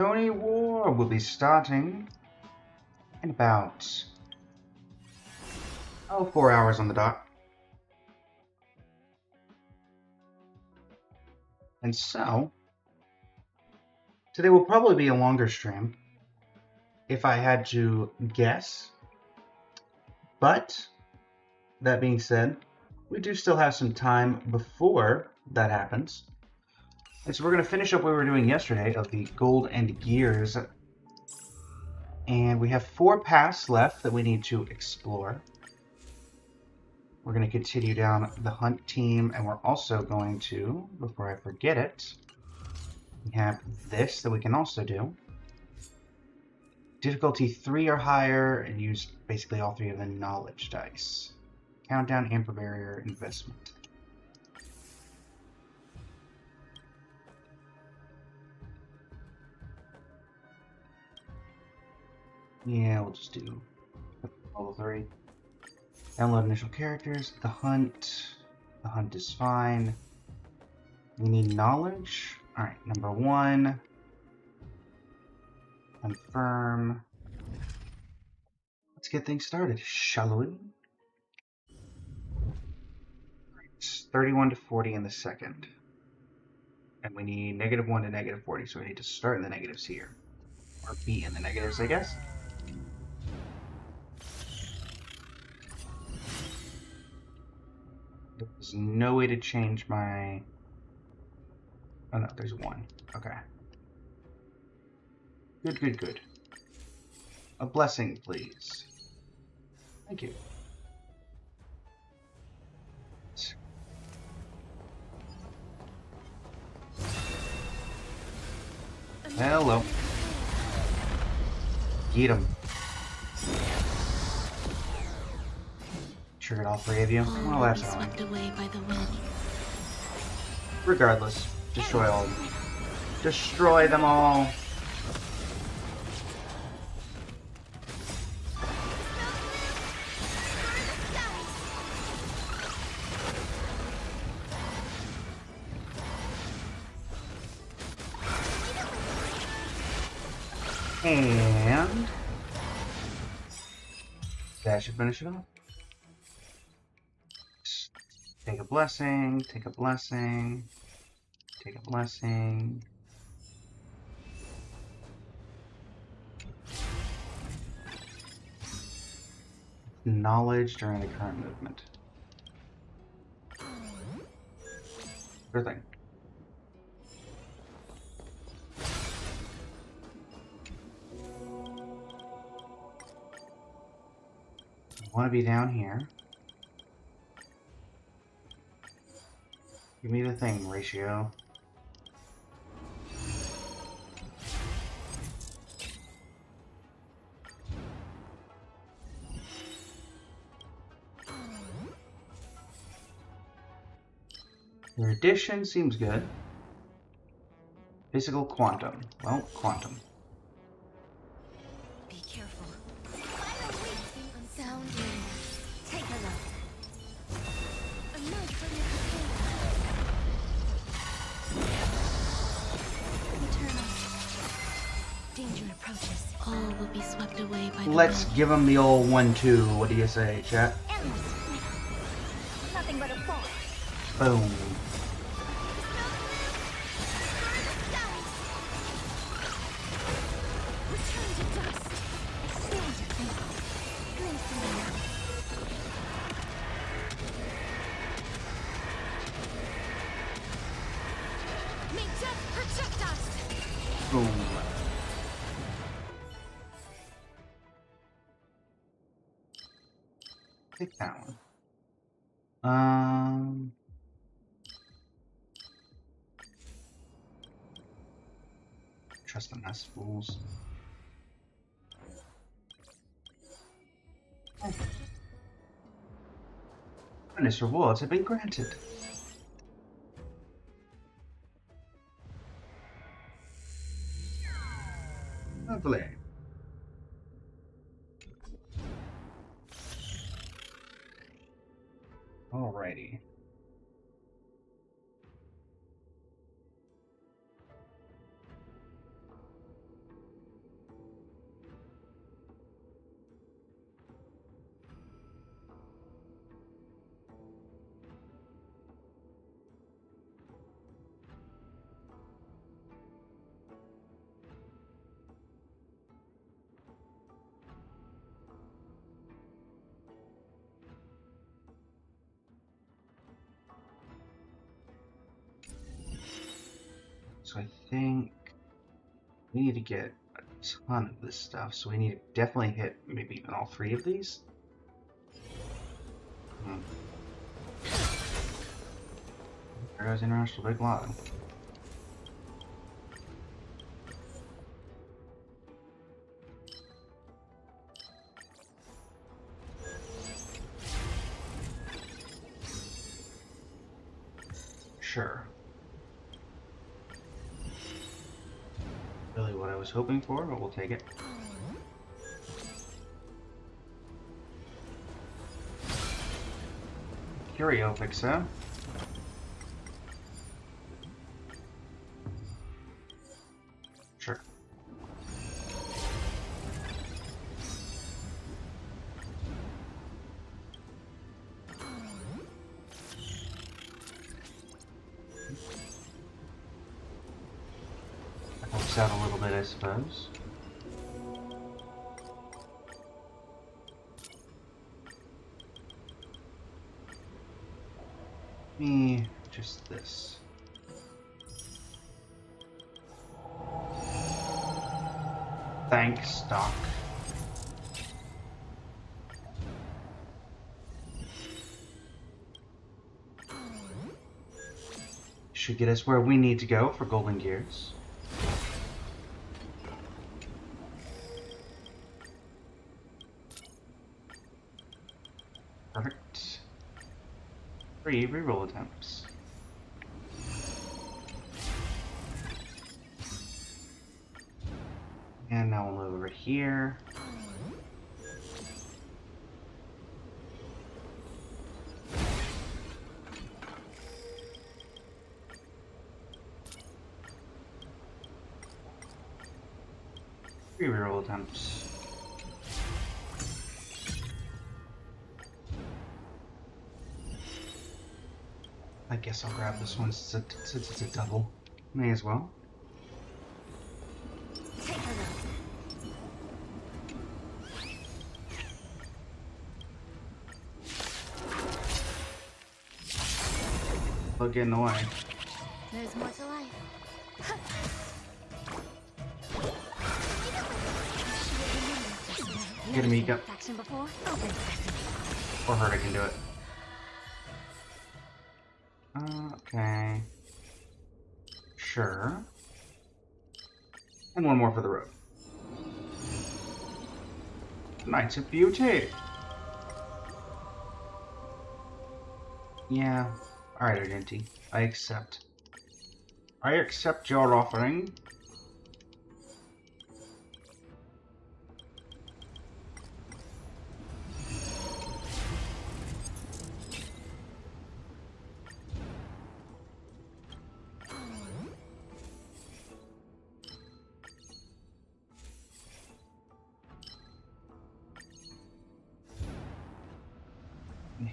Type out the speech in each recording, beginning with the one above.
Tony War will be starting in about 4 hours on the dot. And so, today will probably be a longer stream, if I had to guess. But, that being said, we do still have some time before that happens. And so we're going to finish up what we were doing yesterday of the Gold and Gears. And we have 4 paths left that we need to explore. We're going to continue down the hunt team, and we're also going to, before I forget it, we have this that we can also do. Difficulty 3 or higher, and use basically all 3 of the knowledge dice. Countdown, Amber Barrier, Investment. Yeah, we'll just do level 3. Download initial characters. The hunt. The hunt is fine. We need knowledge. Alright, number 1. Confirm. Let's get things started, shall we? It's 31 to 40 in the second. And we need -1 to -40, so we need to start in the negatives here. Or be in the negatives, I guess. There's no way to change my... Oh no, there's 1. Okay. Good, good, good. A blessing, please. Thank you. Hello. Get him. Triggered all 3 of you. Well, that's annoying. Swept away by the wind. Regardless, destroy all of them. Destroy them all. And that should finish it off. Take a blessing, take a blessing, take a blessing. Knowledge during the current movement. Sure thing. I want to be down here. Give me the thing, ratio. Your addition seems good. Physical quantum. Well, quantum. Be careful. Sound in. Take a look. A knife from your container. Danger approaches. All will be swept away by the Let's wind. give him the old 1-2. What do you say, chat? Nothing but a fall. Boom. Return to dust. Stand to think. Glimpse in the night. May death protect us. Boom. Take that one. Trust them as fools. Bonus rewards have been granted. Lovely. Alrighty. So I think we need to get a ton of this stuff. So we need to definitely hit maybe even all 3 of these. There goes International Big Lotto. Sure. Really what I was hoping for, but we'll take it. Curio fixer. Sure. That helps out a little bit, I suppose. Me, just this. Thanks, Doc. Should get us where we need to go for golden gears. Perfect. 3 reroll attempts. And now we'll move over here. Three reroll attempts. I guess I'll grab this one since it's a double. May as well. Take her now. Look, get in the way. There's more to life. Get him, Mika. Action before? Open sesame. Or her, I can do it. Okay. Sure. And one more for the road. Knights of Beauty! Yeah. Alright, Argenti. I accept. I accept your offering.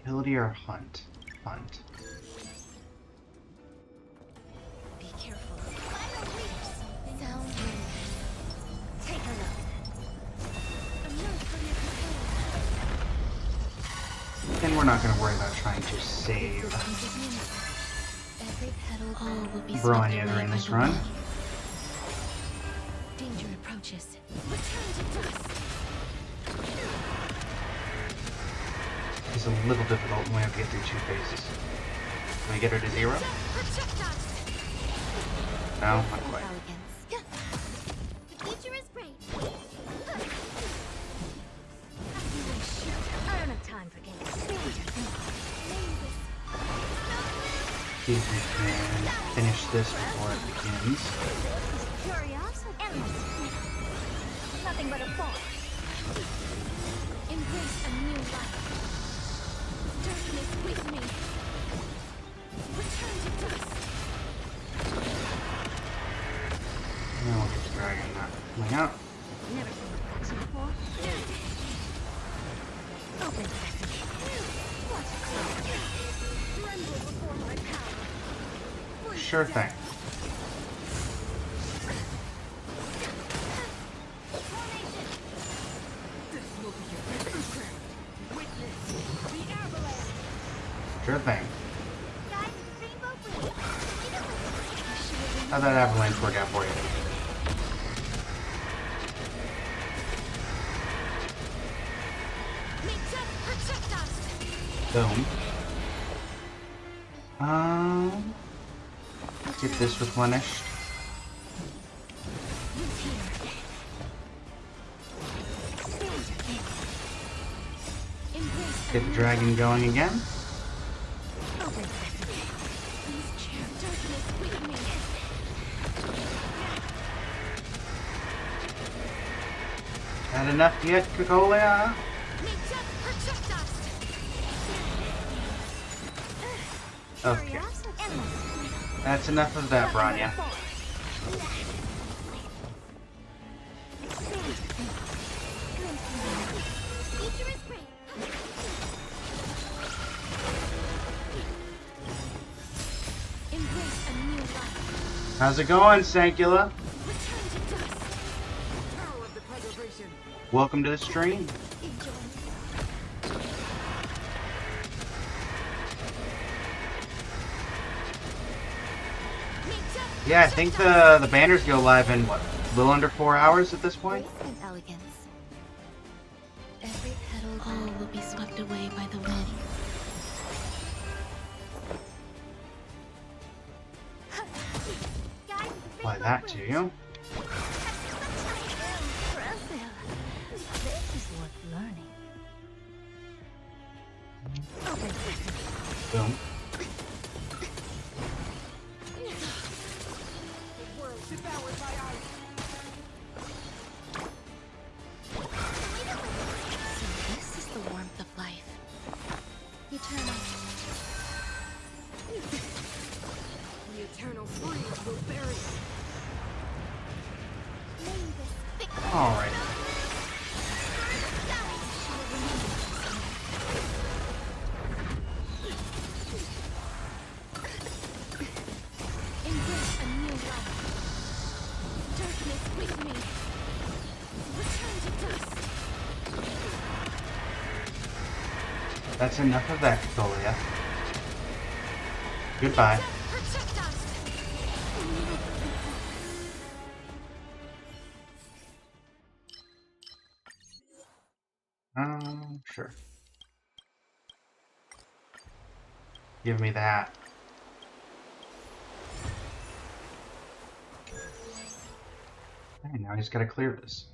Agility or hunt? Hunt. Be careful. Sound. Take her now. And we're not going to worry about trying to save Every petal will be Bronya during this run. Danger approaches. Return to dust. It's a little difficult when we have to get through 2 phases. Can we get her to 0? No, not quite. The future is bright. I don't have time for games. See if we can finish this before it begins. Curiosity. Endless. Nothing but a fall. Embrace a new life. Darkness with me. Return to dust. Now we'll get the dragon not coming out. Never seen a action before. Open sesame. Watch it close. Tremble before my power. Sure thing. Sure thing. How'd that avalanche work out for you? Boom. Get this replenished. Get the dragon going again. Had enough yet, Cocolia? Okay. That's enough of that, Branya. How's it going, Sankula? Welcome to the stream. Yeah, I think the banners go live in, what, a little under 4 hours at this point? Every petal all will be swept away by the wind. Apply that to you. This is worth learning. Boom. Alright. That's enough of that, Cocolia. Goodbye. Sure. Give me that. Okay, now I just gotta clear this.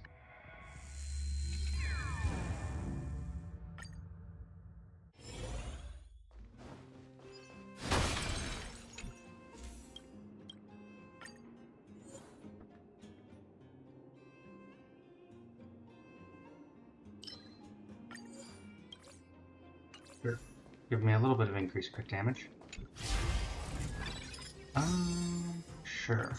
Sure. Give me a little bit of increased crit damage. Sure.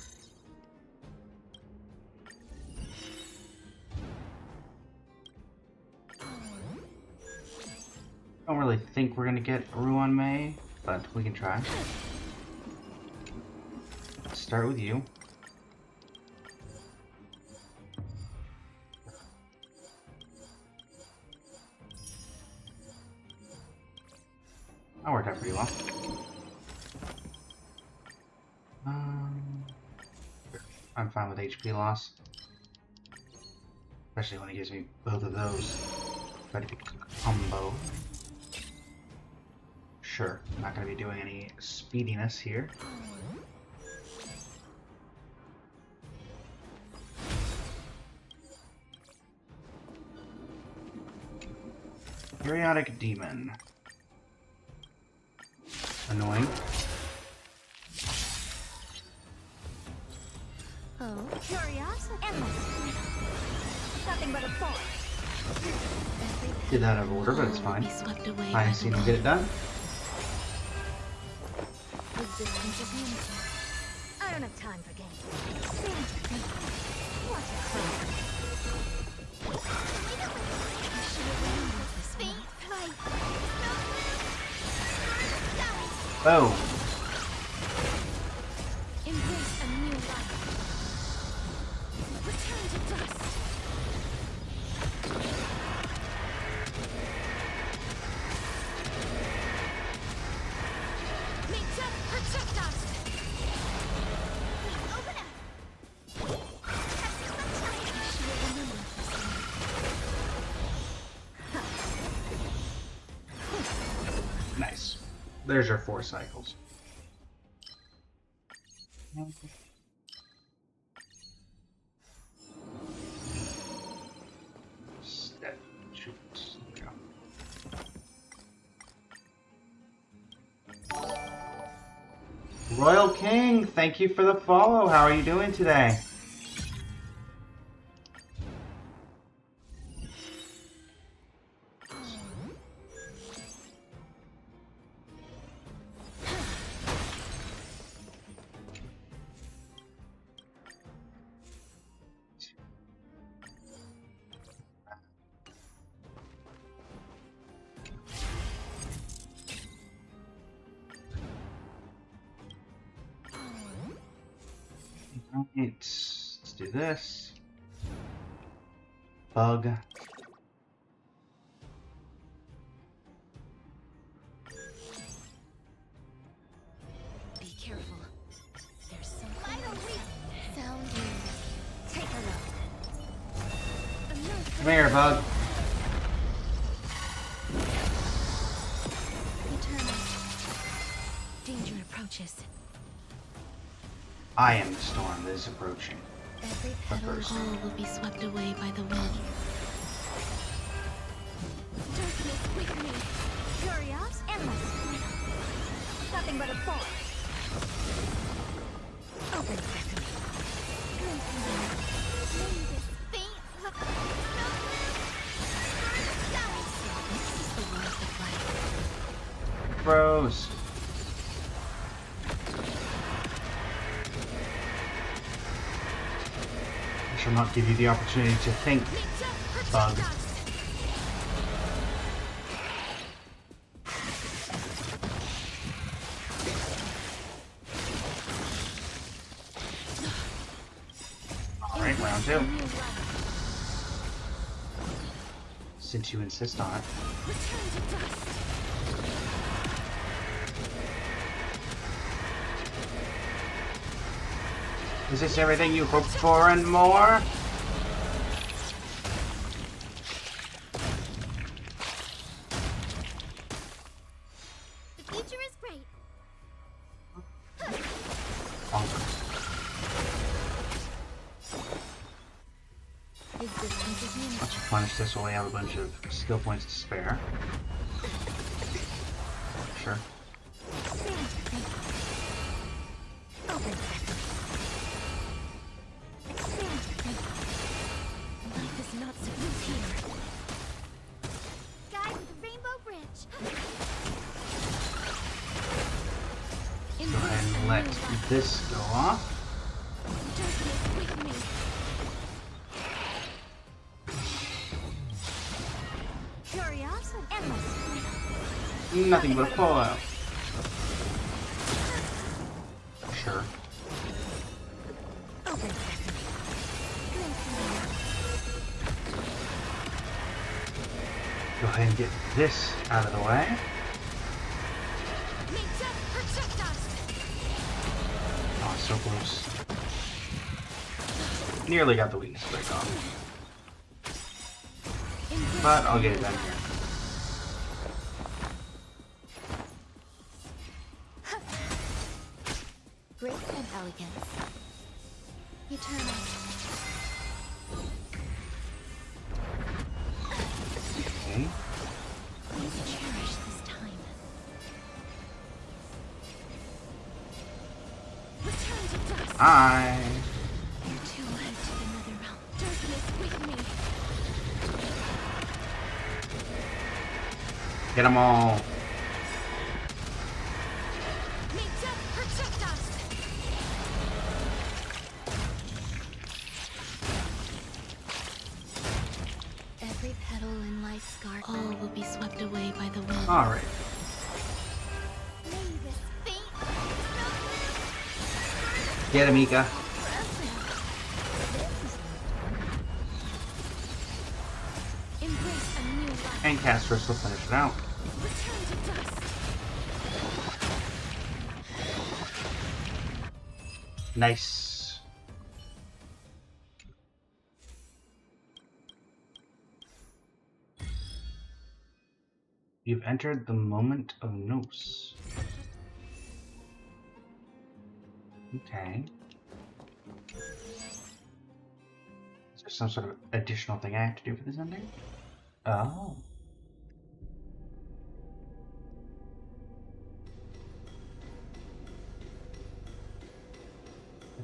Don't really think we're gonna get Ruan Mei, but we can try. Let's start with you. That worked out pretty well. I'm fine with HP loss. Especially when it gives me both of those. Ready to combo. Sure, I'm not going to be doing any speediness here. Periodic Demon. Annoying. Oh, curiosity. Endless. Nothing but a thought. Did that out of order, but it's fine. I seen him get it done. Resistance is limited. I don't have time for games. What a crowd. Boom. Embrace a new life. Return to dust. May death protect us. There's your 4 cycles. Step, shoot. There we go. Royal King, thank you for the follow. How are you doing today? Right, let's do this. Bug. Be careful. There's something sound you. Take a look. Come here, Bug. Eternal. Danger approaches. I am the storm that is approaching. Every But petal first, all will be swept away by the wind. Darkness with me. Curious, endless. Nothing but a force. Open sesame. This is the world of life. Bros. I shall not give you the opportunity to think, Bug. Alright, round 2. Since you insist on it. Return to dust. Is this everything you hoped for and more? The future is great. Bonkers. Existence is meaningless. Let's replenish this while we have a bunch of skill points to spare. Sure. Open sesame. Expand your thinking. Life is not supposed here. Guide with the rainbow bridge. Go ahead and let this go off. Darkness with me. Curiosity endless. Nothing but a fallout. Sure. Open sesame. Go ahead and get this out of the way. Oh, so close. Nearly got the weakness break off. But I'll get it done here. Grace and elegance. Eternal. Okay. Please cherish this time. Return to dust. Hi. You're too late to another realm. Darkness with me. Get them all. Protect us. Every petal in life's scar, all will be swept away by the wind. Alright. Get him, Mika. Embrace a new life. And cast first will finish it out. Return to dust. Nice. You've entered the moment of Nos. Okay. Is there some sort of additional thing I have to do for this ending? Oh.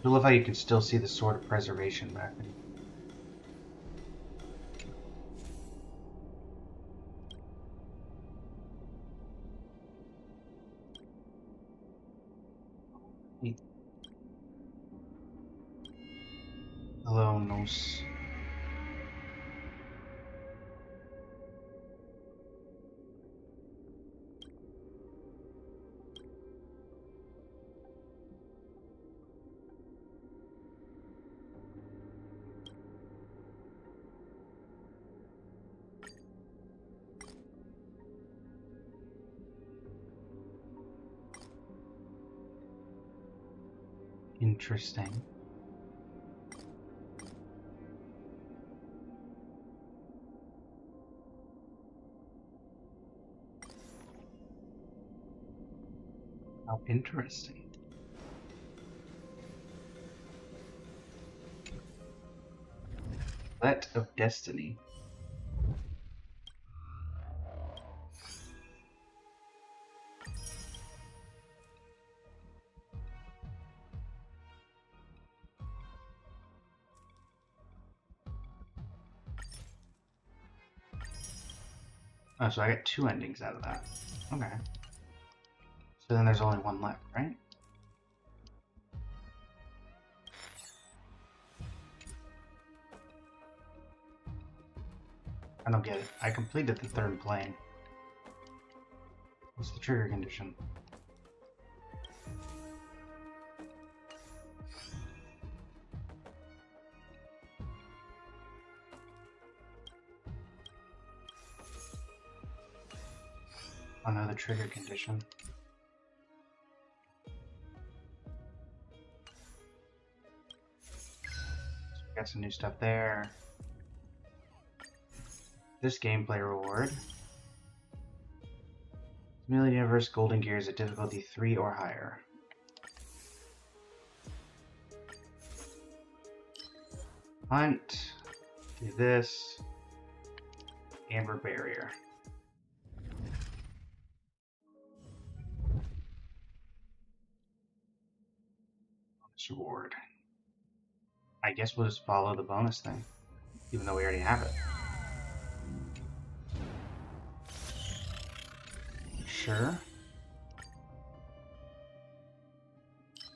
I love how you can still see the Sword of Preservation back then. Hello, Nos. Interesting. How interesting. Let of Destiny. Oh, so I got 2 endings out of that. Okay. So then there's only 1 left, right? I don't get it. I completed the 3rd plane. What's the trigger condition? Oh no, the trigger condition. So we got some new stuff there. This gameplay reward. Chameleon Universe Golden Gears at difficulty 3 or higher. Hunt. Do this. Amber Barrier. Bonus reward. I guess we'll just follow the bonus thing, even though we already have it. Sure.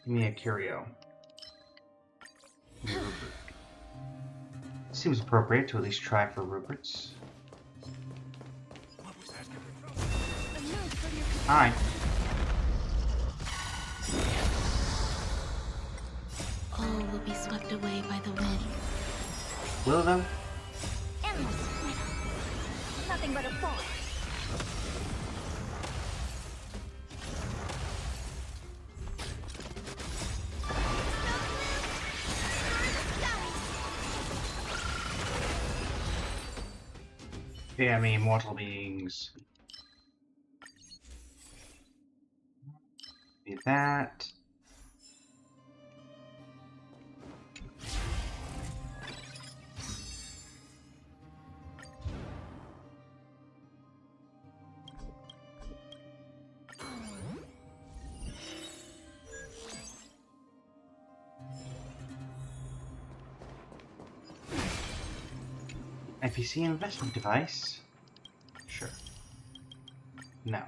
Give me a curio. Give me a Rupert. Seems appropriate to at least try for Ruperts. Hi. All will be swept away by the wind. Will them? Endless. Nothing but a fall. Yeah, I mean, mortal beings. Do that. FEC investment device? Sure. No.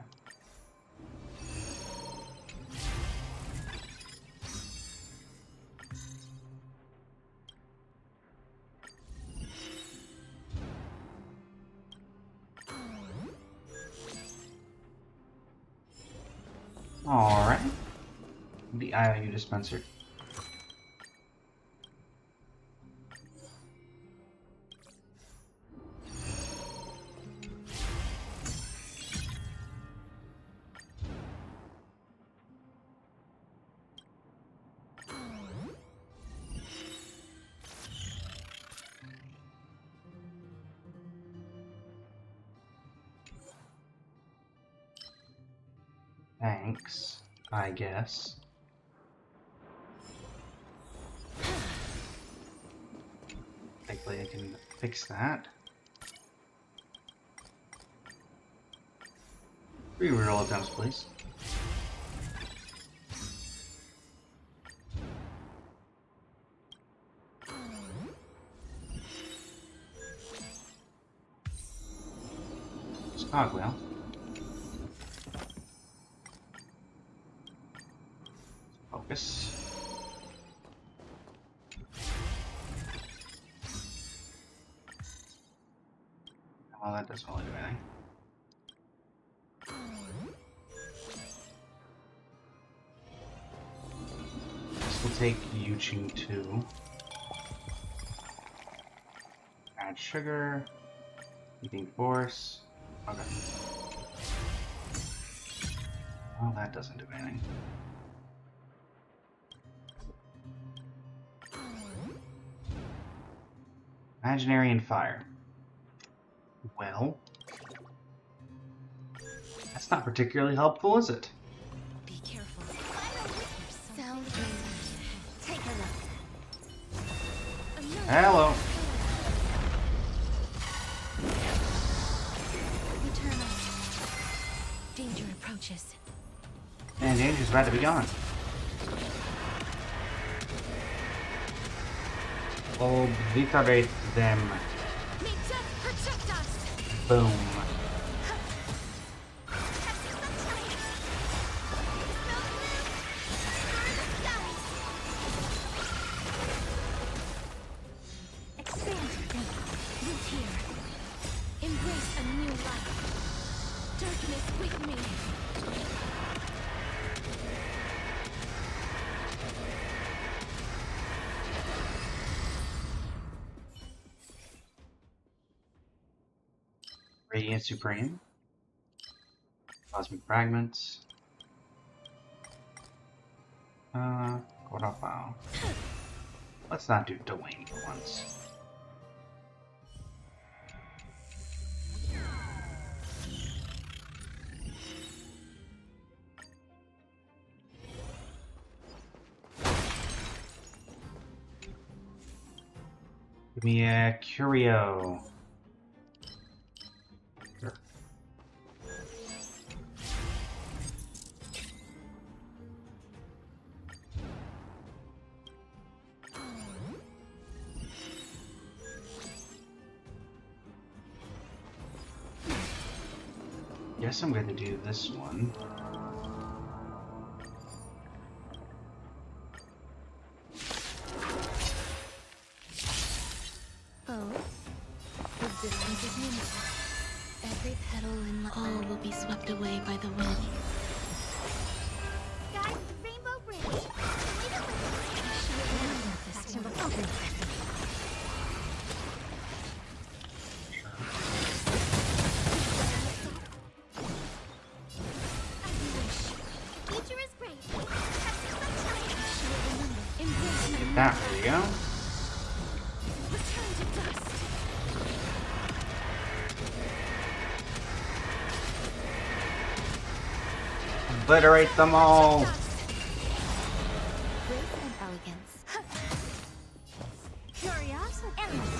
Alright. The IOU dispenser. Thanks, I guess. Hopefully I can fix that. Reroll attempts, please. Cogwheel. Focus. Well, that doesn't really do anything. This will take Yuching 2. Add sugar. Heating force. Okay. Well, that doesn't do anything. Imaginary and fire. Well, that's not particularly helpful, is it? Be careful. Sounds good. Take a look. Hello. Eternal. Danger approaches. And danger's about to be gone. Obliterate them. May death protect us. Boom. Expand. Root here. Embrace a new life. Darkness with me. Radiant Supreme. Cosmic Fragments. Gorafao. Let's not do Dwayne for once. Give me a Curio. Sure. Guess I'm going to do this one. Oh, existence is meaningless. Every petal in the all will be swept away by the wind. Guys, Rainbow Bridge. Nature is great. Get that, there you go. Return to dust. Obliterate them all. Grace and elegance. Curiosity. Endless.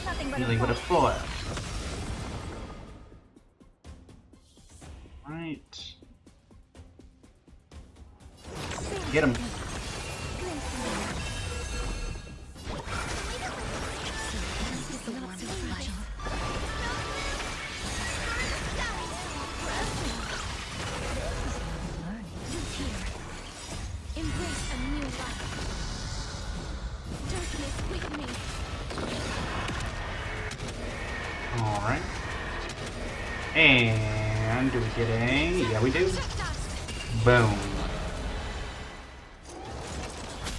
Nothing but Dealing with a foil. Right. Get him. Embrace a new life. Darkness with me. Alright. And do we get a... Yeah, we do. Boom.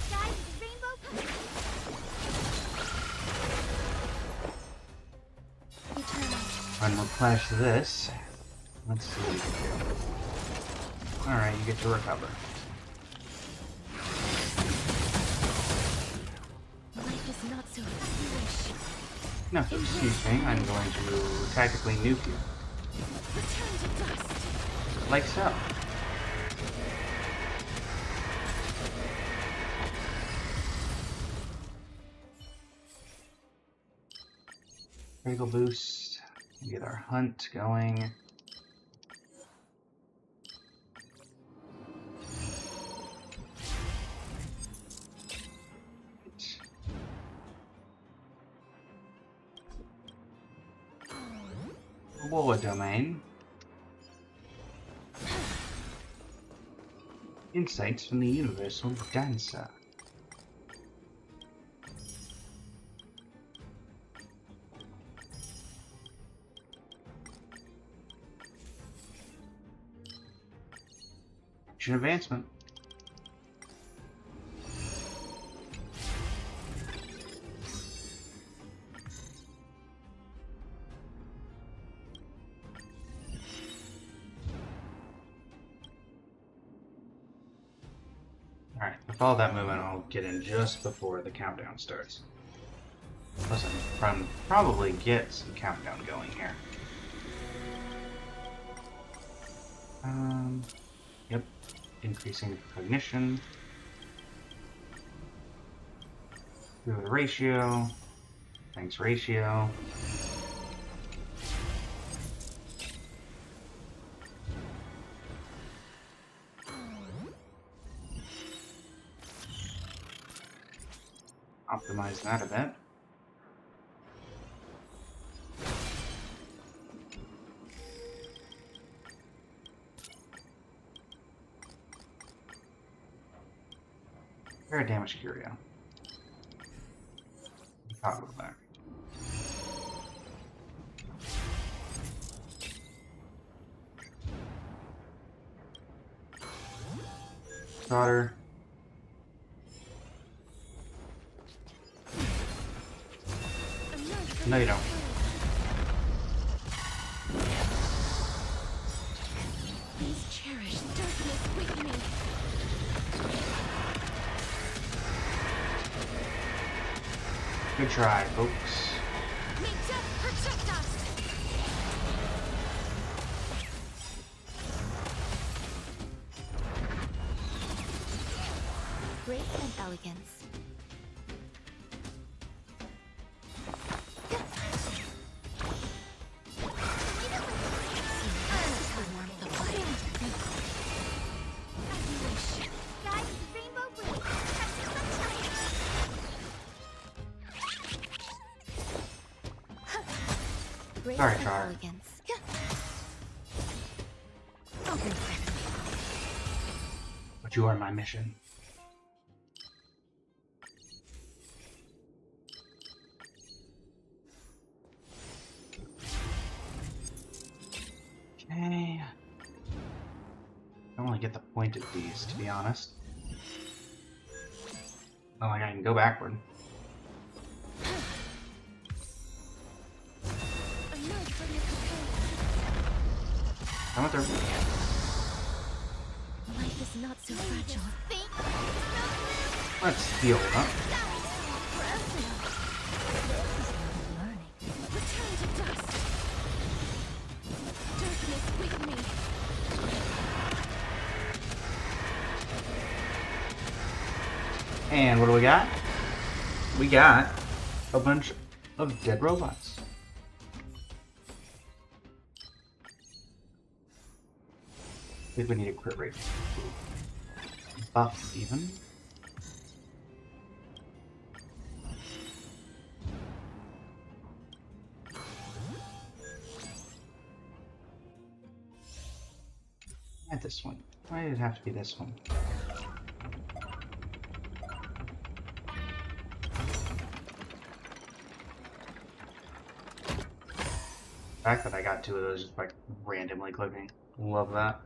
Guys, Rainbow. Eternal. Unreplenish this. Let's see what we can do. Alright, you get to recover. Life is not so foolish. No, excuse me, I'm going to tactically nuke you. Return to dust. Like so. Critical boost. Get our hunt going. War domain. Insights from the Universal Dancer. Action advancement. Alright, with all that movement, I'll get in just before the countdown starts. Plus, I'm probably get some countdown going here. Yep, increasing cognition. Through the ratio. Thanks, ratio. Optimize that a bit. Very damage curio. Toggle back. Daughter. No, you don't. Please cherish darkness with me. Good try, folks. May death protect us. Grace and elegance. Sorry, Char. But you are my mission. Okay. I don't really get the point of these, to be honest. Not like I can go backward. I'm with her. Life is not so fragile. Let's heal up. Return to dust. Darkness with me. And what do we got? We got a bunch of dead robots. I think we need a crit rate. Buff even. At this one. Why did it have to be this one? The fact that I got two of those just by randomly clicking. Love that.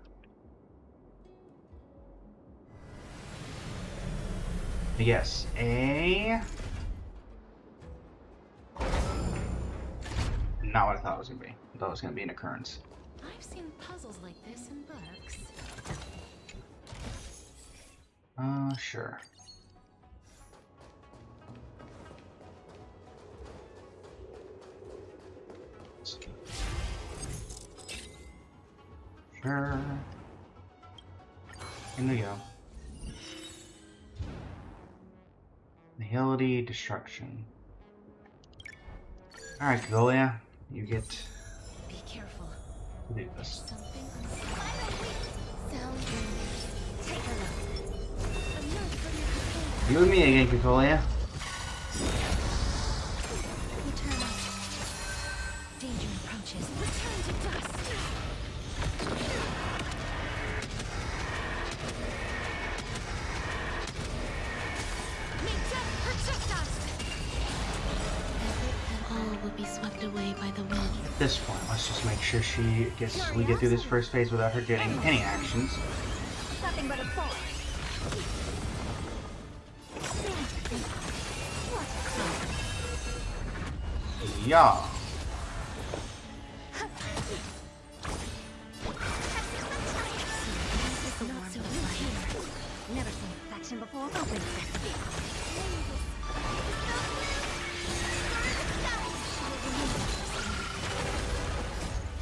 Yes, not what I thought it was gonna be. I thought it was gonna be an occurrence. I've seen puzzles like this in books. Sure. Sure. In we go. Nihility, destruction. Alright, Golia, you get Be careful. to do this. Something sound rumors. Take a look. Enough for your You and me again, Kikolia. Return up. Danger approaches. Return to dust. All will be swept away by the wind. At this point, let's just make sure we get through this first phase without her getting any actions. Nothing but a fall. Yeah. Not so here. Never seen faction before. Open sesame.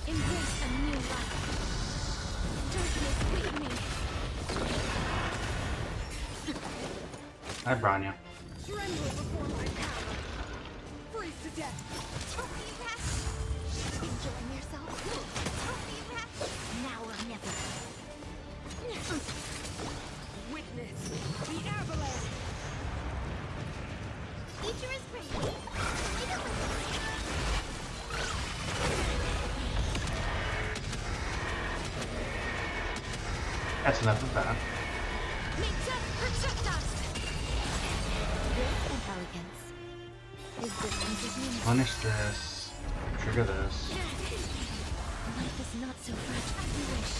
Embrace a new life. Darkness with me. Hi, Branya. Tremble before my power. Freeze to death. Enjoying yourself? Now or never. Witness the avalanche. Nature is great. That's enough of that. Grace and elegance. His distance is meaningful. Punish this. Trigger this. Life is not so fragile as you wish.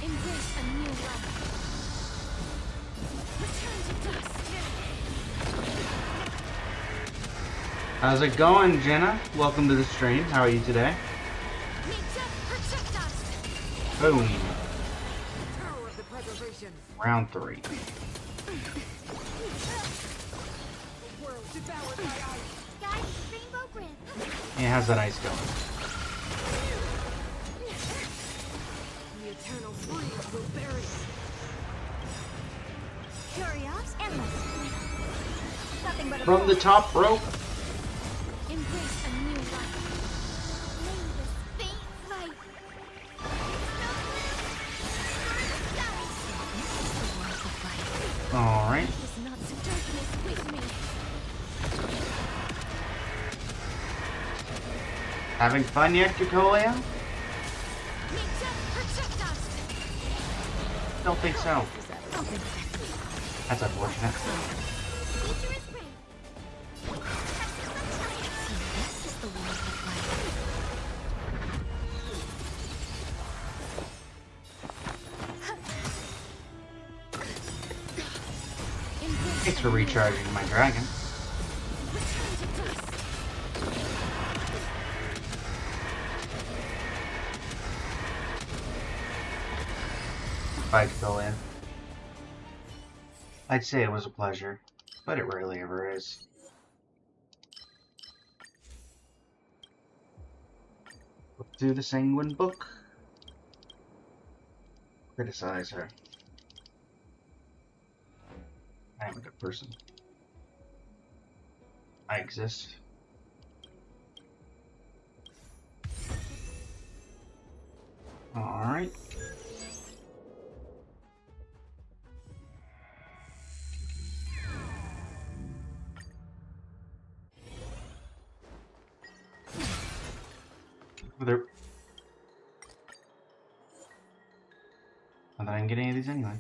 Embrace a new life. Return to dust. How's it going, Jenna? Welcome to the stream. How are you today? Boom. Power of the preservation. Round 3. World devoured by ice. Guys, rainbow bridge. Yeah, how's that ice going? The eternal freeze will bury us. Curios endless. Nothing but a From the top rope. embrace a new life. May this faint light. Alright. Is not so darkness with me. Having fun yet, Kikolia? Don't think so. That's unfortunate. Nature is great. So this is the warmth of life. Thanks for recharging my dragon. Return to dust. Bye, Kikolia. I'd say it was a pleasure, but it rarely ever is. Look through the Sanguine book. Criticize her. I am a good person. I exist. Alright. There. Not that I can get any of these anyway.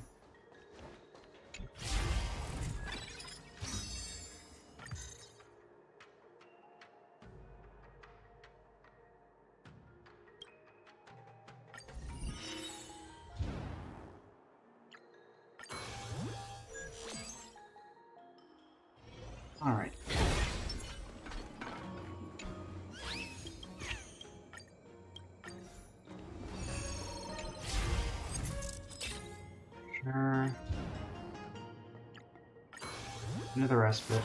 Alright. Sure. Another respite.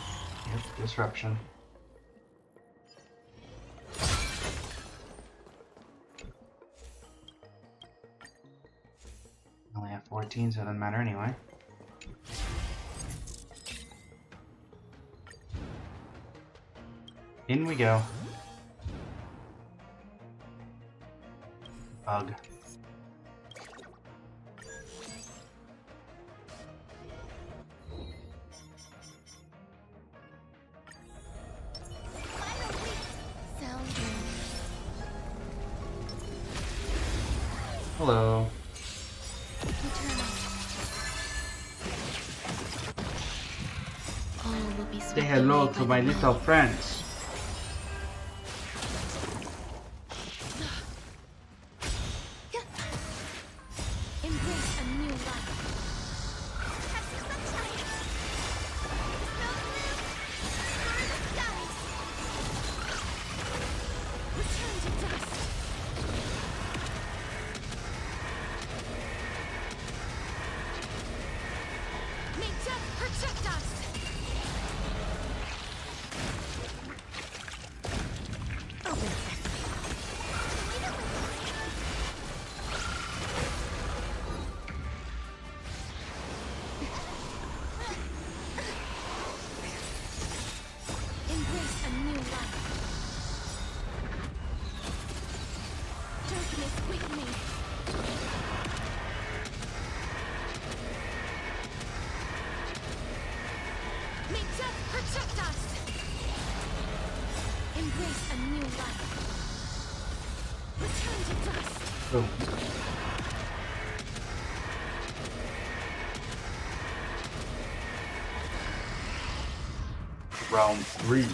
Yep, disruption. Only have 14, so it doesn't matter anyway. In we go. Bug. Sound good. Hello. Eternal. All will be swept Say hello away to by my the little wind. friends. Embrace a new life. Return to dust. May death protect us. Open Embrace a new life. Darkness with me. May death protect us. Embrace a new life. Return to dust. Boom. Round 3.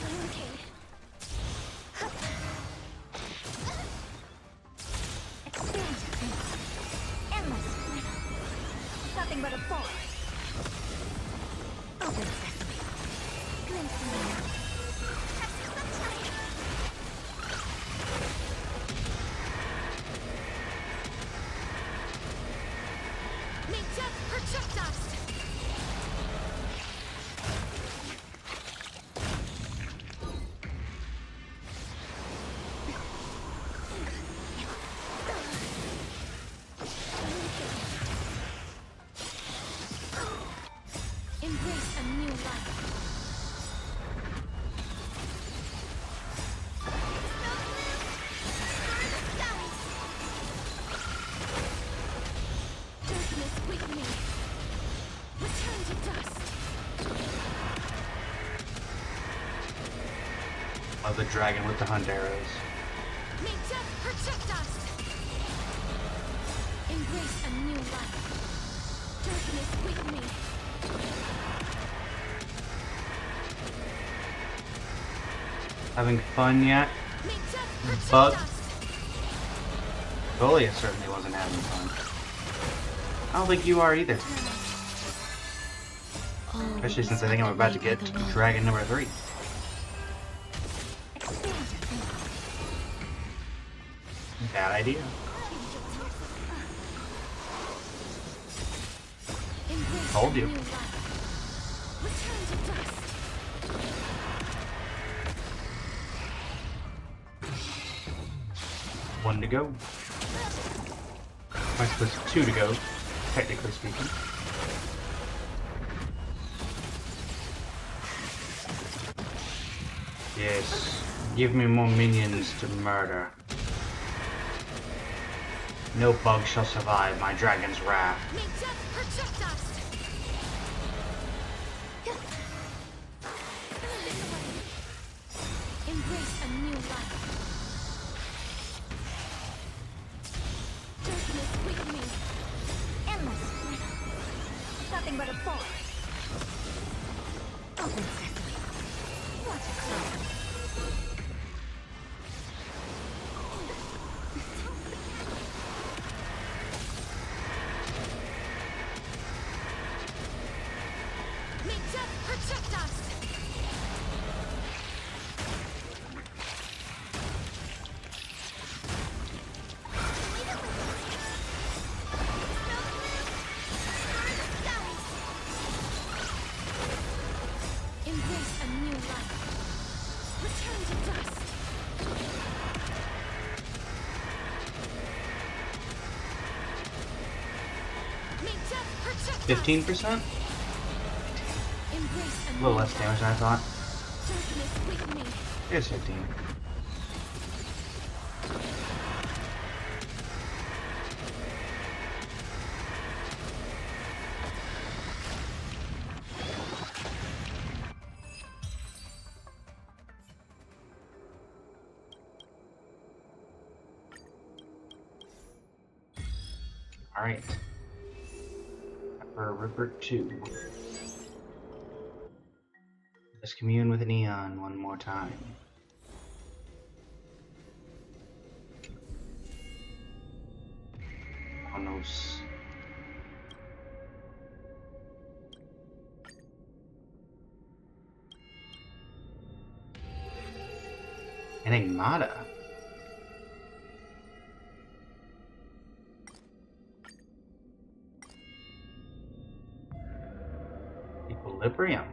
Okay. Experience your fate. Endless. Nothing but a forest. Open sesame. Glimpse me. May death protect us. Embrace a new life. Darkness with me. Return to dust. Oh, the dragon with the hunt arrows. May death protect us. Embrace a new life. Darkness with me. Having fun yet? May death protect Bug. us. Golia certainly wasn't having fun. I don't think you are either. All will Especially be since I think I'm swept about to away get by to the wind. dragon number 3. Experience your fate. Bad idea. Embrace Told a you. new life. Return to dust. One to go. I suppose 2 to go, technically speaking. Yes. Give me more minions to murder. No bug shall survive my dragon's wrath. May death protect us. Embrace a new life. Darkness with me. Endless. Nothing but a forest. Open sesame. Watch it close. May death protect us. Embrace a new life. Return to dust. May death protect us. 15%? Grace and A little less damage than I thought. darkness with me. It's 15. Alright. For Rupert 2. Let's commune with Neon one more time. Onos. Enigmata. Equilibrium.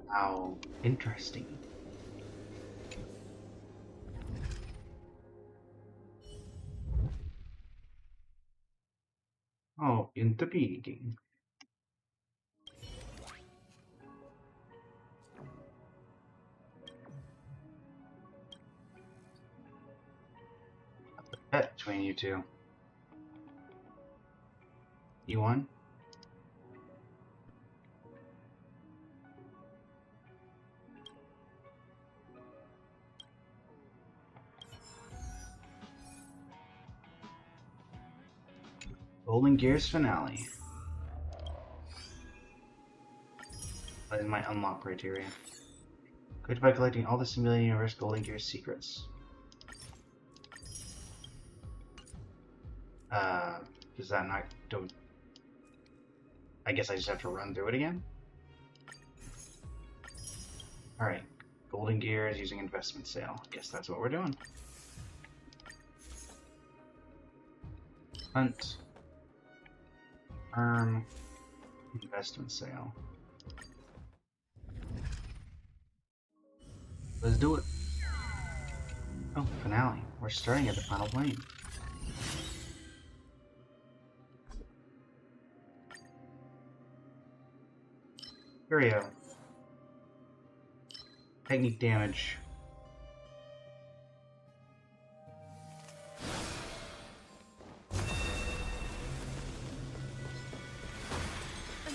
How interesting. Oh, intriguing. Bet between you two. You won? Golden Gears finale. That is my unlock criteria. Good by collecting all the Simulated Universe Golden Gears secrets. Does that not don't? I guess I just have to run through it again. All right, Golden Gears using investment sale. Guess that's what we're doing. Hunt. Investment sale. Let's do it. Oh, finale. We're starting at the final plane. Grail. Technique damage.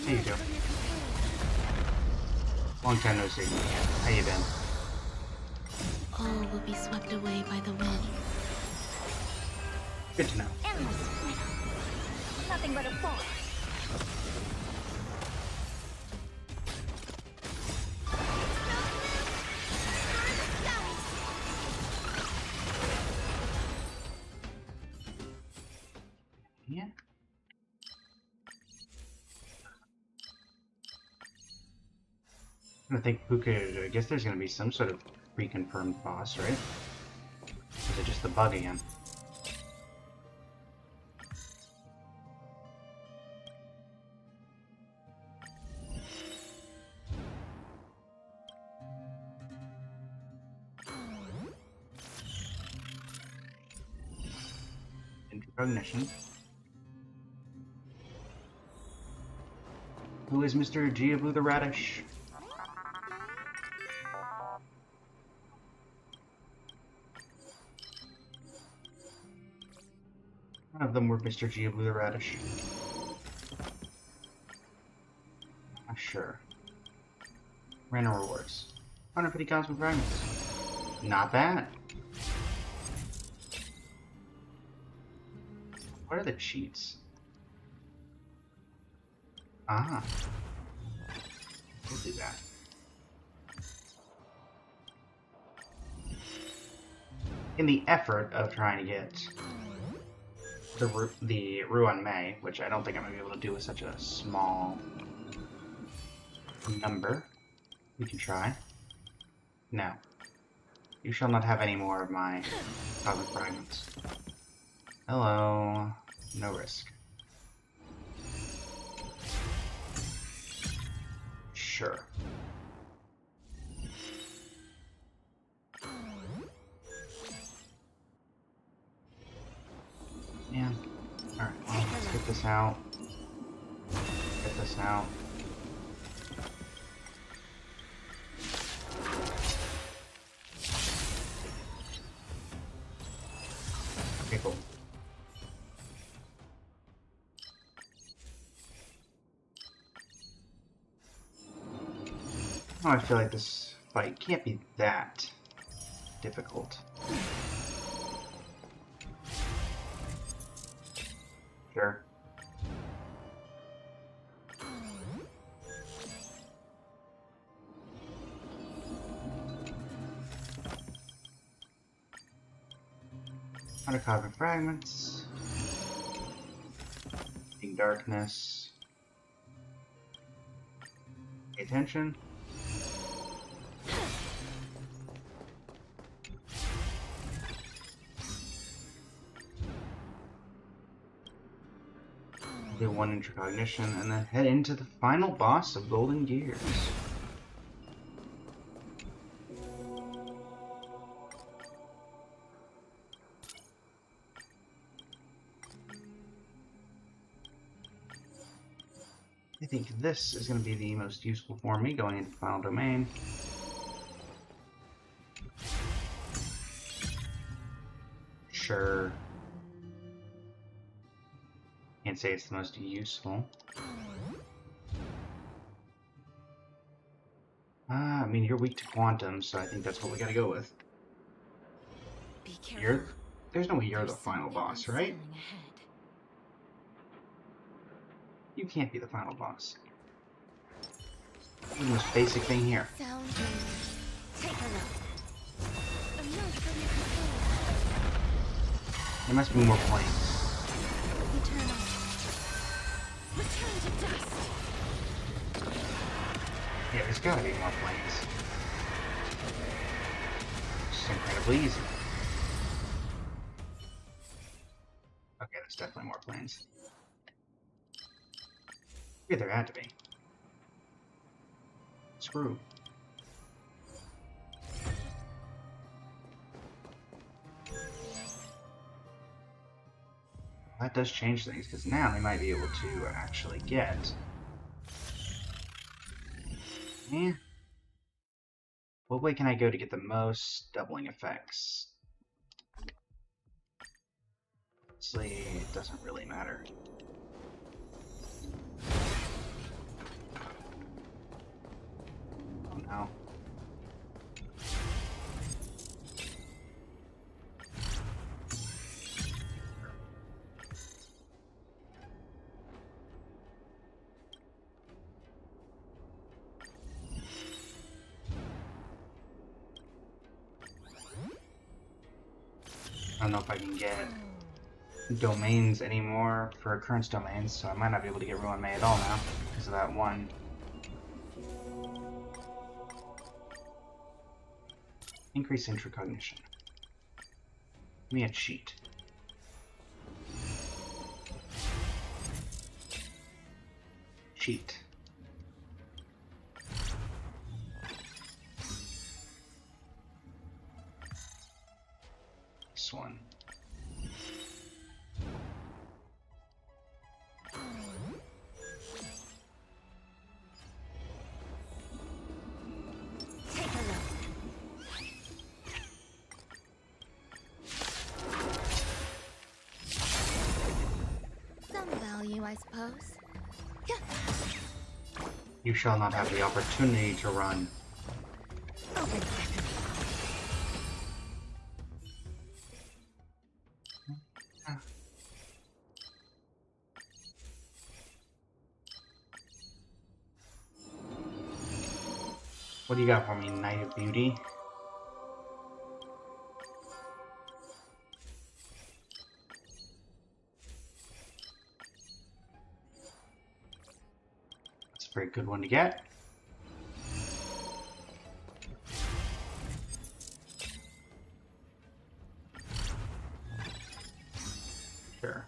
There you go. Long time no see. How you been? All will be swept away by the wind. Good to know. Nothing but a fall. Yeah. I think who could. I guess there's going to be some sort of pre-confirmed boss, right? Or is it just the bug again? Intercognition. Who is Mr. Giabu the Radish? None of them were Mr. Giabu the Radish. Sure. Random rewards. 150 cosmic fragments. Not bad. What are the cheats? Ah. We'll do that. In the effort of trying to get the Ruan May, which I don't think I'm going to be able to do with such a small number. We can try. No. You shall not have any more of my cosmic fragments. Hello. No risk. Sure. this out. Get this out. Okay, cool. Oh, I feel like this fight can't be that difficult. Sure. Carbon fragments. In darkness. Pay attention. Do one intracognition and then head into the final boss of Golden Gears. I think this is going to be the most useful for me going into the final domain. Sure. Can't say it's the most useful. I mean, you're weak to quantum, so I think that's what we gotta go with. Be careful. There's no way you're the final boss, right? You can't be the final boss. You're the most basic thing here. Sound. Take a look. Emerge from your control. There must be more planes. Eternal. Return to dust. Yeah, there's gotta be more planes. It's incredibly easy. Okay, there's definitely more planes. Yeah, there had to be. Screw. That does change things, because now they might be able to actually get... Eh. What way can I go to get the most doubling effects? Honestly, it doesn't really matter. Oh no. I don't know if I can get domains anymore for occurrence domains, so I might not be able to get Ruin May at all now because of that one. Increase intracognition. Give me a cheat. Cheat. This one. I suppose. You shall not have the opportunity to run. Open. What do you got for me, Knight of Beauty? That's a very good one to get. Sure.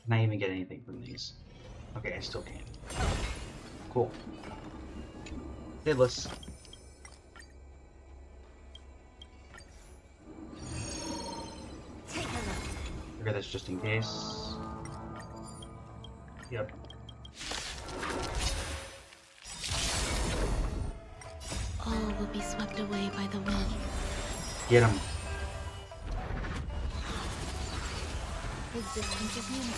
Can I even get anything from these? Okay, I still can. Cool. Headless. Trigger this just in case. Yep. All will be swept away by the wind. Get him. Existence is limited.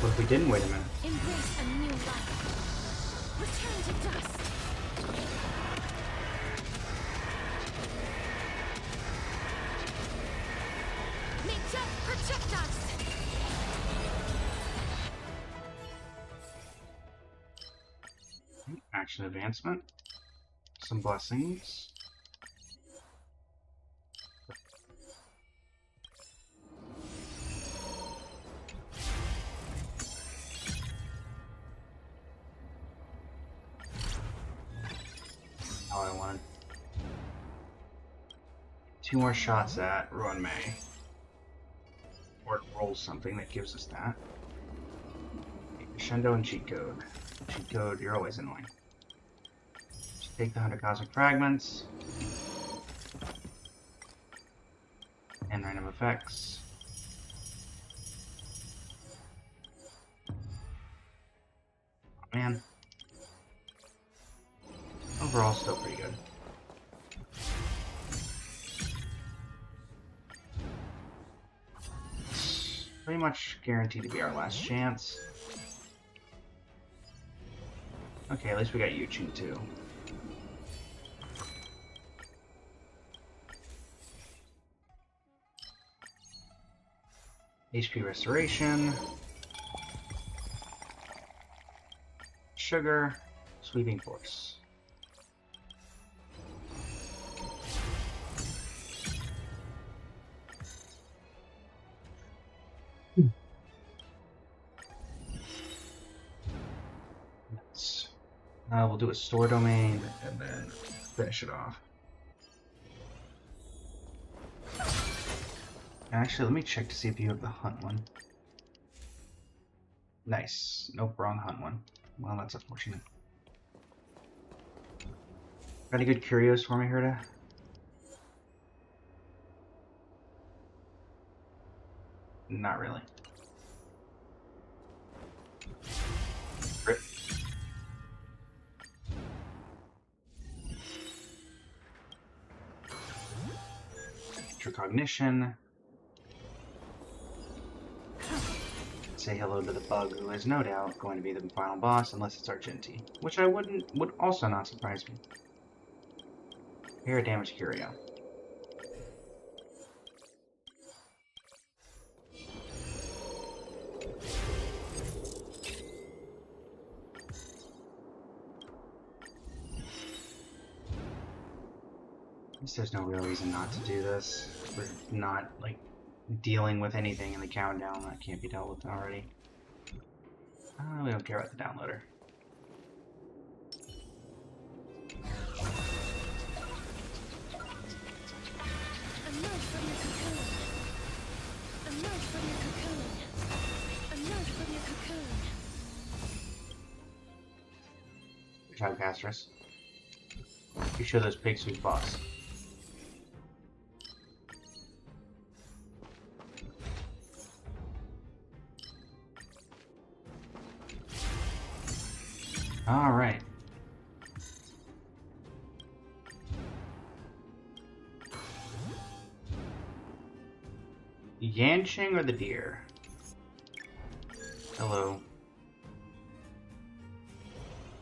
What if we didn't wait a minute? Embrace a new life. Return to dust. May death protect us. Action advancement. Some blessings. All I wanted. 2 more shots at Ruin May. Or roll something that gives us that. Crescendo and cheat code. Cheat code, you're always annoying. Just take the 100 cosmic fragments. And random effects. Oh, man. Overall, still pretty good. Pretty much guaranteed to be our last chance. Okay, at least we got Yuching too. HP restoration. Sugar. Sweeping force. We'll do a store domain and then finish it off. Actually, let me check to see if you have the hunt one. Nice. Nope, wrong hunt one. Well, that's unfortunate. Got any good curios for me, Herta? Not really. Rip. Cognition. Say hello to the bug, who is no doubt going to be the final boss, unless it's Argenti, which would also not surprise me. Here, a damaged curio. There's no real reason not to do this. We're not, like, dealing with anything in the countdown that can't be dealt with already. We don't care about the downloader. Emerge from your cocoon. Emerge from your cocoon. Emerge from your cocoon. Good job, Castris. You show those pigs who's boss. All right. Yanqing or the deer? Hello.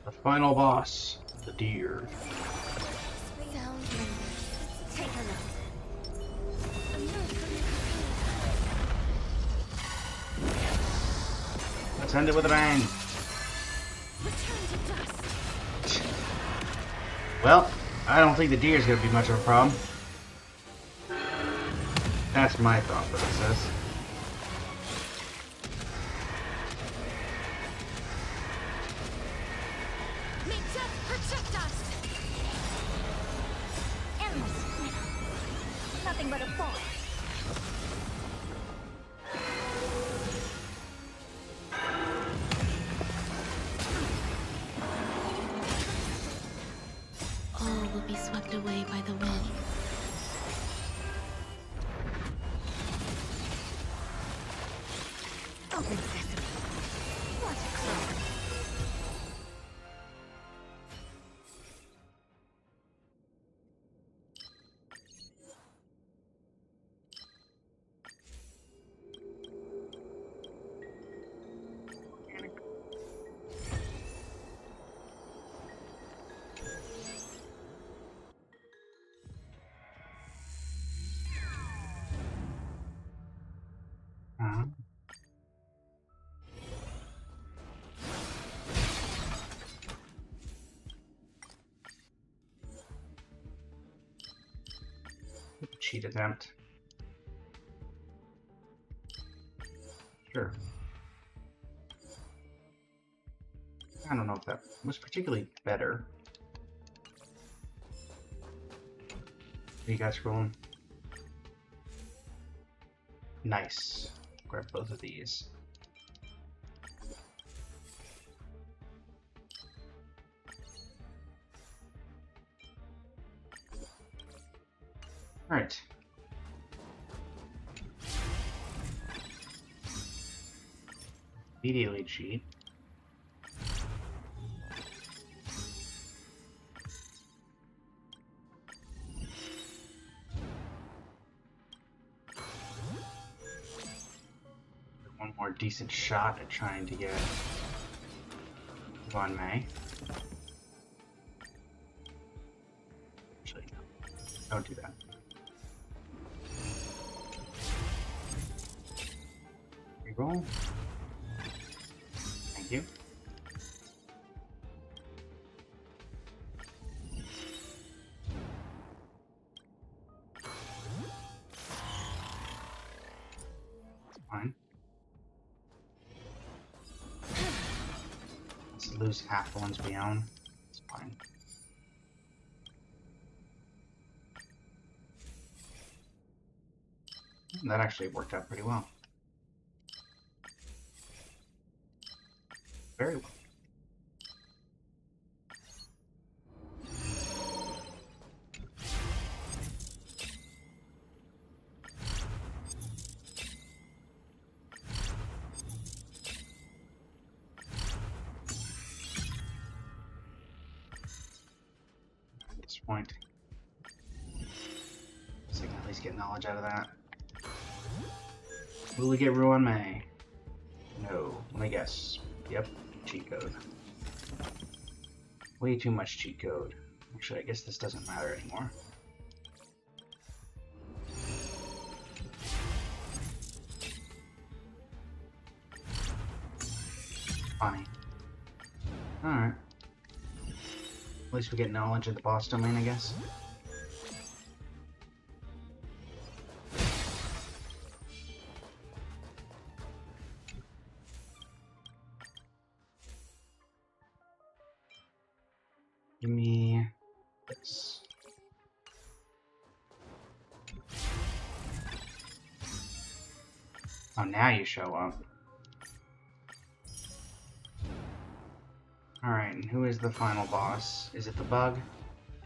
The final boss, the deer. Sound members, take a look. Emerge from your cocoon. Let's end it with a bang. Return to dust. Well, I don't think the deer is going to be much of a problem. That's my thought process. May death protect us. Endless. Nothing but a fall. will be swept away by the wind. Open sesame. What a crowd. Cheat attempt. Sure. I don't know if that was particularly better. What are you guys rolling? Nice. Grab both of these. Alright. Immediately cheat. One more decent shot at trying to get Von May. Actually, no. Don't do that. Reroll. Thank you. Fine. Let's lose half the ones we own. It's fine. That actually worked out pretty well. Very well. At this point, so I can at least get knowledge out of that. Will we get Ruan May? No. Let me guess. Yep. Cheat code. Way too much cheat code. Actually, I guess this doesn't matter anymore. Fine. Alright. At least we get knowledge of the boss domain, I guess. Give me this. Oh, now you show up. Alright, and who is the final boss? Is it the bug?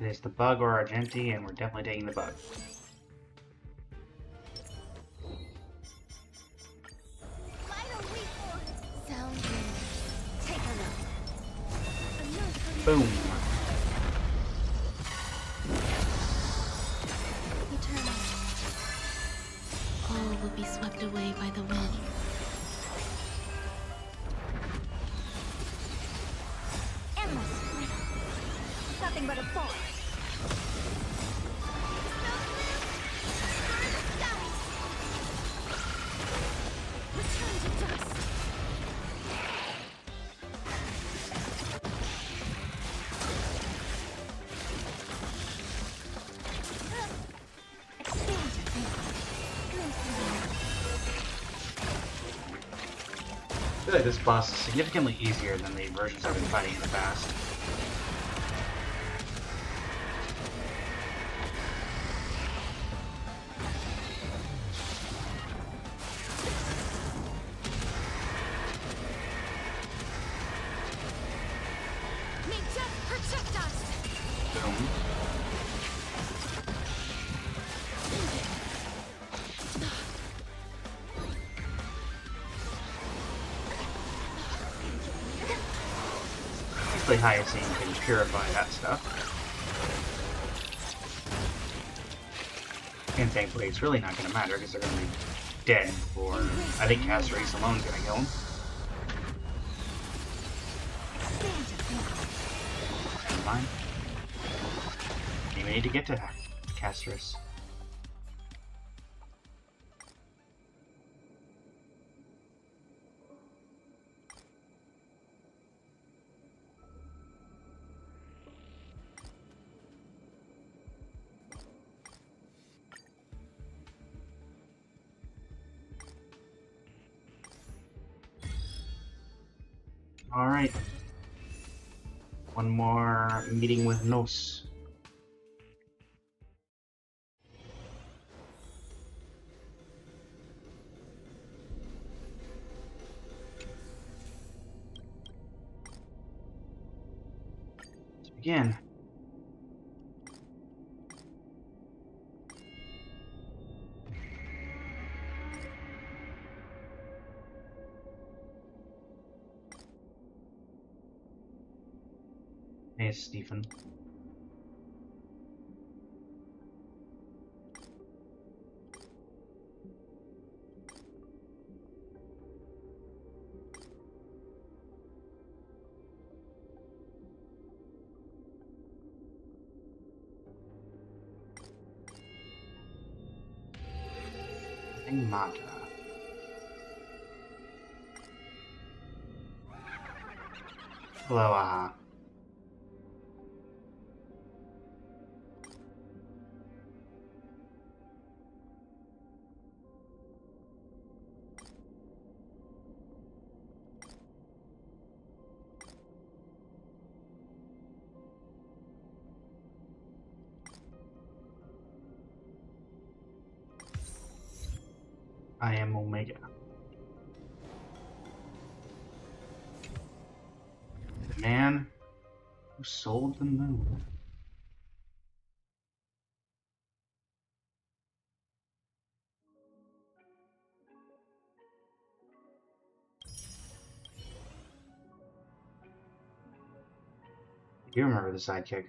It is the bug or Argenti, and we're definitely taking the bug. Boom. Eternal. All will be swept away by the wind. Endless. Nothing but a forest. Return to dust. I feel like this boss is significantly easier than the versions I've been fighting in the past. May death protect us. Boom. Hopefully Hyacinth can purify that stuff. And thankfully it's really not going to matter because they're going to be dead before... I think Caceres alone is going to kill him. Never mind. You need to get to Caceres. Alright. One more meeting with Nos. Let's begin. Hey, Stephen. Mata. Hello, Aha. I am Omega. The man who sold the moon. You remember the sidekick.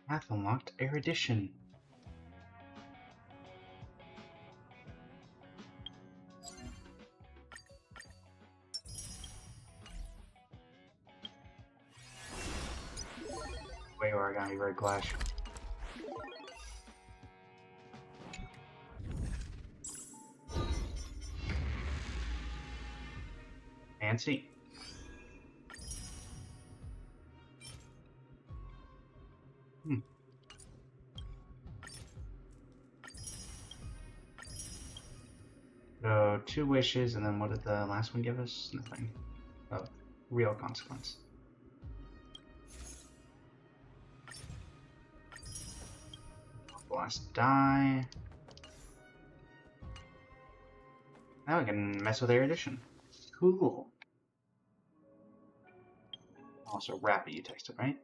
Path unlocked erudition. Way origami red clash. Fancy. So 2 wishes, and then what did the last one give us? Nothing. Oh, real consequence. Last die. Now we can mess with erudition. Cool. Also, Rappy, you texted, right?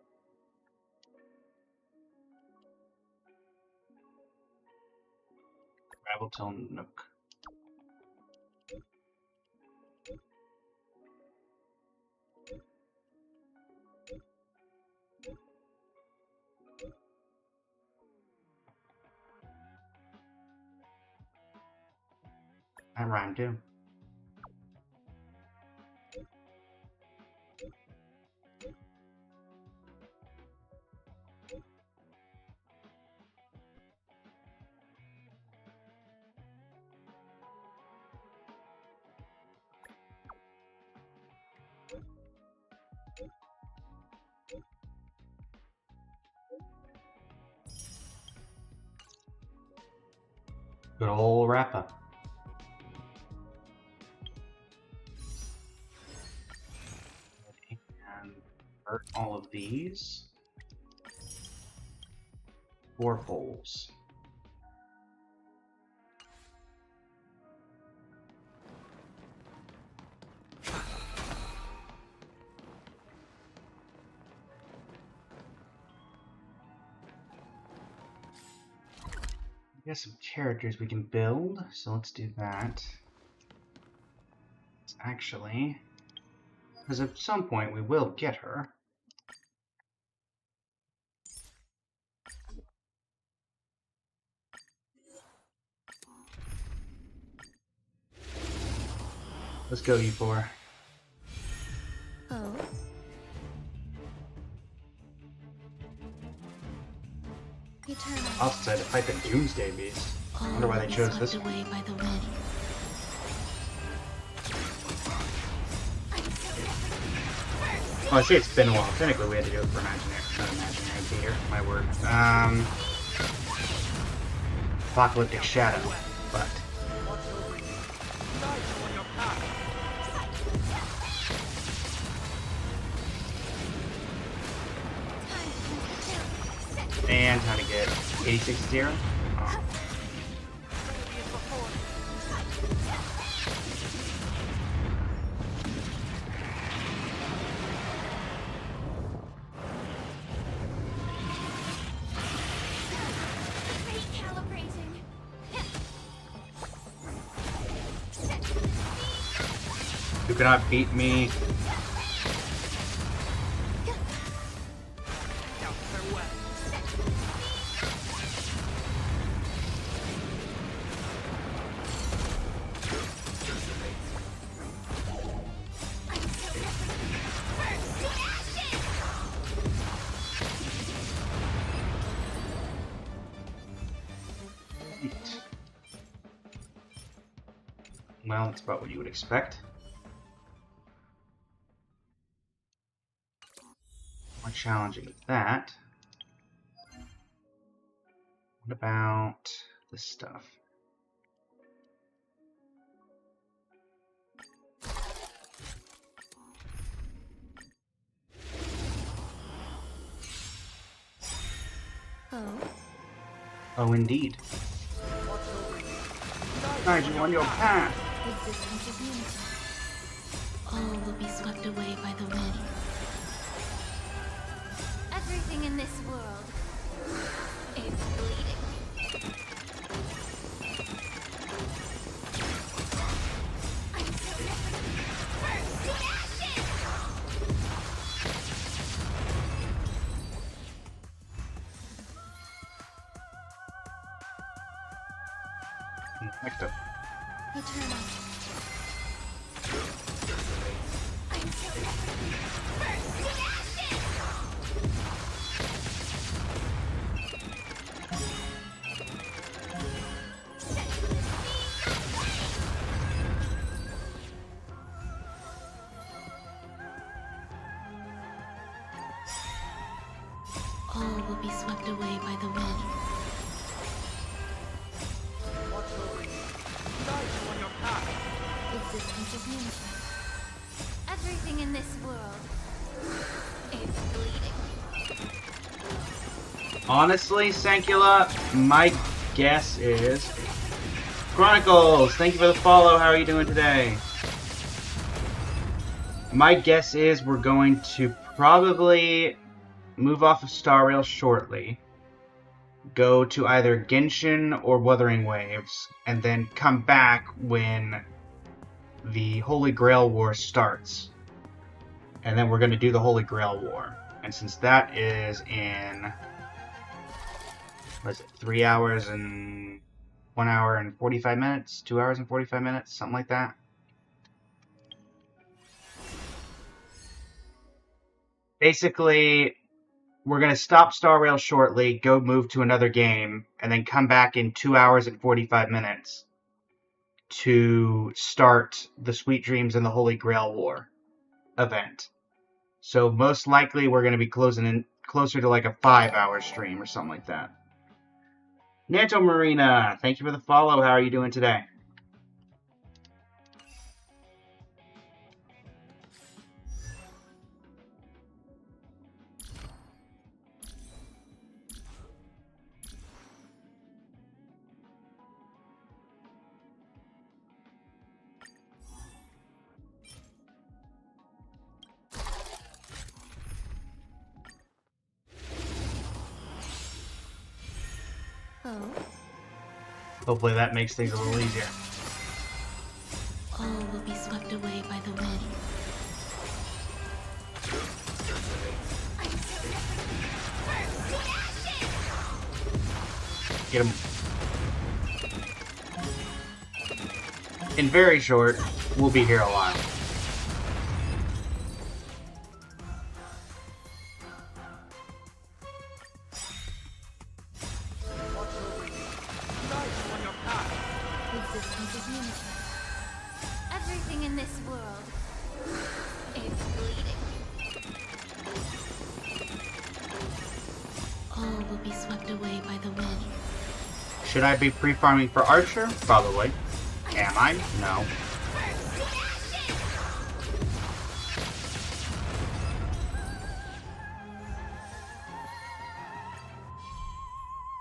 Graveltone Nook. That rhymed too. Good ol' wrap up. And convert all of these. 4 poles. We got some characters we can build, so let's do that. Actually, because at some point we will get her. Let's go, you four. Oh. Eternal. Also decided to fight the Doomsday Beast. I wonder why they chose this one. Away by the wind. Well, I say it's been a while. Technically, we had to do it for imaginary, not imaginary theater. My word. Apocalyptic Shadow, but and how to get 86-0. Oh. Recalibrating. You cannot beat me. Well, that's about what you would expect. More challenging than that. What about this stuff? Oh. Oh, indeed. Guide you on your path. Existence is unity. All will be swept away by the wind. Everything in this world is bleeding. Next up. Eternal. All will be swept away by the wind. Existence is unity. Everything in this world is bleeding. Honestly, Sankula, my guess is... Chronicles, thank you for the follow. How are you doing today? My guess is we're going to probably move off of Star Rail shortly, go to either Genshin or Wuthering Waves, and then come back when the Holy Grail War starts. And then we're going to do the Holy Grail War. And since that is in... what is it? 3 hours and... 1 hour and 45 minutes? 2 hours and 45 minutes? Something like that. Basically, we're going to stop Star Rail shortly, go move to another game, and then come back in 2 hours and 45 minutes to start the Sweet Dreams and the Holy Grail War event. So most likely we're going to be closing in closer to like a 5-hour stream or something like that. Nanto Marina, thank you for the follow. How are you doing today? Oh. Hopefully that makes things a little easier. All will be swept away by the wind. Get him. In very short, we'll be here a while. Existence is unity. Everything in this world is bleeding. All will be swept away by the wind. Should I be pre-farming for Archer? Probably. Am I? No.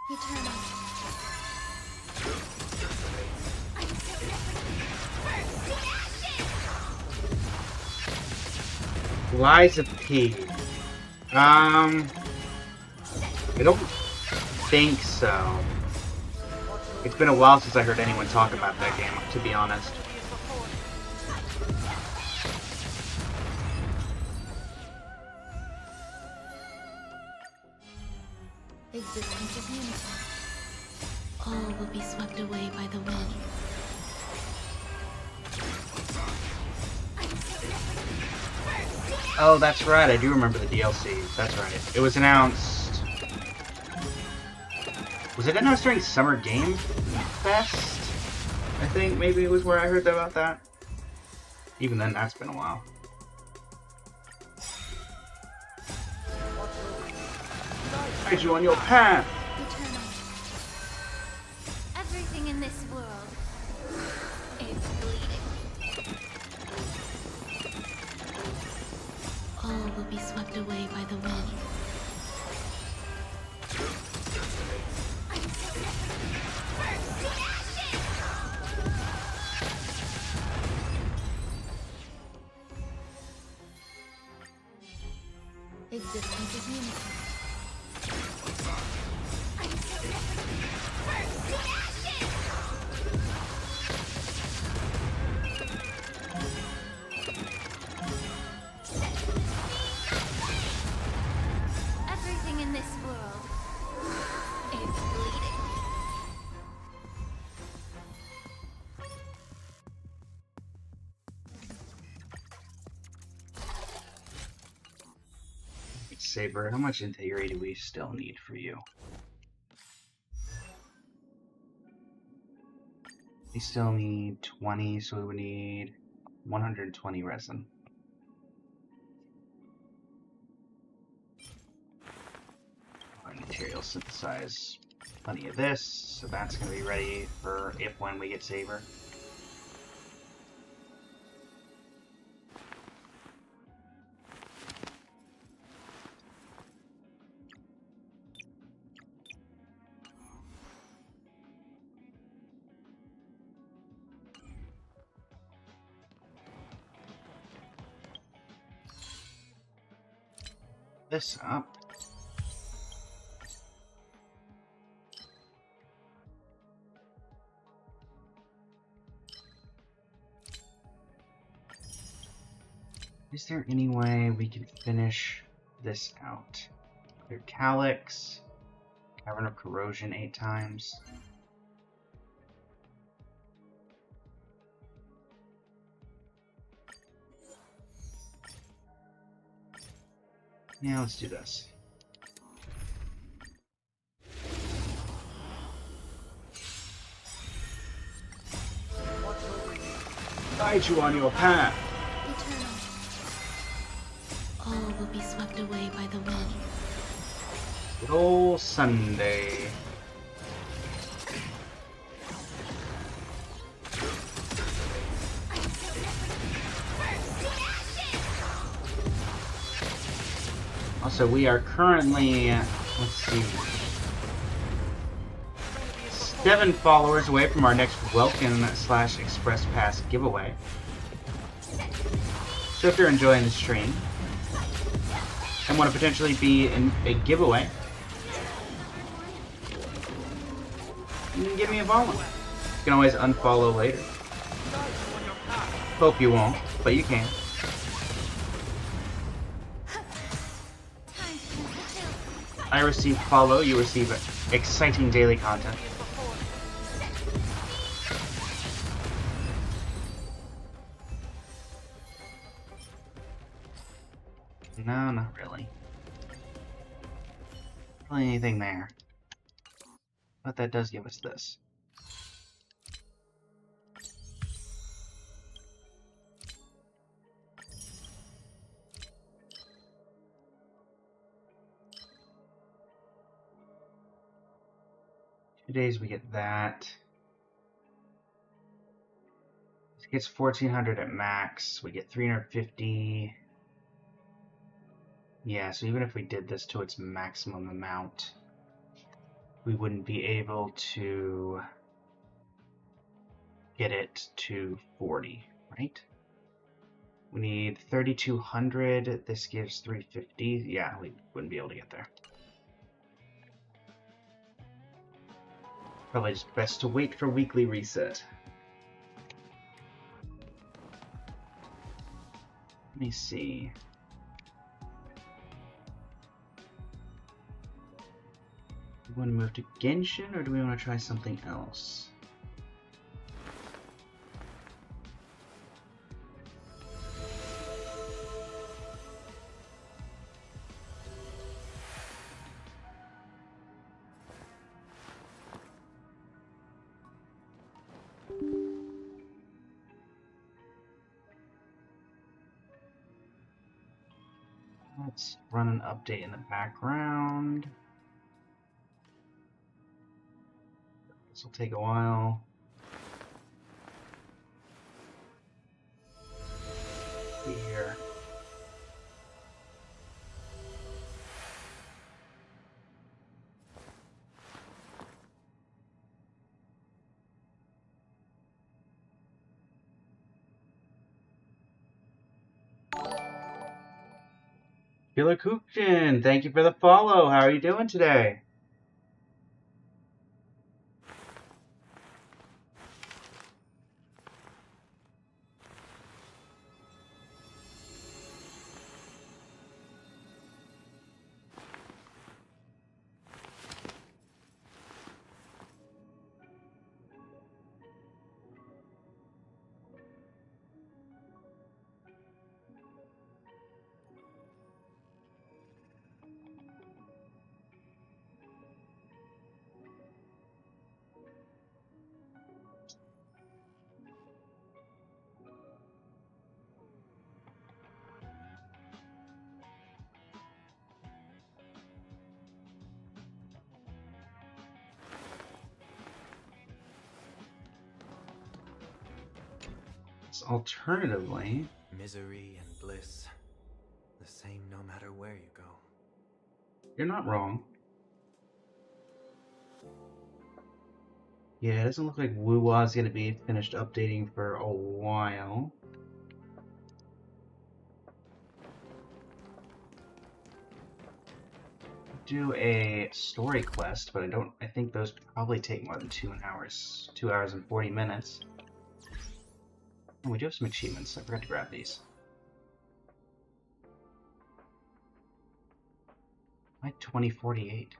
Eternal. Lies of P. I don't think so. It's been a while since I heard anyone talk about that game, to be honest. Existence is unity. All will be swept away by the wind. Oh, that's right. I do remember the DLC. That's right. It was announced... Was it announced during Summer Game Fest? I think maybe it was where I heard about that. Even then, that's been a while. Guide you on your path! Eternal. Everything in this world is bleeding. All will be swept away by the wind. Existence is unity. Everything in this world is bleeding. Saber, how much integrity do we still need for you? We still need 20, so we would need 120 resin. Material synthesize plenty of this, so that's going to be ready for if when we get Saber. This up. Is there any way we can finish this out? Clear Calyx, Cavern of Corrosion 8 times. Yeah, let's do this. Guide you on your path. Eternal. All will be swept away by the wind. Good old Sunday. Also, we are currently, let's see, 7 followers away from our next Welcome/Express Pass giveaway. So if you're enjoying the stream and want to potentially be in a giveaway, you can give me a follow. can always unfollow later. Hope you won't, but you can. I receive follow, you receive exciting daily content. No, not really. Not really anything there. But that does give us this. Days we get that. It gets 1400 at max. We get 350. Yeah, so even if we did this to its maximum amount, we wouldn't be able to get it to 40, right? We need 3200. This gives 350. Yeah, we wouldn't be able to get there. Probably just best to wait for weekly reset. Let me see. Do we want to move to Genshin, or do we want to try something else? Let's run an update in the background. This will take a while. Here. Killer Kuchen, thank you for the follow. How are you doing today? Alternatively, misery and bliss, the same no matter where you go. you're not wrong. Yeah, it doesn't look like Wuwa's going to be finished updating for a while. Do a story quest, but I think those probably take more than 2 hours. 2 hours and 40 minutes. Oh, we do have some achievements. I forgot to grab these. Why 2048?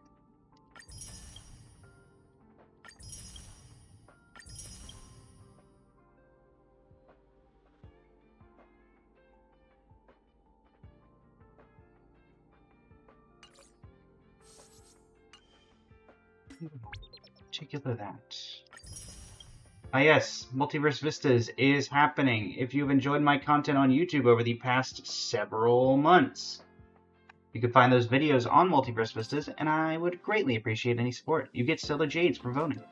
Particular that. Ah yes, Multiverse Vistas is happening. If you've enjoyed my content on YouTube over the past several months, you can find those videos on Multiverse Vistas, and I would greatly appreciate any support. You get Stellar Jades for voting.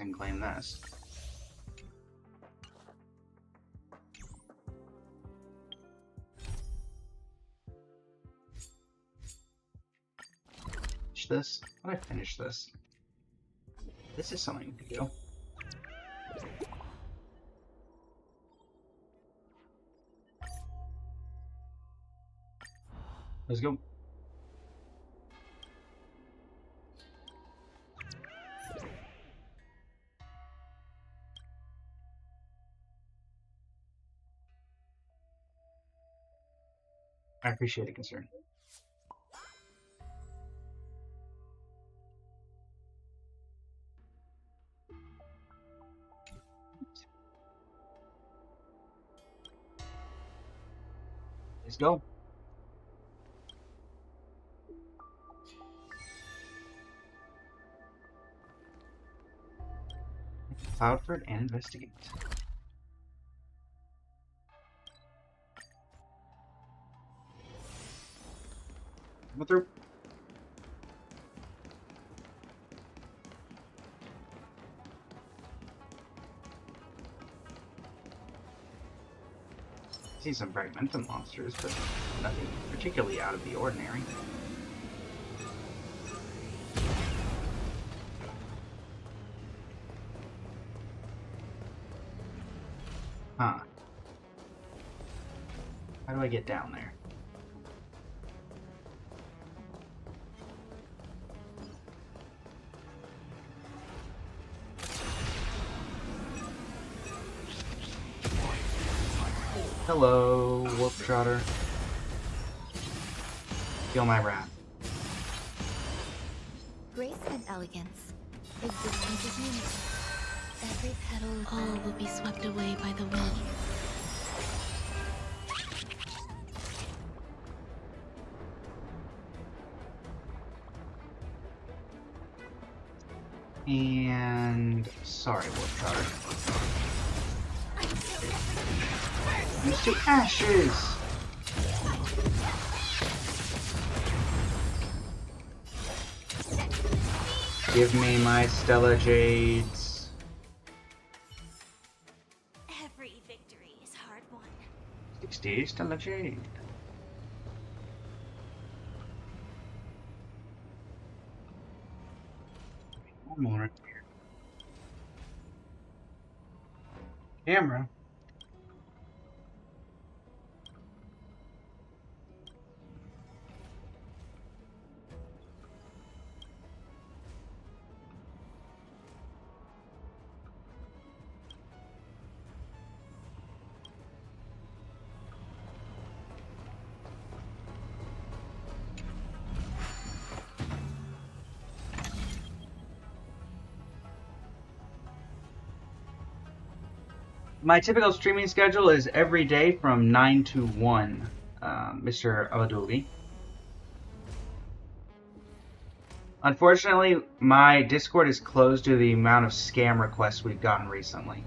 And claim this. this? How did I finish this? This is something we can do. Let's go. I appreciate the concern. Let's go. Cloudford and investigate. Come through. See some fragmentum monsters, but nothing particularly out of the ordinary. Huh. How do I get down there? Hello, Wolf Trotter. Feel my wrath. Grace and elegance. Existence is unity. Every petal all will be swept away by the wind. And sorry, Wolf Trotter. These two ashes! Give me my Stella Jades. Every victory is hard won. 60 Stella Jade. One more. Camera. My typical streaming schedule is every day from 9 to 1, Mr. Abaduli. Unfortunately, my Discord is closed due to the amount of scam requests we've gotten recently.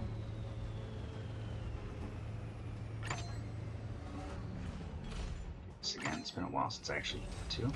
This again, it's been a while since I actually hit 2.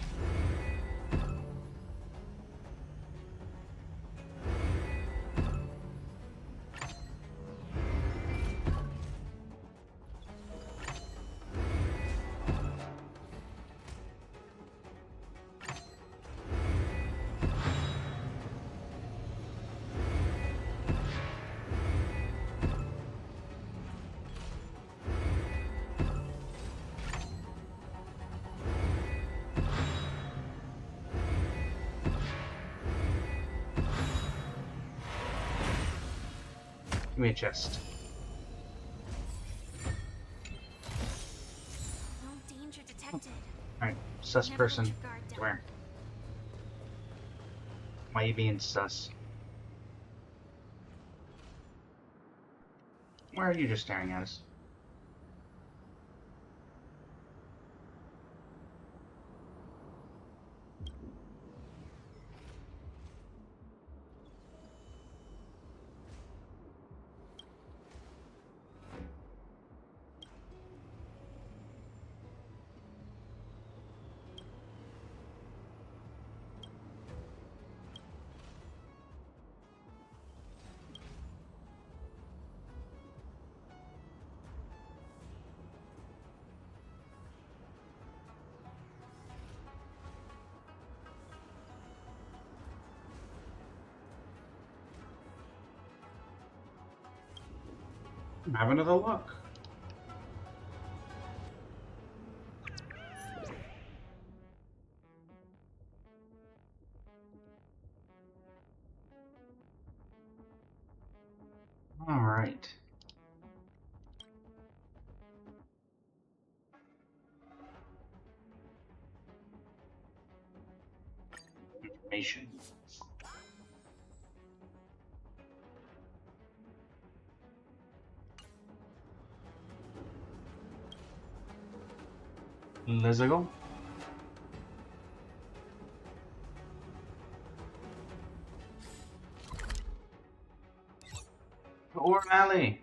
Give me a chest. No danger detected. Alright, sus Never person. let your guard down. Where? Why are you being sus? Why are you just staring at us? Have another look. All right. Information. Let's go. Or Alley.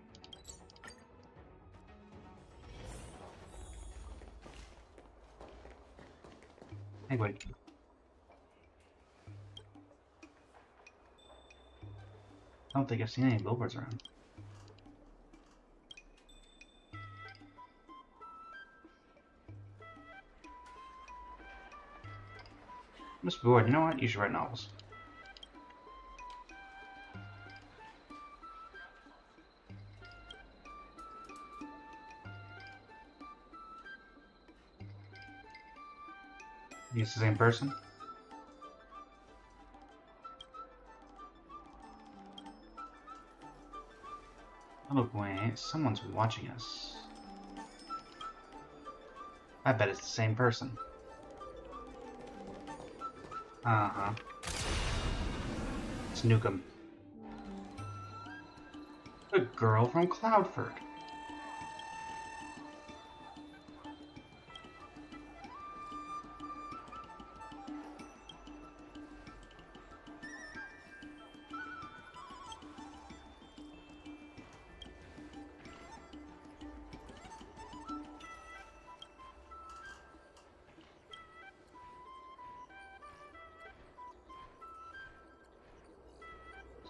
Anyway. I don't think I've seen any billboards around. Miss Boyd, you know what? You should write novels. It's the same person. Oh wait, someone's watching us. I bet it's the same person. Uh-huh. It's Nukem. The girl from Cloudford.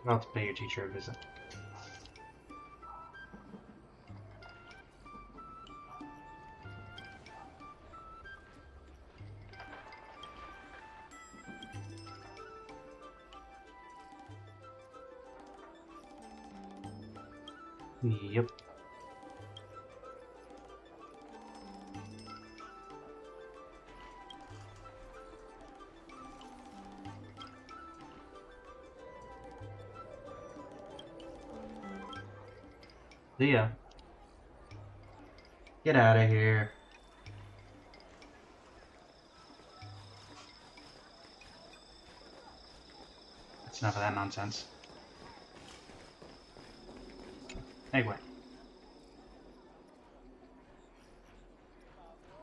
About to pay your teacher a visit. Yep. See ya. Get out of here. That's enough of that nonsense. Anyway.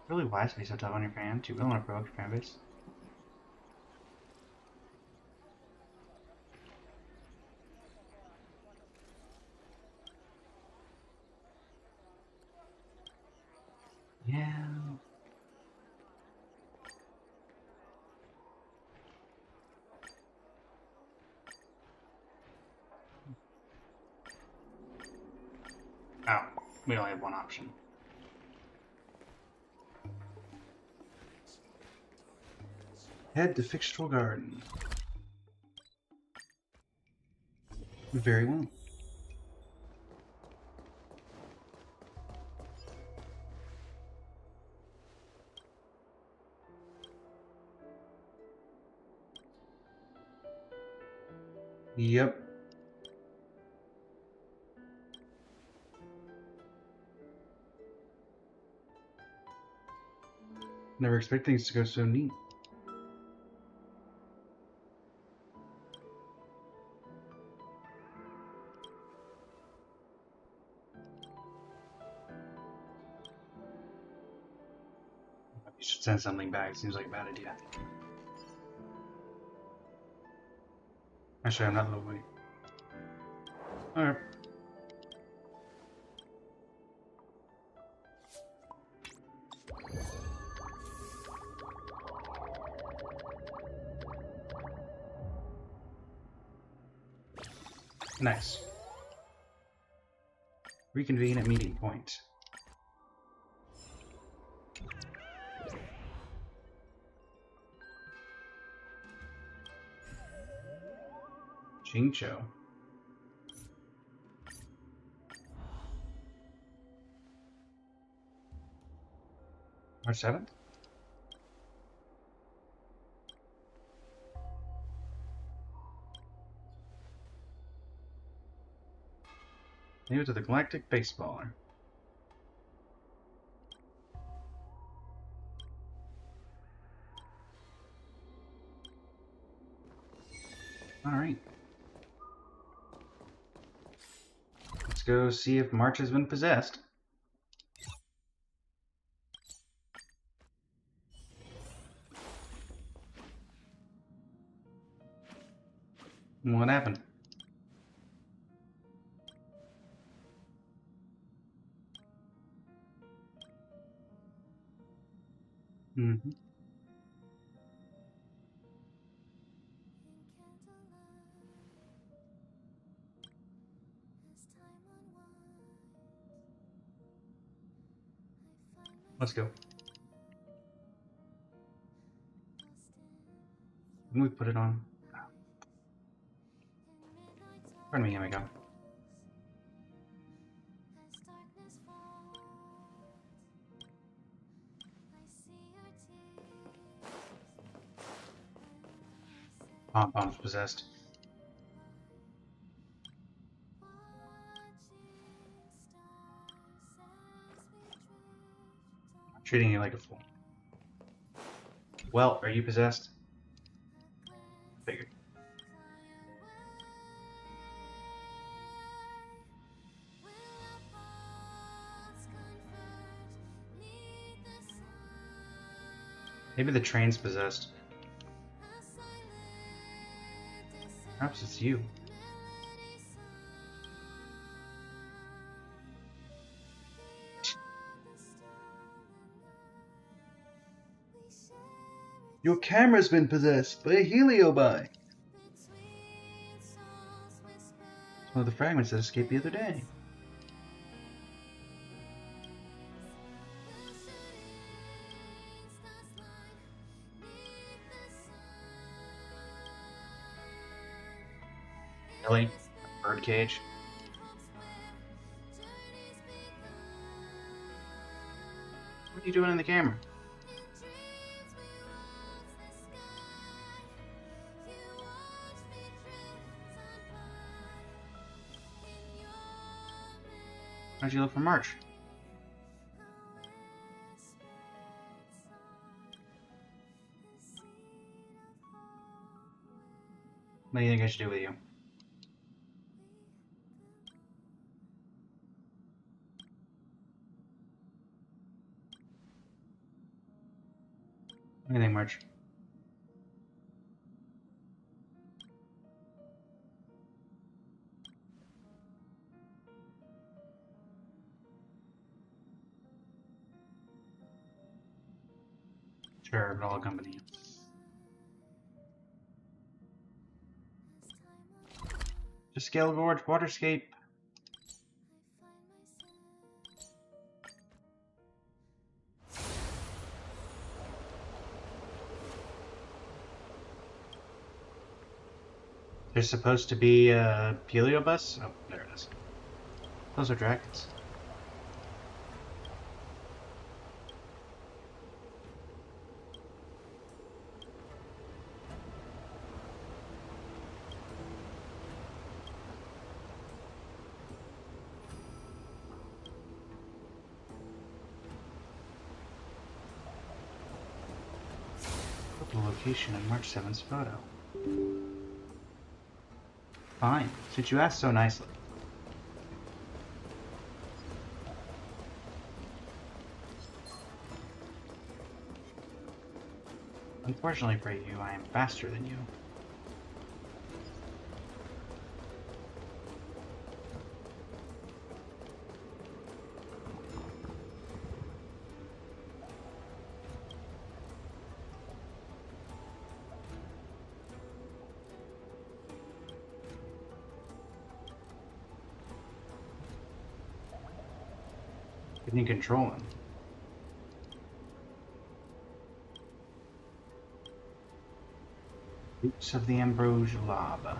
Really wise to be so tough on your fans. You really want to provoke your fan base? Yeah. Oh, we only have one option. Head to Fictional Garden. Very well. Yep. Never expect things to go so neat. You should send something back. Seems like a bad idea. Actually, I'm not nobody. Alright. Nice. Reconvene at meeting point. Jingcho. March 7th? New to the Galactic Baseballer. Alright. Let's go see if March has been possessed. What happened? Mm-hmm. Let's go. Can we put it on? Pardon me, here we go. Pom-Pom's possessed. I'm treating you like a fool. Well, are you possessed? Figured. Maybe the train's possessed. Perhaps it's you. Your camera's been possessed by a heliobi. It's one of the fragments that escaped the other day. Really? Birdcage? What are you doing in the camera? How'd you look for March? What do you think I should do with you? What do you think, March? Sure, but I'll accompany you. Just scale gorge, waterscape. There's supposed to be a heliobus? Oh, there it is. Those are dragons. Put the location in March 7th's photo. Fine, since you asked so nicely. Unfortunately for you, I am faster than you. Can you control him? Roots of the Ambrosial lava.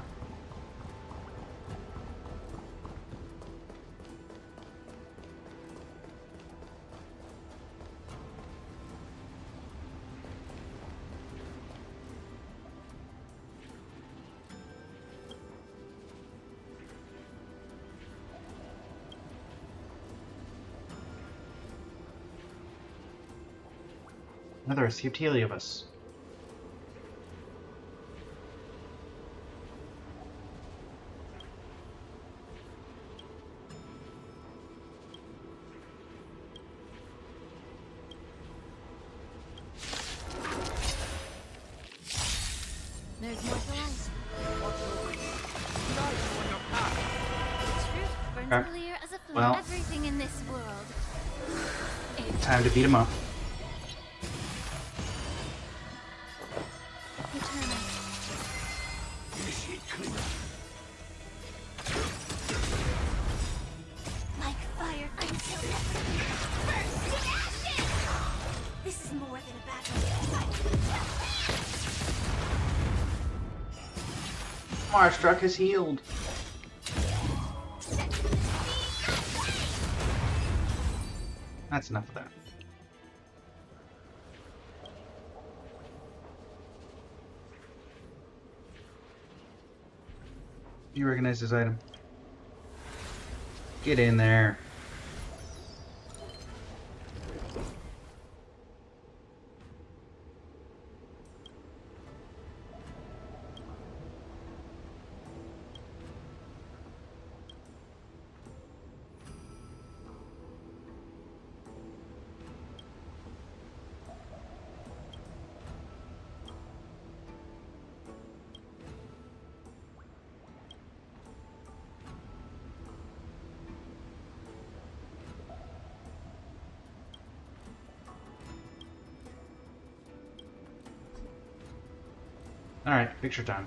Another escaped Heliobus. There's more to life. Truth burns Okay. clear as a flame. Well. Everything in this world. Time to beat him up. Eternal. Like fire, I'm so bursting ashes! This is more than a battle. Marstruck is healed. That's enough of that. You recognize this item? Get in there. Alright, picture time.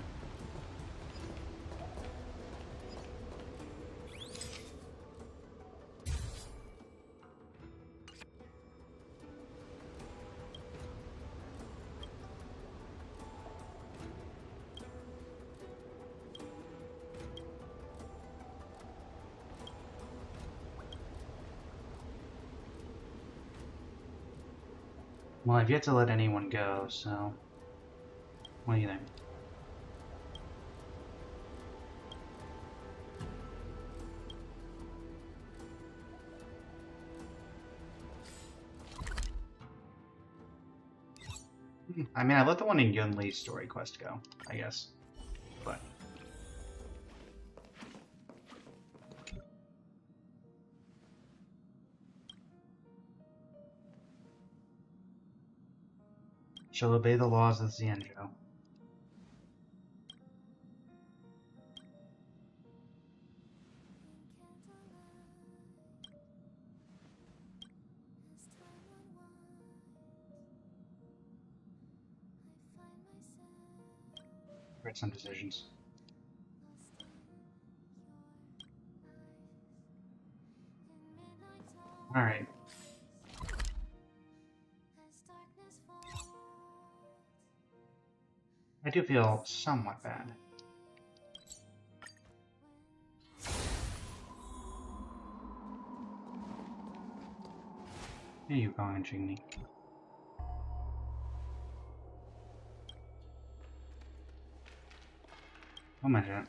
Well, I've yet to let anyone go, so... What do you think? I mean, I let the one in Yunli's story quest go, I guess. But... Shall obey the laws of Xianzhou. Regret some decisions. Alright. I do feel somewhat bad. Here you go, Anjingni. Oh my god.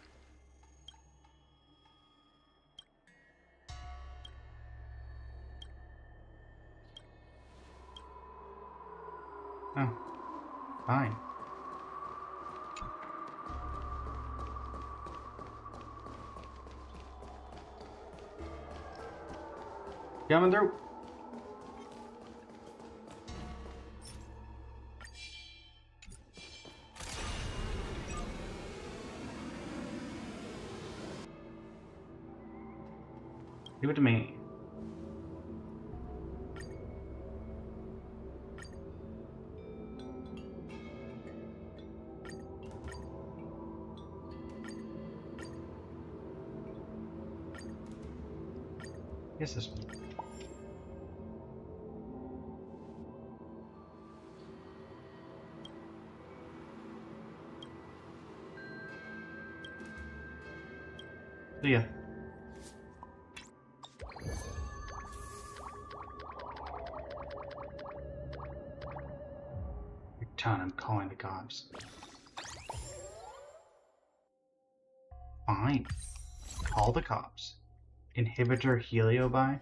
Oh. Fine. Coming through. Give it to me. Yes, this one. See ya. Ton, I'm calling the cops. Fine. Call the cops. Inhibitor Heliobi?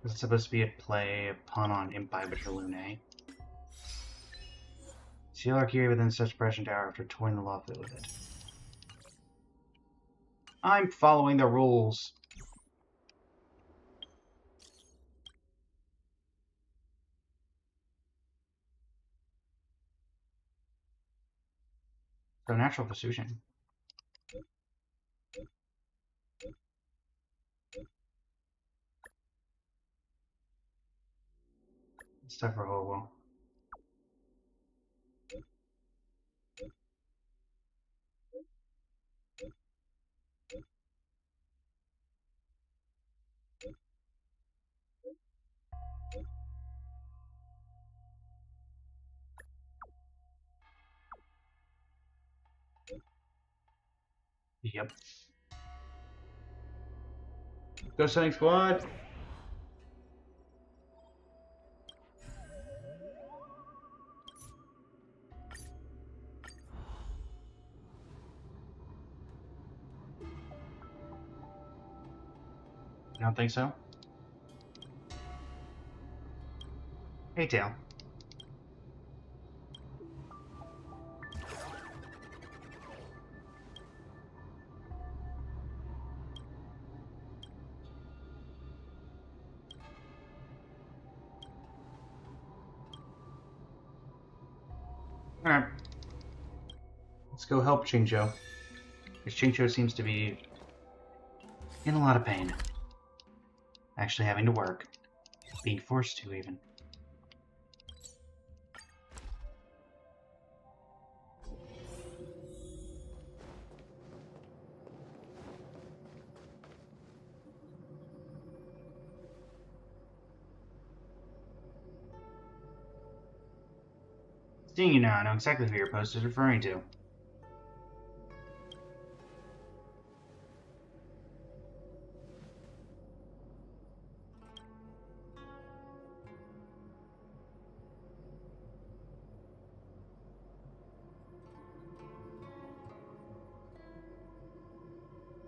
Is it supposed to be a play, a pun on Imbibe Lune? Seal our key within such suppression tower after toying the lawful with it. I'm following the rules. So natural fusion. Stuff for Hobo. Yep. Go Sonic Squad! You don't think so? Hey, Tail. Alright. Let's go help Chingcho. Because Chingcho seems to be in a lot of pain. Actually having to work. Being forced to, even. Seeing you now, I know exactly who your post is referring to.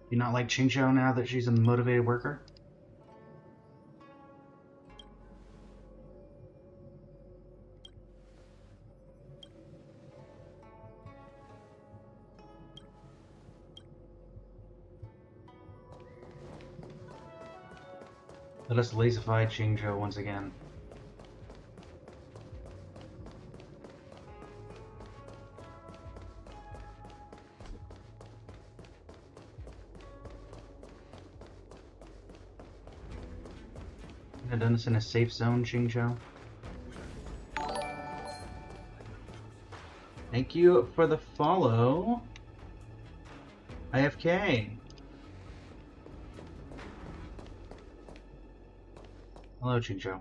Do you not like Chingcho now that she's a motivated worker? Let us lazify Chingcho once again. I've done this in a safe zone, Chingcho. Thank you for the follow. IFK. Hello, Chingcho.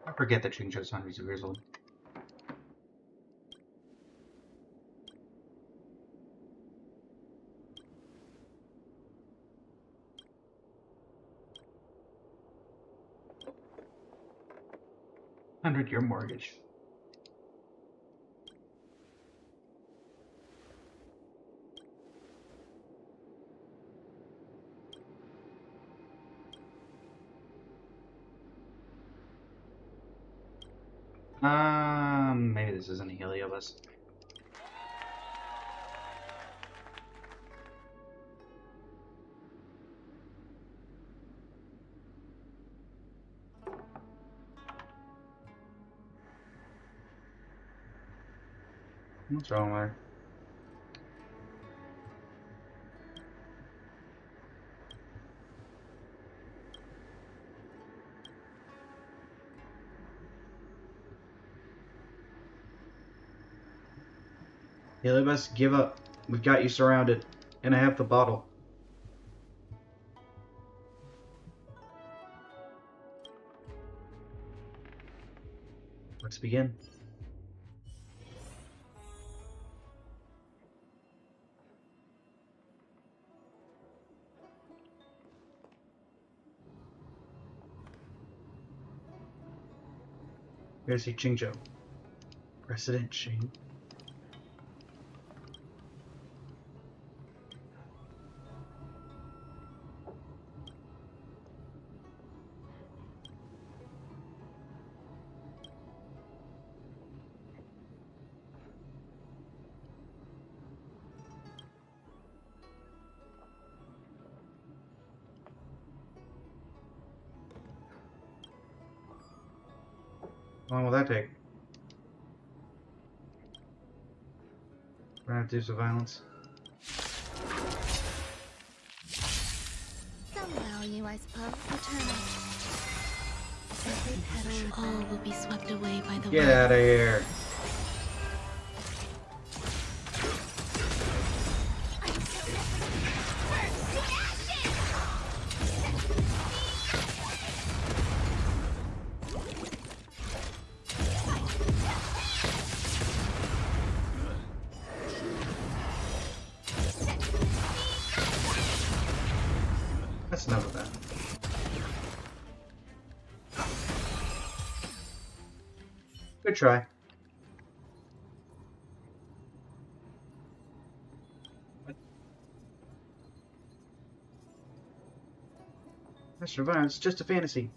I forget that Chingcho's 100 years old. $100-year mortgage. Maybe this isn't a Heliobus. What's wrong with her? Heliobus, give up. We've got you surrounded. And I have the bottle. Let's begin. Here's see Qingzhou. President Xing. How long will that take? We're gonna have to do some violence. Some value, I suppose. Eternal. Every petal, all will be swept away by the Get wind. out of here. That's enough of that. Good try. That's violence. It's just a fantasy.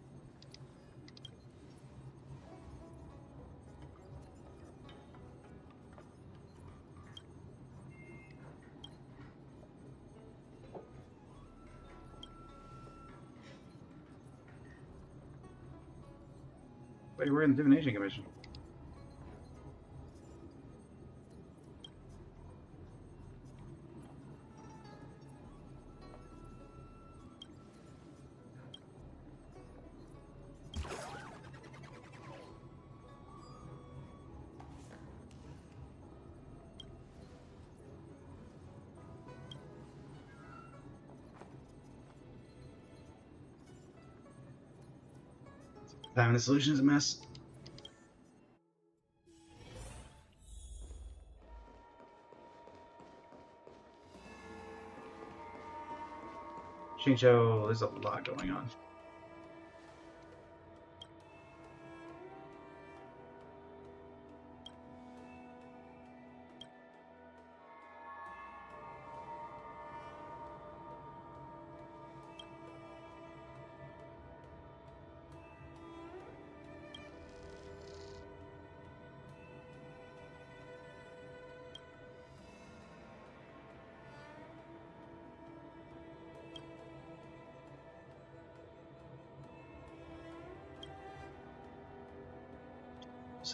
Wait, we're in the Divination Commission. Finding the solution is a mess. Xingqiu, there's a lot going on.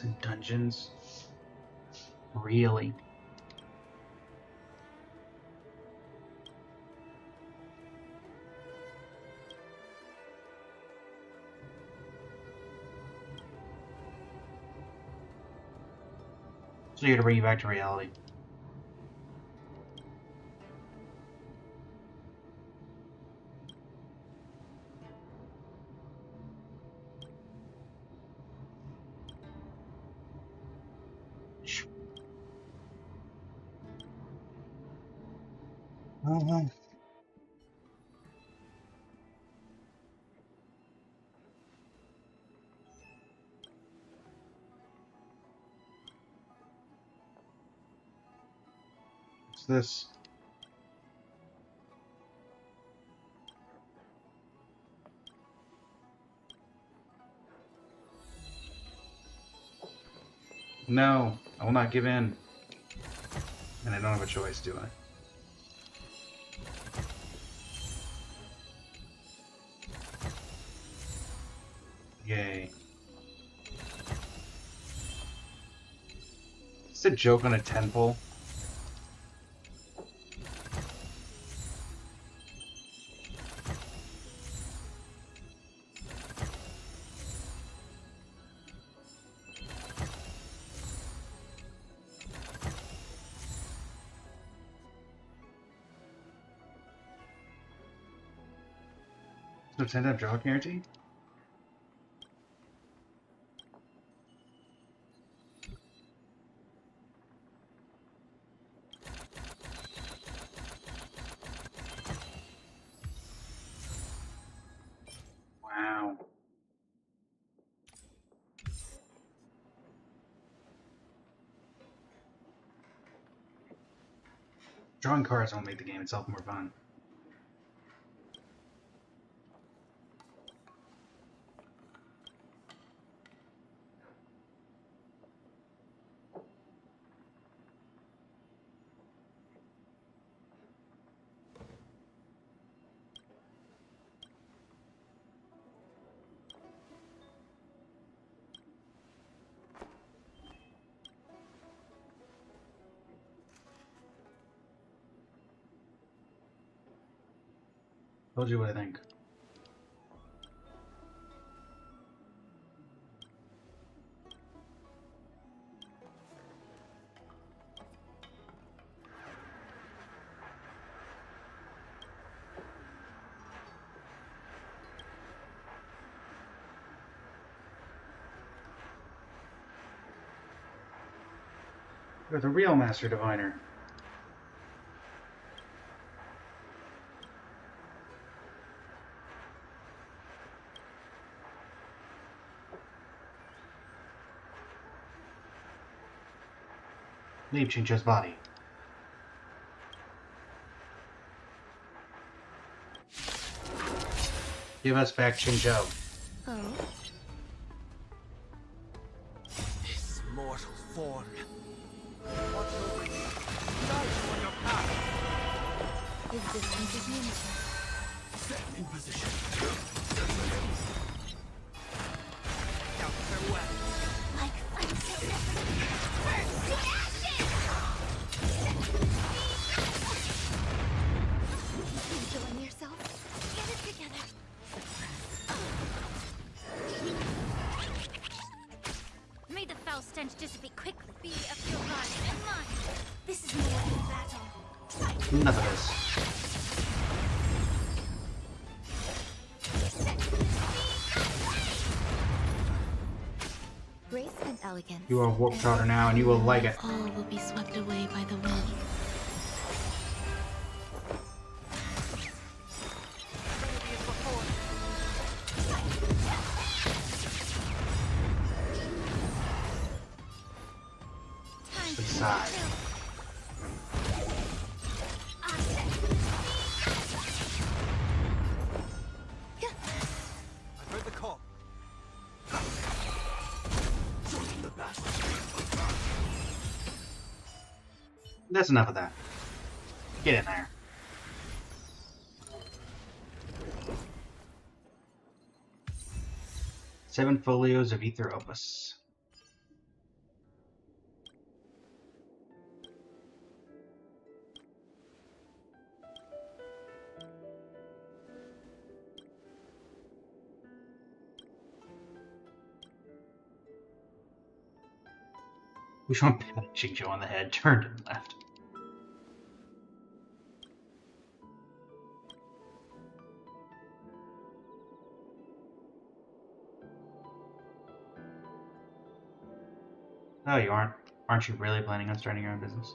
In dungeons? Really? So you're gonna bring you back to reality. Oh, what's this? No, I will not give in. And I don't have a choice, do I? Yay. It's a joke on a temple. No 10-up draw guarantee? Wow. Drawing cards won't make the game itself more fun. Told you what I think. You're the real Master Diviner. Leave Chincho's body. Give us back Chincho. Oh? This mortal form. Watch over you. Guide you on your path. Existence is limited. Set in position. Now farewell. Like until burst to ashes! Enjoying yourself? Get it together. May the foul stench dissipate quickly. Be of your body and mine. This is more than a battle. Enough of this. Grace and elegance. You are a warp trotter now, and you will like it. All will be swept away by the wind. Side. I've heard the call. Join the battle. That's enough of that. Get in there. Seven folios of Ether Opus. Which one patted Chincho on the head, turned and left. No, you aren't. Aren't you really planning on starting your own business?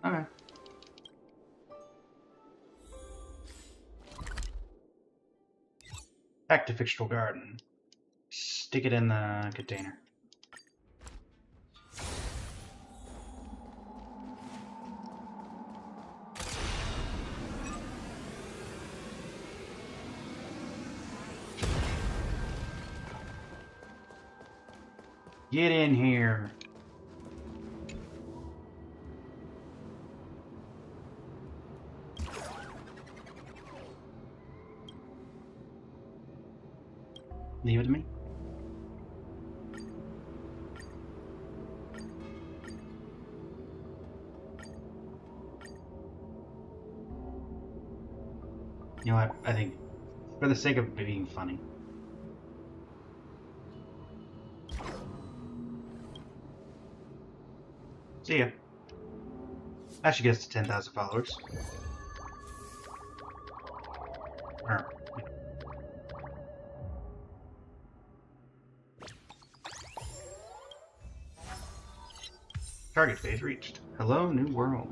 Okay. Back to Fictional Garden. Stick it in the container. Get in here. Leave it to me. You know what? I think, for the sake of being funny, see ya. That should get us to 10,000 followers. Or, target phase reached. Hello, new world.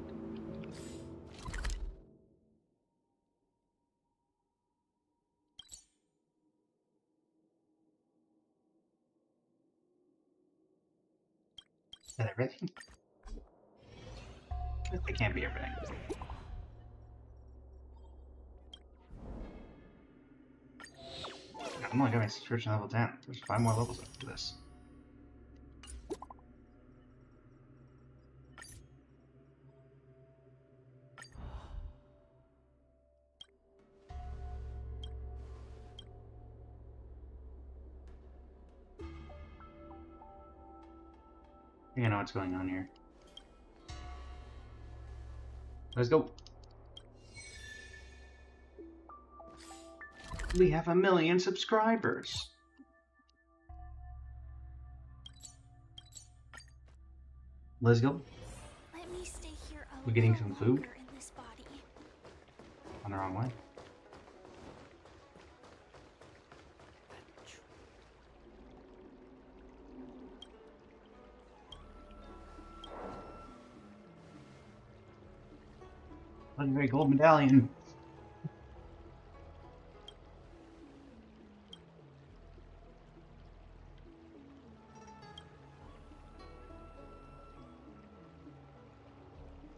Is that everything? It can't be everything. I'm only got my subscription level 10. There's 5 more levels after this. I think I know what's going on here. Let's go. We have 1 million subscribers. Let's go. Let me stay here a We're getting little some food? longer in this body. On the wrong way. Legendary gold medallion.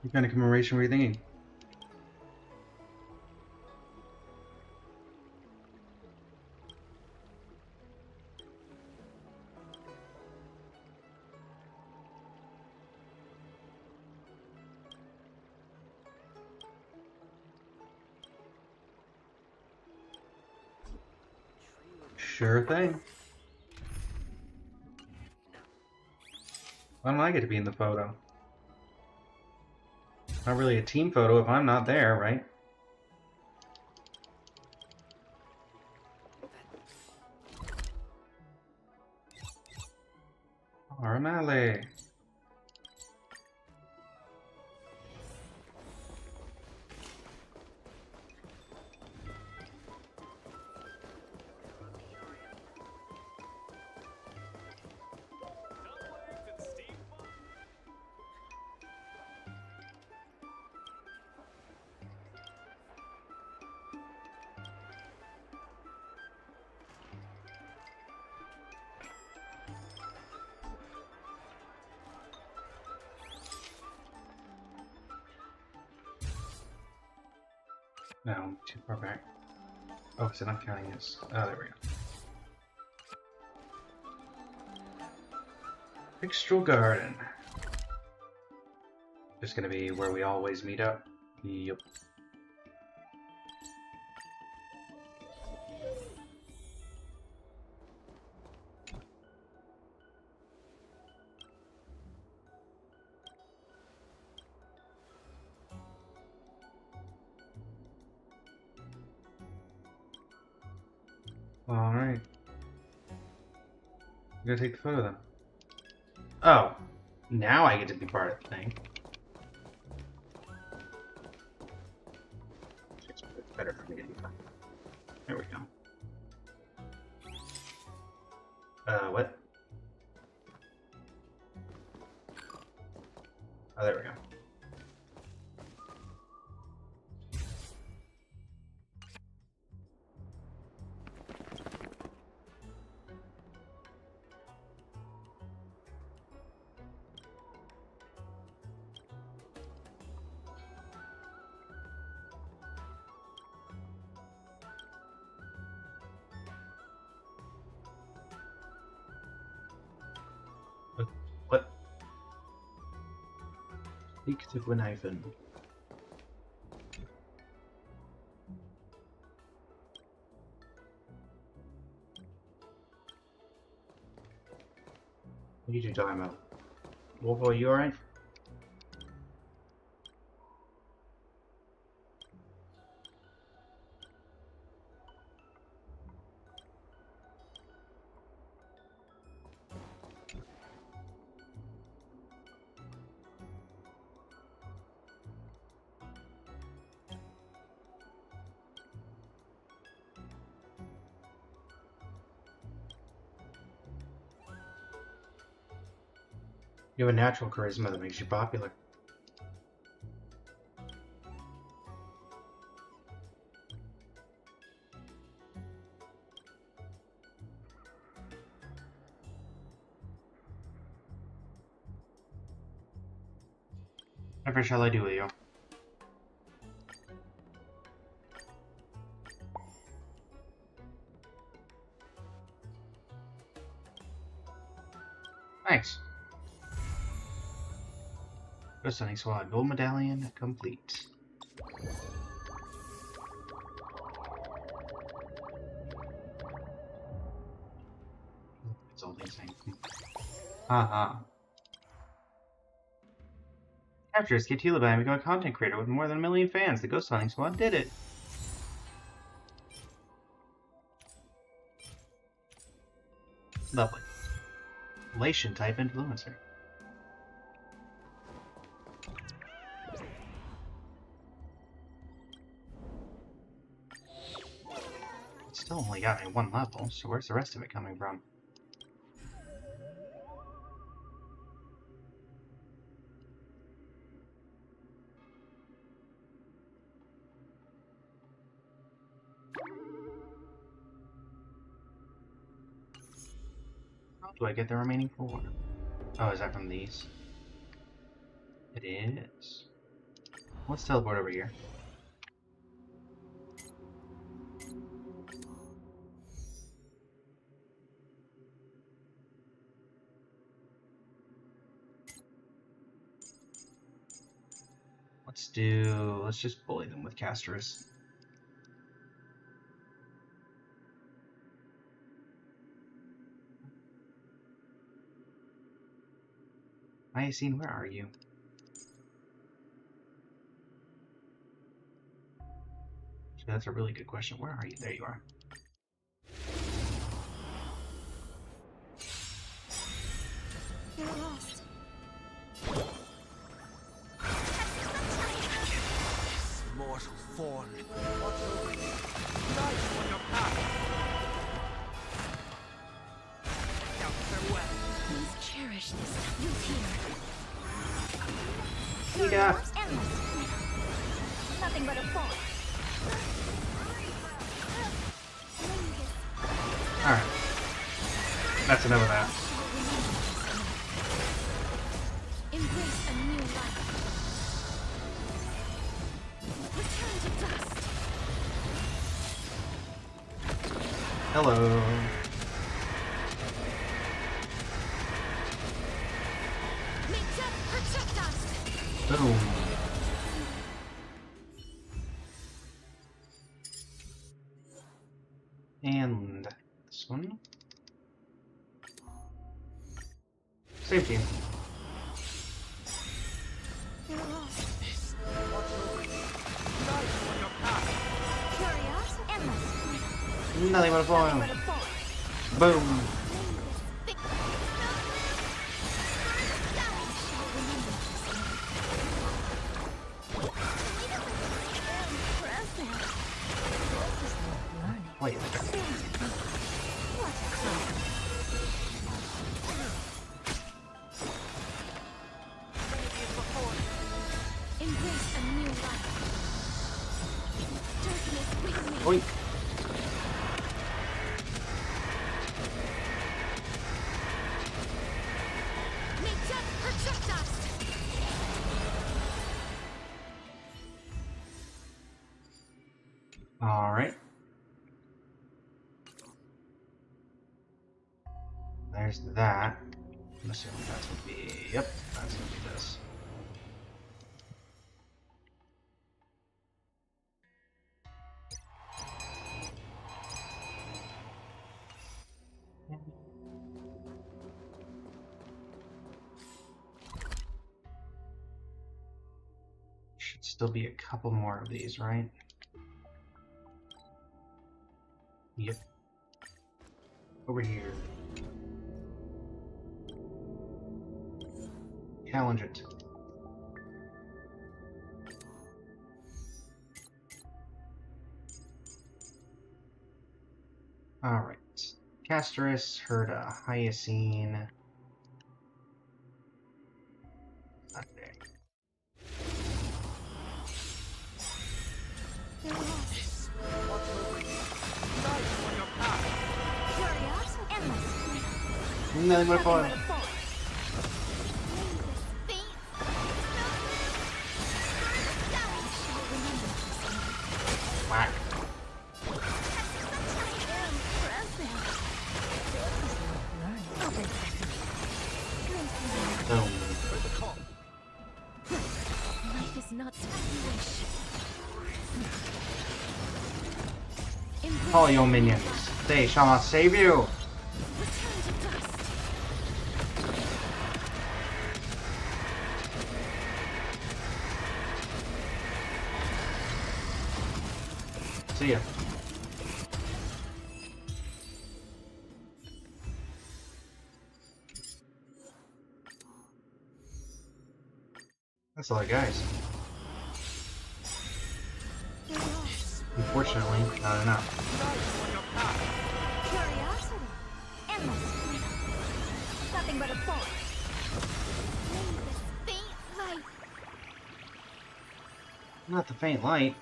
What kind of commemoration were you thinking? Sure thing. Why don't I get to be in the photo? Not really a team photo if I'm not there, right? Armale. No, too far back. Oh, so I'm counting this. Oh, there we go. Pixtral Garden. Just gonna be where we always meet up. Yup. Alright. I'm gonna take the photo then. Oh. Now I get to be part of the thing. It's better for me to do that. There we go. What? Oh, there we go. What? Active Winhyphen. What are you talking about? Wolf, are you alright? You have a natural charisma that makes you popular. Whatever shall I do with you? Thanks. Go Sonic Squad. Gold medallion complete. It's all these things. Haha. Capture Skatila by become a content creator with more than 1 million fans. The Ghost Hunting Squad did it. Lovely. Relation type influencer. It still only got me 1 level, so where's the rest of it coming from? How do I get the remaining 4? Oh, is that from these? It is. Let's teleport over here. Let's just bully them with Casterus. Iacine, where are you? Actually, that's a really good question. Where are you? There you are. You're lost. Mortal form. Light on your path. Now farewell. Please cherish this youth here. Yeah. Endless. Nothing but a fall. Alright. That's enough of that. Embrace a new life. Return to dust. Hello. May death protect us. Boom. And this one. Same team. You're lost. Light on your path. Curious. Endless. Nothing but a Nothing foil. but a fall. Boom. Wait. Embrace a new life. Darkness with me. Oink. May death protect us. Alright. There's that. I'm assuming that's gonna be. Yep, that's gonna be this. Should still be a couple more of these, right? Yep. Over here. Challenge it. Alright. Casterus, Herda, Hyacine. Not there. You're lost. Light on your path. Curious. Endless. Nothing but a Nothing foil. but a fall. not as you wish. Embrace Call your minions. They shall not save you. return to dust. See ya. That's a lot of guys. You're lost. Unfortunately, not enough. Curiosity. Endless. Nothing but a thought. May this faint light. Not the faint light.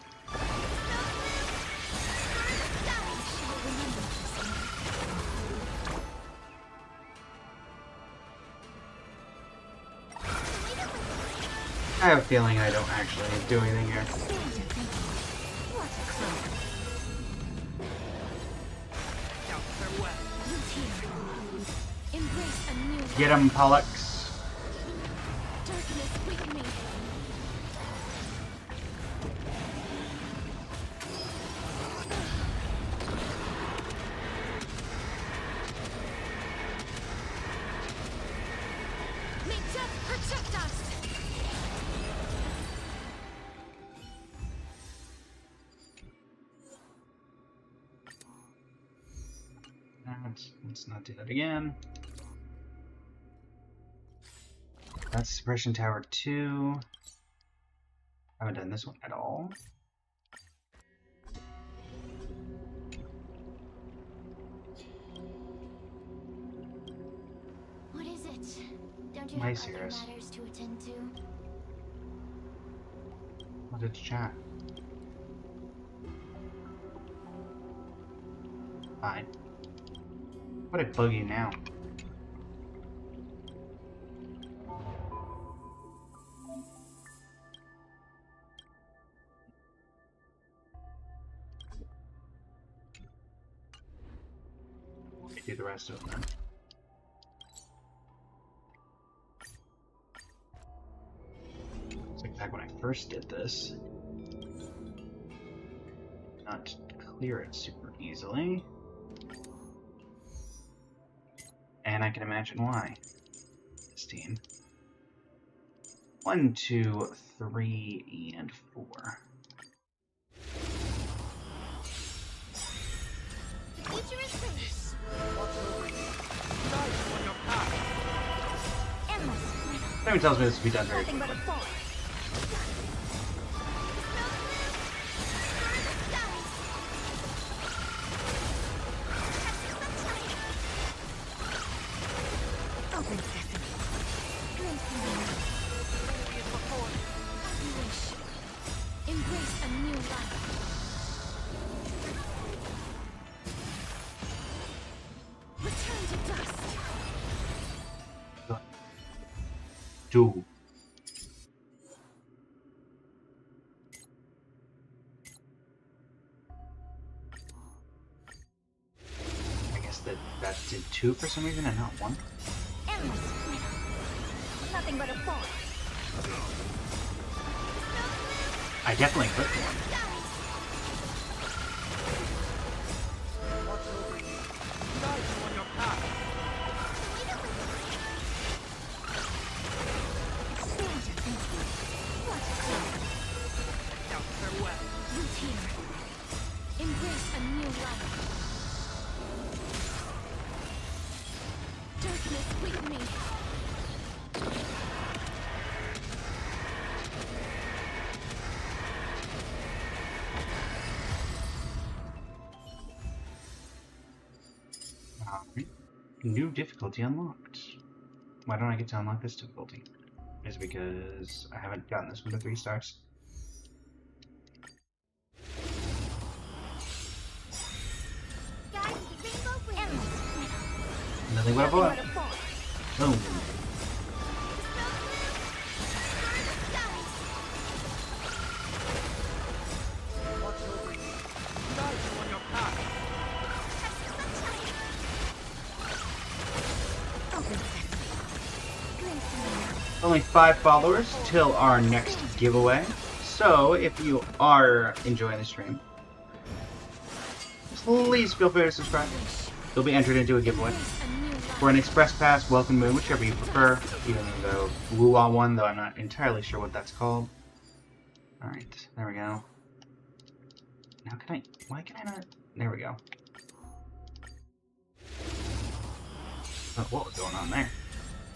I have a feeling I don't actually do anything here. Embrace a new life. Get him, Pollux. Darkness with me. May death protect us. Let's not do that again. That's Suppression Tower 2. Haven't done this one at all. What is it? Don't you My have other serious. matters to attend to? What did chat? Fine. What did bug you now? Do the rest of them then. It's like back when I first did this. Not clear it super easily. And I can imagine why. This team. 1, 2, 3, and 4. The future is safe. Endless. Something tells me this will be done very Nothing but quickly. a thought. Open sesame. Glimpse me. As you wish. Embrace a new life. Return to dust. Do. I guess that did 2 for some reason and not 1. Endless. Nothing but a thought. I definitely clicked 1. Root here. Embrace a new life. Darkness with me. Alright. New difficulty unlocked. Why don't I get to unlock this difficulty? Is it because I haven't gotten this one to 3 stars? Guys, the rainbow brings. Nothing but a bullet. Boom. Only 5 followers till our next giveaway. So, if you are enjoying the stream, please feel free to subscribe. You'll be entered into a giveaway for an Express Pass, Welcome Moon, whichever you prefer. Even the Wuwa one, though I'm not entirely sure what that's called. Alright, there we go. Now can I... Why can I not... There we go. Oh, what was going on there?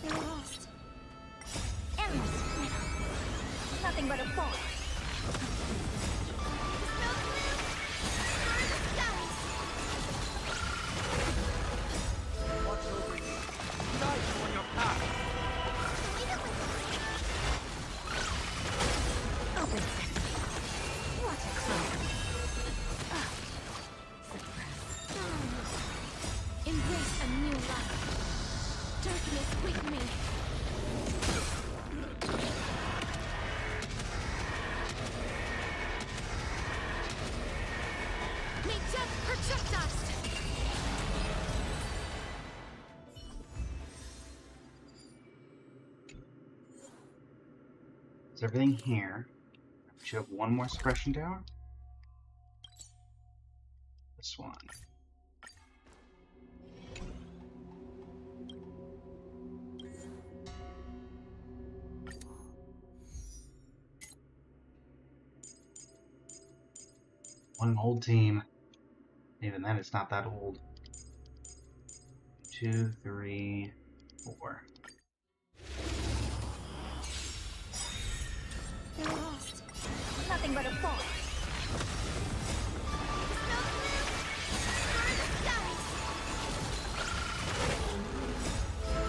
They're lost. Endless. Nothing but a ball. Watch over you. Knives on your path. Open sesame. What a clown. Suppress. Embrace a new life. Darkness with me. May death protect us. Is everything here? We should have one more suppression tower. This one. One old team. Even then, it's not that old. 2, 3, 4. They're lost. Nothing but a ball.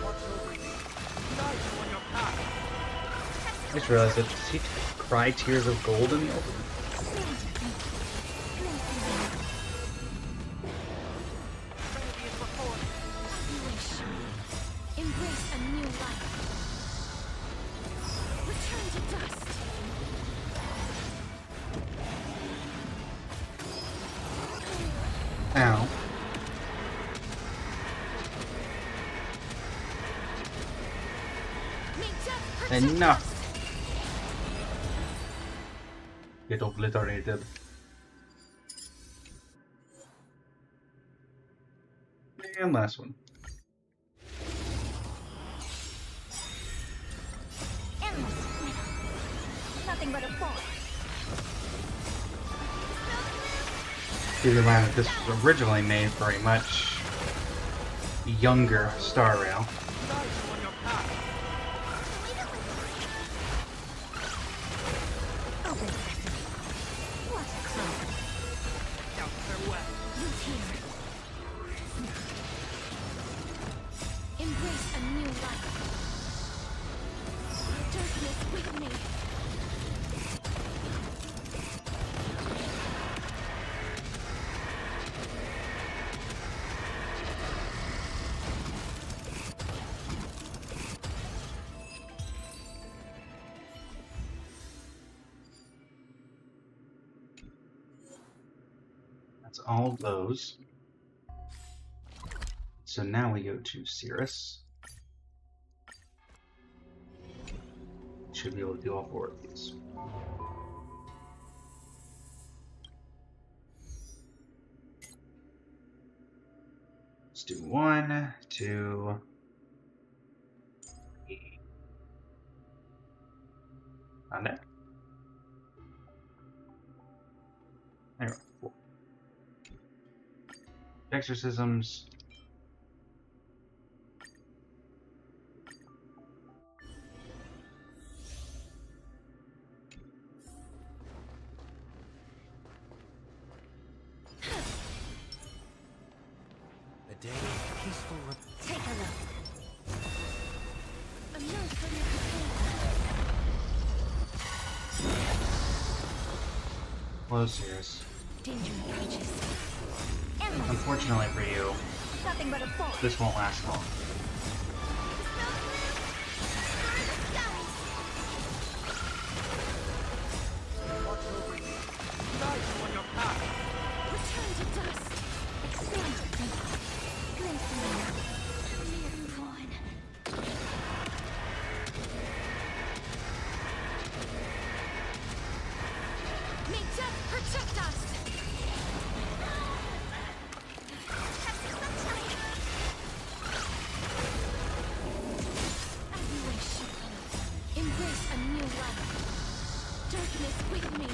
Watch over you. Knives on your path. I just realized that does he cry tears of gold in the ultimate? Remedy is before. Embrace a new life. Return to dust. Ow. May death protect Enough. us. Get obliterated. And last one. Endless. Nothing but a ball. Keep in mind that this was originally made for a much younger Star Rail. Knives on your path. Open sesame. What a clown. Doubts are wet. Who's here? Embrace a new life. Darkness with me. That's all of those. So now we go to Cirrus. Should be able to do all 4 of these. Let's do 1, 2, 3. On that. There we go. 4. Exorcisms. The day of peaceful Take a look. Emerge from your cocoon. Hello, Cirrus. Danger approaches. Endless. Unfortunately for you, Nothing but a ball. this won't last long. watch over you. Knives on your path. Return to dust. Expand your thinking. Glimpse in the night. Clear pawn. Embrace a new life. Darkness with me.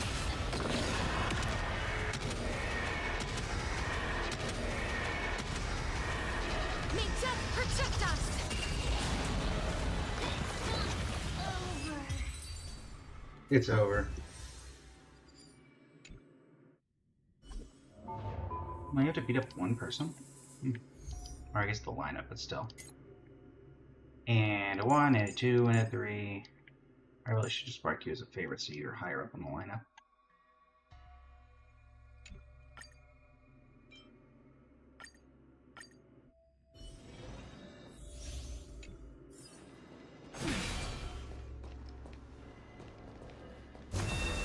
May death protect us. Over. It's over. Well, you have to beat up one person? Or I guess the lineup, but still. And a 1, and a 2, and a 3. I really should just mark you as a favorite so you're higher up on the lineup.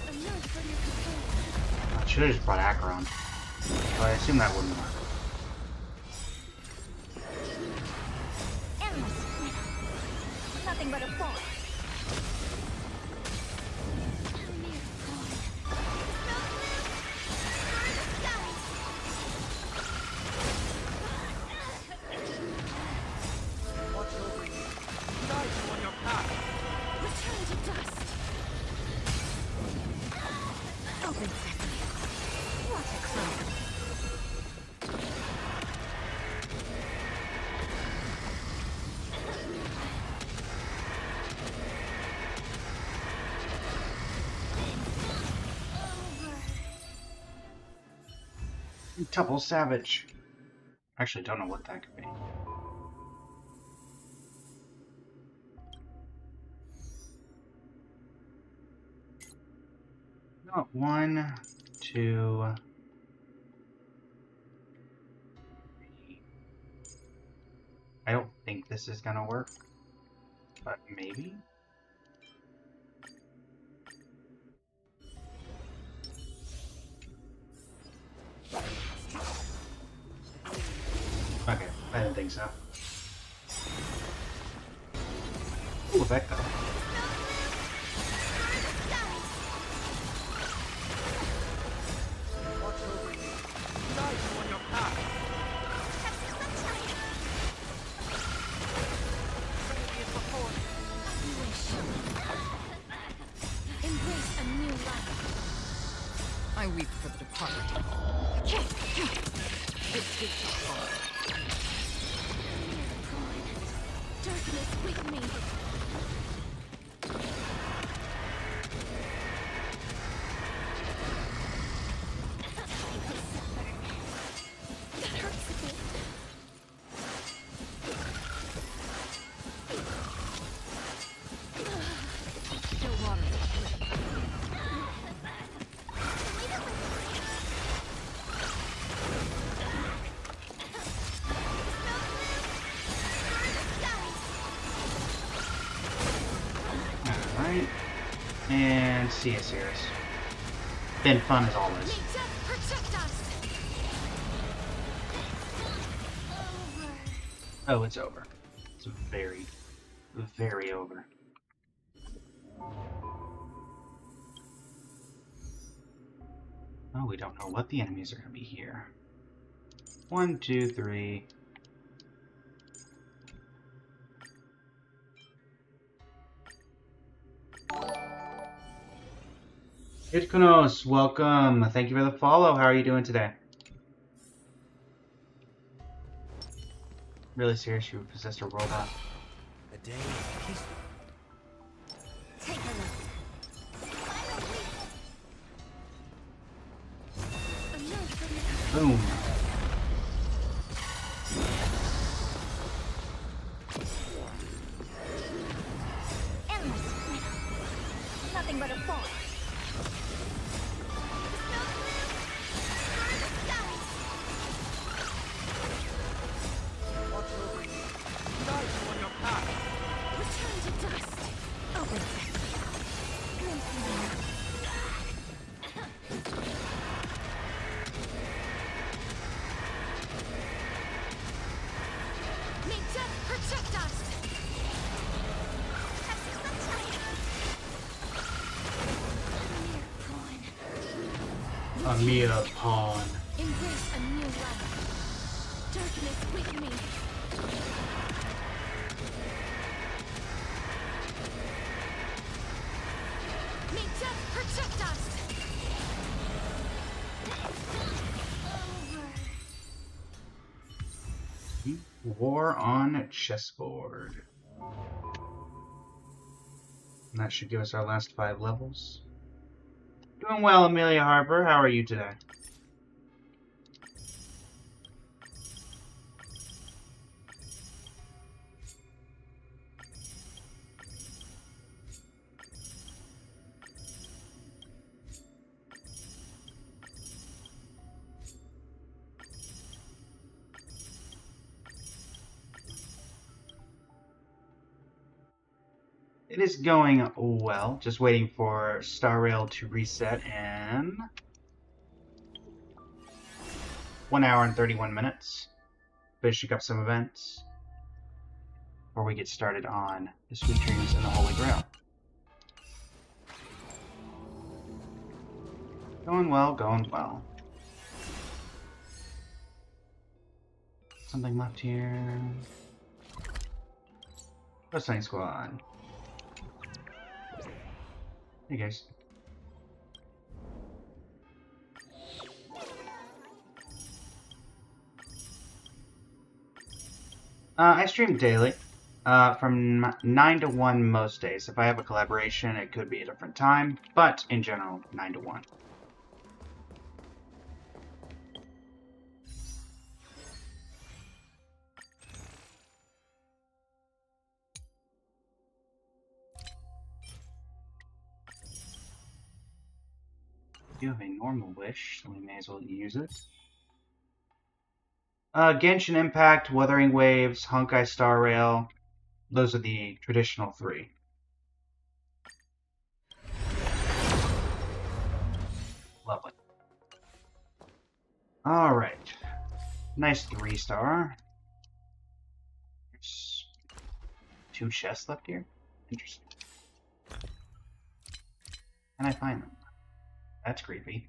Emerge from your cocoon. I should have just brought Acheron. But I assume that wouldn't work. Endless. Nothing but a ball. Watch over you. Guide you on your path. Return to dust. Open sesame. What a crime. Double Savage. Actually, don't know what that could be. No, 1, 2, 3. I don't think this is gonna work, but maybe. Okay, I didn't think so. Cool effect though. Watch over you. Guide you on your path. Trinity is before you. Embrace a new life. I weep for the departed. This is the heart. Darkness with me. That hurts a bit. Still water. Alright. And see you, Cirrus. Been fun as always. May death protect us. Over. Oh, it's over. It's very, very over. Oh, we don't know what the enemies are going to be here. 1, 2, 3. Itkunos, welcome. Thank you for the follow. How are you doing today? Really serious, you possessed a robot. A day of peace. Take a look. Emerge from your Boom. Endless. Nothing but a ball. Watch over you. Guide you on your path. return to dust. Open sesame. Glimpse me. May death protect us. A mere pawn. Embrace a new life. Darkness with me. Death protect us! War on chessboard. And that should give us our last 5 levels. Doing well, Amelia Harper. How are you today? It is going well. Just waiting for Star Rail to reset in 1 hour and 31 minutes. Finishing up some events before we get started on the Sweet Dreams and the Holy Grail. Going well, going well. Something left here. Wrestling Squad. Hey guys. I stream daily, from 9 to 1 most days. If I have a collaboration, it could be a different time, but in general, 9 to 1. You have a normal wish, so we may as well use it. Genshin Impact, Wuthering Waves, Honkai Star Rail. Those are the traditional 3. Lovely. Alright. Nice 3-star. There's 2 chests left here? Interesting. Can I find them? That's creepy.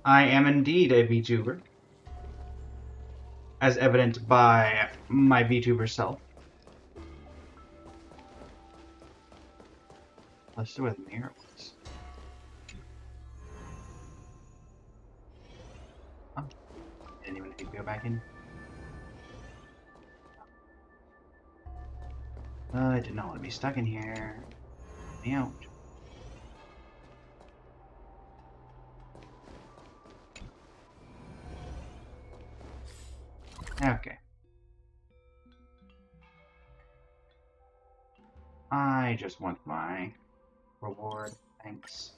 I am indeed a VTuber, as evident by my VTuber self. Let's see where the mirror was. Oh, didn't even need to go back in. I did not want to be stuck in here. Get me out. Okay. I just want my reward. Thanks.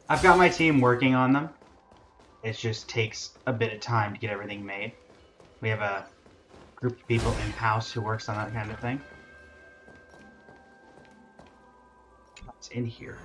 I've got my team working on them. It just takes a bit of time to get everything made. We have a group of people in-house who works on that kind of thing. What's in here?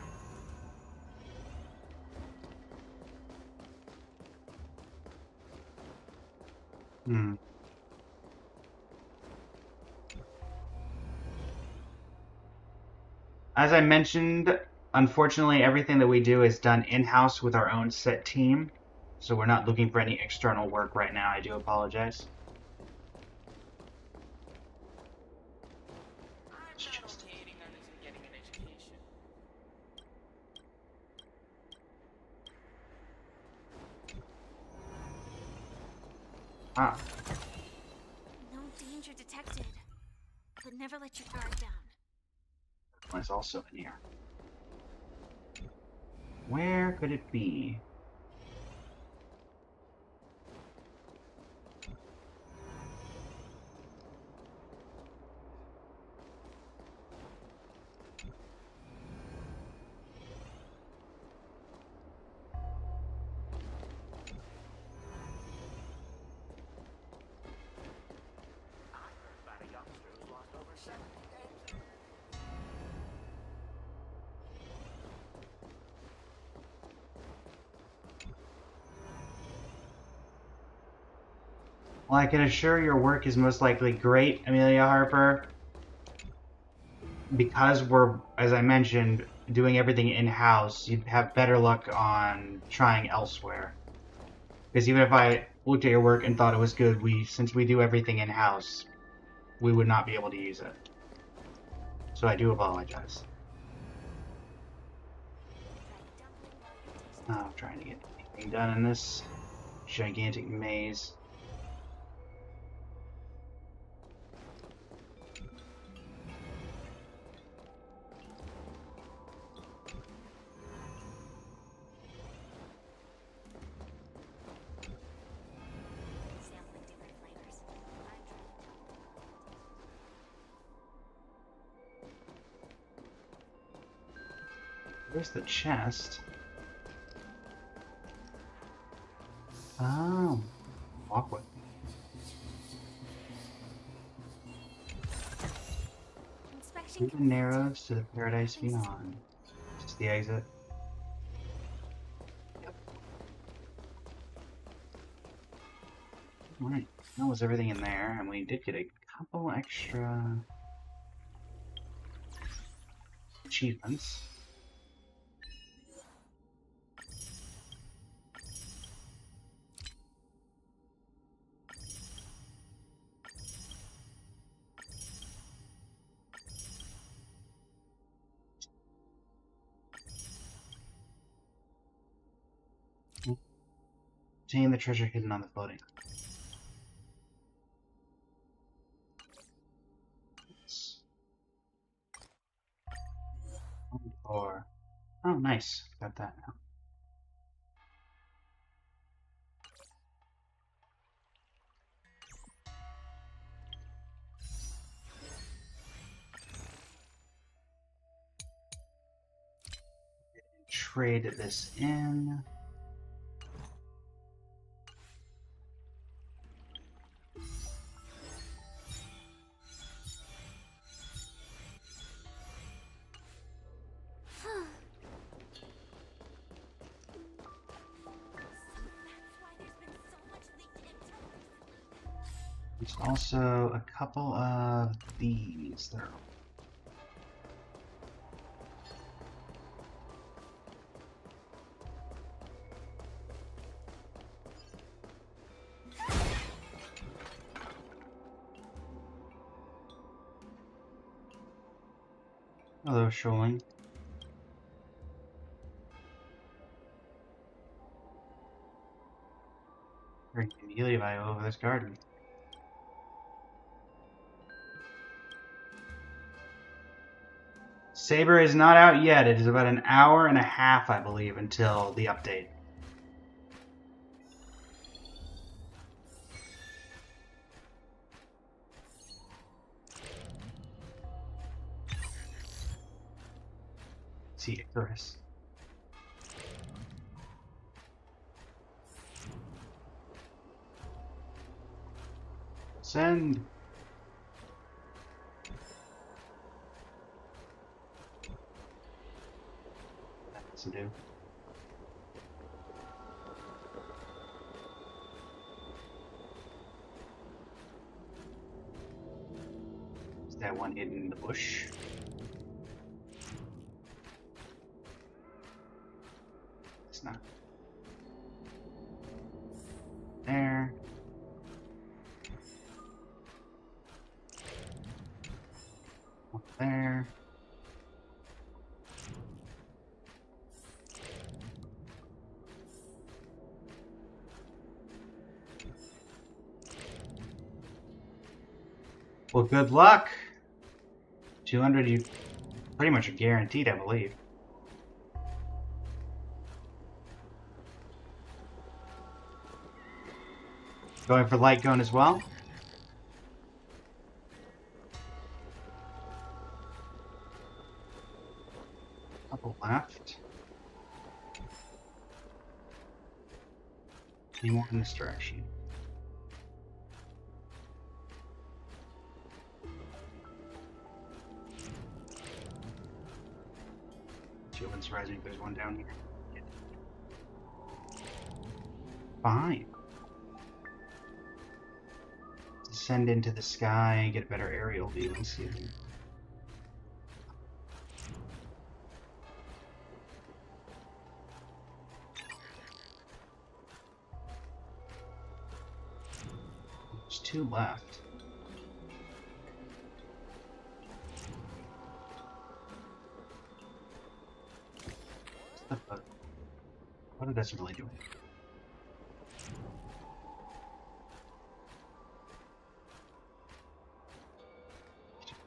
As I mentioned, unfortunately everything that we do is done in-house with our own set team. So we're not looking for any external work right now. I do apologize. Ah. No danger detected. But never let your guard down. It's also in here. Where could it be? Well, I can assure your work is most likely great, Amelia Harper. Because we're, as I mentioned, doing everything in-house, you'd have better luck on trying elsewhere. Because even if I looked at your work and thought it was good, since we do everything in-house, we would not be able to use it. So I do apologize. I'm trying to get anything done in this gigantic maze. Sampling different flavors. Where's the chest? Oh, walk with me. Inspection Through the narrows to the paradise beyond. Just the exit. Yep. Alright, that was everything in there, and we did get a couple extra achievements. Obtain the treasure hidden on the floating. Or oh, nice, got that now. Trade this in. There's also a couple of these that are hello, shoaling. Bring immediately over this garden. Saber is not out yet. It is about an hour and a half, I believe, until the update. See Icarus. Send. That has to do. Is that one hidden in the bush? It's not. There. One there. Well, good luck. 200, you pretty much are guaranteed, I believe. Going for light cone as well. Couple left. Any more in this direction? Children's rising. There's one down here. Fine. Descend into the sky, get a better aerial view and see. There's 2 left. What it doesn't really do anything.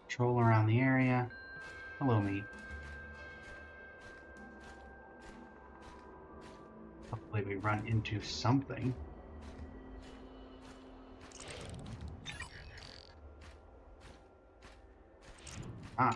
Patrol around the area. Hello, me. Hopefully we run into something. Ah.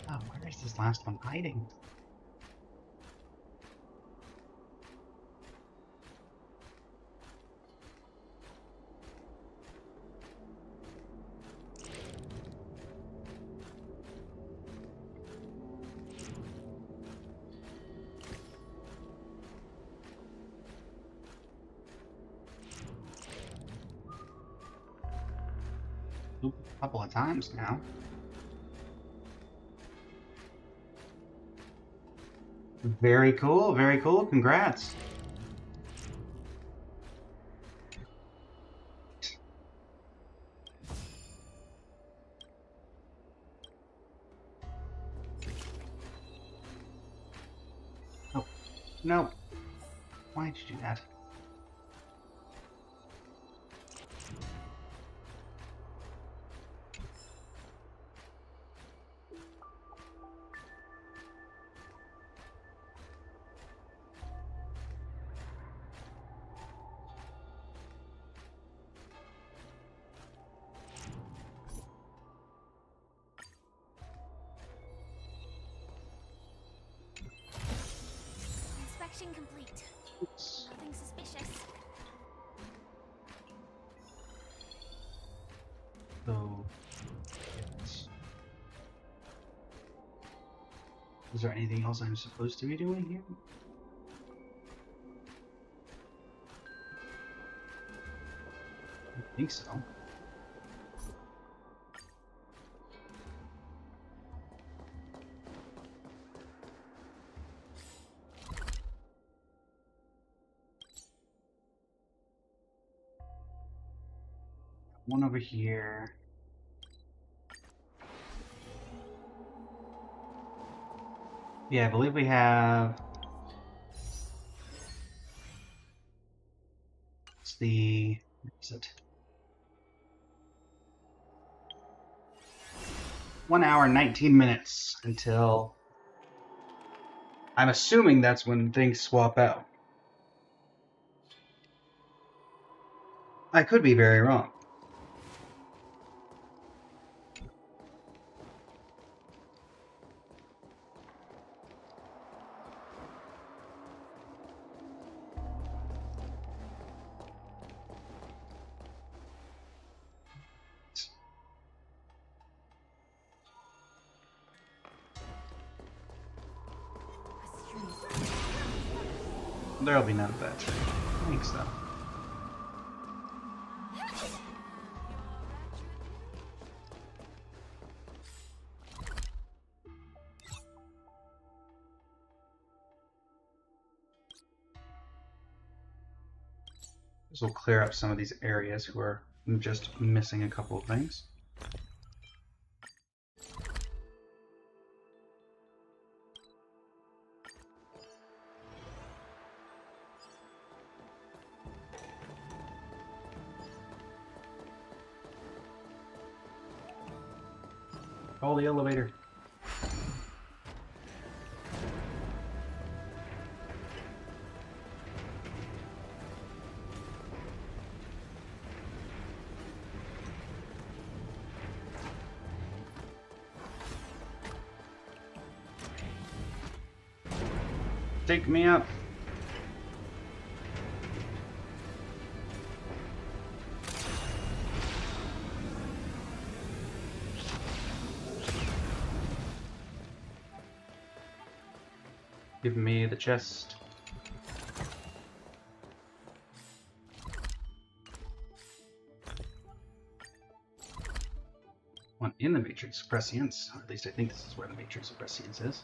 Oh, where is this last one hiding? Oop, a couple of times now. Very cool, very cool. Congrats. Oh, no. Why did you do that? Inspection complete. Oops. Nothing suspicious. So, yes. Is there anything else I'm supposed to be doing here? I think so. One over here. Yeah, I believe we have. It's the. Where is it? 1 hour, 19 minutes until. I'm assuming that's when things swap out. I could be very wrong. There'll be none of that. I think so. This will clear up some of these areas who are just missing a couple of things. Call the elevator. Take me up. Give me the chest. One in the Matrix of Prescience. Or at least I think this is where the Matrix of Prescience is.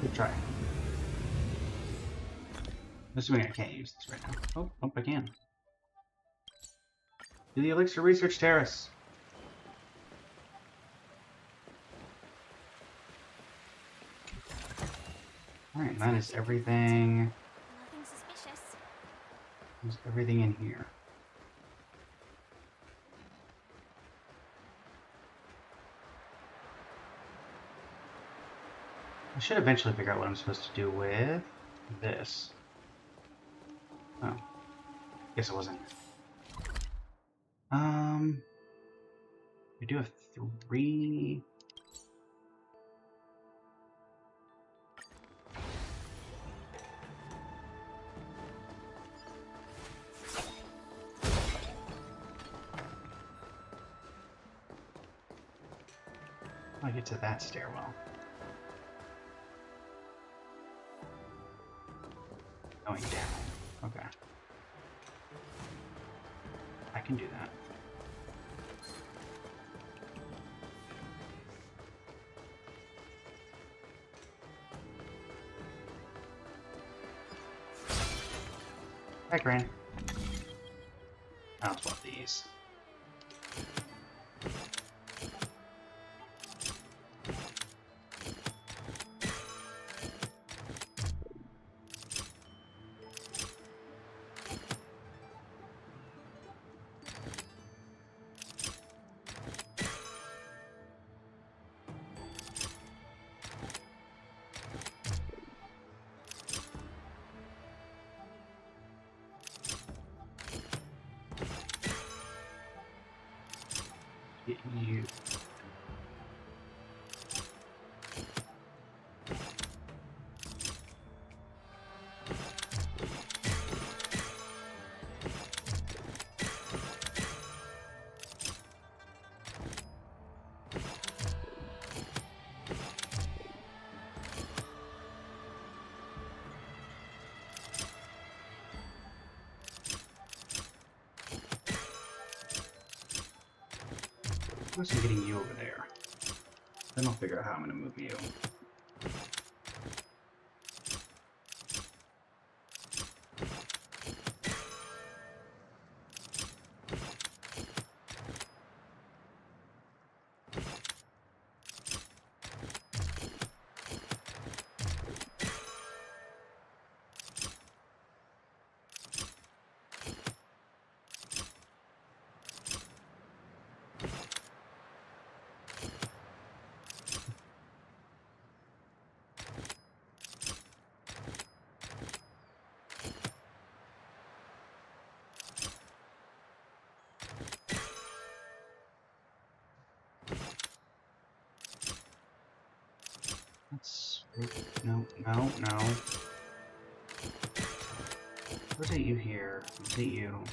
Good try. Assuming I can't use this right now. Oh, I can. Do the Elixir Research Terrace. Alright, that is everything. Nothing suspicious. There's everything in here. I should eventually figure out what I'm supposed to do with this. Oh. Guess it wasn't. We do have 3. I get to that stairwell. Going down. Okay. I can do that. Hi, Gran. I'll swap these. Get you. First I'm getting you over there. Then I'll figure out how I'm gonna move you. Let's... No. Rotate you here. Rotate you.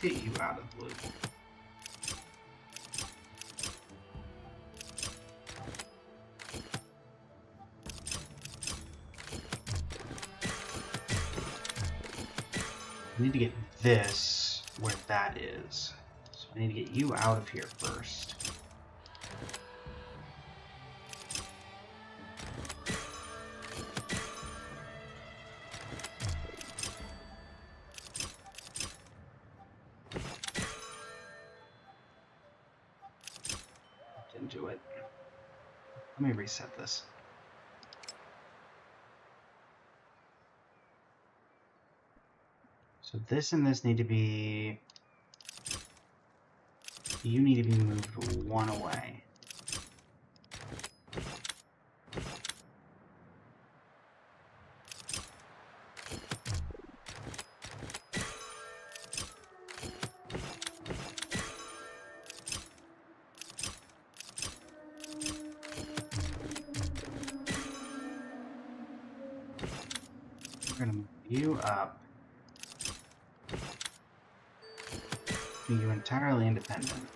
get you out of the loop. I need to get this where that is. So I need to get you out of here first. Didn't do it. Let me reset this. So this and this need to be... You need to be moved one away. We're gonna move you up. You entirely independent.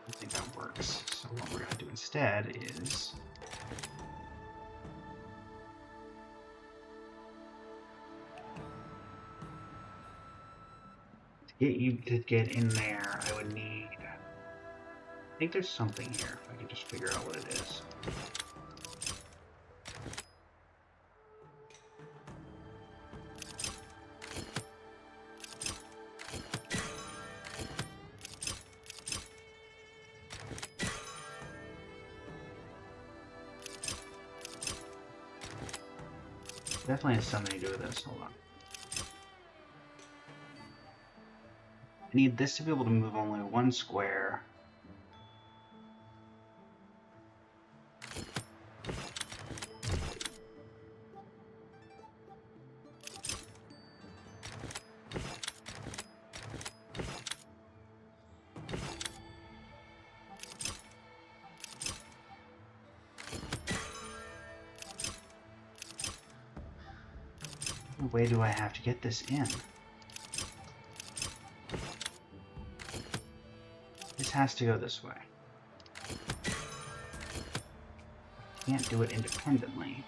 I think that works. So what we're going to do instead is to get you to get in there, I would need... I think there's something here, if I can just figure out what it is. Definitely has something to do with this. Hold on. I need this to be able to move only one square. What way do I have to get this in? This has to go this way. Can't do it independently.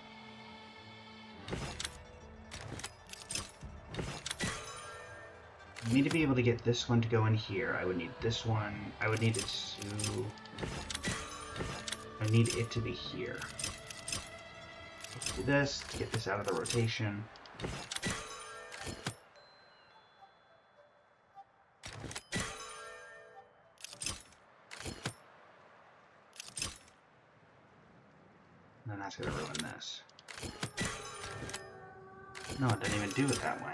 I need to be able to get this one to go in here. I would need this one. I would need it to... I need it to be here. Let's do this to get this out of the rotation. And then that's going to ruin this. No, it doesn't even do it that way.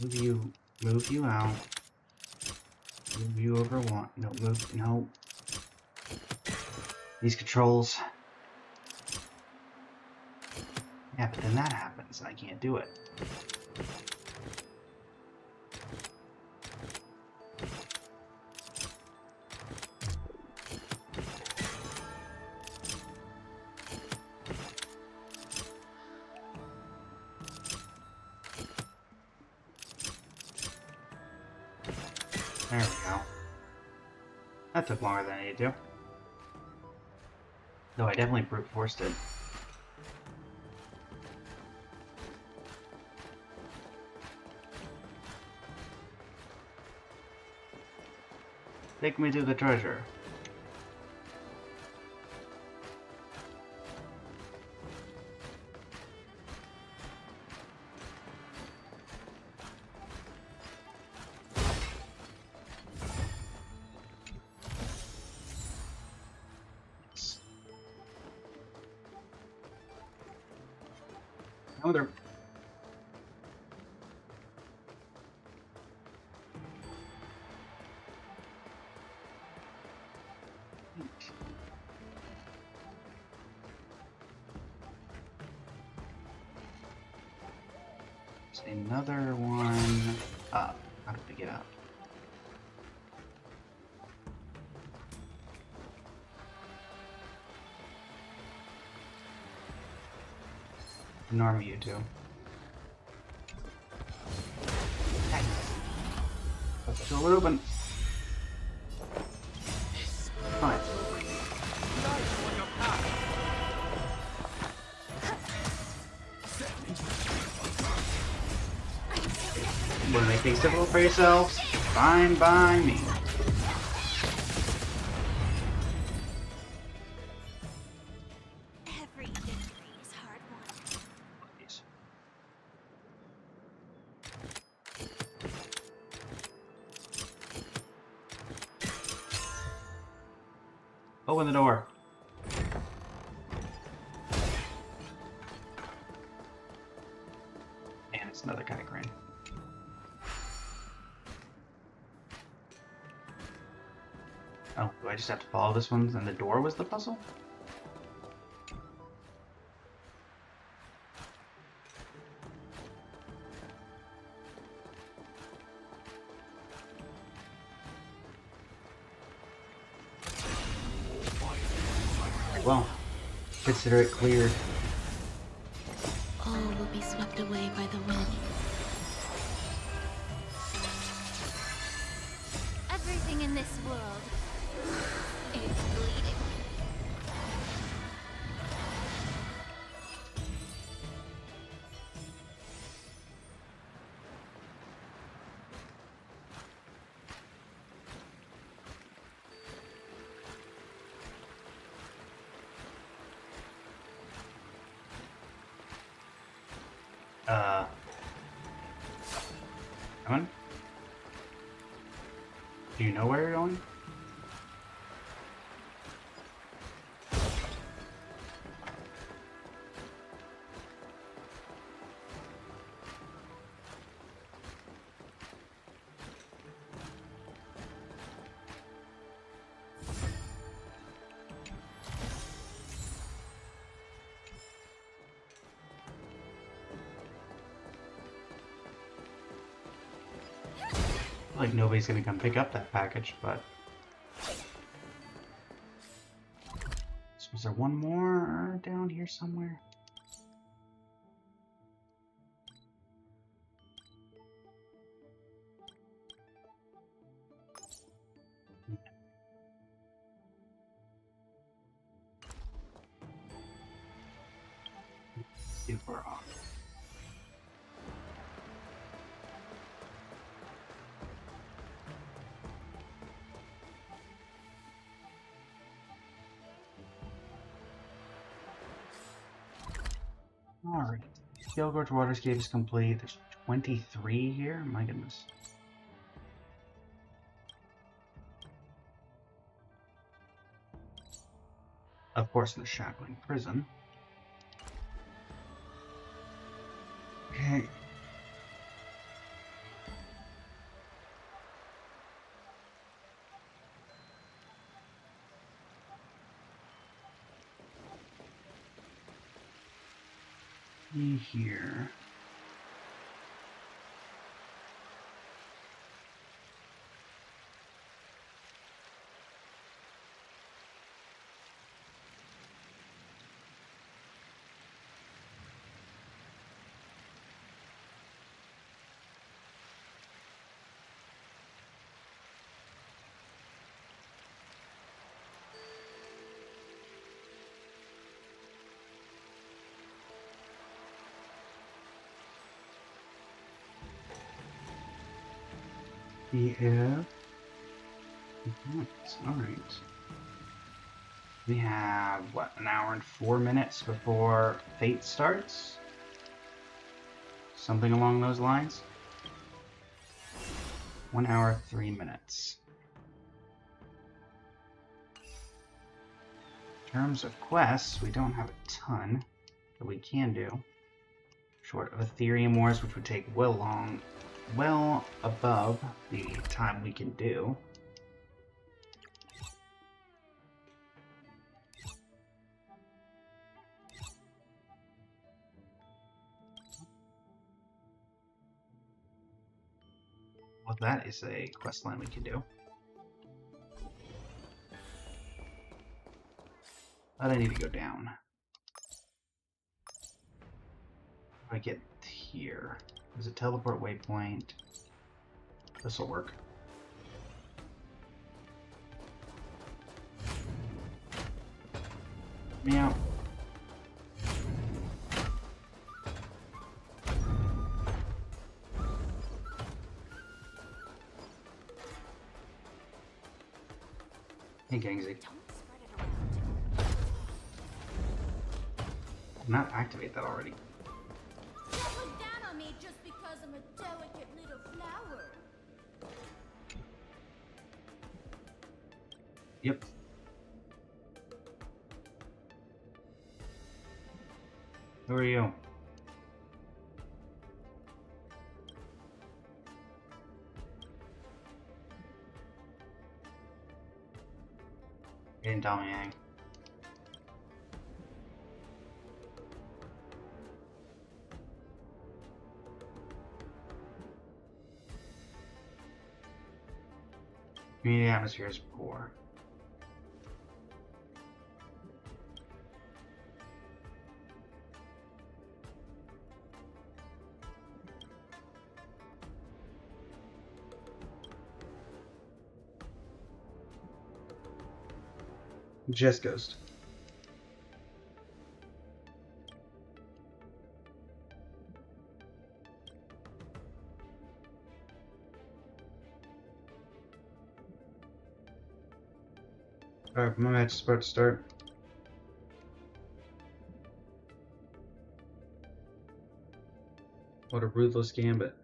Move you out. Move you over one. No, move, no. These controls. Yeah, but then that happens and I can't do it. There we go. That took longer than I needed to. Though I definitely brute forced it. Take me to the treasure. Oh, they're... There's another one up. How do we get up? Ignore me, you two. Let's go it open. Fine. Want to make things difficult for yourselves? Fine by me. Every victory is hard won. Please. Open the door. And it's another kind of crane. Oh, do I just have to follow this one and the door was the puzzle? Well, consider it cleared. All will be swept away by the wind. Everything in this world is bleeding. Come on. Do you know where you're going? Like nobody's gonna come pick up that package, but so was there one more down here somewhere? If we're off. Alright. Gilgorge Waterscape is complete. There's 23 here? My goodness. Of course, the Shackling Prison. Okay. See here. Yeah. Alright. We have, what, an hour and 4 minutes before Fate starts? Something along those lines? 1 hour, 3 minutes. In terms of quests, we don't have a ton that we can do. Short of Ethereum Wars, which would take well above the time we can do. Well, that is a quest line we can do. But I need to go down. I get here? There's a teleport waypoint. This will work. Meow. Hey, Gangsy. Don't spread it around. Not activate that already. Don't look down on me just because I'm a delicate little flower. Yep. Who are you? And Dong Yang. Community atmosphere is poor. Just Ghost. Alright, my match is about to start. What a ruthless gambit.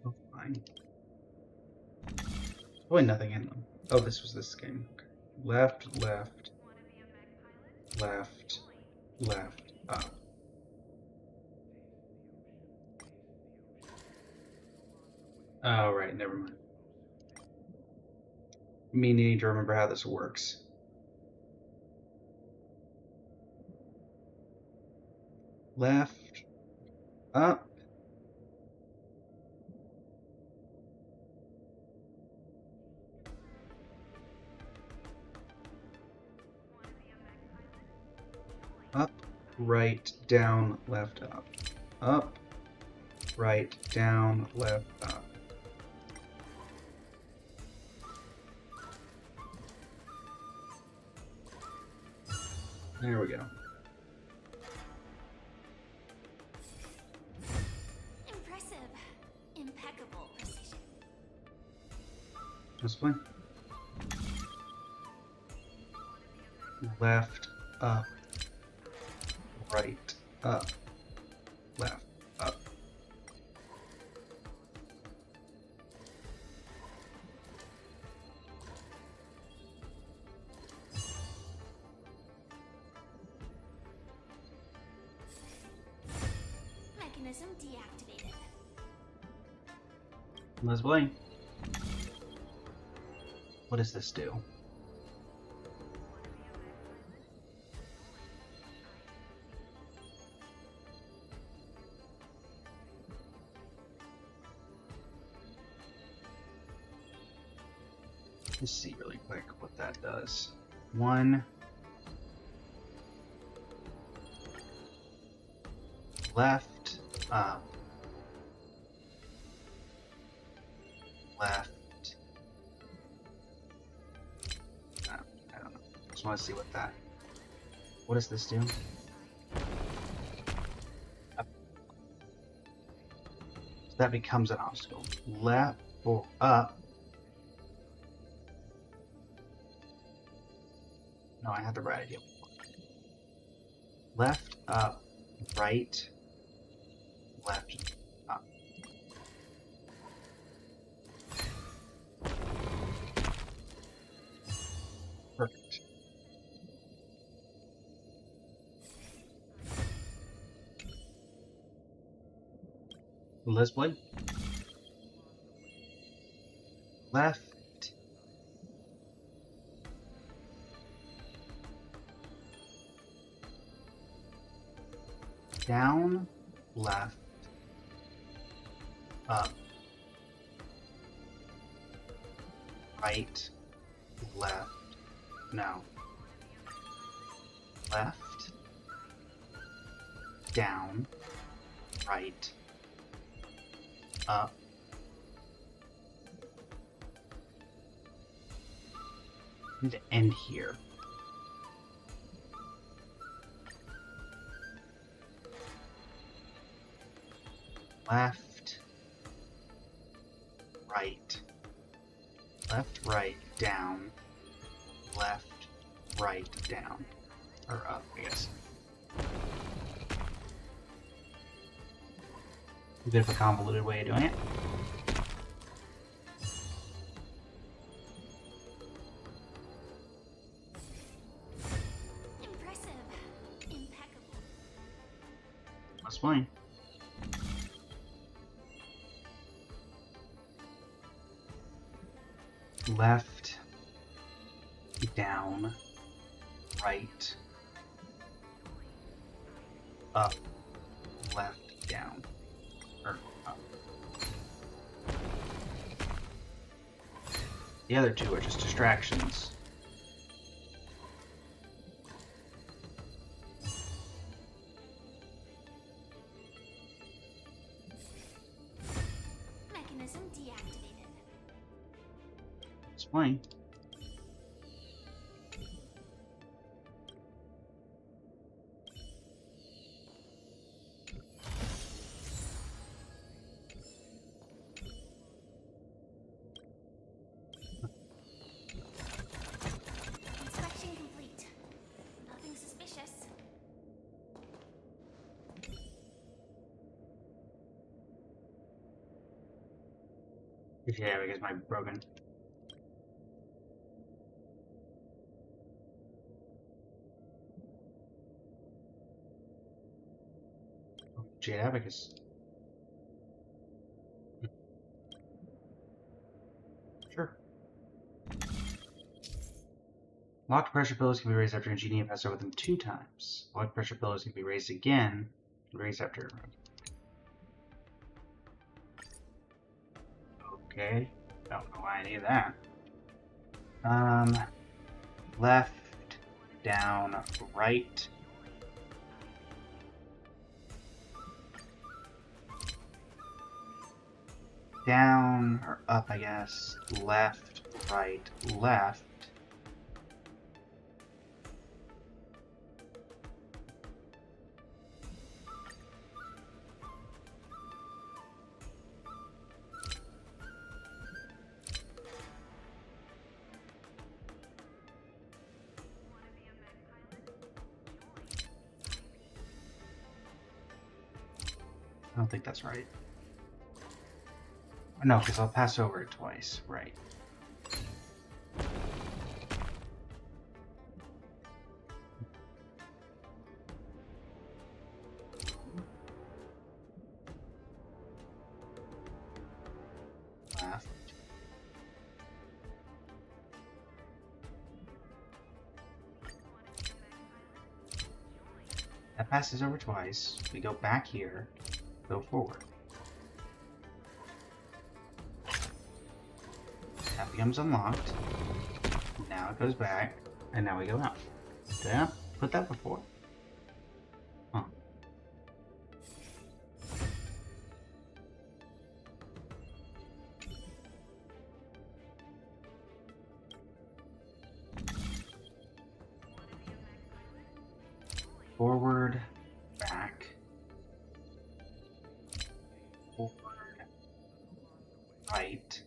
Oh, fine. Probably nothing in them. Oh, this was this game. Okay. Left, left, left, left, up. Oh, right, never mind. Me needing to remember how this works. Left, up. Up, right, down, left, up. Up, right, down, left, up. There we go. Impressive. Impeccable precision. Let's play. Left, up, right, up, left, up. Mechanism deactivated. Let's play. What does this do? Let's see really quick what that does. One. Left, up. Left. I don't know. Just want to see what that. What does this do? Up. So that becomes an obstacle. Left or up. No, I had the right idea. Left, up, right, left, up. Perfect. Let's play. Left. Down, left, up, right, left, no. left, down, right, up, and end here. Left, right, left, right, down, left, right, down, or up, I guess. A bit of a convoluted way of doing it. Impressive. Impeccable. That's fine. Left, down, right, up, left, down, or up. The other two are just distractions. Mechanism deactivated. It's fine. Inspection complete. Nothing suspicious. Yeah, because my broken. Jade Abacus. Sure. Locked pressure pillows can be raised after ingenium passes over them 2 times. Locked pressure pillows can be raised again, raised after. Okay. Don't know why I need that. Left, down, right. Down, or up, I guess. Left, right, left. I don't think that's right. No, because I'll pass over it twice. Right. Left. That passes over twice. We go back here. Go forward. That becomes unlocked. Now it goes back, and now we go out. Did I not put that before? Huh. Forward, back. Forward, right.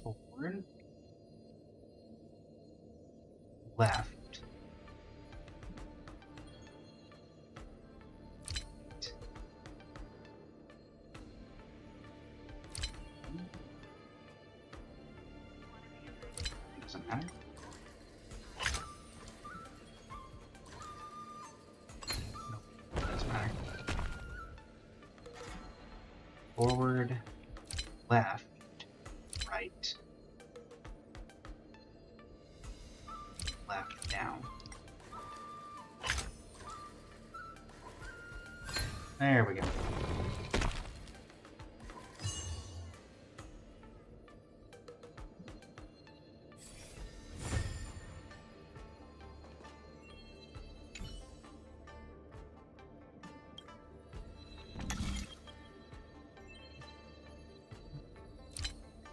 Forward, left, doesn't matter. Nope, doesn't matter. Forward, left, right, left, down. There we go.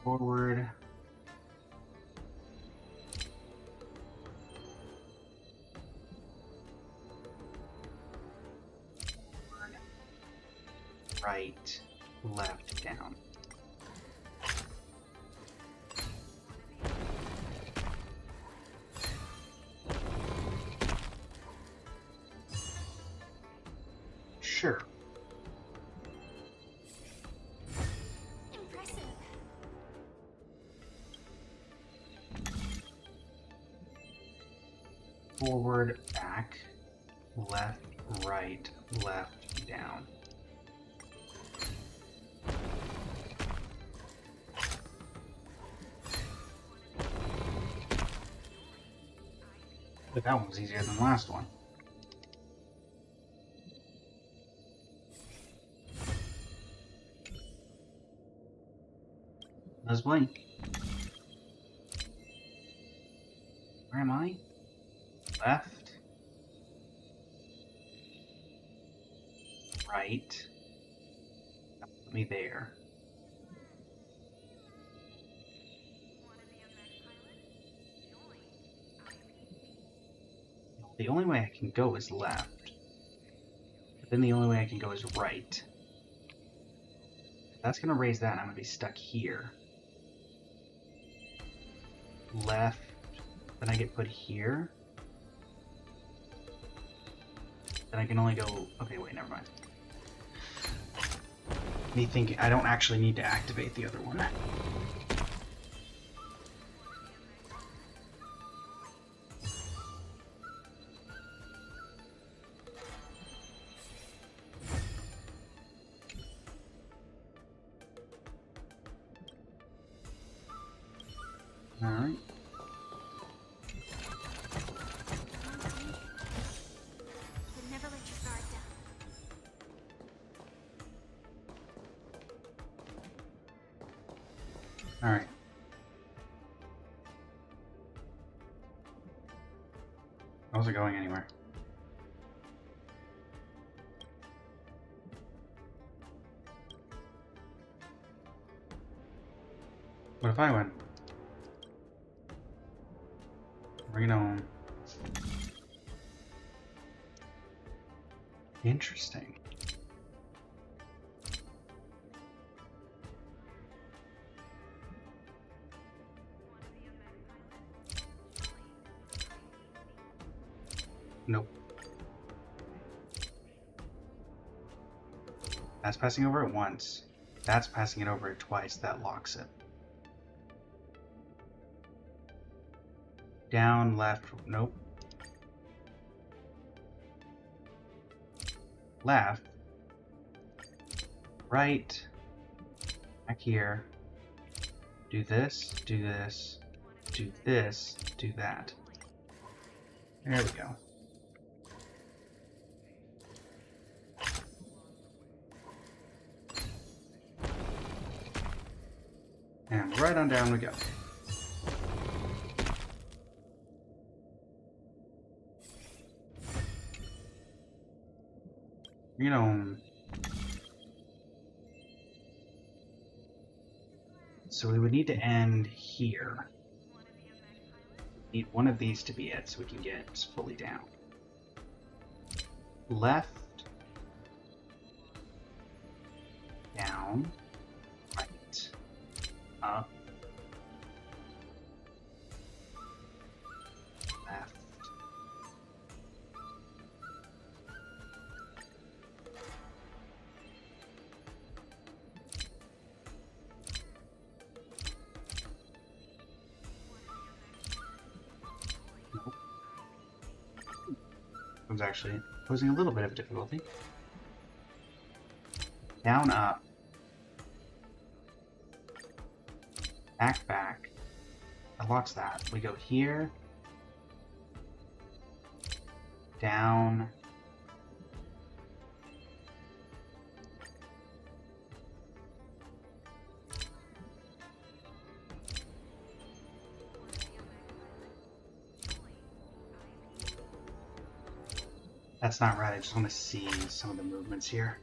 Forward. Forward. Right. Left. Down. Sure. Impressive. Forward, back, left, right, left, down. But that one was easier than the last one. Let's blink. Where am I? Left. Right. Put me there. The only way I can go is left. But then the only way I can go is right. If that's gonna raise that, I'm gonna be stuck here. Left. Then I get put here. Then I can only go... Okay, wait, never mind. Me thinking I don't actually need to activate the other one. Alright. But never let your guard down. Alright. I wasn't going anywhere. What if I win? Bring it on. Interesting. Nope. That's passing over it once. That's passing it over it twice. That locks it. Down, left, nope. Left. Right. Back here. Do this, do this, do this, do that. There we go. And right on down we go. You know, so we would need to end here. Need one of these to be it so we can get fully down. Left, down, right, up, left. Was actually posing a little bit of difficulty. Down, up. Back, back. That locks that. We go here. Down. That's not right, I just want to see some of the movements here.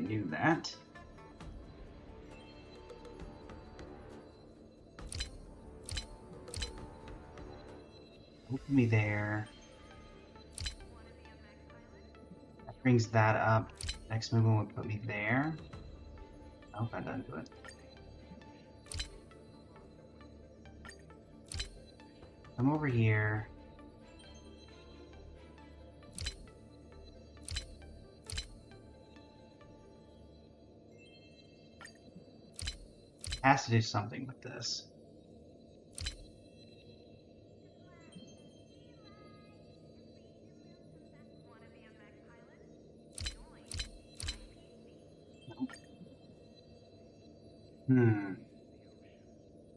do that. Open me there. That brings that up. Next movement would put me there. Oh, that doesn't do it. Come over here. Has to do something with this.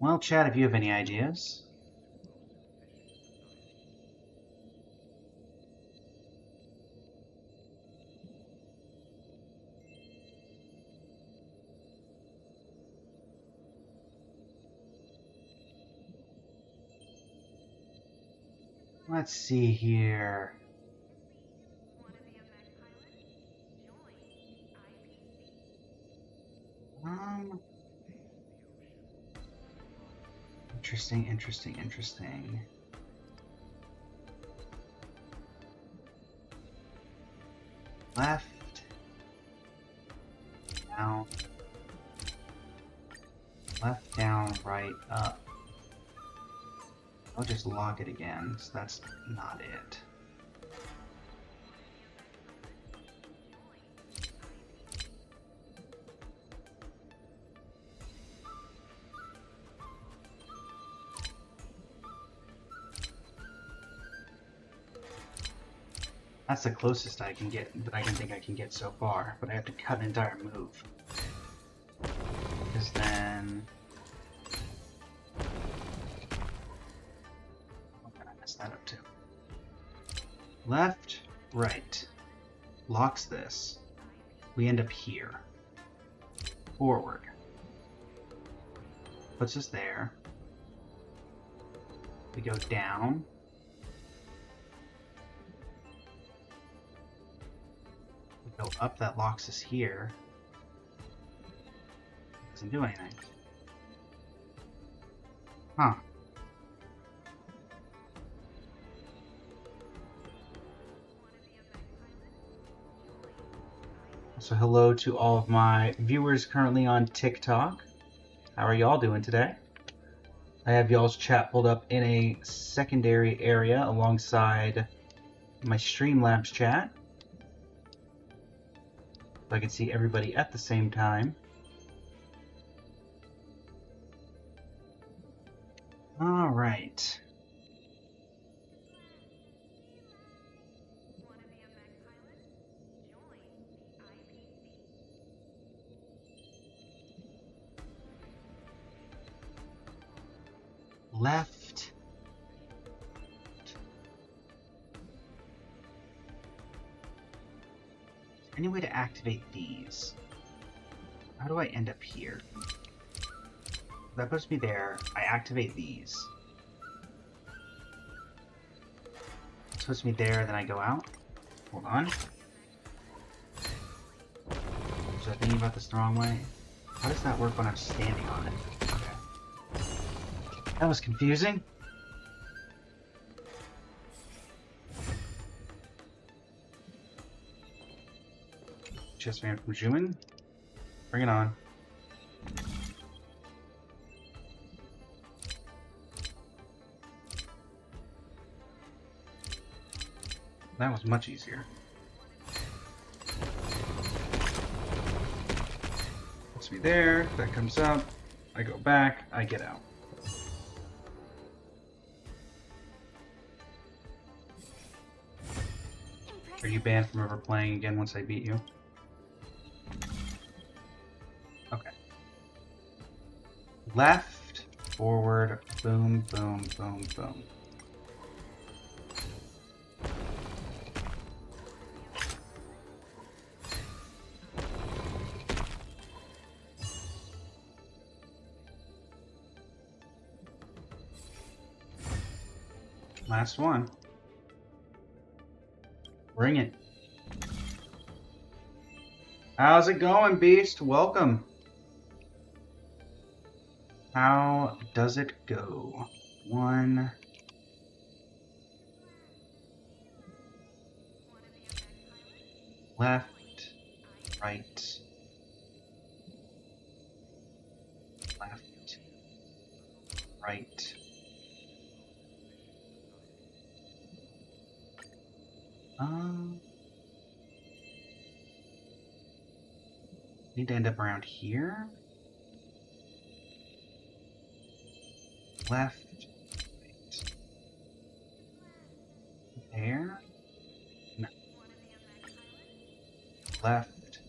Well, chat, if you have any ideas. Let's see here. Interesting. Left, down, left, down, right, up. I'll just lock it again, so that's not it. That's the closest I can get, that I can think I can get so far, but I have to cut an entire move. Because then... oh, I messed that up too. Left, right. Locks this. We end up here. Forward. Puts us there. We go down. We go up, that locks us here. Doesn't do anything. Huh. So hello to all of my viewers currently on TikTok. How are y'all doing today? I have y'all's chat pulled up in a secondary area alongside my Streamlabs chat. So I can see everybody at the same time. All right. Left. Any way to activate these? How do I end up here? That puts me there. I activate these. This puts me there, then I go out. Hold on. Was I thinking about this the wrong way? How does that work when I'm standing on it? Okay. That was confusing. Chest man from Jumin. Bring it on. That was much easier. Puts me there, that comes up, I go back, I get out. Are you banned from ever playing again once I beat you? Okay. Left, forward, boom, boom, boom, boom. Last one. Bring it. How's it going, Beast? Welcome. How does it go? One. Left, right, left, right. Need to end up around here. Left, right. There. No. Left.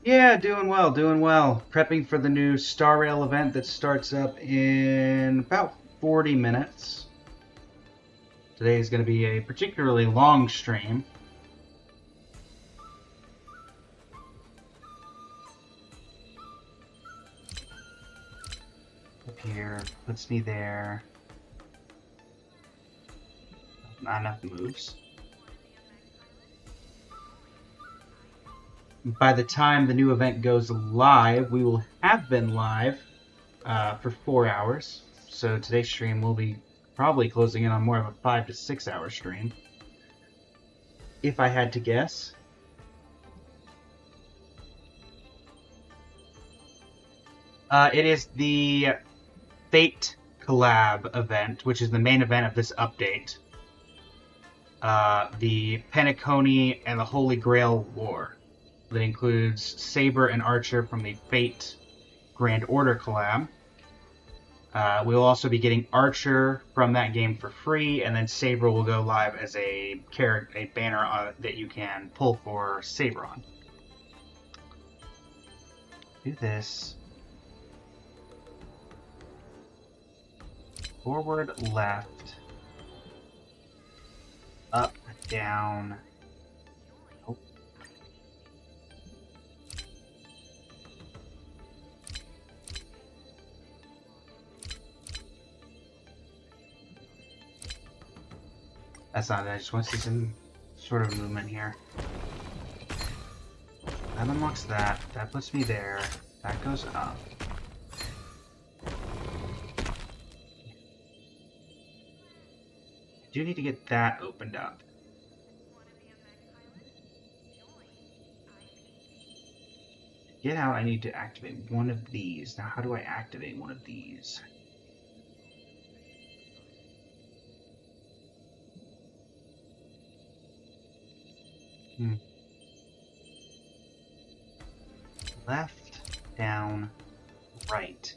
Yeah, doing well, doing well. Prepping for the new Star Rail event that starts up in about 40 minutes. Today is going to be a particularly long stream. Up here, puts me there. Not enough moves. By the time the new event goes live, we will have been live for 4 hours. So today's stream will be probably closing in on more of a 5 to 6 hour stream, if I had to guess. It is the Fate collab event, which is the main event of this update. The Penacony and the Holy Grail War. That includes Saber and Archer from the Fate Grand Order collab. We will also be getting Archer from that game for free, and then Saber will go live as a banner that you can pull for Saber on. Do this. Forward, left. Up, down. Nope. That's not it. I just want to see some sort of movement here. That unlocks that. That puts me there. That goes up. I do need to get that opened up. To get out, I need to activate one of these. Now, how do I activate one of these? Left, down, right.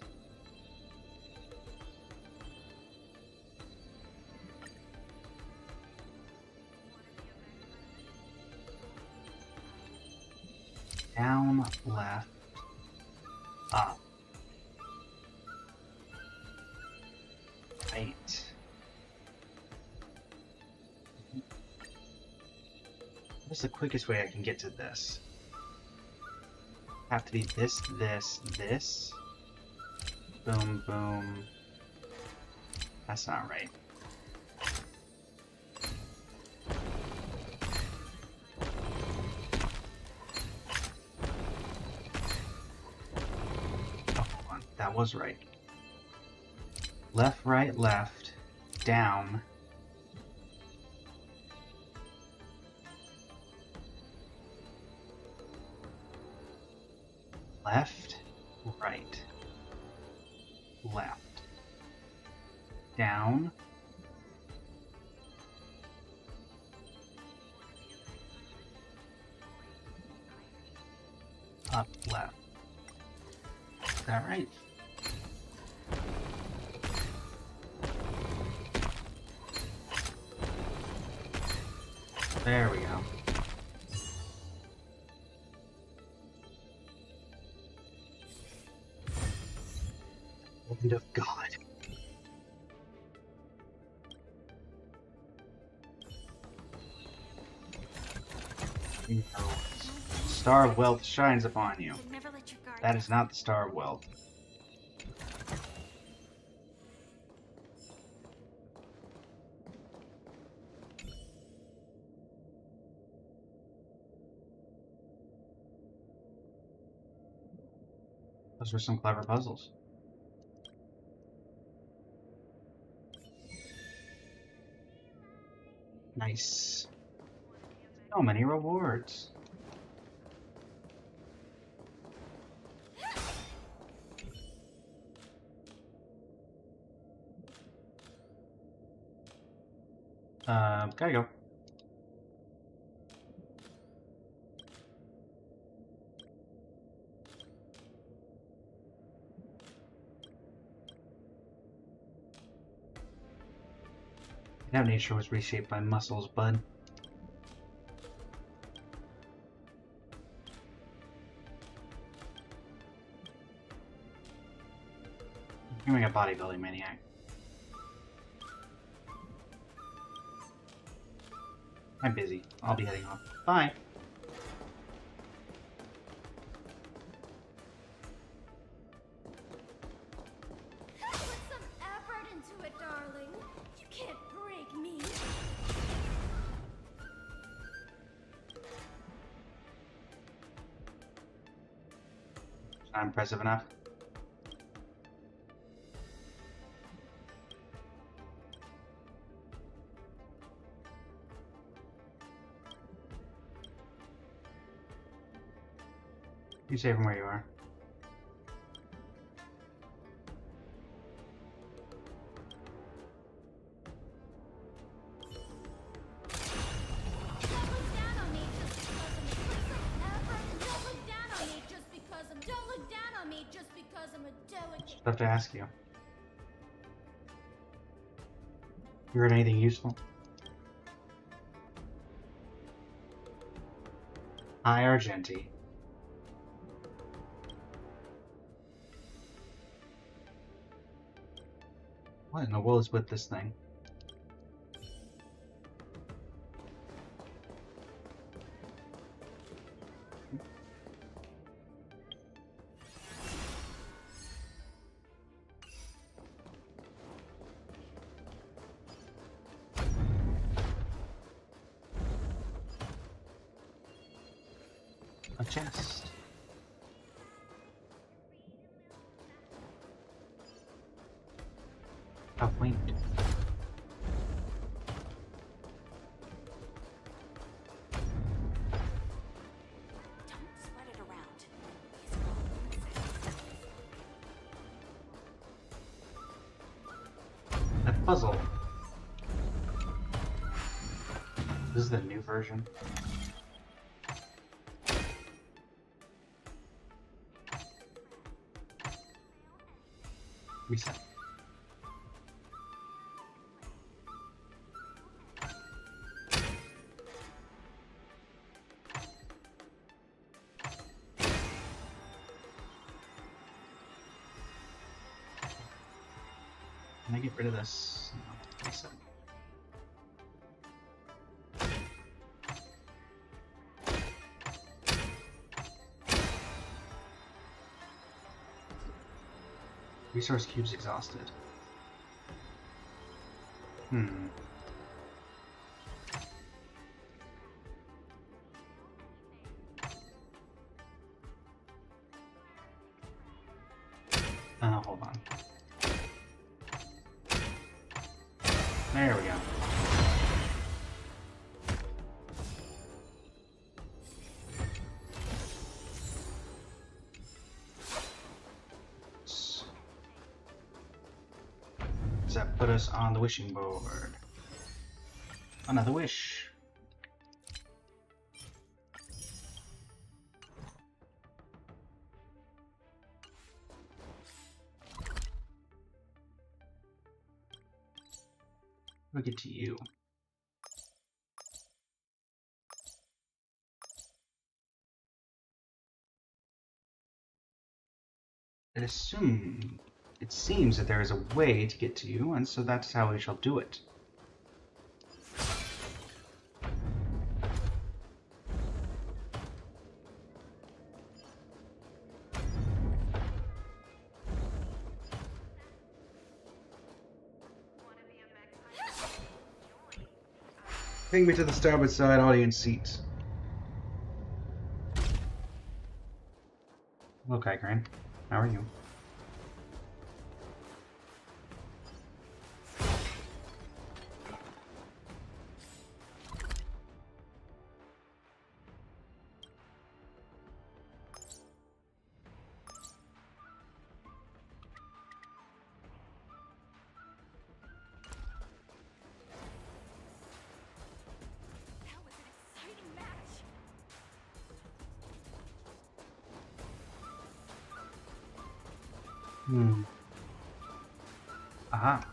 Down, left, up, right. What's the quickest way I can get to this? Have to be this, this, this. Boom, boom. That's not right. Oh, hold on. That was right. Left, right, left. Down. Left, right, left, down, up, left. Is that right? There we go. Hand of God. No. Star of Wealth shines upon you. Never let your guard That is not the Star of Wealth. Those were some clever puzzles. Nice. So many rewards. Gotta go. Now nature was reshaped by muscles, bud. I'm becoming a bodybuilding maniac. I'm busy. I'll be heading off. Bye. Put some effort into it, darling. You can't break me. Not impressive enough. You say from where you are. Don't look down on me just because I'm Don't look down on me just because I'm a delicate. I have to ask you. You heard anything useful? Hi, Argenti. What in the world is with this thing? A chest. Oh, wait. Don't spread it around. A puzzle. This is the new version. Reset. Can I get rid of this? No, reset. Resource cubes exhausted. Hold on. There we go. Does that put us on the wishing board? Another wish. We'll get to you. It seems that there is a way to get to you, and so that's how we shall do it. Take me to the starboard side audience seat. Okay, Gran. How are you? That was an exciting match. Hmm. Aha.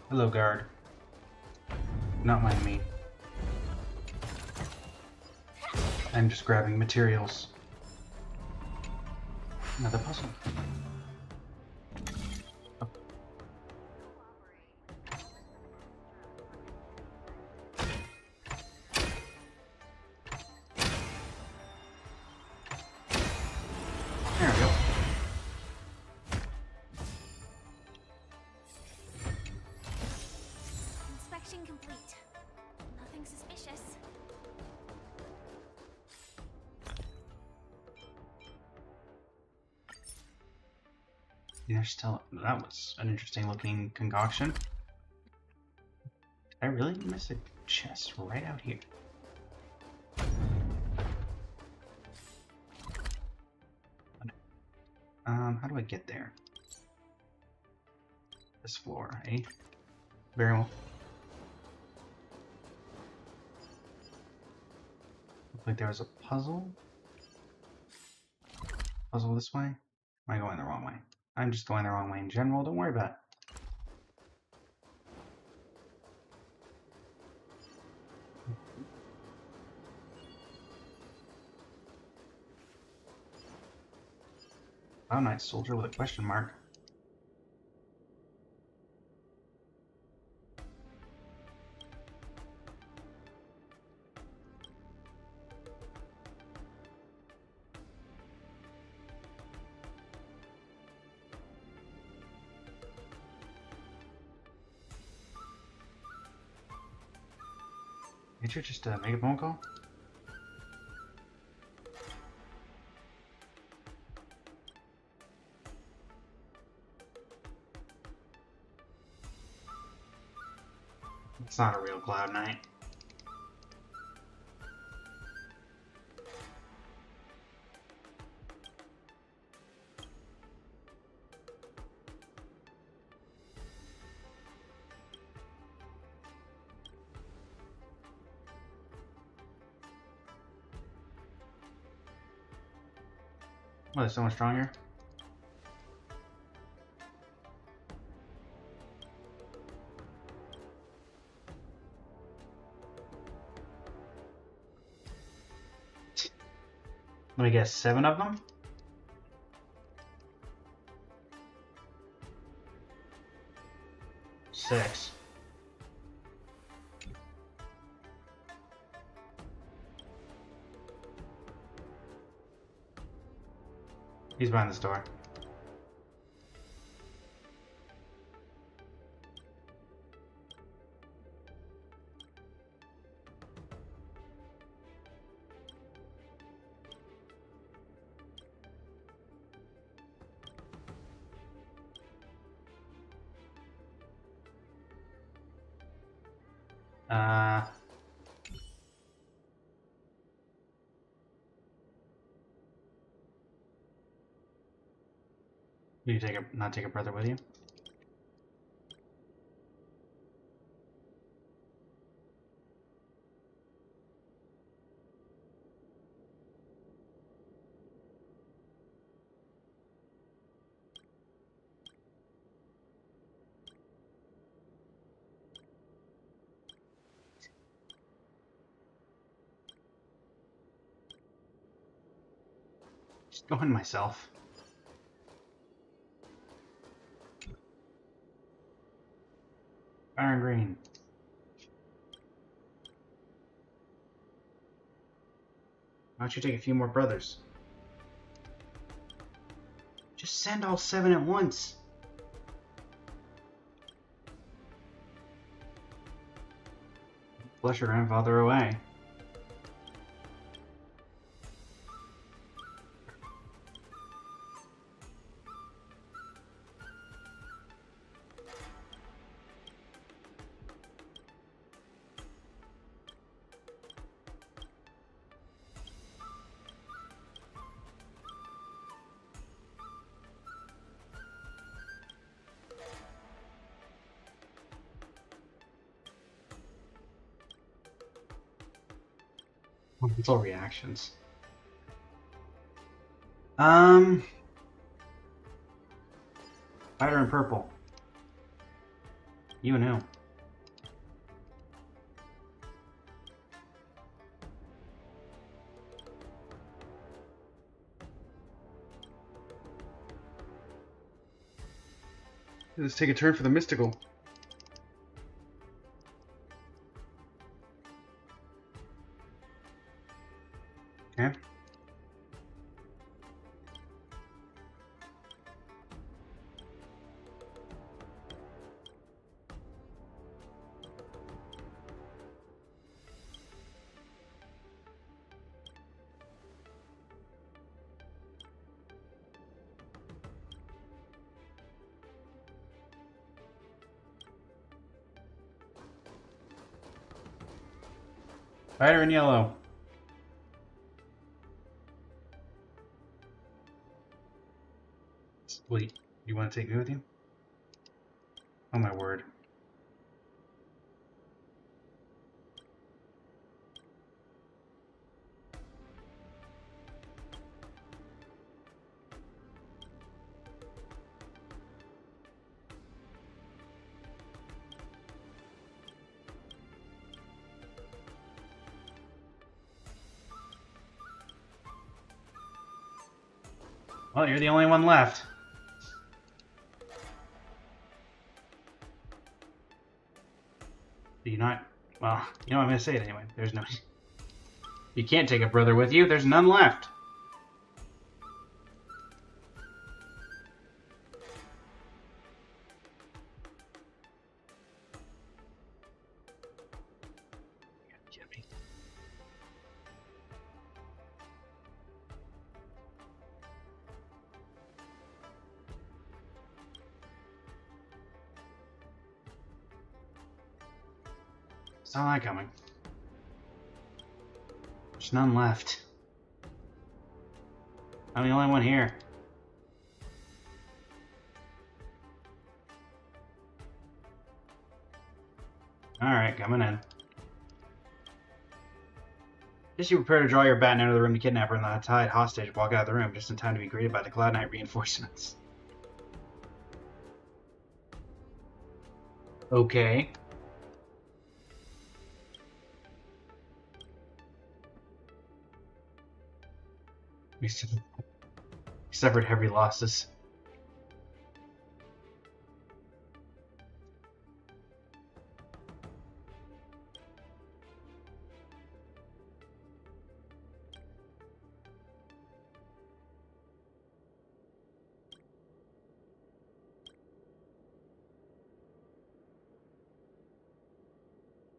Hello, guard. Not mind me. I'm just grabbing materials. Another puzzle. Oh. There we go. Inspection complete. Nothing suspicious. There's still. That was an interesting looking concoction. Did I really miss a chest right out here? How do I get there? This floor, eh? Very well. Looked like there was a puzzle. Puzzle this way? Am I going the wrong way? I'm just going the wrong way in general. Don't worry about it. Oh, nice soldier with a question mark. Can't you just make a phone call? It's not a real Cloud Knight. Oh, there's someone stronger. Let me guess, 7 of them? Six. He's behind this door. You not take a brother with you? Just going myself. Iron Green. Why don't you take a few more brothers? Just send all 7 at once. flush your grandfather away. It's all reactions. Spider in purple. You know. Let's take a turn for the mystical. Okay. Spider in yellow. Wait, you want to take me with you? Oh my word. Well, you're the only one left. Do you not? Well, you know I'm gonna say it anyway. There's no... You can't take a brother with you. There's none left. Jimmy. Saw that coming. There's none left. I'm the only one here. Alright, coming in. Just you prepare to draw your baton out of the room to kidnap her and the tied hostage walk out of the room just in time to be greeted by the Cloud Knight reinforcements. Okay. We suffered heavy losses.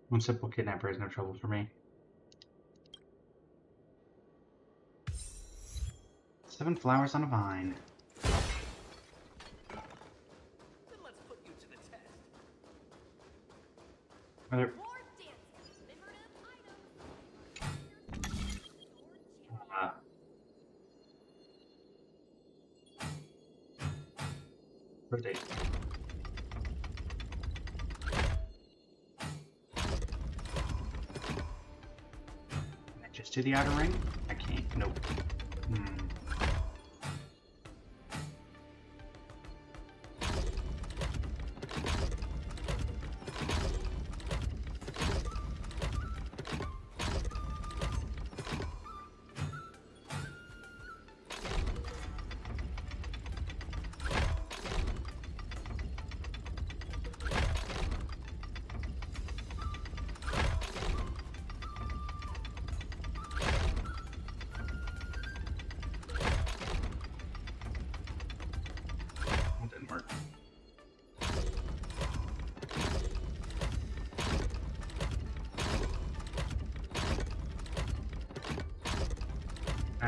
One simple kidnapper is no trouble for me. 7 flowers on a vine. Then let's put you to the test. Are there... Birthday. Can I just do the outer ring? I can't. Nope.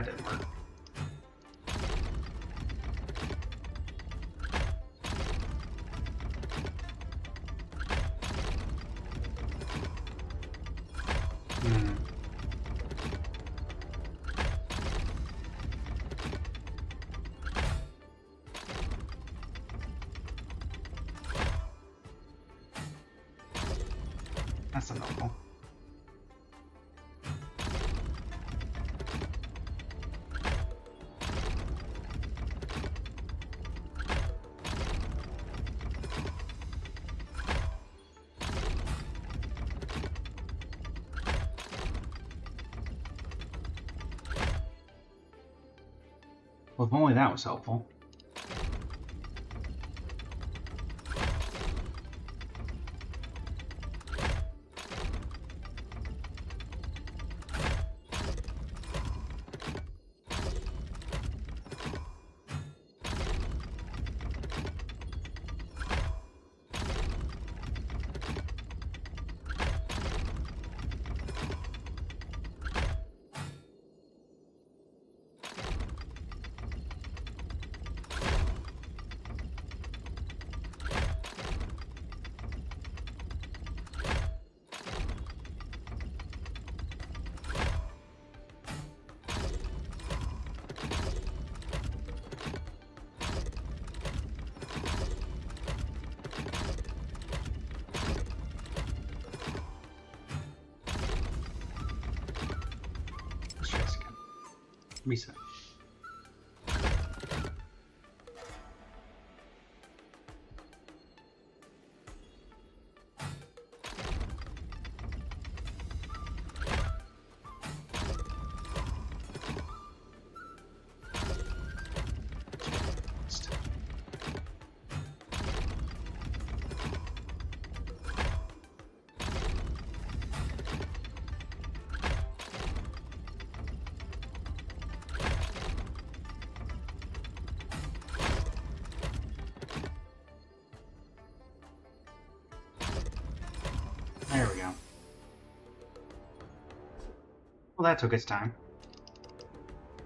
That didn't work. Hmm. That's not helpful. Well, if only that was helpful. Let's try this again. Reset. There we go. Well, that took its time.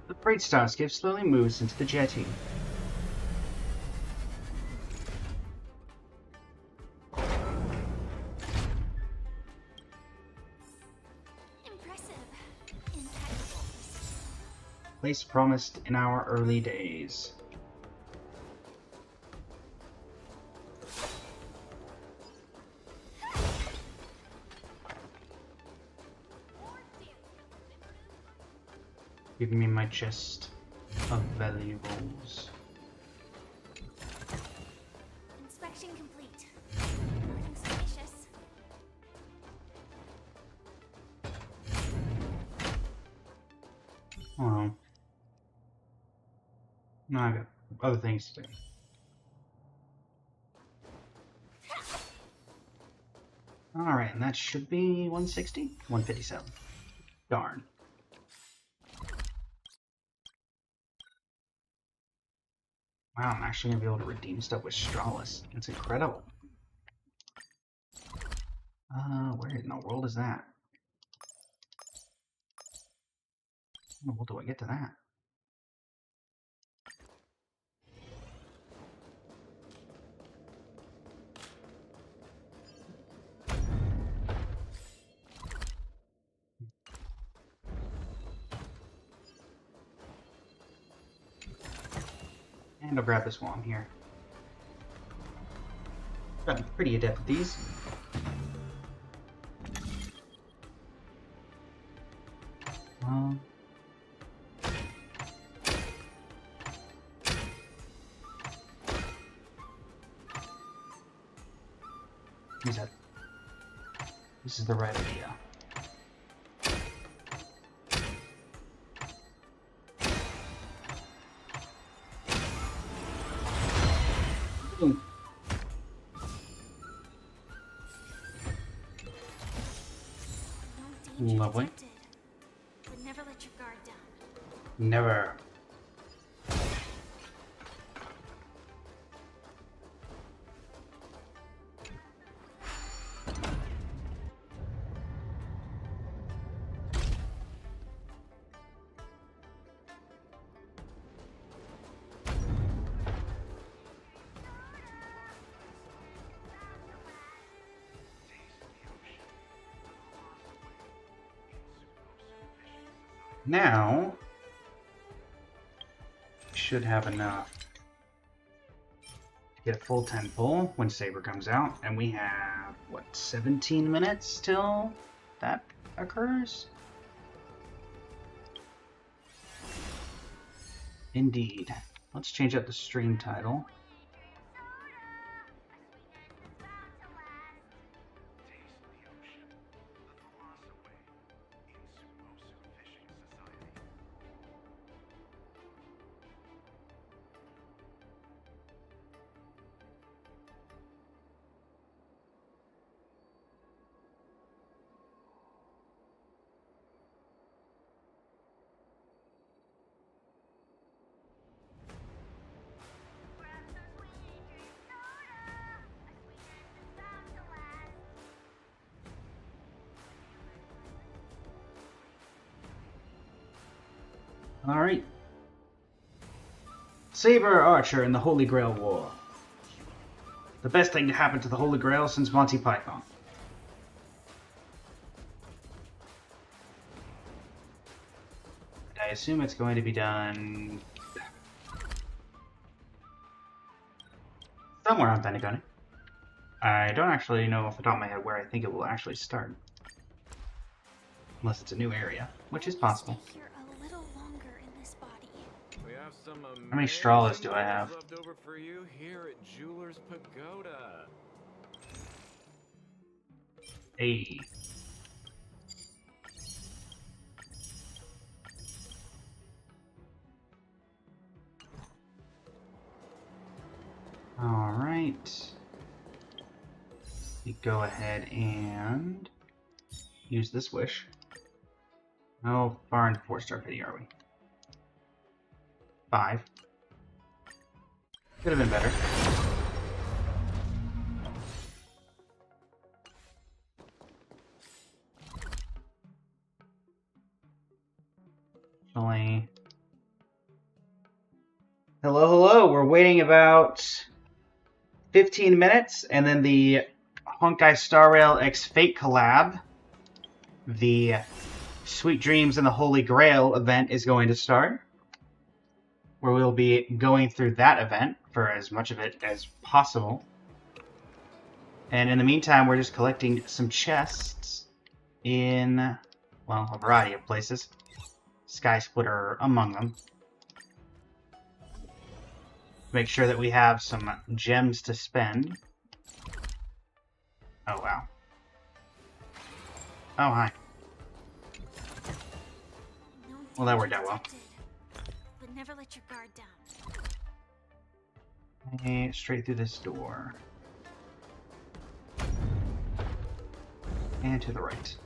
The freight starskip slowly moves into the jetty. Impressive. Impeccable. Place promised in our early days. Give me my chest of valuables. Inspection complete. Nothing suspicious. Oh. No, I got other things to do. Alright, and that should be 160? 157. Darn. Wow, I'm actually going to be able to redeem stuff with Stralis. It's incredible. Where in the world is that? How in the world do I get to that? And I'll grab this while I'm here. I'm pretty adept at these. Use that. This is the right idea. Boom. No danger Lovely. detected. But never let your guard down. Never. Now, we should have enough to get a full 10 pull when Saber comes out. And we have, what, 17 minutes till that occurs? Indeed. Let's change up the stream title. Alright. Saber Archer in the Holy Grail War. The best thing to happen to the Holy Grail since Monty Python. I assume it's going to be done somewhere on Pentagon. I don't actually know off the top of my head where I think it will actually start. Unless it's a new area, which is possible. Stay here a little longer in this body. We have some How many straws do I amazing have? items left over for you here at Jeweler's Pagoda. Hey. Alright. We go ahead and use this wish. How far into 4-star pity are we? 5. Could have been better. Actually, hello. We're waiting about 15 minutes, and then the Honkai Star Rail X Fate collab, the Sweet Dreams and the Holy Grail event, is going to start, where we'll be going through that event for as much of it as possible. And in the meantime, we're just collecting some chests in, well, a variety of places. Sky Splitter among them. Make sure that we have some gems to spend. Oh, wow. Oh, hi. Well, that worked out well. But never let your guard down. Okay, straight through this door. And to the right.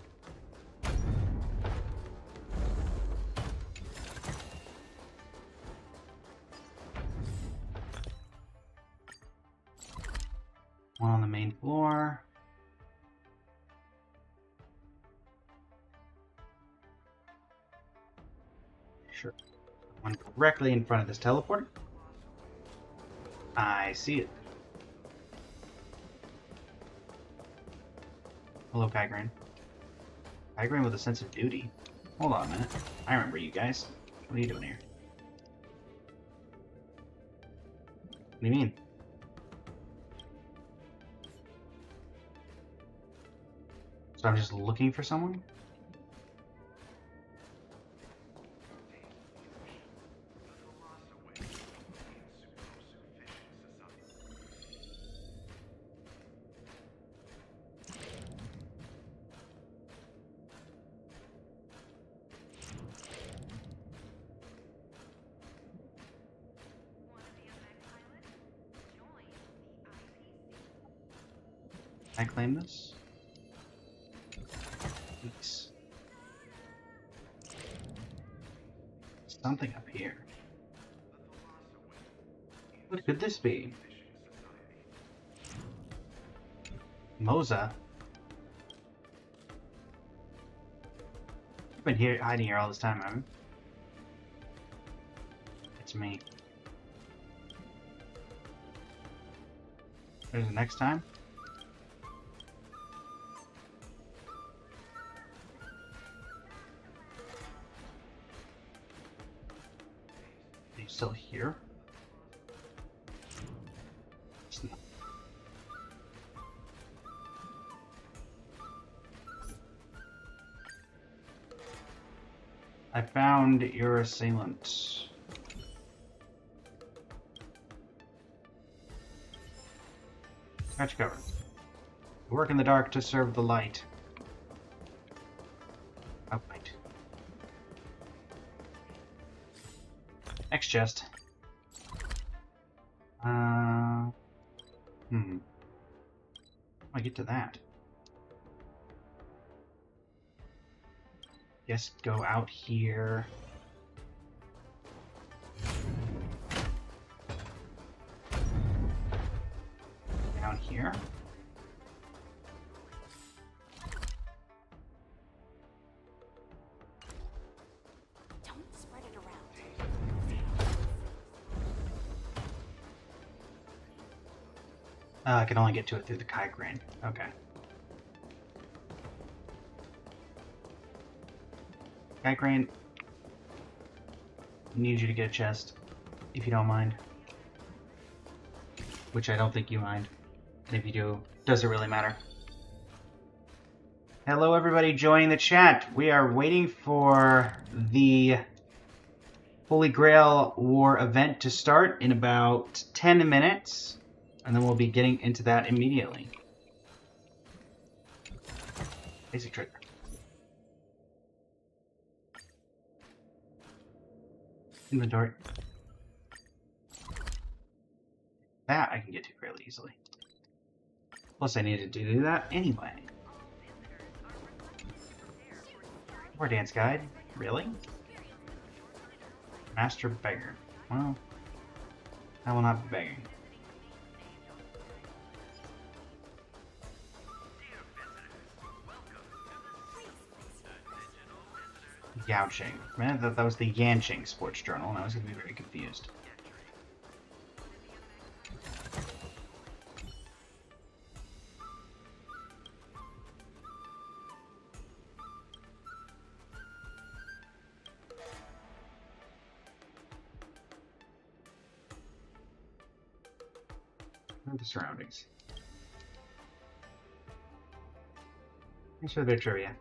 One on the main floor. Sure. One directly in front of this teleporter. I see it. Hello, Kygrain. Kygrain with a sense of duty. Hold on a minute. I remember you guys. What are you doing here? What do you mean? So I'm just looking for someone? Can I claim this? Thanks. Something up here. What could this be? Moza? I've been here, hiding here all this time, haven't I? It's me. There's the next time. still here. I found your assailant. Got you covered. You work in the dark to serve the light. Oh, wait. Next chest. How do I get to that? Guess go out here. Down here. Don't spread it around. I can only get to it through the Grail. Okay. Grail, need you to get a chest, if you don't mind. Which I don't think you mind. And if you do, does it really matter? Hello everybody joining the chat. We are waiting for the Holy Grail War event to start in about 10 minutes. And then we'll be getting into that immediately. Basic trigger. Inventory. That I can get to fairly easily. Plus I needed to do that anyway. More dance guide? Really? Master beggar. Well, I will not be begging. Yaoching. Man, that was the Yanqing Sports Journal, and I was going to be very confused. What are the surroundings? Thanks for the trivia.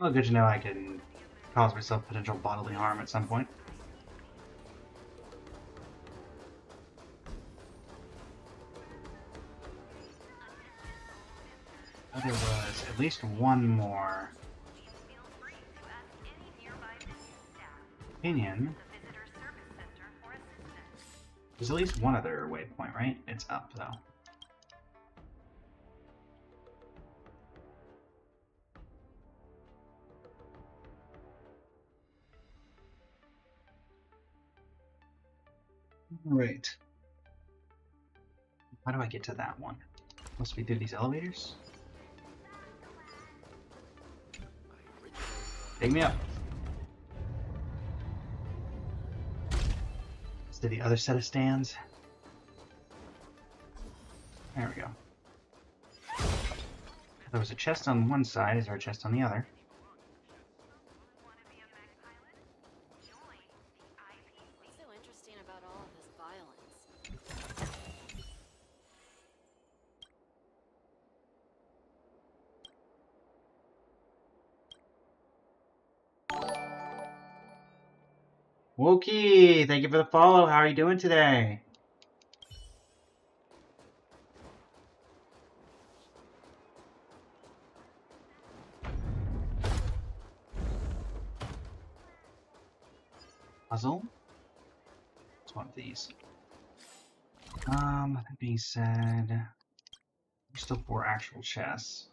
Well, good to know I can cause myself potential bodily harm at some point. There was at least one more opinion. There's at least one other waypoint, right? It's up, though. Right. How do I get to that one? Must be through these elevators? Take me up. Let's do the other set of stands. There we go. There was a chest on one side. Is there a chest on the other? What's so interesting about all of this violence? Wookie, thank you for the follow. How are you doing today? Puzzle? It's one of these. That being said, there's still 4 actual chests.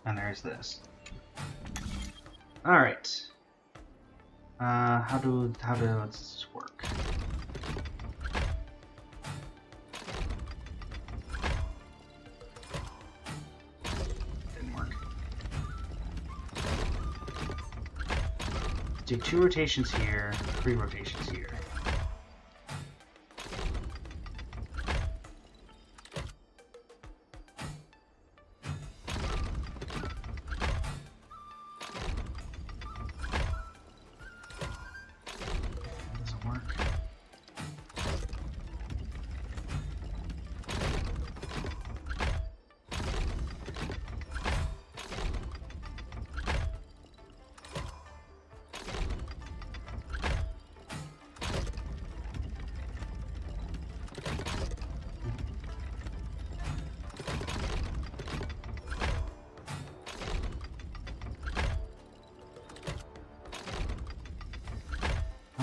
And there's this. Alright. How does this work? Didn't work. Do 2 rotations here, 3 rotations here.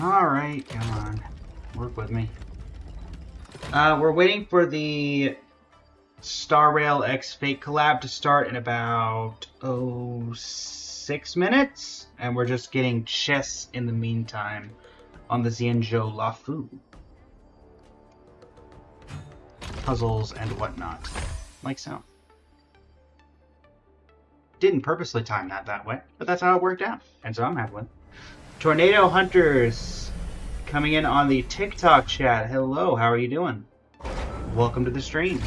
Alright, come on. Work with me. We're waiting for the Star Rail X Fate collab to start in about 6 minutes, and we're just getting chess in the meantime on the Xianzhou Lafu. Puzzles and whatnot. Like so. Didn't purposely time that way, but that's how it worked out, and so I'm happy with it. Tornado Hunters coming in on the TikTok chat. Hello, how are you doing? Welcome to the stream.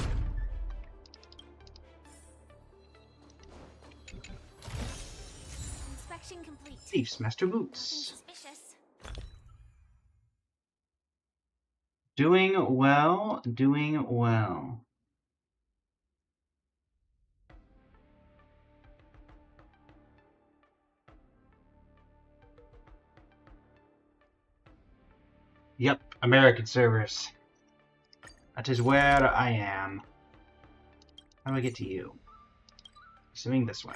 Inspection complete. Thief's Master Nothing Boots. suspicious. Doing well, doing well. Yep, American servers. That is where I am. How do I get to you? Assuming this way.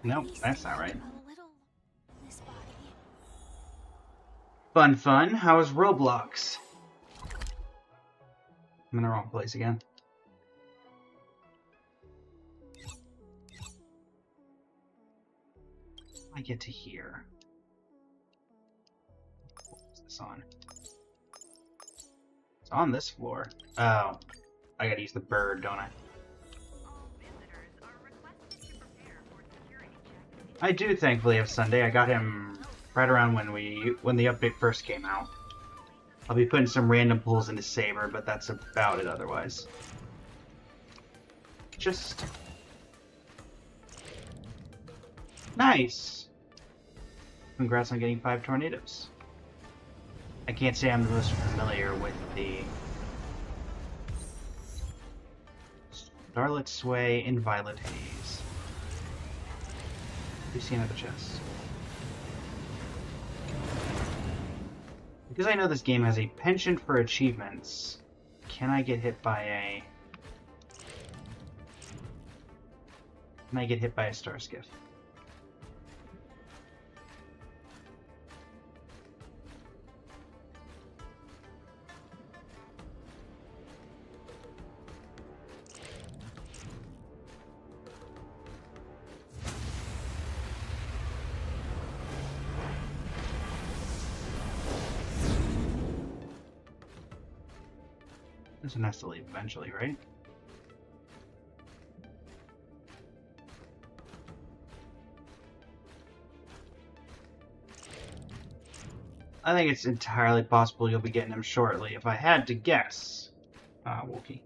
Nope, that's not right. A little this body. Fun, fun. How is Roblox? I'm in the wrong place again. I get to here. What's this on? It's on this floor. Oh, I gotta use the bird, don't I? I do thankfully have Sunday. I got him right around when the update first came out. I'll be putting some random pulls into Saber, but that's about it otherwise. Just nice. Congrats on getting 5 tornadoes. I can't say I'm the most familiar with the Starlit Sway and Violet Haze. You see another chest. Because I know this game has a penchant for achievements, can I get hit by a... Can I get hit by a star skiff? This one has to leave eventually, right? I think it's entirely possible you'll be getting him shortly. If I had to guess, Wookie.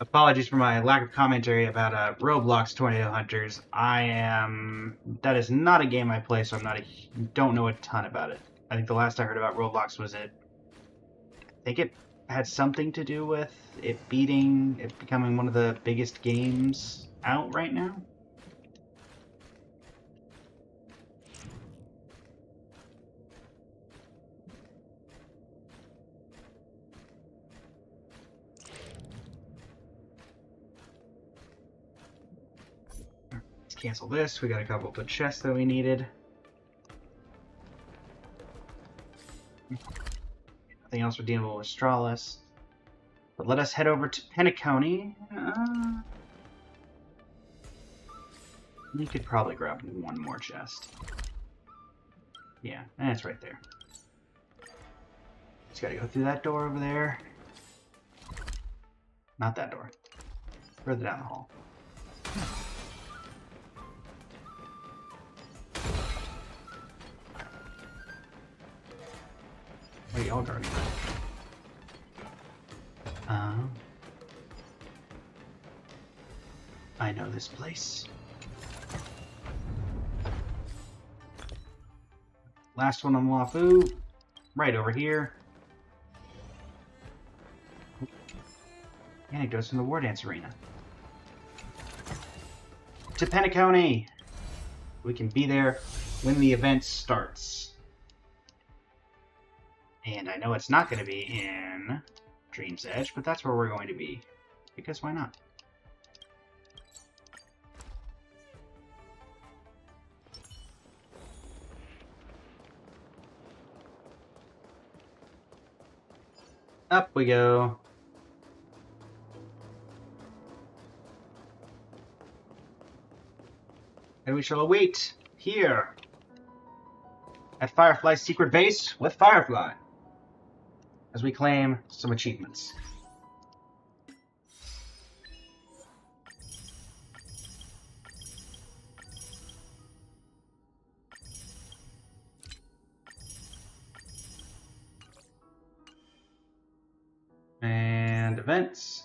Apologies for my lack of commentary about Roblox Tornado Hunters. That is not a game I play, so don't know a ton about it. I think the last I heard about Roblox was I think it had something to do with it becoming one of the biggest games out right now. Let's cancel this. We got a couple of chests that we needed. Nothing else redeemable with Strawless. But let us head over to Penacony. You could probably grab one more chest. Yeah, and it's right there. Just gotta go through that door over there. Not that door. Further down the hall. Where y'all guarding? I know this place. Last one on Lafu. Right over here. Anecdotes from the War Dance Arena. To Penacony! We can be there when the event starts. And I know it's not going to be in Dream's Edge, but that's where we're going to be. Because why not? Up we go. And we shall await here at Firefly's secret base with Firefly as we claim some achievements. And events.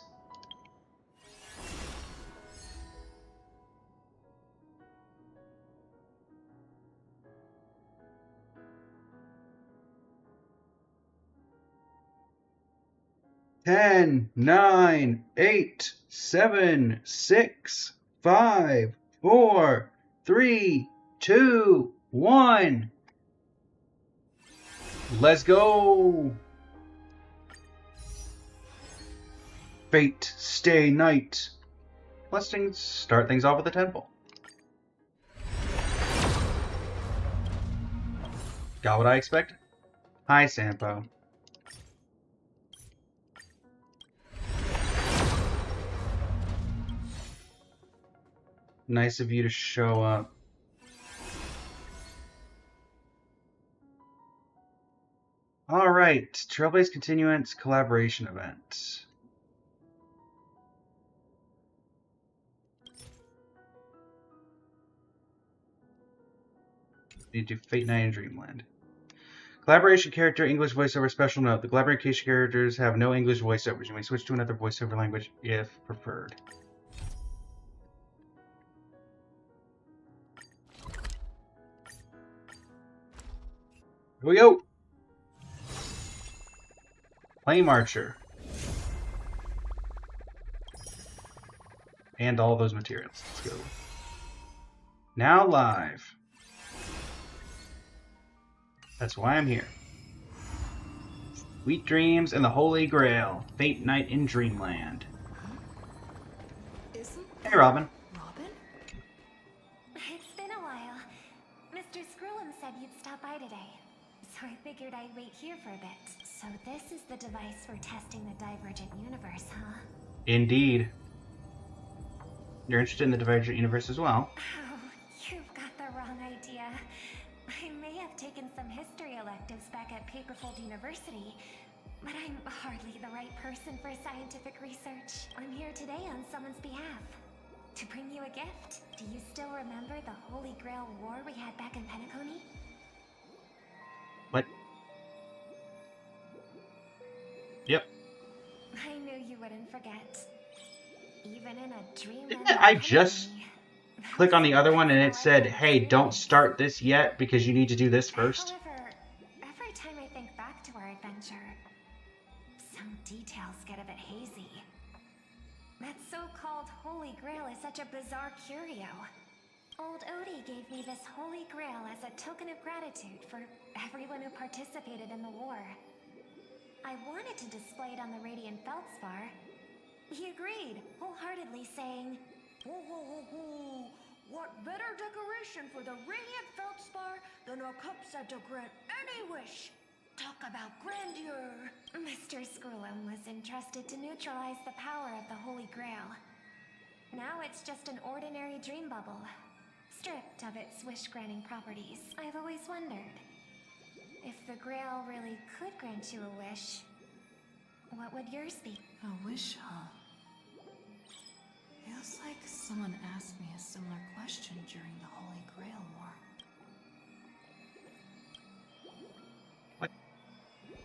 Ten, 9, 8, 7, 6, 5, 4, 3, 2, 1. Let's go! Fate, stay night. Let's start things off with the temple. Got what I expected? Hi, Sampo. Nice of you to show up. Alright, Trailblaze Continuance Collaboration Event. Need to do Fate Night in Dreamland. Collaboration character English voiceover special note. The collaboration characters have no English voiceovers. You may switch to another voiceover language if preferred. Here we go! Flame Archer. And all those materials. Let's go. Now live. That's why I'm here. Sweet Dreams and the Holy Grail. Fate Night in Dreamland. Hey, Robin. Robin? It's been a while. Mr. Screw'em said you'd stop by today, so I figured I'd wait here for a bit. So this is the device for testing the Divergent Universe, huh? Indeed. You're interested in the Divergent Universe as well. Oh, you've got the wrong idea. I may have taken some history electives back at Paperfold University, but I'm hardly the right person for scientific research. I'm here today on someone's behalf. To bring you a gift. Do you still remember the Holy Grail War we had back in Penacony? What? Yep. I knew you wouldn't forget. Even in a dream. Didn't I just click on the other one and it said, hey, don't start this yet because you need to do this first? However, every time I think back to our adventure, some details get a bit hazy. That so-called Holy Grail is such a bizarre curio. Old Odie gave me this Holy Grail as a token of gratitude for everyone who participated in the war. I wanted to display it on the Radiant Feldspar. He agreed, wholeheartedly saying, Whoa, whoa, whoa, whoa. What better decoration for the Radiant Feldspar than a cup set to grant any wish? Talk about grandeur. Mr. Screw'em was entrusted to neutralize the power of the Holy Grail. Now it's just an ordinary dream bubble, stripped of its wish-granting properties. I've always wondered, if the Grail really could grant you a wish, what would yours be? A wish, huh? Feels like someone asked me a similar question during the Holy Grail War.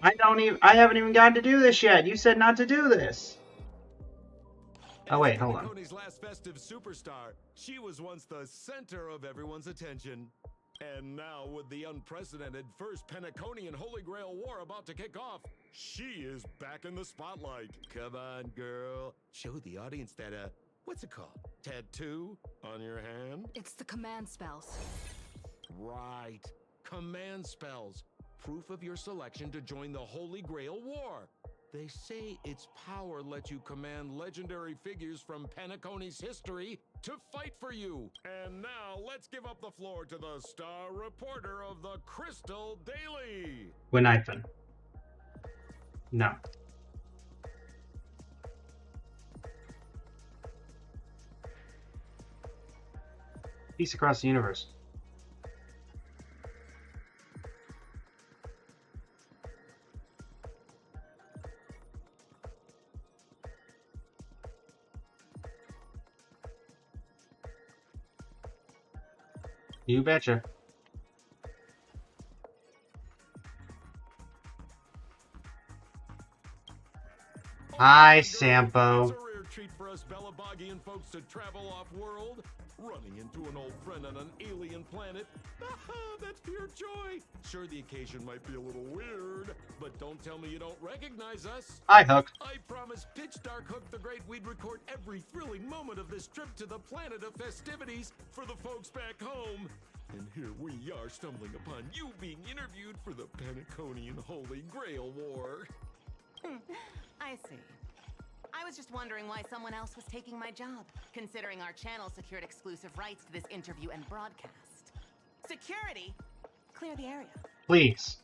I haven't even gotten to do this yet. You said not to do this. Oh wait, hold on. Penacony's last festive superstar, she was once the center of everyone's attention. And now, with the unprecedented First Penaconian Holy Grail War about to kick off, she is back in the spotlight. Come on, girl. Show the audience that, what's it called? Tattoo on your hand? It's the command spells. Right. Command spells. Proof of your selection to join the Holy Grail War. They say its power lets you command legendary figures from Penacony's history to fight for you. And now let's give up the floor to the star reporter of the Crystal Daily. Gwynethon. No. Peace across the universe. You betcha. Hi, Sampo. It's a rare treat for us Belabogian folks to travel off-world, running into an old friend on an alien planet. That's pure joy. Sure, the occasion might be a little weird, but don't tell me you don't recognize us. Hi, Hook. I promise Pitch Dark Hook the Great we'd record every thrilling moment of this trip to the planet of festivities for the folks back home. And here we are stumbling upon you being interviewed for the Penaconian Holy Grail War. I see. I was just wondering why someone else was taking my job, considering our channel secured exclusive rights to this interview and broadcast. Security? Clear the area. Please.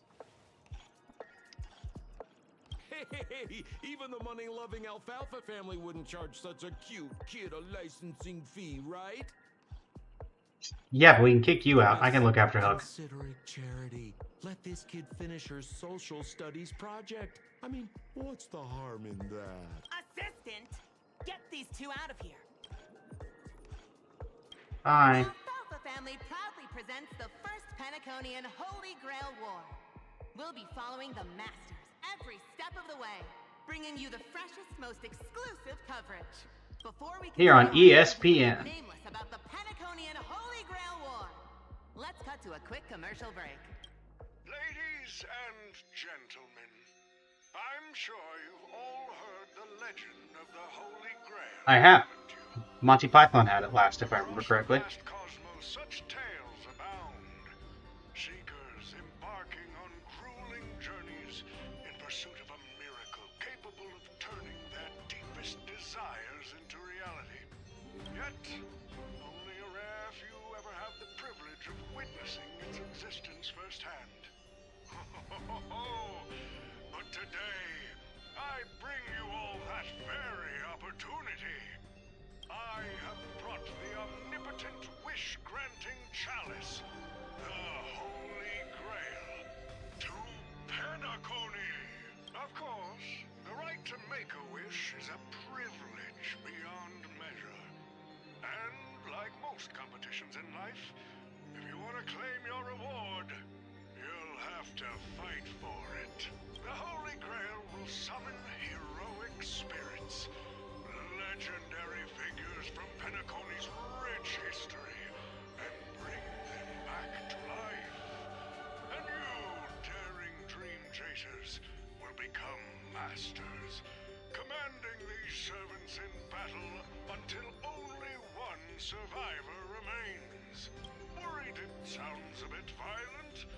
Hey, even the money-loving alfalfa family wouldn't charge such a cute kid a licensing fee, right? Yeah, but we can kick you out. I can look after Hook. Consider it charity. Let this kid finish her social studies project. I mean, what's the harm in that? Assistant! Get these two out of here. Hi. Alfalfa family proudly presents the first Penaconian Holy Grail War. We'll be following the masters every step of the way, bringing you the freshest, most exclusive coverage. Before we Here on continue ESPN. nameless about the Penaconian Holy Grail War. Let's cut to a quick commercial break. Ladies and gentlemen, I'm sure you've all heard the legend of the Holy Grail. I have. haven't you? Monty Python had it last, if I remember Across the correctly. vast cosmos, such tales abound. Seekers embarking on grueling journeys in pursuit of a miracle capable of turning their deepest desires into reality. Yet, only a rare few ever have the privilege of witnessing its existence firsthand. But today, I bring you all that very opportunity. I have brought the omnipotent wish-granting chalice, the Holy Grail, to Penacony. Of course, the right to make a wish is a privilege beyond measure. And like most competitions in life, if you want to claim your reward, you'll have to fight for it. The Holy Grail will summon heroic spirits, legendary figures from Penacony's rich history, and bring them back to life. And you, daring dream chasers, will become masters, commanding these servants in battle until only one survivor remains. Worried it sounds a bit violent?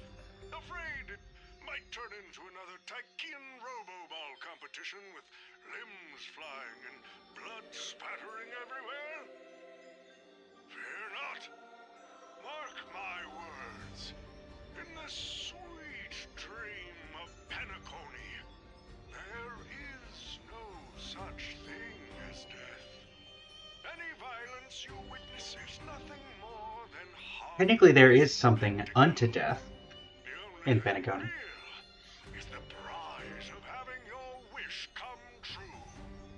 Afraid it might turn into another Tychean robo-ball competition with limbs flying and blood spattering everywhere? Fear not. Mark my words. In the sweet dream of Penacony, there is no such thing as death. Any violence you witness is nothing more than harm. Technically, there is something unto death The only in thing Penacony. real is the prize of having your wish come true.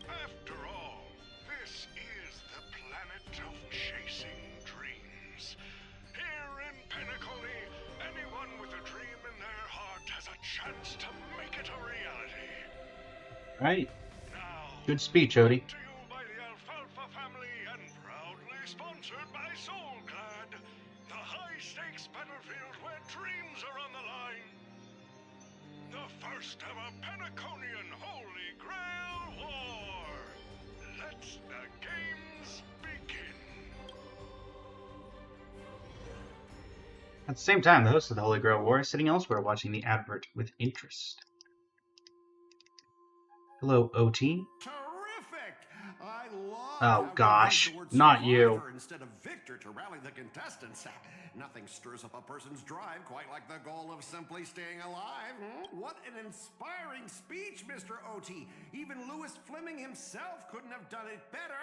After all, this is the planet of chasing dreams. Here in Penacony, anyone with a dream in their heart has a chance to make it a reality. Right. Now, Good speech, Odie. to you by the Alfalfa family and proudly sponsored by Soulclad, the high-stakes battlefield where dreams are on the line. The first ever Penaconian Holy Grail War. Let the games begin. At the same time, the host of the Holy Grail War is sitting elsewhere watching the advert with interest. Hello, OT. Terrific! I love Oh how you gosh, used the word not you. survivor instead of victor to rally the contestants. Nothing stirs up a person's drive quite like the goal of simply staying alive. What an inspiring speech, Mr. OT. Even Louis Fleming himself couldn't have done it better.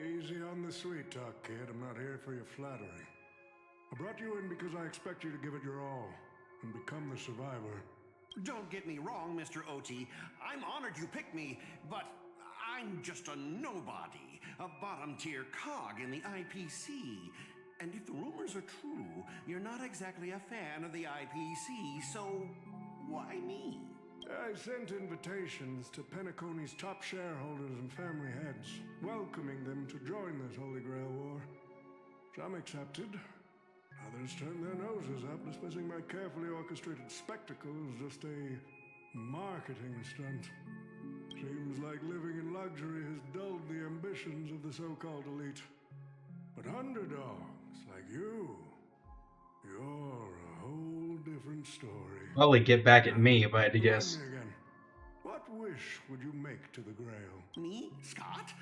Easy on the sweet talk, kid. I'm not here for your flattery. I brought you in because I expect you to give it your all and become the survivor. Don't get me wrong, Mr. OT. I'm honored you picked me, but I'm just a nobody, a bottom-tier cog in the IPC. And if the rumors are true, you're not exactly a fan of the IPC, so why me? I sent invitations to Penacony's top shareholders and family heads, welcoming them to join this Holy Grail War. Some accepted. Others turned their noses up, dismissing my carefully orchestrated spectacle as just a marketing stunt. Seems like living in luxury has dulled the ambitions of the so-called elite. But underdogs like you're a whole different story. Probably get back at me if I had to Remind guess. me again. What wish would you make to the Grail? Me, Scott?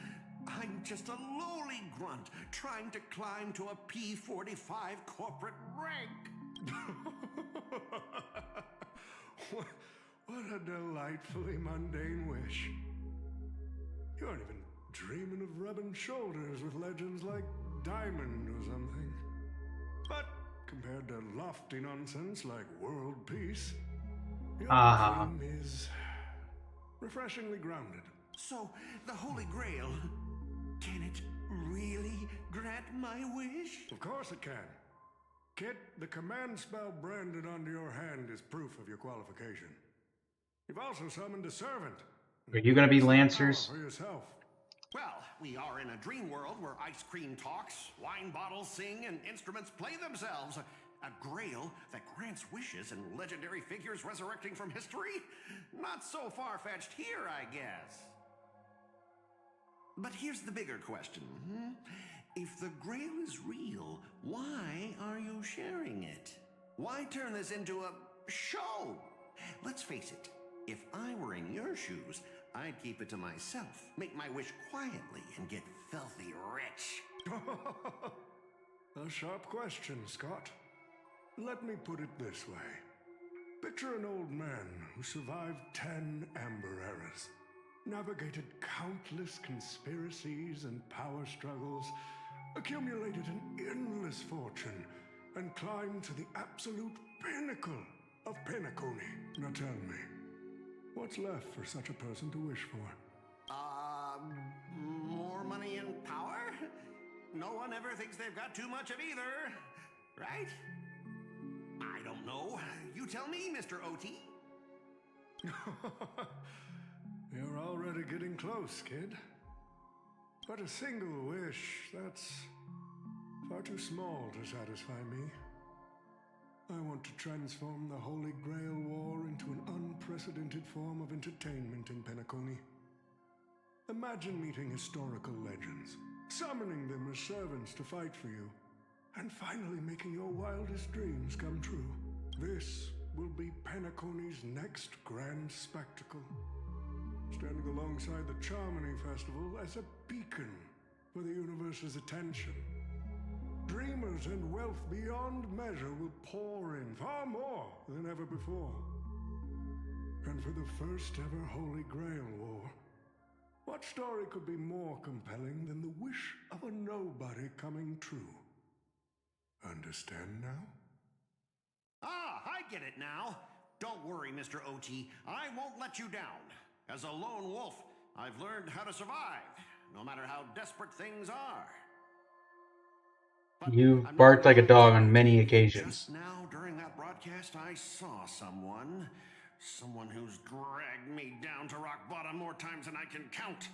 I'm just a lowly grunt trying to climb to a P45 corporate rank. What a delightfully mundane wish. You aren't even dreaming of rubbing shoulders with legends like Diamond or something. But compared to lofty nonsense like world peace, your dream is refreshingly grounded. So, the Holy Grail, can it really grant my wish? Of course it can. Kit, the command spell branded onto your hand is proof of your qualification. You've also summoned a servant. Are you gonna be Power Lancers? for yourself. Well, we are in a dream world where ice cream talks, wine bottles sing, and instruments play themselves. A grail that grants wishes and legendary figures resurrecting from history? Not so far-fetched here, I guess. But here's the bigger question. If the Grail is real, why are you sharing it? Why turn this into a show? Let's face it, if I were in your shoes, I'd keep it to myself, make my wish quietly, and get filthy rich. A sharp question, Scott. Let me put it this way. Picture an old man who survived 10 Amber Eras, navigated countless conspiracies and power struggles, accumulated an endless fortune, and climbed to the absolute pinnacle of Penacony. Now tell me, what's left for such a person to wish for? More money and power? No one ever thinks they've got too much of either, right? I don't know. You tell me, Mr. OT. You're already getting close, kid. But a single wish, that's far too small to satisfy me. I want to transform the Holy Grail War into an unprecedented form of entertainment in Penacony. Imagine meeting historical legends, summoning them as servants to fight for you, and finally making your wildest dreams come true. This will be Penacony's next grand spectacle, standing alongside the Charmony Festival as a beacon for the universe's attention. Dreamers and wealth beyond measure will pour in, far more than ever before. And for the first ever Holy Grail War, what story could be more compelling than the wish of a nobody coming true? Understand now? Ah, I get it now. Don't worry, Mr. OT. I won't let you down. As a lone wolf, I've learned how to survive, no matter how desperate things are. But You've I'm barked not like a dog on gonna many lie. occasions. Just now, during that broadcast, I saw someone who's dragged me down to rock bottom more times than I can count.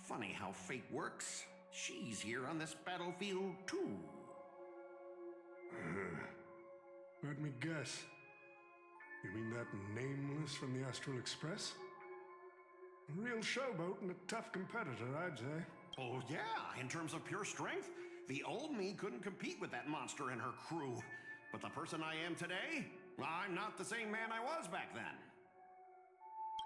Funny how fate works. She's here on this battlefield, too. Let me guess. You mean that Nameless from the Astral Express? A real showboat and a tough competitor, I'd say. Oh, yeah, in terms of pure strength, the old me couldn't compete with that monster and her crew. But the person I am today, I'm not the same man I was back then.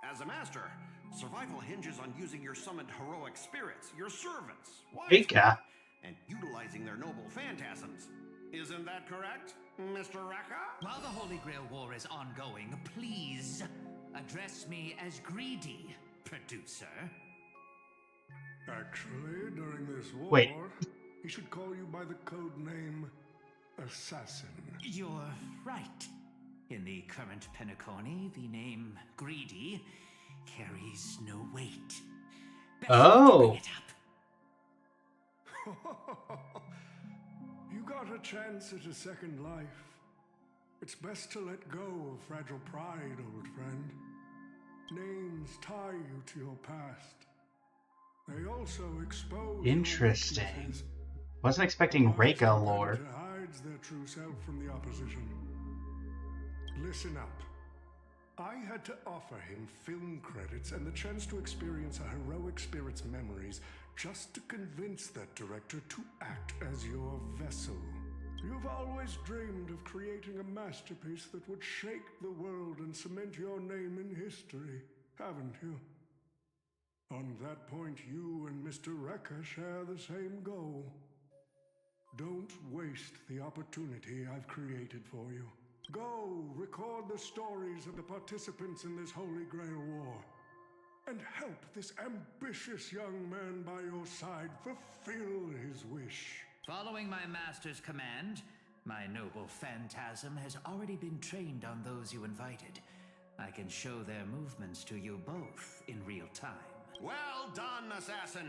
As a master, survival hinges on using your summoned heroic spirits, your servants, wisely, Pika. and utilizing their noble phantasms. Isn't that correct, Mr. Rekka? While the Holy Grail War is ongoing, please address me as Greedy, producer. Actually, during this war, Wait. he should call you by the code name Assassin. You're right. In the current Penacony, the name Greedy carries no weight. Best Oh. to bring it up. You got a chance at a second life. It's best to let go of fragile pride, old friend. Names tie you to your past. They also expose your Interesting. weaknesses. Wasn't expecting Wise Reka lore. competitor hides their true self from the opposition. Listen up. I had to offer him film credits and the chance to experience a heroic spirit's memories just to convince that director to act as your vessel. You've always dreamed of creating a masterpiece that would shake the world and cement your name in history, haven't you? On that point, you and Mr. Rekka share the same goal. Don't waste the opportunity I've created for you. Go record the stories of the participants in this Holy Grail War, and help this ambitious young man by your side fulfill his wish. Following my master's command, my noble phantasm has already been trained on those you invited. I can show their movements to you both in real time. Well done, Assassin.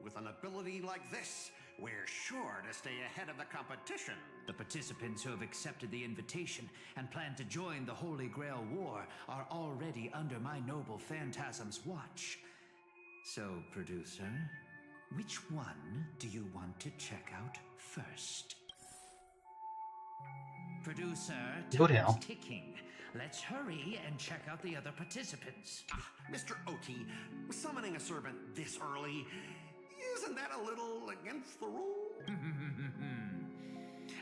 With an ability like this, we're sure to stay ahead of the competition. The participants who have accepted the invitation and plan to join the Holy Grail War are already under my noble phantasm's watch. So, producer, which one do you want to check out first? Producer, Good hell. time's ticking. Let's hurry and check out the other participants. Mr. Oti, summoning a servant this early, isn't that a little against the rule?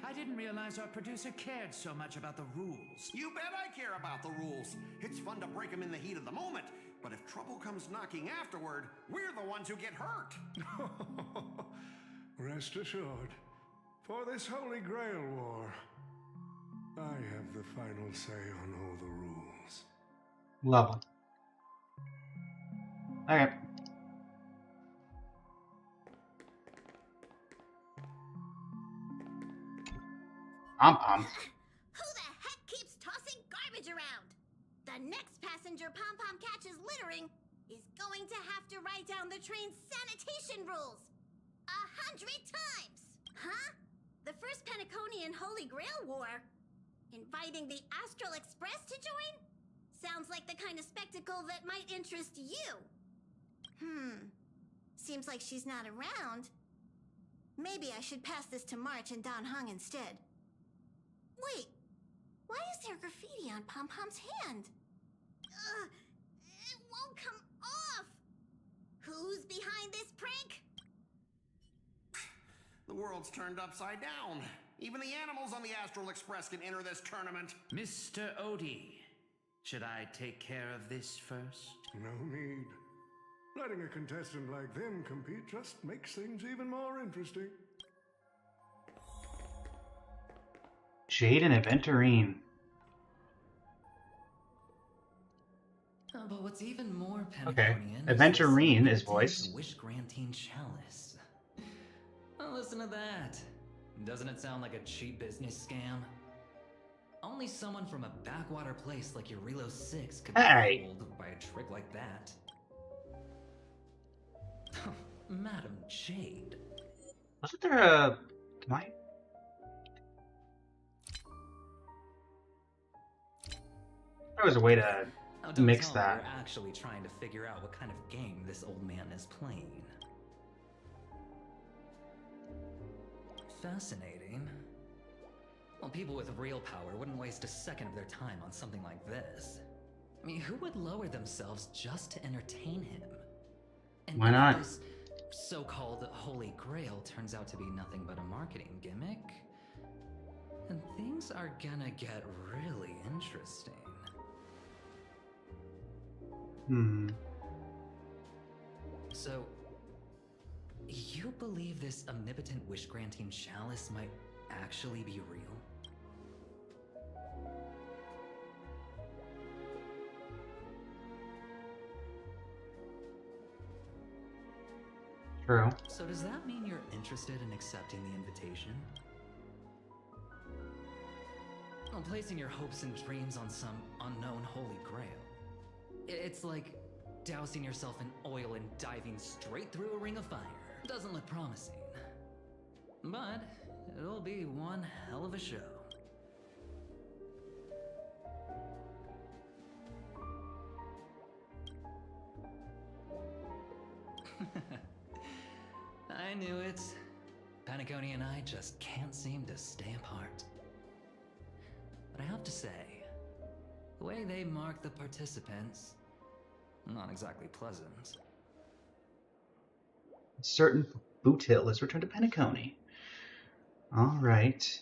I didn't realize our producer cared so much about the rules. You bet I care about the rules. It's fun to break them in the heat of the moment, but if trouble comes knocking afterward, we're the ones who get hurt. Rest assured, for this Holy Grail War, I have the final say on all the rules. Lovely. Okay. I'm pumped. Who the heck keeps tossing garbage around? The next passenger Pom-Pom catches littering is going to have to write down the train's sanitation rules 100 times. Huh? The first Penaconian Holy Grail War? Inviting the Astral Express to join? Sounds like the kind of spectacle that might interest you. Seems like she's not around. Maybe I should pass this to March and Don Hung instead. Wait, why is there graffiti on Pom-Pom's hand? It won't come off! Who's behind this prank? The world's turned upside down. Even the animals on the Astral Express can enter this tournament. Mr. Odie, should I take care of this first? No need. Letting a contestant like them compete just makes things even more interesting. Jade and Aventurine. But what's even more Okay. Penaconian Aventurine is the voiced. Wish Granting Chalice. Oh, listen to that. Doesn't it sound like a cheap business scam? Only someone from a backwater place like Eurilo 6 could Hey. be fooled by a trick like that. Madam Jade. Wasn't there a... Can I... There was a way to Oh, don't mix tell me that. You're actually trying to figure out what kind of game this old man is playing. Fascinating. Well, people with real power wouldn't waste a second of their time on something like this. I mean, who would lower themselves just to entertain him? And Why if not? This so-called Holy Grail turns out to be nothing but a marketing gimmick, and things are gonna get really interesting. So, you believe this omnipotent wish-granting chalice might actually be real? True. So does that mean you're interested in accepting the invitation? Well, placing your hopes and dreams on some unknown holy grail. It's like dousing yourself in oil and diving straight through a ring of fire. Doesn't look promising. But it'll be one hell of a show. I knew it. Penacony and I just can't seem to stay apart. But I have to say, the way they mark the participants, not exactly pleasant. Certain Boot Hill is returned to Penacony. Alright.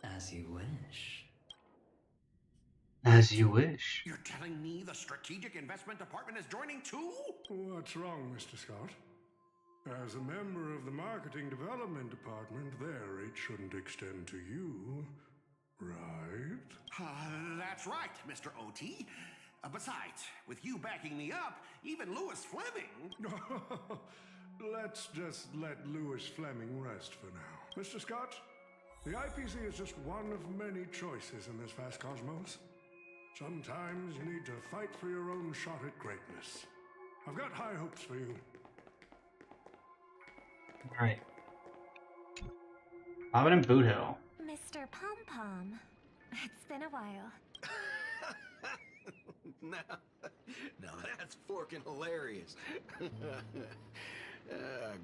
As you wish. As you wish. You're telling me the Strategic Investment Department is joining too? What's wrong, Mr. Scott? As a member of the Marketing Development Department, their reach shouldn't extend to you, right? That's right, Mr. OT. Besides, with you backing me up, even Lewis Fleming... Let's just let Lewis Fleming rest for now. Mr. Scott, the IPC is just one of many choices in this vast cosmos. Sometimes you need to fight for your own shot at greatness. I've got high hopes for you. Alright. Bobbin and Boot Hill. Mr. Pom Pom, it's been a while. Now that's forking hilarious.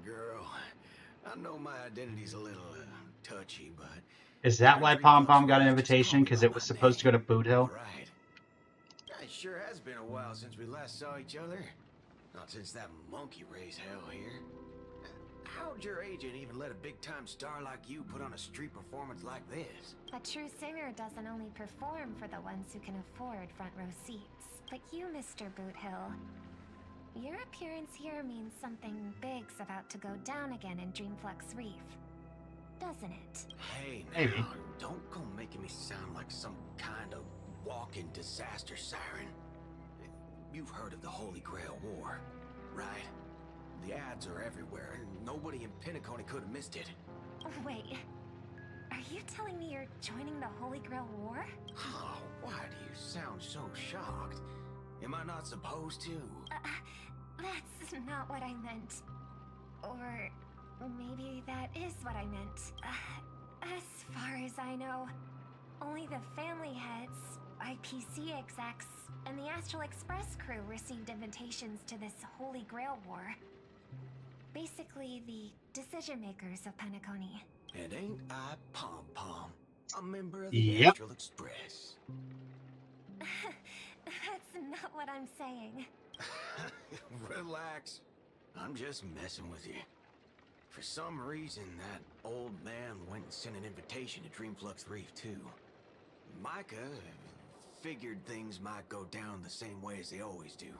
Girl, I know my identity's a little touchy, but... Is that why Pom Pom got an invitation? Because it was supposed to go to Boot Hill? Right. It sure has been a while since we last saw each other. Not since that monkey raised hell here. How'd your agent even let a big-time star like you put on a street performance like this? A true singer doesn't only perform for the ones who can afford front row seats. But you, Mr. Boot Hill, your appearance here means something big's about to go down again in Dreamflux Reef. Doesn't it? Hey, now, Maybe. don't go making me sound like some kind of walking disaster siren. You've heard of the Holy Grail War, right? The ads are everywhere, and nobody in Penacony could have missed it. Wait, are you telling me you're joining the Holy Grail War? Oh, why do you sound so shocked? Am I not supposed to? That's not what I meant. Or maybe that is what I meant. As far as I know, only the family heads, IPC execs, and the Astral Express crew received invitations to this Holy Grail War. Basically, the decision makers of Penacony. And ain't I Pom Pom, a member of the Yep. Astral Express? That's not what I'm saying. Relax. I'm just messing with you. For some reason, that old man went and sent an invitation to Dreamflux Reef, too. Micah figured things might go down the same way as they always do.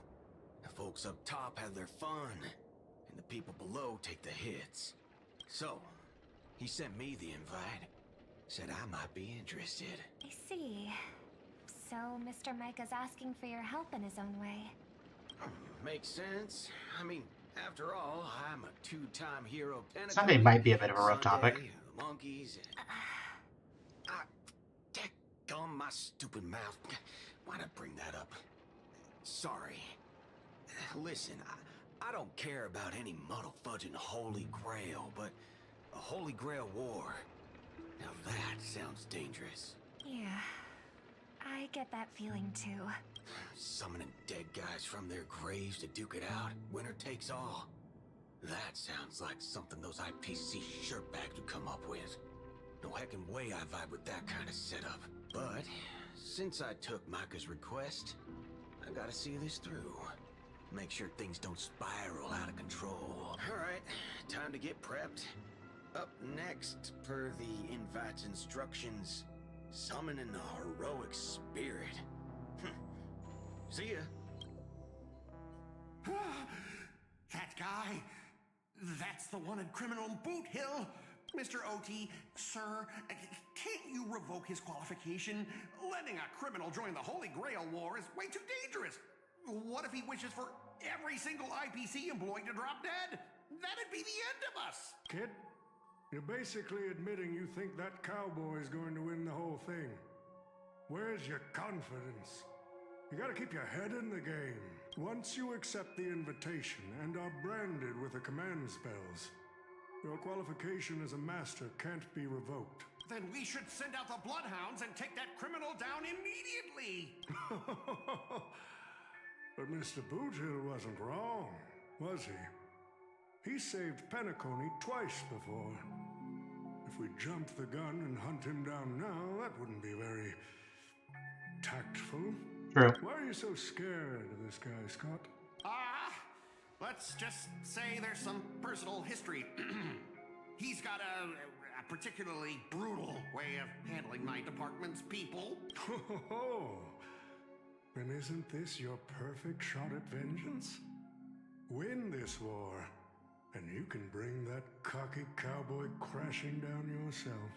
The folks up top have their fun, and the people below take the hits. So, he sent me the invite. Said I might be interested. I see. So, Mr. Micah's asking for your help in his own way. Makes sense. I mean, after all, I'm a two-time hero. Sunday might be a bit of a rough topic. Sunday, the monkeys. Gum my stupid mouth. Why'd I bring that up? Sorry. Listen, I don't care about any muddle-fudging Holy Grail, but a Holy Grail War. Now that sounds dangerous. Yeah, I get that feeling too. Summoning dead guys from their graves to duke it out. Winner takes all. That sounds like something those IPC shirtbags would come up with. No heckin' way I vibe with that kind of setup. But, since I took Micah's request, I gotta see this through. Make sure things don't spiral out of control. Alright, time to get prepped. Up next, per the invite's instructions, summoning a heroic spirit. See ya. That guy? That's the wanted criminal Boot Hill? Mr. OT, sir, can't you revoke his qualification? Letting a criminal join the Holy Grail War is way too dangerous. What if he wishes for every single IPC employee to drop dead? That'd be the end of us. Kid, you're basically admitting you think that cowboy is going to win the whole thing. Where's your confidence? You gotta keep your head in the game. Once you accept the invitation and are branded with the command spells, your qualification as a master can't be revoked. Then we should send out the Bloodhounds and take that criminal down immediately. But Mr. Boothill wasn't wrong, was he? He saved Penacony twice before. If we jump the gun and hunt him down now, that wouldn't be very tactful. True. Why are you so scared of this guy, Scott? Let's just say there's some personal history. He's got a particularly brutal way of handling my department's people. Then isn't this your perfect shot at vengeance? Win this war, and you can bring that cocky cowboy crashing down yourself.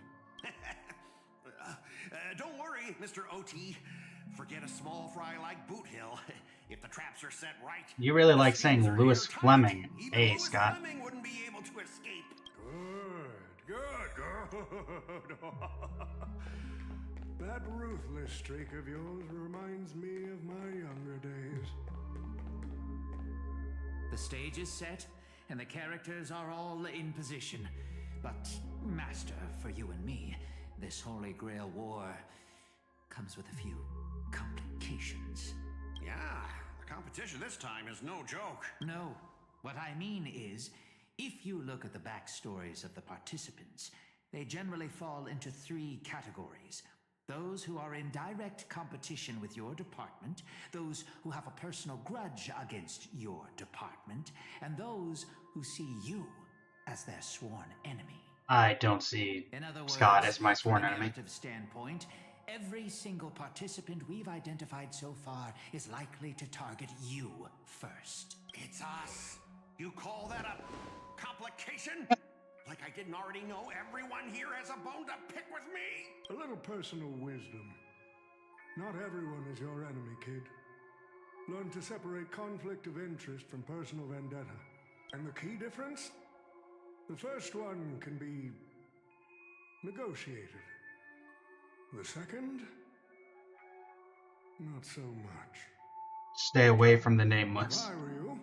Don't worry, Mr. OT. Forget a small fry like Boot Hill. If the traps are set right... You really like saying Louis Fleming. Hey, Louis Scott. Fleming wouldn't be able to escape. Good. That ruthless streak of yours reminds me of my younger days. The stage is set, and the characters are all in position. But, Master, for you and me, this Holy Grail War comes with a few complications. Yeah, the competition this time is no joke. No, what I mean is, if you look at the backstories of the participants, they generally fall into 3 categories. Those who are in direct competition with your department, those who have a personal grudge against your department, and those who see you as their sworn enemy. I don't see In other words, Scott as my sworn from a enemy. narrative standpoint, every single participant we've identified so far is likely to target you first. It's us. You call that a complication? Like I didn't already know everyone here has a bone to pick with me? A little personal wisdom. Not everyone is your enemy, kid. Learn to separate conflict of interest from personal vendetta. And the key difference? The first one can be negotiated. The second? Not so much. Stay away from the If nameless. I were you,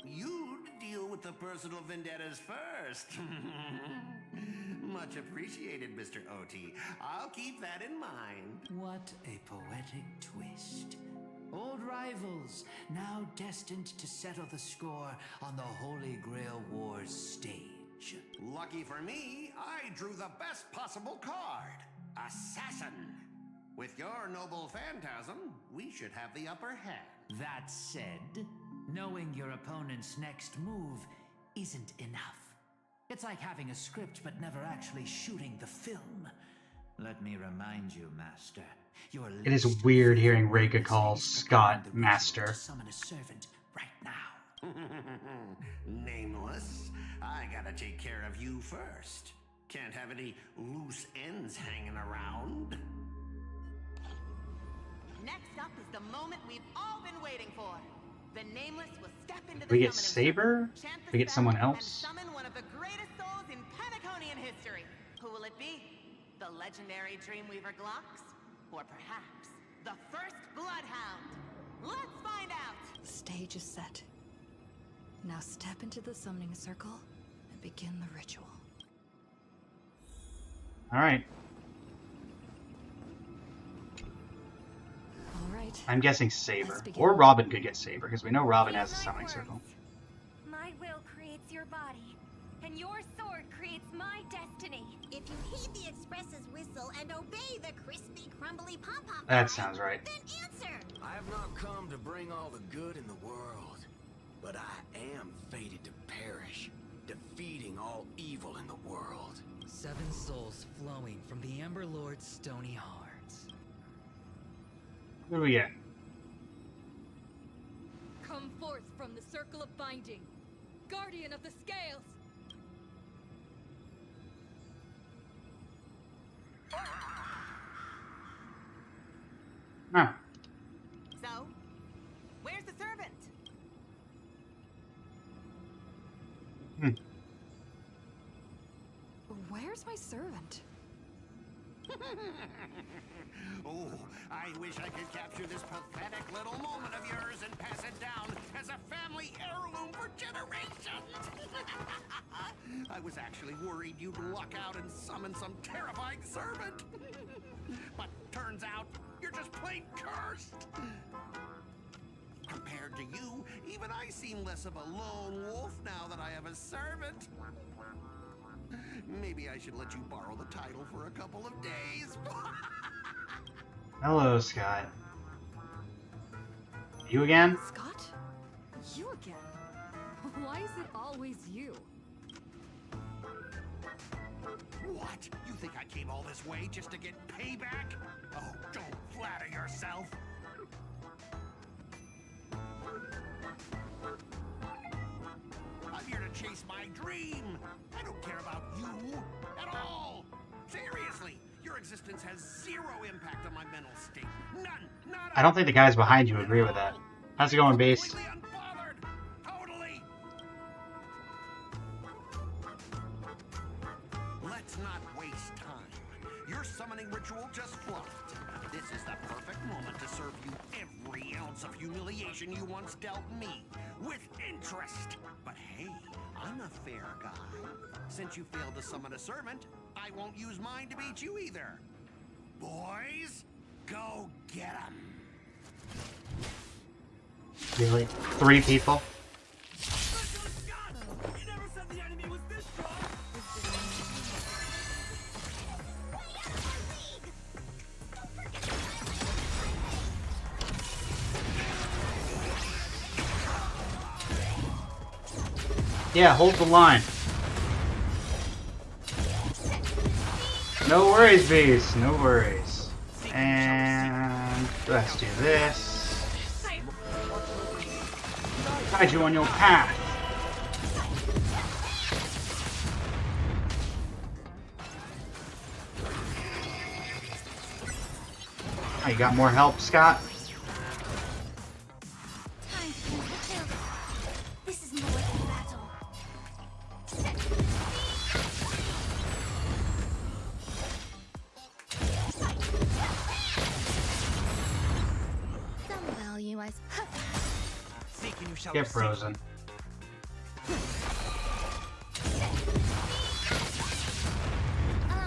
You'd deal with the personal vendettas first. Much appreciated, Mr. OT. I'll keep that in mind. What a poetic twist. Old rivals, now destined to settle the score on the Holy Grail War's stage. Lucky for me, I drew the best possible card. Assassin. With your noble phantasm, we should have the upper hand. That said, knowing your opponent's next move isn't enough. It's like having a script but never actually shooting the film. Let me remind you, Master. Your It is least weird hearing favorite Rhaegar call is to Scott perform the ritual Master. to summon a servant right now. Nameless, I gotta take care of you first. Can't have any loose ends hanging around. Next up is the moment we've all been waiting for. The Nameless will step into the We get summoning Saber? circle, chant the We get spell, someone and else? summon one of the greatest souls in Penaconian history. Who will it be? The legendary Dreamweaver Glocks? Or perhaps the first Bloodhound? Let's find out! Stage is set. Now step into the summoning circle and begin the ritual. Alright. Alright. I'm guessing Saber. Let's begin. Or Robin could get Saber, because we know Robin has a summoning circle. My will creates your body, and your sword creates my destiny. If you heed the Express's whistle and obey the crispy, crumbly pom-pom That cry, sounds right. then answer. I have not come to bring all the good in the world, but I am fated to perish, defeating all evil in the world. 7 souls flowing from the Ember Lord's stony hearts. What do we get? Come forth from the circle of binding, guardian of the scales. Huh. So, where's the servant? Where's my servant? Oh, I wish I could capture this pathetic little moment of yours and pass it down as a family heirloom for generations. I was actually worried you'd luck out and summon some terrifying servant. But turns out, you're just plain cursed. Compared to you, even I seem less of a lone wolf now that I have a servant. Maybe I should let you borrow the title for a couple of days. Hello, Scott. You again? Scott? You again? Why is it always you? What? You think I came all this way just to get payback? Oh, don't flatter yourself. I'm here to chase my dream. I don't care about you at all. Seriously, your existence has zero impact on my mental state. None. Not I don't think the guys behind you agree with that. How's it going, Base? completely unbothered. Totally. Let's not waste time. Your summoning ritual just flopped. This is the perfect moment to serve you every ounce of humiliation you once dealt me, with interest. But hey, I'm a fair guy. Since you failed to summon a servant, I won't use mine to beat you either. Boys, go get 'em. Really? 3 people? Yeah, hold the line. No worries, Beast. No worries. And let's do this. Guide you on your path. Oh, you got more help, Scott? Time to finish the kill. This is more than battle. Some value as Get frozen.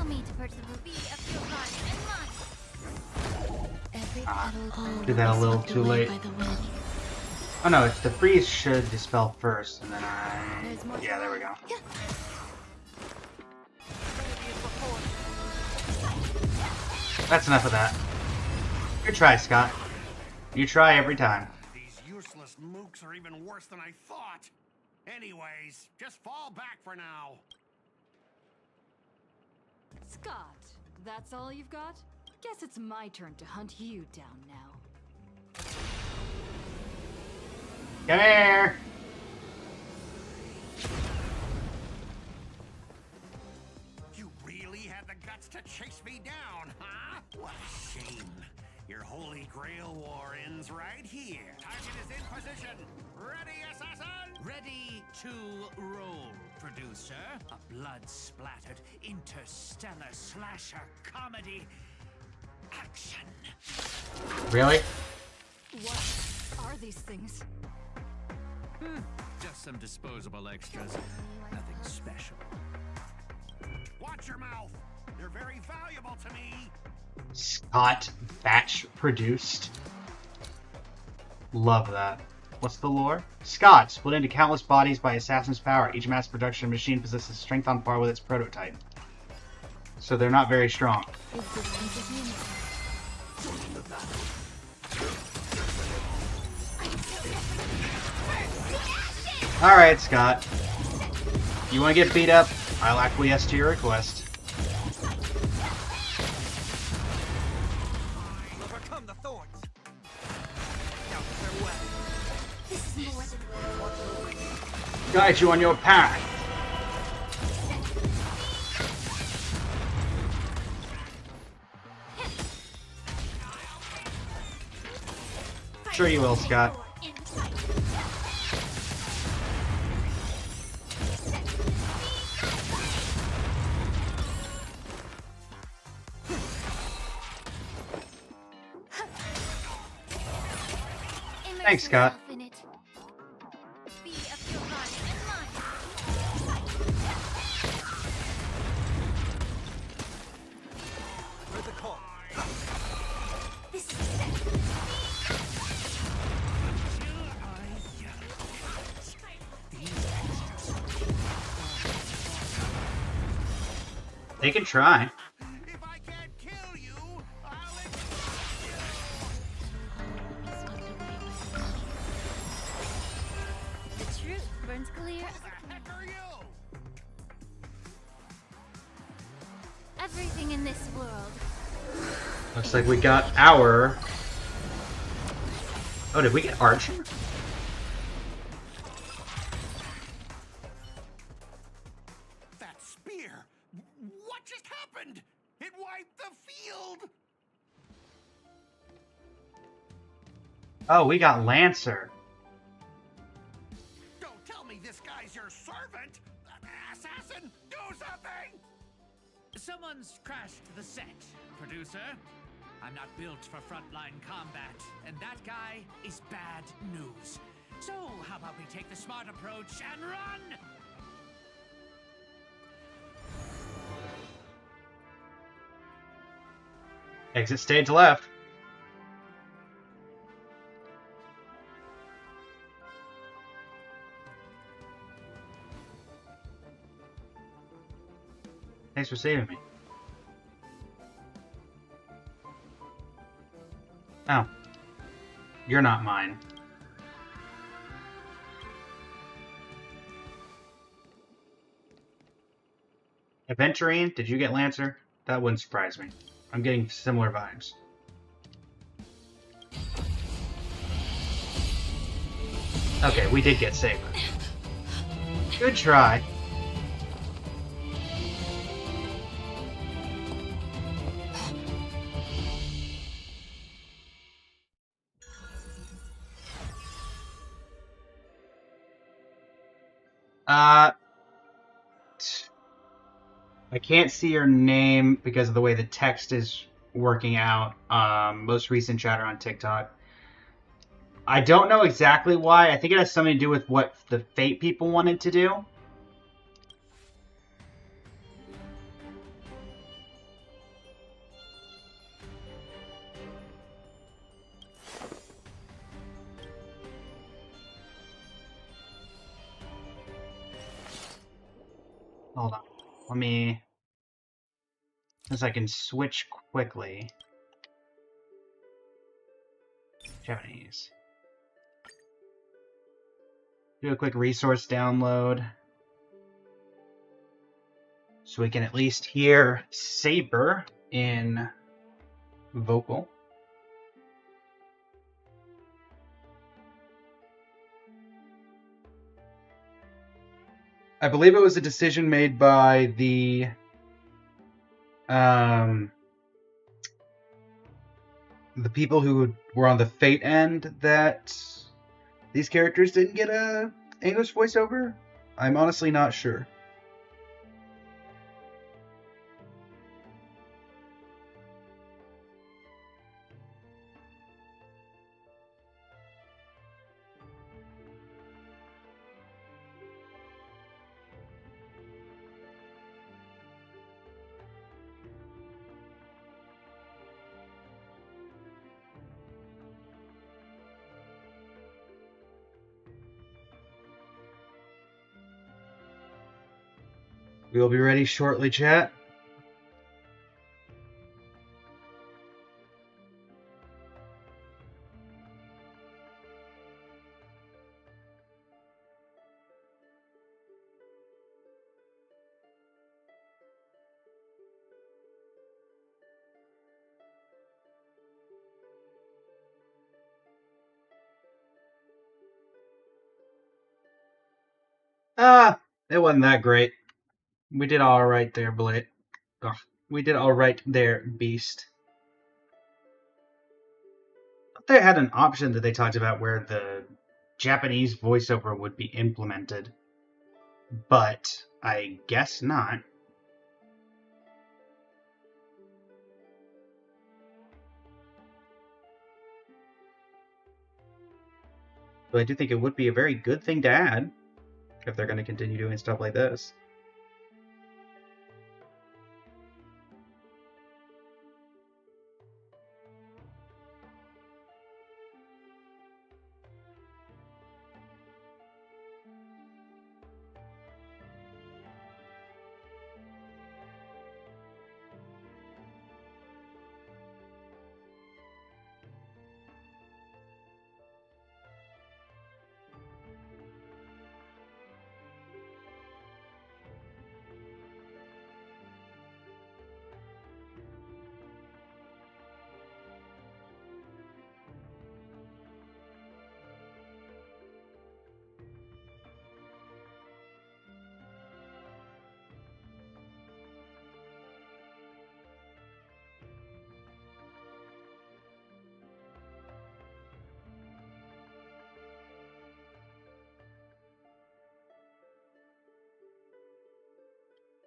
allow me to purchase a rupee of your guardian and mine. Every battle Did that a little too late. Oh no, it's the freeze should dispel first, and then yeah, there we go. That's enough of that. Good try, Scott. You try every time. These useless mooks are even worse than I thought. Anyways, just fall back for now. Scott, that's all you've got? Guess it's my turn to hunt you down now. Come here! You really had the guts to chase me down, huh? What a shame. Your Holy Grail war ends right here. Target is in position. Ready, assassin? Ready to roll, producer. A blood-splattered interstellar slasher comedy. Action. Really? What are these things? Just some disposable extras. Nothing special. Watch your mouth. They're very valuable to me. Scott batch produced. Love that. What's the lore? Scott, split into countless bodies by assassin's power. Each mass production machine possesses strength on par with its prototype. So they're not very strong. Alright, Scott. You want to get beat up? I'll acquiesce to your request. Overcome the thorns. Now farewell. This is guide you on your path. Sure you will, Scott. Thanks, Scott. Heard the call. They can try. If I can't kill you, I'll The truth burns clear. Who the heck are you? Everything in this world. Looks like we got our... Oh, did we get Archer? That spear! What just happened? It wiped the field! Oh, we got Lancer. Don't tell me this guy's your servant! Assassin, do something! Someone's crashed the set, producer. I'm not built for frontline combat, and that guy is bad news. So, how about we take the smart approach and run? Exit stage left. Thanks for saving me. Oh. You're not mine. Aventurine, did you get Lancer? That wouldn't surprise me. I'm getting similar vibes. Okay, we did get Saber. Good try. I can't see your name because of the way the text is working out. Most recent chatter on TikTok. I don't know exactly why. I think it has something to do with what the Fate people wanted to do. Hold on. Let me... Since I can switch quickly. Japanese. Do a quick resource download. So we can at least hear Saber in vocal. I believe it was a decision made by the people who were on the Fate end that these characters didn't get a English voiceover. I'm honestly not sure. We'll be ready shortly, chat. It wasn't that great. We did alright there, Blade. Ugh. We did alright there, Beast. They had an option that they talked about where the Japanese voiceover would be implemented, but I guess not. But I do think it would be a very good thing to add if they're going to continue doing stuff like this.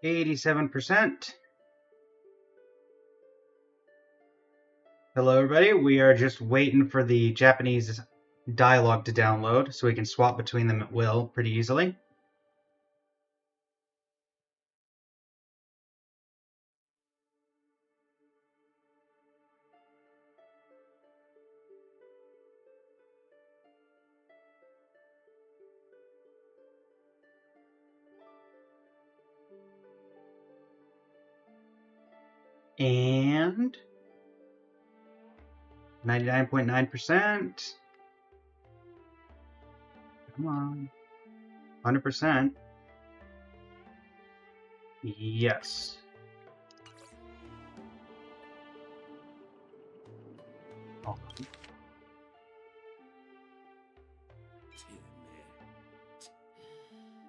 %. Hello, everybody. We are just waiting for the Japanese dialogue to download so we can swap between them at will pretty easily. And 99.9%. Come on. 100%. Yes. Oh.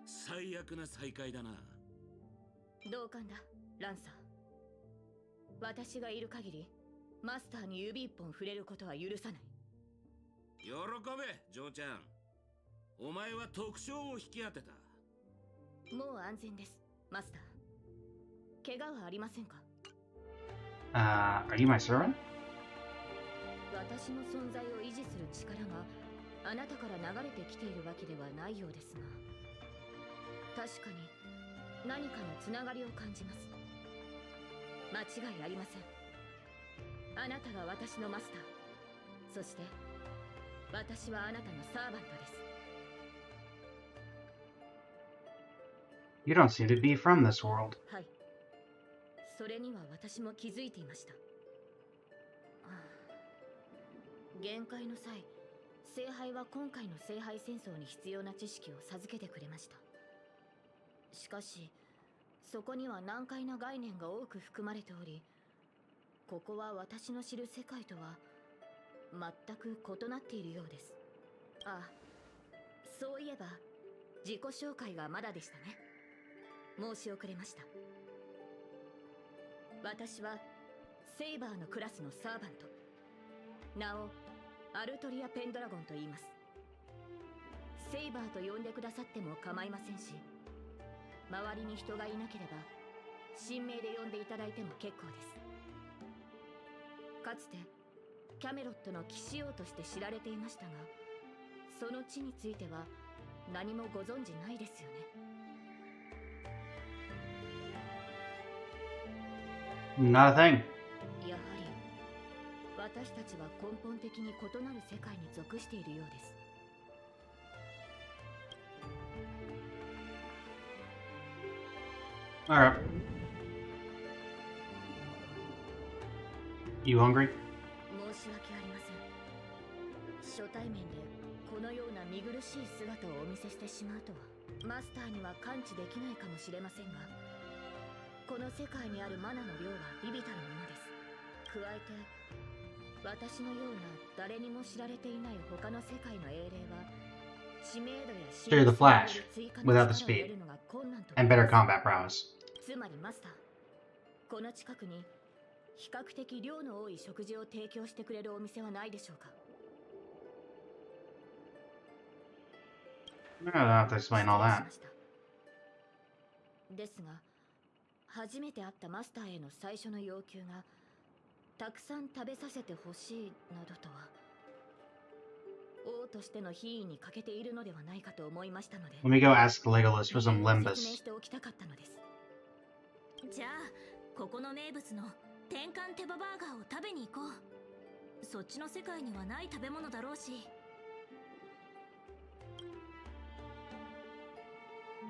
最悪な再会だな。同感だ、ランサー。私がいる限り、マスターに指一本触れることは許さない。喜べ、ジョーちゃん。お前は特徴を引き当てた。もう安全です、マスター。怪我はありませんか？ Are you my servant? 私の存在を維持する力があなたから流れてきているわけではないようですが、確かに何かのつながりを感じます。間違いありません。あなたが私のマスター、そして私はあなたのサーバントです。 You don't seem to be from this world. はい、それには私も気づいていました。限界の際、聖杯は今回の聖杯戦争に必要な知識を授けてくれました。しかし、そこには難解な概念が多く含まれており、ここは私の知る世界とは全く異なっているようです。ああ、そういえば自己紹介がまだでしたね。申し遅れました。私はセイバーのクラスのサーバント、名をアルトリア・ペンドラゴンと言います。セイバーと呼んでくださっても構いませんし、周りに人がいなければ神名で呼んでいただいても結構です。かつてキャメロットの騎士王として知られていましたが、その地については何もご存じないですよね。Nothing. やはり私たちは根本的に異なる世界に属しているようです。Alright. You hungry? 申し訳ありません。初対面でこのような見苦しい姿をお見せしてしまうとは、マスターには感知できないかもしれませんが、この世界にあるマナの量は微々たるものです。加えて私のような誰にも知られていない他の世界の英霊は So you're the Flash, without the speed, and better combat prowess. つまりマスター、この近くに比較的量の多い食事を提供してくれるお店はないでしょうか。I don't have to explain all that. ですが、初めて会ったマスターへの最初の要求が、たくさん食べさせてほしいなどとは、王としての品位に欠けているのではないかと思いましたので。Let me go ask Legolas for some 説明 limbus. しておきたかったのです。じゃあ、ここの名物の天かん手羽バーガーを食べに行こう。そっちの世界にはない食べ物だろうし。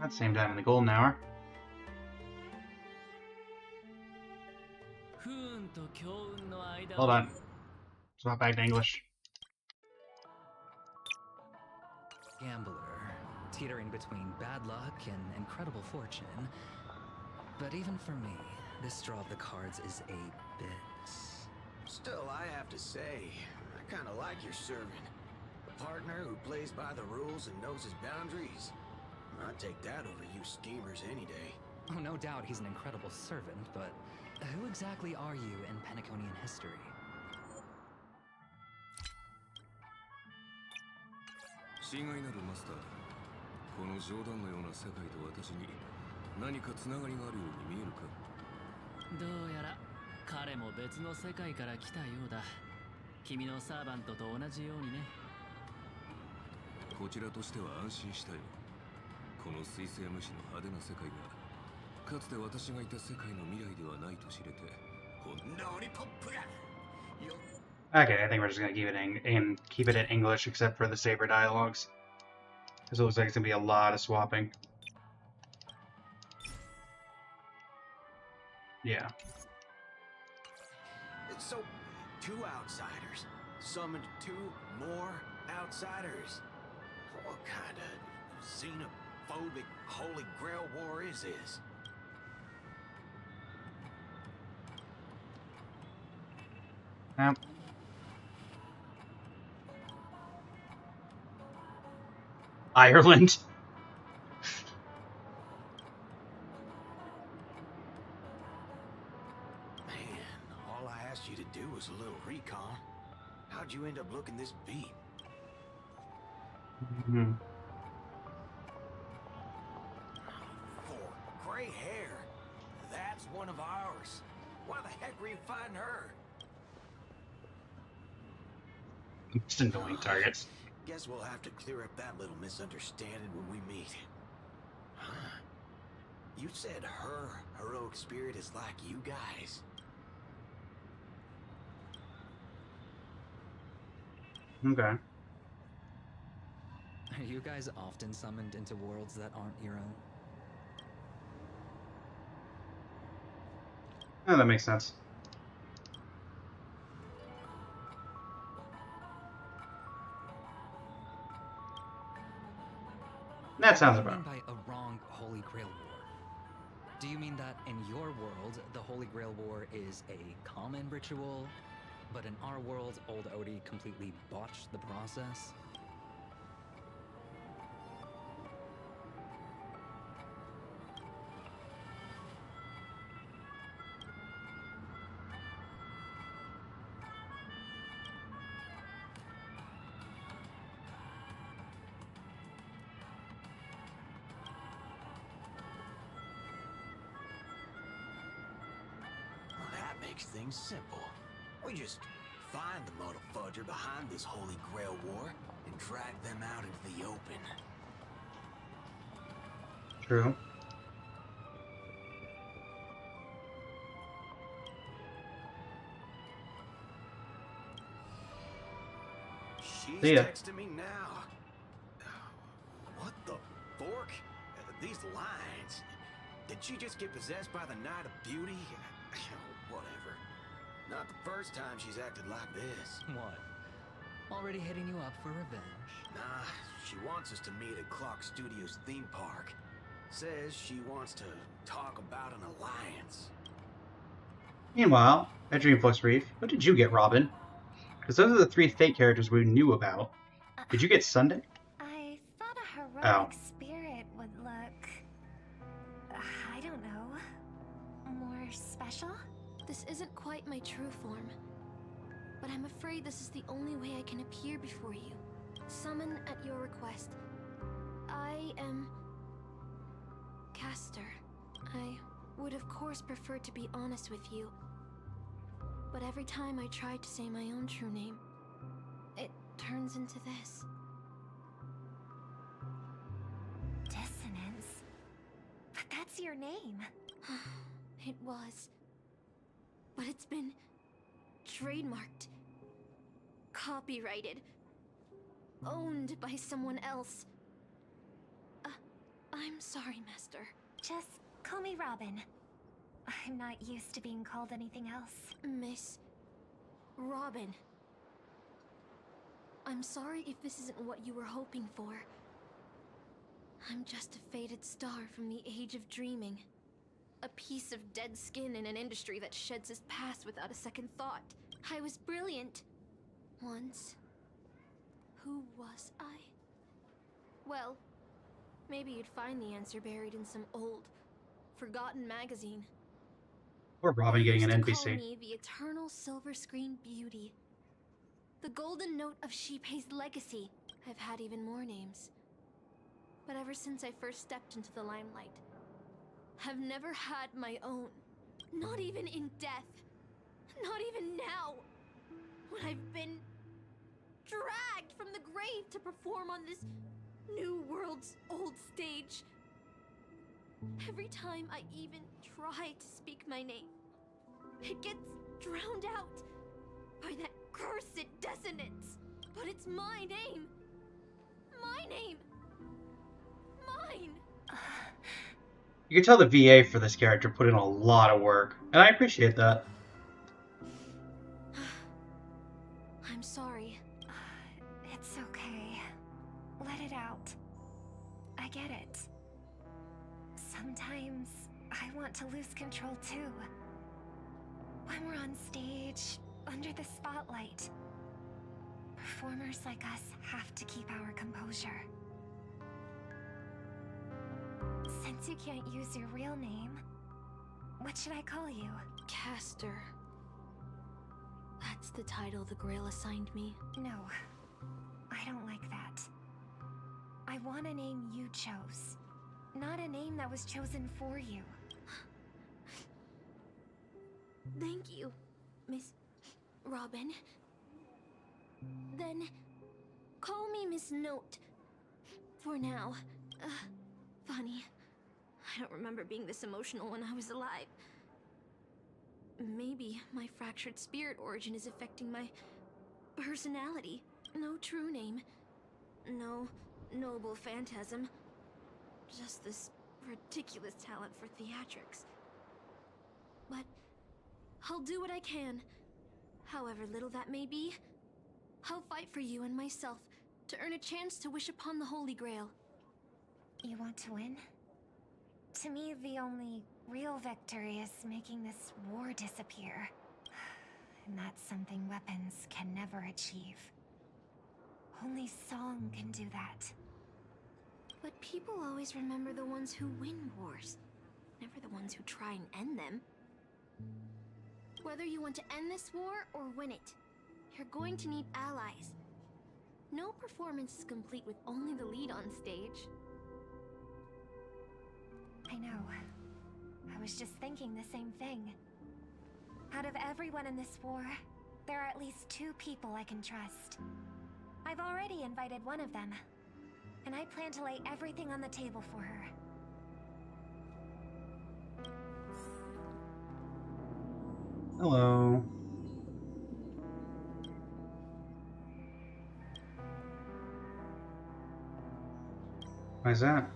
At the same time in the golden hour. Hold on. Swap back to English. Gambler, teetering between bad luck and incredible fortune. But even for me, this draw of the cards is a bit... Still, I have to say, I kind of like your servant. A partner who plays by the rules and knows his boundaries. I'd take that over you schemers any day. Oh, no doubt he's an incredible servant, but who exactly are you in Penaconian history? 親愛なるマスター、この冗談のような世界と私に何かつながりがあるように見えるか。どうやら彼も別の世界から来たようだ。君のサーバントと同じようにね。こちらとしては安心したよ。この水星無視の派手な世界がかつて私がいた世界の未来ではないと知れて本当にポップが。Okay, I think we're just gonna keep it in English except for the Saber dialogues. Because it looks like it's gonna be a lot of swapping. Yeah. So, 2 outsiders summoned 2 more outsiders. What kind of xenophobic Holy Grail war is this? Ireland. Man, all I asked you to do was a little recon. How'd you end up looking this beat? For gray hair. That's one of ours. Why the heck were you fighting her? Just annoying targets. Guess we'll have to clear up that little misunderstanding when we meet. Huh. You said her heroic spirit is like you guys. Okay. Are you guys often summoned into worlds that aren't your own? Oh, that makes sense. That sounds about. What do you mean by a wrong Holy Grail War? Do you mean that in your world, the Holy Grail War is a common ritual, but in our world, old Odie completely botched the process? Makes things simple. We just find the motherfudger behind this Holy Grail war and drag them out into the open. True. She's See ya. texting me now. What the fork? These lines. Did she just get possessed by the Night of Beauty? Whatever. Not the first time she's acted like this. What? Already hitting you up for revenge? Nah, she wants us to meet at Clock Studios theme park. Says she wants to talk about an alliance. Meanwhile, at Dreamflux Reef, what did you get, Robin? Because those are the 3 fake characters we knew about. Did you get Sunday? I thought Phallic spirit would look... I don't know... more special? This isn't quite my true form. But I'm afraid this is the only way I can appear before you. Summon at your request. I am... Caster. I would of course prefer to be honest with you. But every time I try to say my own true name, it turns into this. Dissonance? But that's your name. It was. But it's been... trademarked. Copyrighted. Owned by someone else. I'm sorry, Master. Just call me Robin. I'm not used to being called anything else. Miss... Robin. I'm sorry if this isn't what you were hoping for. I'm just a faded star from the age of dreaming. A piece of dead skin in an industry that sheds its past without a second thought. I was brilliant. Once. Who was I? Well, maybe you'd find the answer buried in some old, forgotten magazine. Or Robin getting an They used to call NPC. me the eternal silver screen beauty. The golden note of Shipei's legacy. I've had even more names. But ever since I first stepped into the limelight, I've never had my own. Not even in death. Not even now. When I've been dragged from the grave to perform on this new world's old stage. Every time I even try to speak my name, it gets drowned out by that cursed dissonance. But it's my name. My name. Mine. You can tell the VA for this character put in a lot of work, and I appreciate that. I'm sorry. It's okay. Let it out. I get it. Sometimes I want to lose control too. When we're on stage, under the spotlight, performers like us have to keep our composure. Since you can't use your real name, what should I call you? Caster. That's the title the Grail assigned me. No, I don't like that. I want a name you chose, not a name that was chosen for you. Thank you, Miss Robin. Then, call me Miss Note. For now. Funny. I don't remember being this emotional when I was alive. Maybe my fractured spirit origin is affecting my personality. No true name. No noble phantasm. Just this ridiculous talent for theatrics. But I'll do what I can. However little that may be, I'll fight for you and myself to earn a chance to wish upon the Holy Grail. You want to win? To me, the only real victory is making this war disappear. And that's something weapons can never achieve. Only song can do that. But people always remember the ones who win wars, never the ones who try and end them. Whether you want to end this war or win it, you're going to need allies. No performance is complete with only the lead on stage. I know. I was just thinking the same thing. Out of everyone in this war, there are at least 2 people I can trust. I've already invited one of them, and I plan to lay everything on the table for her. Hello. Why's that?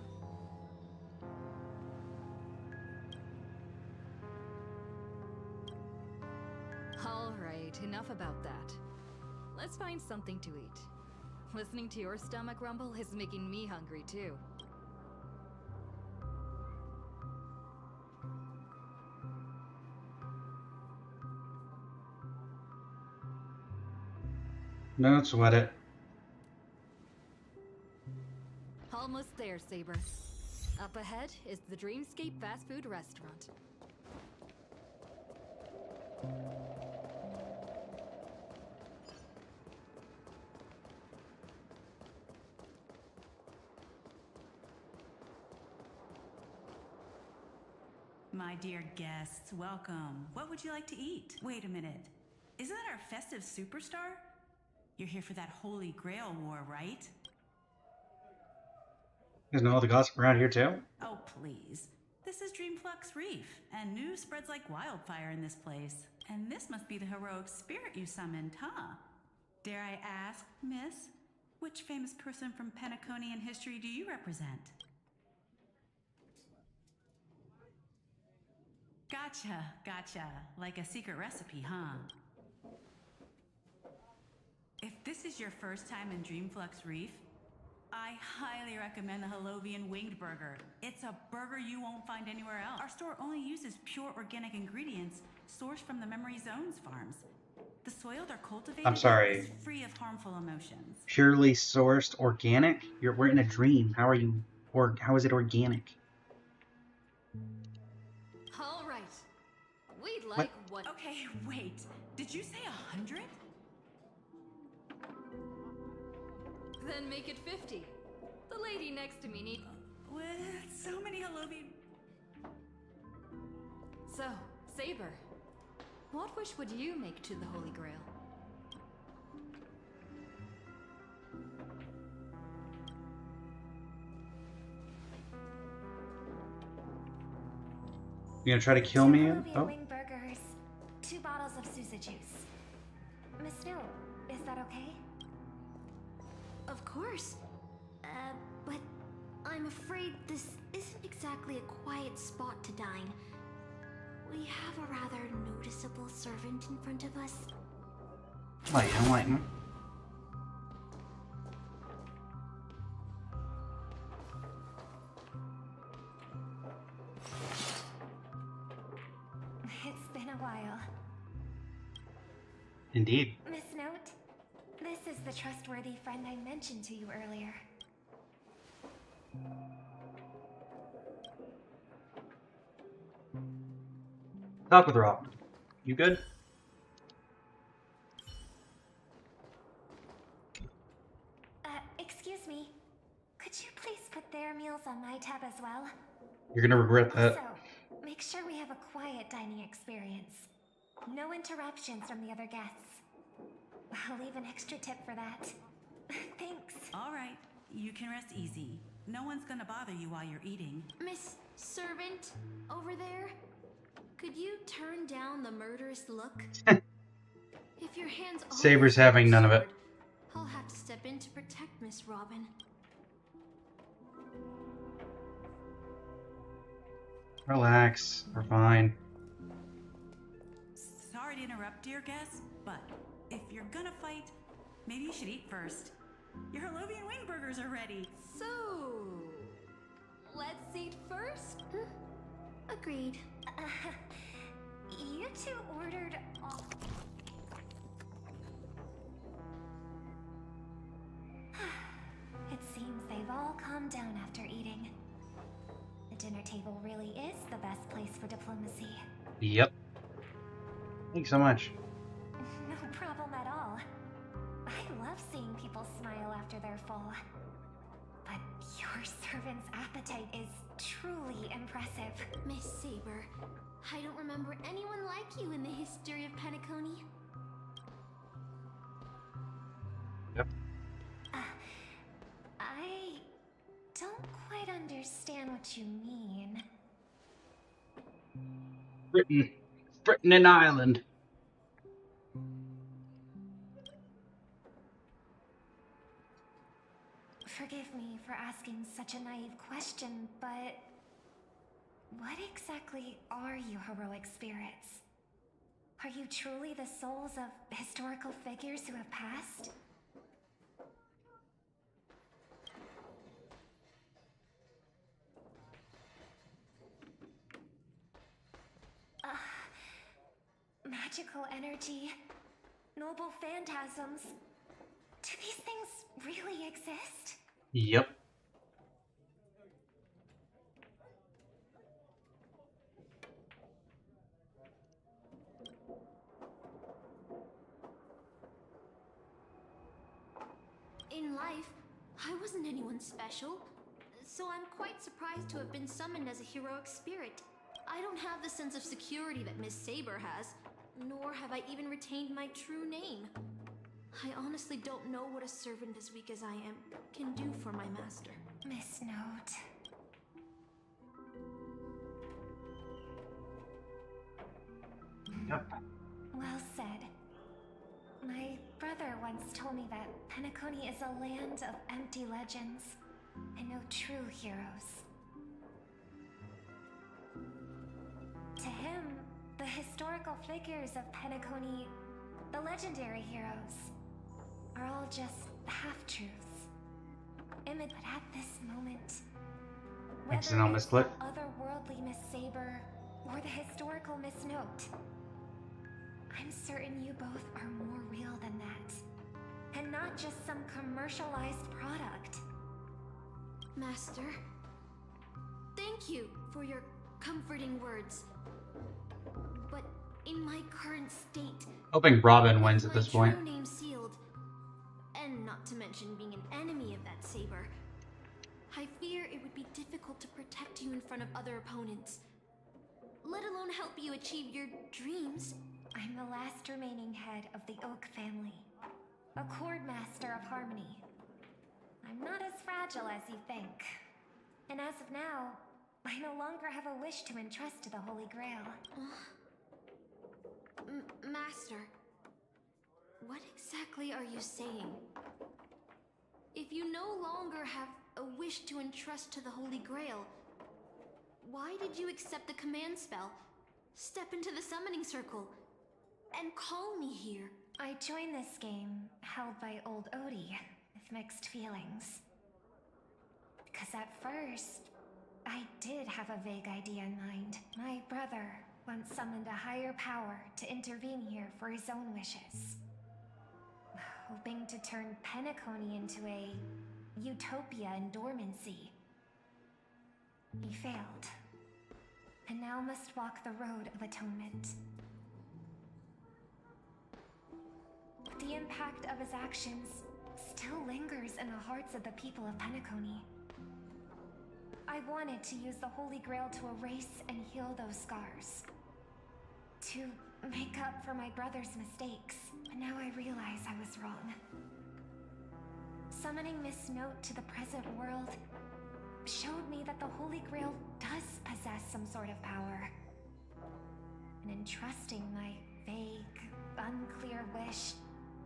Alright, enough about that. Let's find something to eat. Listening to your stomach rumble is making me hungry too. Don't sweat it. Almost there. there, Saber. Up ahead is the Dreamscape fast food restaurant. My dear guests, welcome. What would you like to eat? Wait a minute. Isn't that our festive superstar? You're here for that Holy Grail war, right? You guys know all the gossip around here too? Oh, please. This is Dreamflux Reef, and news spreads like wildfire in this place. And this must be the heroic spirit you summoned, huh? Dare I ask, miss, which famous person from Penaconian history do you represent? Gotcha. Like a secret recipe, huh? If this is your first time in Dreamflux Reef, I highly recommend the Halovian Winged Burger. It's a burger you won't find anywhere else. Our store only uses pure organic ingredients sourced from the Memory Zones farms. The soil they're cultivated I'm sorry. is free of harmful emotions. Purely sourced organic? We're in a dream. How are you, or how is it organic? All right. We'd like what? Okay, wait. Did you say 100? Then make it 50. The lady next to me needs... With so many Halovian... So, Saber, what wish would you make to the Holy Grail? You gonna try to kill me? Halovian wing burgers, 2 bottles of Sousa juice. Miss Snow, is that okay? Of course. But I'm afraid this isn't exactly a quiet spot to dine. We have a rather noticeable servant in front of us. Enlighten. It's been a while. Indeed. Miss Note, this is the trustworthy friend I mentioned to you earlier. Talk with Rob. You good? Excuse me. Could you please put their meals on my tab as well? You're gonna regret that. Also, make sure we have a quiet dining experience. No interruptions from the other guests. I'll leave an extra tip for that. Thanks. All right, you can rest easy. No one's gonna bother you while you're eating. Miss Servant, over there? Could you turn down the murderous look? If your hands are Saber's having none of it. I'll have to step in to protect Miss Robin. Relax. We're fine. Sorry to interrupt, dear guest, but if you're gonna fight, maybe you should eat first. Your Halovian wing burgers are ready. So, let's eat first? Agreed. You two ordered... It seems they've all calmed down after eating. The dinner table really is the best place for diplomacy. Yep. Thanks so much. No problem at all. I love seeing people smile after they're full. But your servant's appetite is truly impressive. Miss Saber, I don't remember anyone like you in the history of Penacony. Yep. I don't quite understand what you mean. Britain and Ireland. Forgive me for asking such a naive question, but what exactly are you heroic spirits? Are you truly the souls of historical figures who have passed? Magical energy, noble phantasms. Do these things really exist? Yep. life, I wasn't anyone special. So I'm quite surprised to have been summoned as a heroic spirit. I don't have the sense of security that Miss Saber has, nor have I even retained my true name. I honestly don't know what a servant as weak as I am can do for my master. Miss Note. Yep. Well said. My brother once told me that Penacony is a land of empty legends and no true heroes. To him, the historical figures of Penacony, the legendary heroes, are all just half-truths. But at this moment, Accidental whether it's misclick. the otherworldly Miss Saber or the historical Miss Note, I'm certain you both are more real than that, and not just some commercialized product. Master, thank you for your comforting words. But in my current state, Hoping Robin wins at this point. my true name sealed, and not to mention being an enemy of that Saber, I fear it would be difficult to protect you in front of other opponents, let alone help you achieve your dreams. I'm the last remaining head of the Oak family, a Chord Master of Harmony. I'm not as fragile as you think. And as of now, I no longer have a wish to entrust to the Holy Grail. Master, what exactly are you saying? If you no longer have a wish to entrust to the Holy Grail, why did you accept the command spell, step into the summoning circle, and call me here? I joined this game, held by old Odie, with mixed feelings. Because at first, I did have a vague idea in mind. My brother once summoned a higher power to intervene here for his own wishes, hoping to turn Penacony into a utopia in dormancy. He failed, and now must walk the road of atonement. The impact of his actions still lingers in the hearts of the people of Penacony. I wanted to use the Holy Grail to erase and heal those scars, to make up for my brother's mistakes, but now I realize I was wrong. Summoning Miss Note to the present world showed me that the Holy Grail does possess some sort of power. And entrusting my vague, unclear wish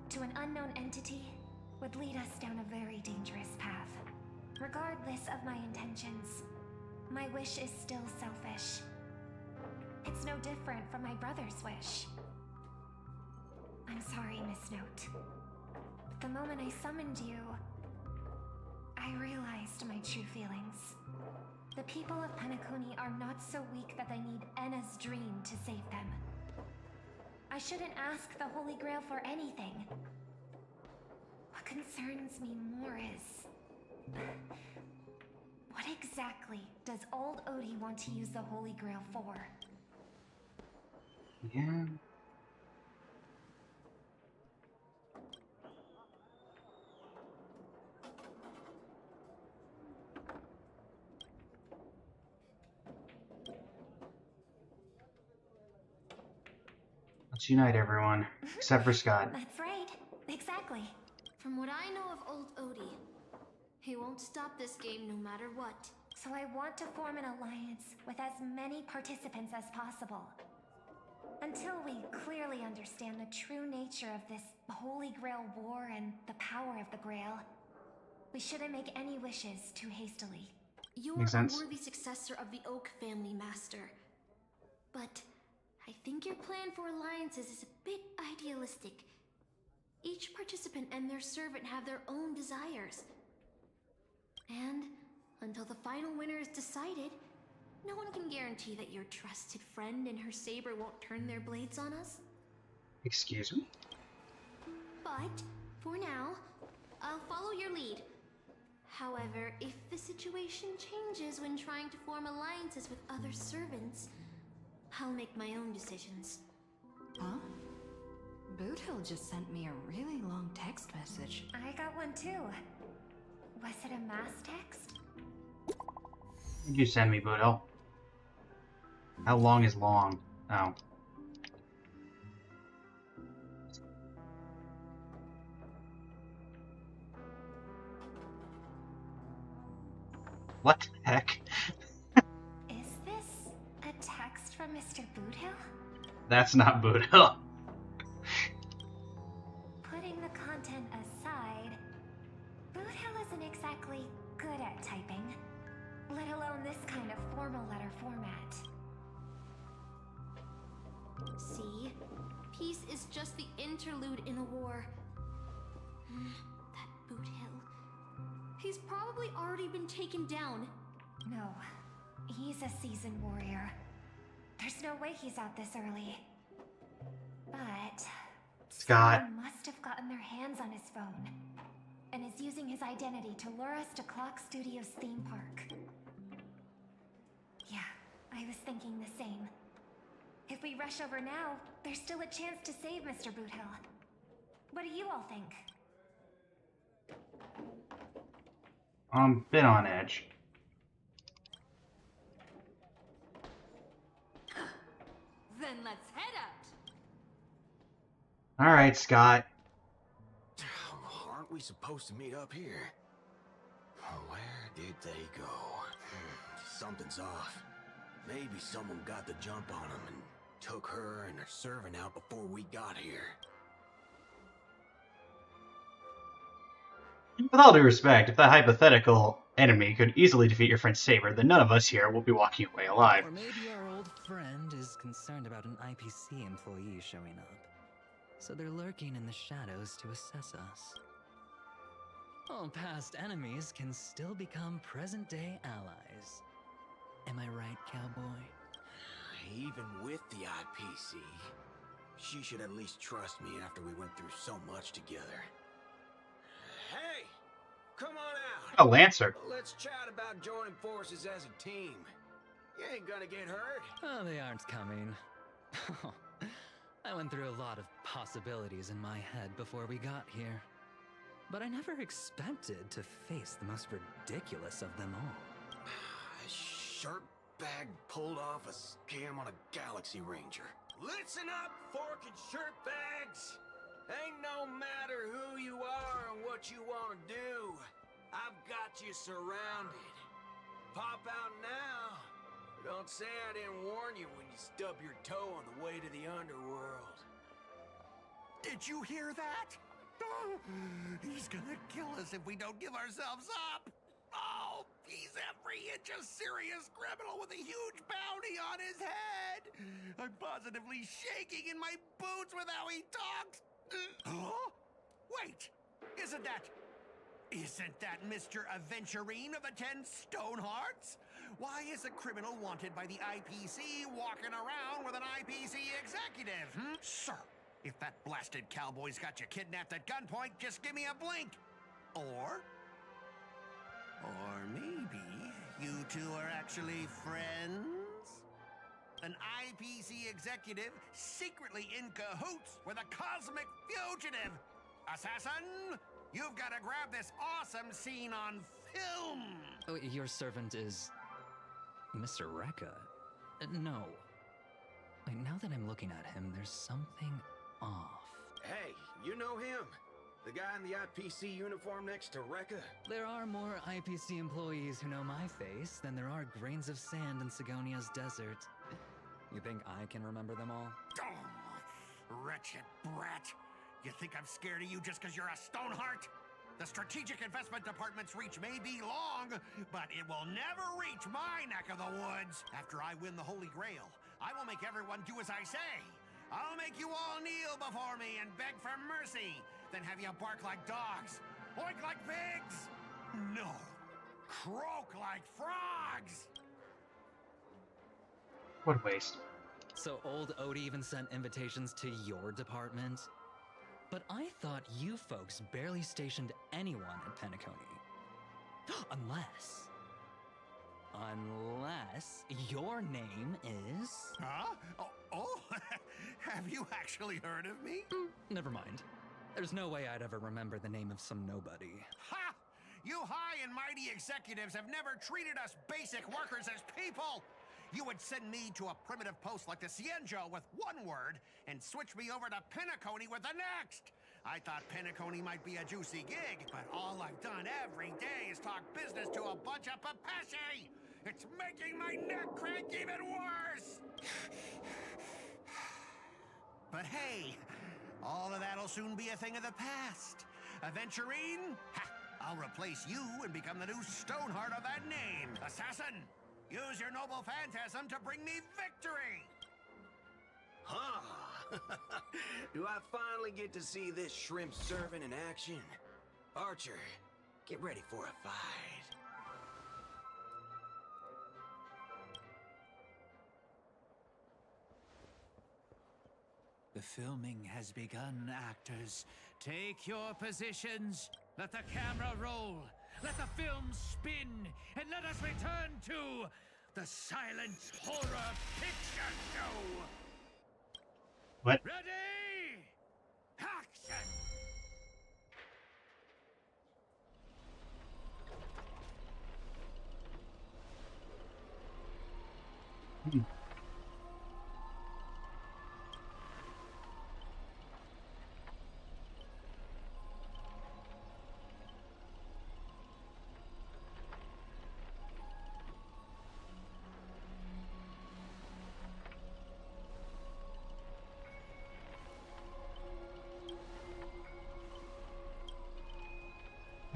to an unknown entity would lead us down a very dangerous path. Regardless of my intentions, my wish is still selfish. It's no different from my brother's wish. I'm sorry, Miss Note. But the moment I summoned you, I realized my true feelings. The people of Penacony are not so weak that they need Enna's dream to save them. I shouldn't ask the Holy Grail for anything. What concerns me more is... what exactly does old Odie want to use the Holy Grail for? Yeah. Let's unite everyone, except for Scott. That's right. Exactly. From what I know of old Odie, he won't stop this game no matter what. So I want to form an alliance with as many participants as possible. Until we clearly understand the true nature of this Holy Grail war and the power of the Grail, we shouldn't make any wishes too hastily. You're Makes sense. a worthy successor of the Oak family, Master. But I think your plan for alliances is a bit idealistic. Each participant and their servant have their own desires. And until the final winner is decided, no one can guarantee that your trusted friend and her saber won't turn their blades on us. Excuse me? But, for now, I'll follow your lead. However, if the situation changes when trying to form alliances with other servants, I'll make my own decisions. Huh? Boo? Boot Hill just sent me a really long text message. I got one too. Was it a mass text? Did you send me, Boodle? How long is long? Oh. What the heck? Is this a text from Mr. Boot Hill? That's not Boodle. Putting the content aside, Boot Hill isn't exactly good at typing, let alone this kind of formal letter format. See? Peace is just the interlude in a war. That Boot Hill. He's probably already been taken down. No, he's a seasoned warrior. There's no way he's out this early. But Scott. someone must have gotten their hands on his phone and is using his identity to lure us to Clock Studios theme park. Yeah, I was thinking the same. If we rush over now, there's still a chance to save Mr. Boot Hill. What do you all think? Bit on edge. Then let's head out. Alright, Scott. Aren't we supposed to meet up here? Where did they go? Something's off. Maybe someone got the jump on them and took her and her servant out before we got here. With all due respect, if that hypothetical enemy could easily defeat your friend Saber, then none of us here will be walking away alive. Or maybe our old friend is concerned about an IPC employee showing up. So they're lurking in the shadows to assess us. All past enemies can still become present-day allies. Am I right, cowboy? Even with the IPC, she should at least trust me after we went through so much together. Hey! Come on out! A Lancer. Let's chat about joining forces as a team. You ain't gonna get hurt. Oh, they aren't coming. I went through a lot of possibilities in my head before we got here. But I never expected to face the most ridiculous of them all. A shirtbag pulled off a scam on a Galaxy Ranger. Listen up, fork and shirtbags! Ain't no matter who you are and what you want to do. I've got you surrounded. Pop out now. Don't say I didn't warn you when you stub your toe on the way to the underworld. Did you hear that? Oh, he's gonna kill us if we don't give ourselves up. Oh, he's every inch a serious criminal with a huge bounty on his head. I'm positively shaking in my boots with how he talks. Huh? Wait, isn't that Mr. Aventurine of the 10 Stone Hearts? Why is a criminal wanted by the IPC walking around with an IPC executive? Sir, if that blasted cowboy's got you kidnapped at gunpoint, just give me a blink. Or maybe you two are actually friends? An IPC executive secretly in cahoots with a cosmic fugitive. Assassin, you've got to grab this awesome scene on film. Oh, your servant is Mr. Rekka. No. Wait, now that I'm looking at him, there's something off. Hey, you know him? The guy in the IPC uniform next to Rekka? There are more IPC employees who know my face than there are grains of sand in Sigonia's desert. You think I can remember them all? Oh, wretched brat. You think I'm scared of you just because you're a Stoneheart? The Strategic Investment Department's reach may be long, but it will never reach my neck of the woods. After I win the Holy Grail, I will make everyone do as I say. I'll make you all kneel before me and beg for mercy, then have you bark like dogs, oink like pigs. No, croak like frogs. What a waste. So old Odie even sent invitations to your department? But I thought you folks barely stationed anyone at Penacony. Unless... Unless your name is... Huh? Oh, have you actually heard of me? Never mind. There's no way I'd ever remember the name of some nobody. Ha! You high and mighty executives have never treated us basic workers as people! You would send me to a primitive post like the Cienjo with one word and switch me over to Pinacone with the next! I thought Pinacone might be a juicy gig, but all I've done every day is talk business to a bunch of papashi! It's making my neck crank even worse! But hey, all of that'll soon be a thing of the past. Aventurine, ha, I'll replace you and become the new Stoneheart of that name. Assassin, use your noble phantasm to bring me victory! Huh? Do I finally get to see this shrimp servant in action? Archer, get ready for a fight. The filming has begun, actors. Take your positions. Let the camera roll. Let the film spin. And let us return to the silent horror picture show. What? Ready? Action!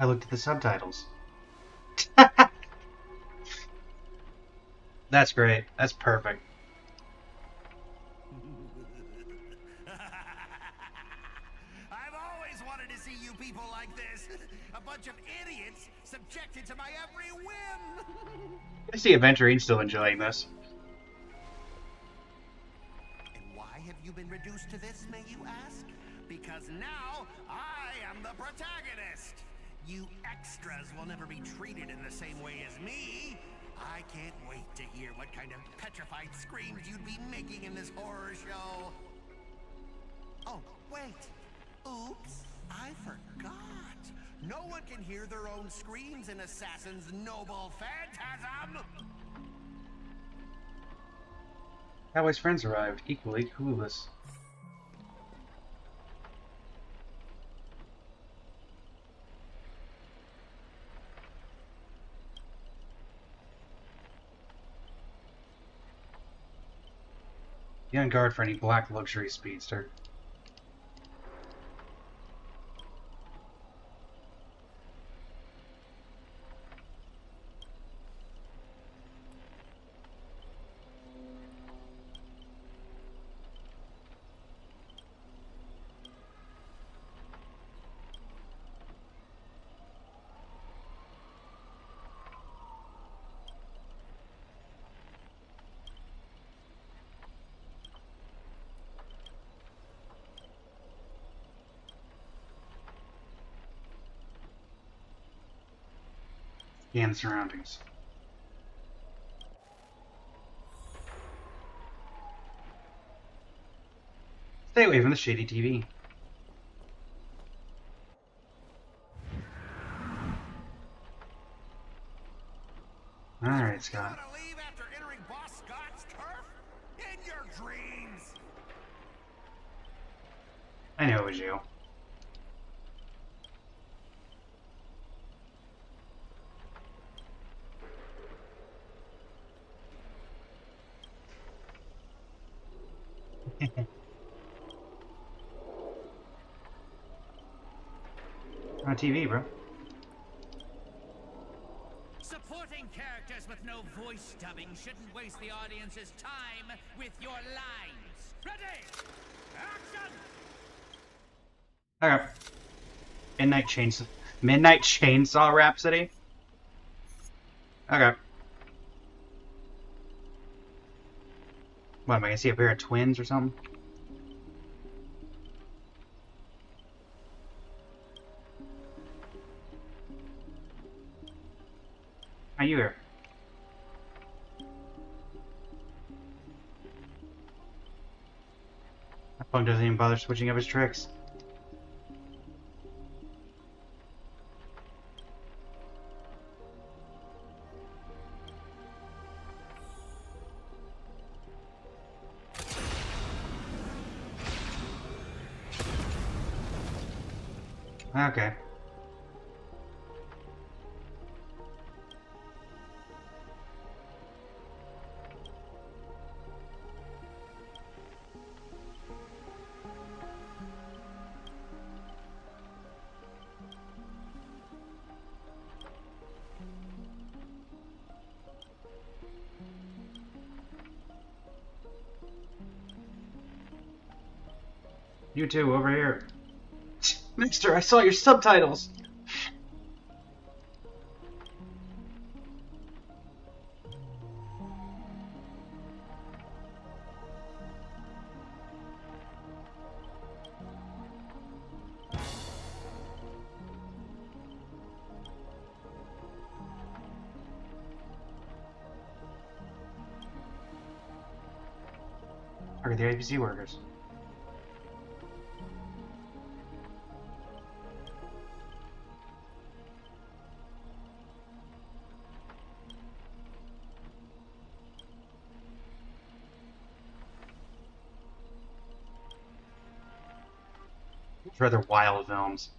I looked at the subtitles. That's great. That's perfect. I've always wanted to see you people like this. A bunch of idiots subjected to my every whim. I see Aventurine still enjoying this. And why have you been reduced to this, may you ask? Because now I am the protagonist. You extras will never be treated in the same way as me. I can't wait to hear what kind of petrified screams you'd be making in this horror show. Oh, wait. Oops, I forgot. No one can hear their own screams in Assassin's noble phantasm. Cowboy's friends arrived, equally clueless. Be on guard for any black luxury speedster. Scan the surroundings. Stay away from the shady TV. Alright, Scott. Leave after entering Boss Scott's turf? In your dreams! I know it was you. On TV, bro. Supporting characters with no voice dubbing shouldn't waste the audience's time with your lines. Ready? Action! Okay. Midnight Chainsaw Rhapsody? Okay. What, am I gonna see a pair of twins or something? Are you here? Punk doesn't even bother switching up his tricks. Okay. You too, over here. Mister, I saw your subtitles! Are the ABC workers? It's rather wild films.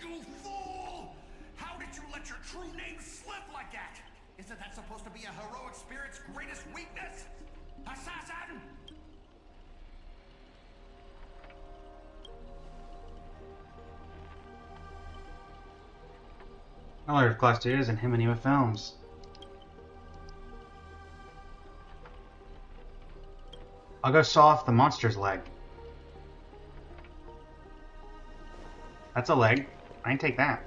You fool! How did you let your true name slip like that? Isn't that supposed to be a heroic spirit's greatest weakness? Assassin! I learned Class 2 is in Himanima Films. I'll go saw off the monster's leg. That's a leg. I can take that.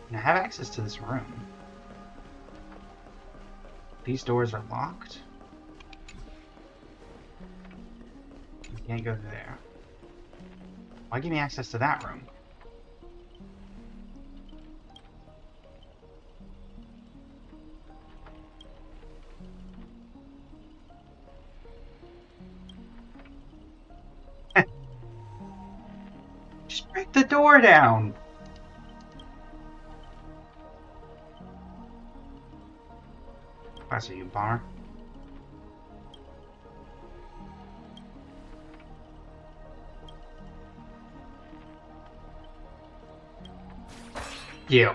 And I have access to this room. These doors are locked. You can't go there. Why give me access to that room? Just break the door down. That's you, bomber. You.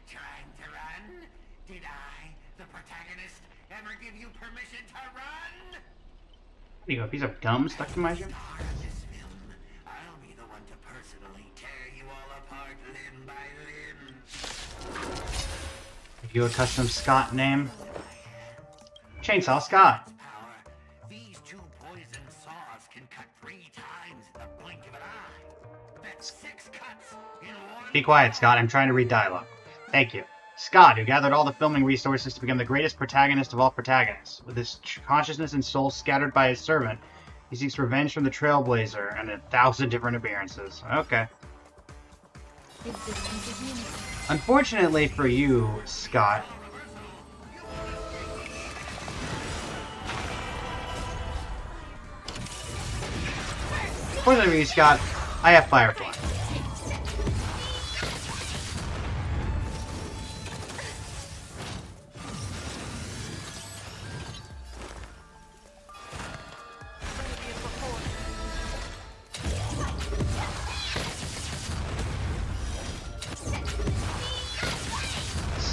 Trying to run? Did I, the protagonist, ever give you permission to run? You got a piece of gum stuck to my shoe? I'll be the one to personally tear you all apart limb by limb. Give you a custom Scott name. Chainsaw Scott. These two poison saws can cut 3 times in the blink of an eye. That's 6 cuts in one. Be quiet, Scott. I'm trying to read dialogue. Thank you. Scott, who gathered all the filming resources to become the greatest protagonist of all protagonists. With his consciousness and soul scattered by his servant, he seeks revenge from the Trailblazer and 1,000 different appearances. Okay. Unfortunately for you, Scott, fortunately for you, Scott, I have Firefly.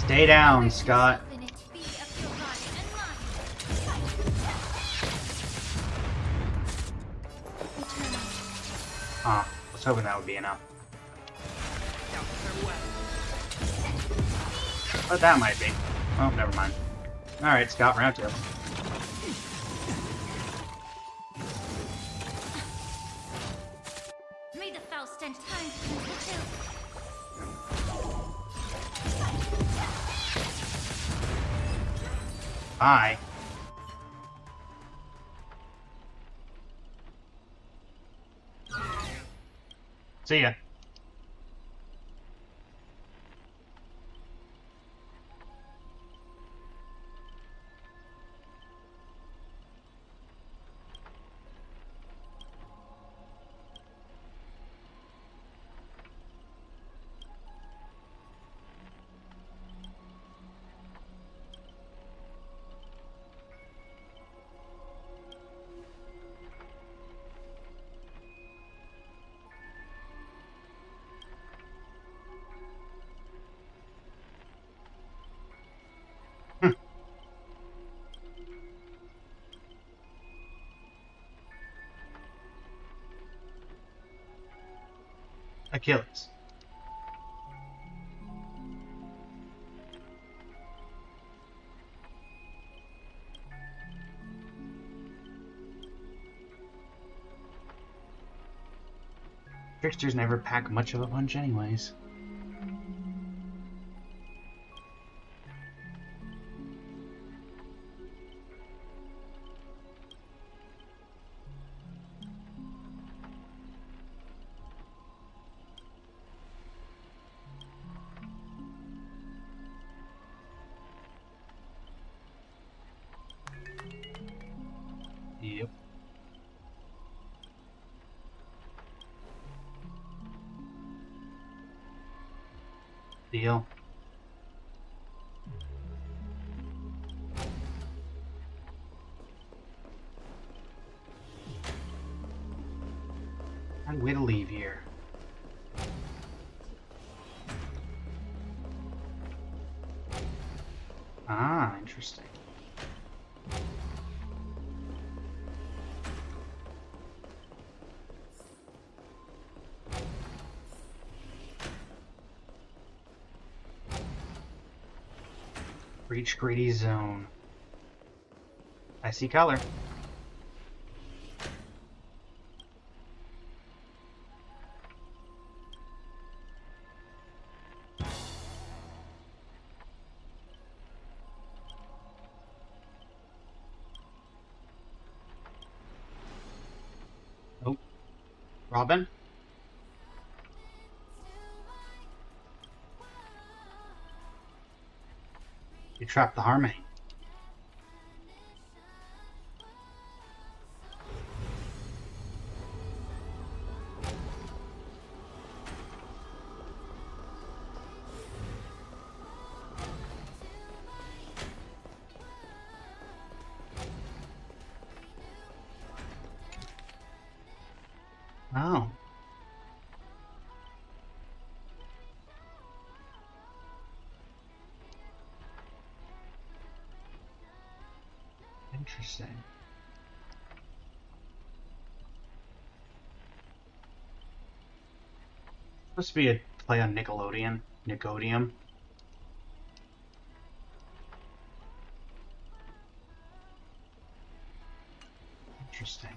Stay down, Scott. I was hoping that would be enough. But that might be. Oh, never mind. Alright, Scott, round 2. May the foul stench time to fulfill. Bye. See ya. Achilles. Tricksters never pack much of a punch anyways. Yep. Deal. Find a way to leave here. Ah, interesting. Reach greedy zone. I see color. Oh, Robin? You trapped the Harmony. Oh. Interesting. Supposed to be a play on Nickelodeon. Nicodium. Interesting.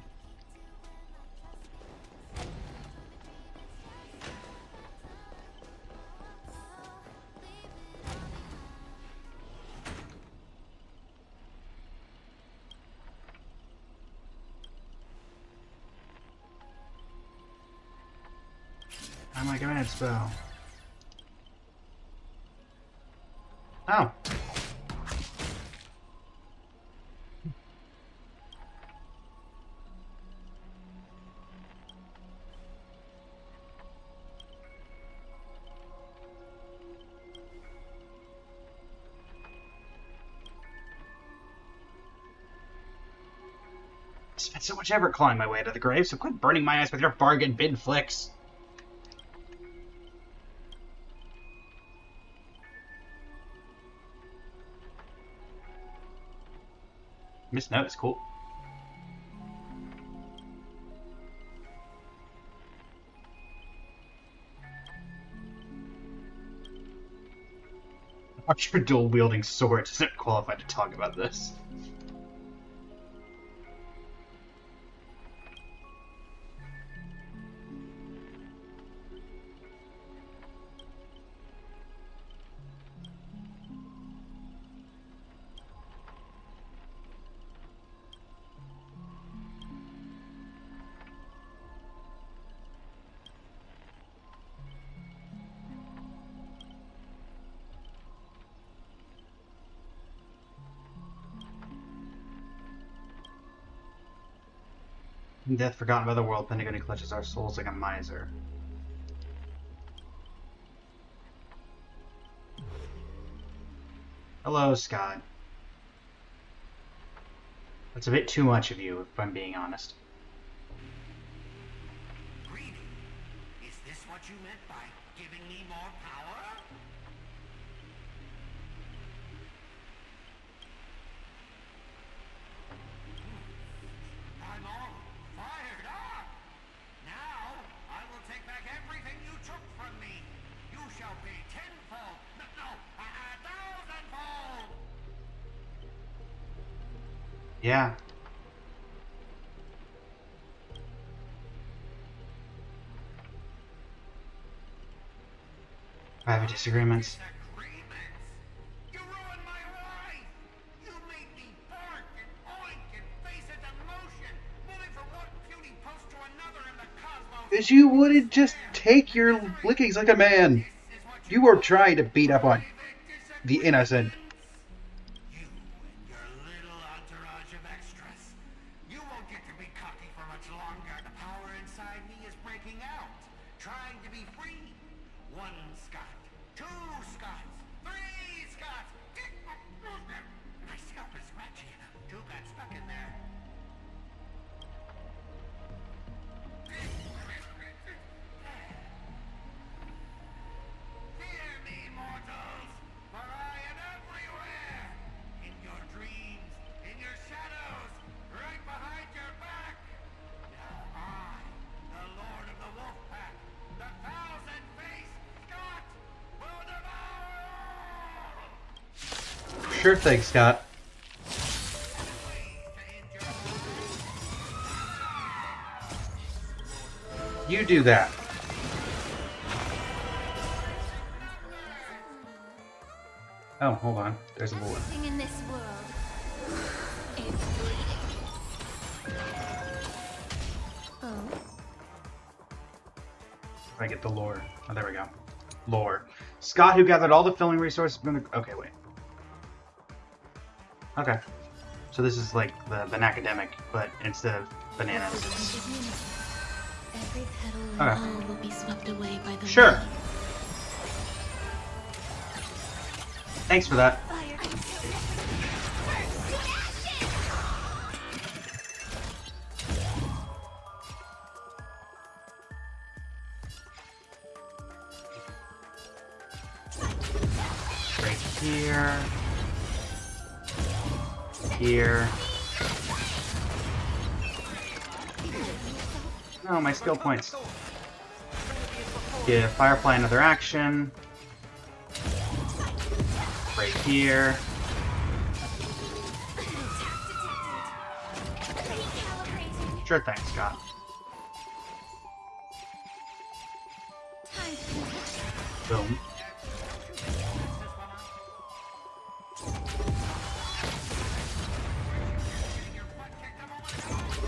I'm like a minute spell. Oh. I spent so much effort clawing my way to the grave, so quit burning my eyes with your bargain bin flicks. Miss Note is cool. Archer dual wielding sword doesn't qualify to talk about this. In death forgotten by the world, Pentagony clutches our souls like a miser. Hello, Scott. That's a bit too much of you, if I'm being honest. Greedy? Is this what you meant by giving me more power? I'm all fired up! Now, I will take back everything you took from me. You shall pay tenfold, no, 1,000-fold! Yeah. Private disagreements. You ruined my life! You made me bark and oink and face into motion, moving from one puny post to another in the cosmos. Because you wouldn't just take your lickings like a man. You were trying to beat up on the innocent. You and your little entourage of extras. You won't get to be cocky for much longer. The power inside me is breaking out, trying to be free. 1 Scott, 2 Scots, 3 Scots. My scalp is scratchy. 2 got stuck in there. Fear me, mortals, for I am everywhere. In your dreams, in your shadows, right behind your back. Now I, the Lord of the Wolf Pack, the 1,000-faced Scott, will devour all! Sure thing, Scott. You do that. Oh, hold on. There's a bullet. Everything in this world is bleeding. Oh. I get the lore. Oh, there we go. Lore. Scott, who gathered all the filming resources from the... Okay, wait. Okay. So this is like the academic, but instead of bananas, it's... Every petal in Okay. all will be swept away by the Sure. wind. Thanks for that. Right here. Here. Oh, my skill points. Give Firefly another action. Right here. Sure thing, Scott. Boom.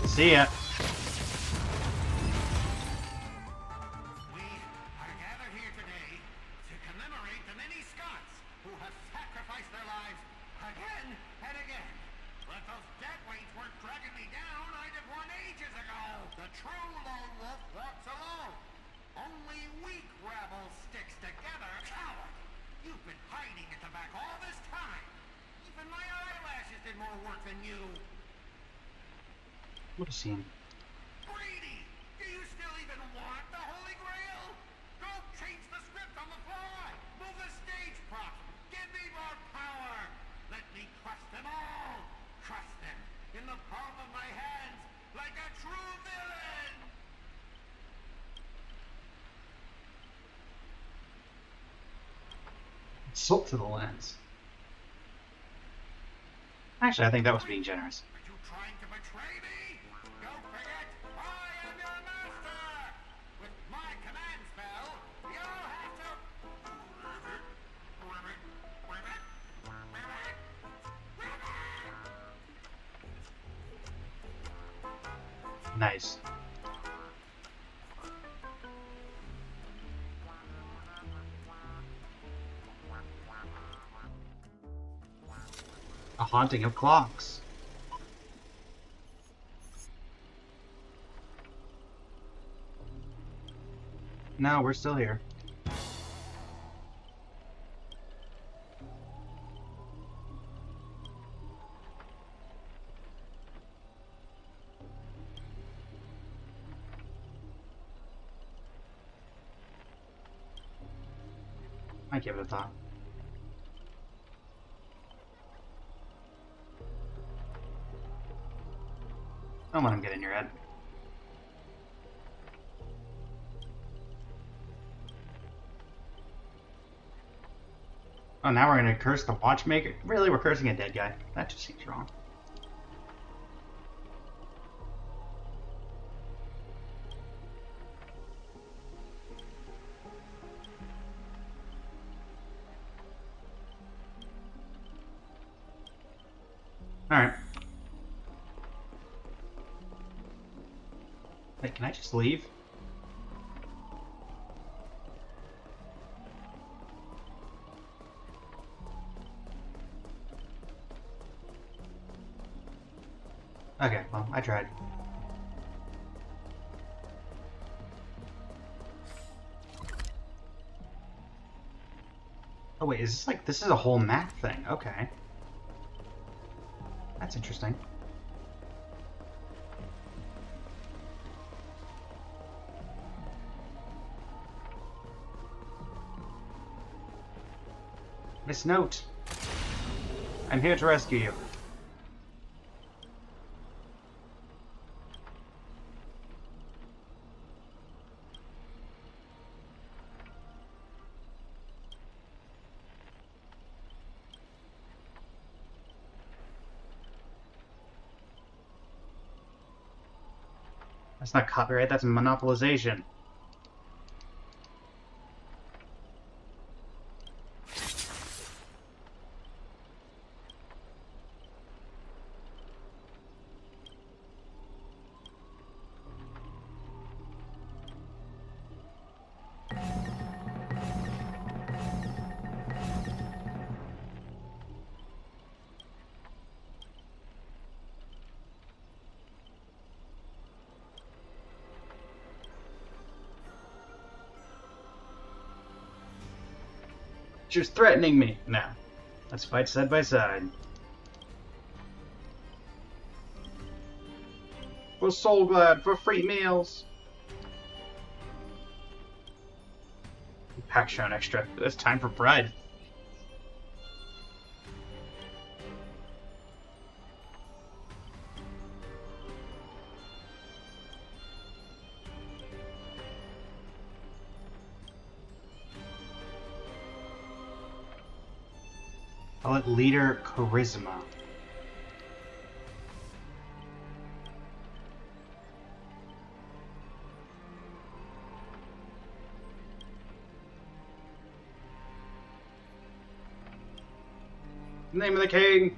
See ya. We are gathered here today to commemorate the many Scots who have sacrificed their lives again and again. But those deadweights weren't dragging me down. I'd have won ages ago. The true lone wolf walks alone. Only weak rabble sticks together. Coward! You've been hiding at the back all this time. Even my eyelashes did more work than you. What a scene. Greedy! Do you still even want the Holy Grail? Go change the script on the fly! Move the stage props! Give me more power! Let me crush them all! Crush them Insult to the lens. Actually, I think that was being generous. Are you trying to betray me? Don't forget, I am your master! With my command spell, you'll have to... Nice. A haunting of clocks. No, we're still here. I give it a thought. Don't let him get in your head. Oh, now we're gonna curse the watchmaker? Really? We're cursing a dead guy? That just seems wrong. Alright. Wait, can I just leave? Okay, well, I tried. Oh wait, is this like, this is a whole map thing? Okay. That's interesting. Miss Note, I'm here to rescue you. That's not copyright, that's monopolization. She was threatening me. No. Let's fight side by side. For Soul Glad, for free meals. Pack shown extra. It's time for Pride. Call it Leader Charisma. Name of the king!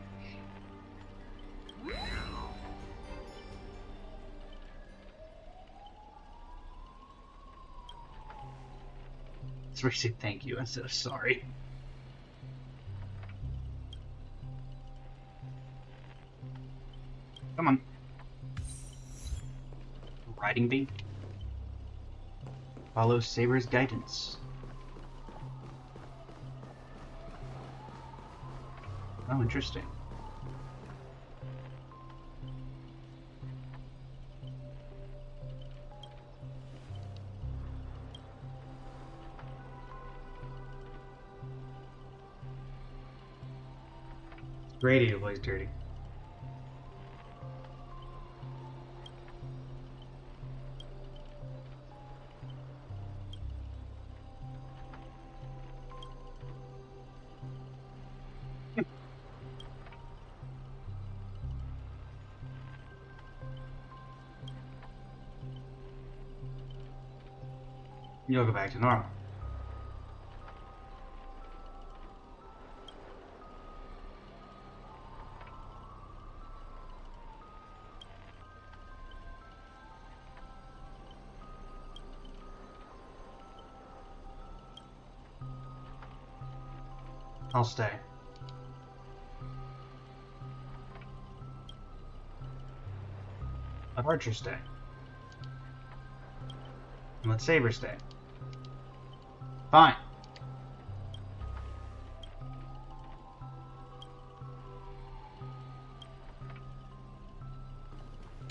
It's where you say thank you instead of sorry. Come on. Riding bee. Follow Saber's guidance. Oh, interesting. Radio plays dirty. You'll go back to normal. I'll stay. Let Archer stay. And let Saber stay. Fine.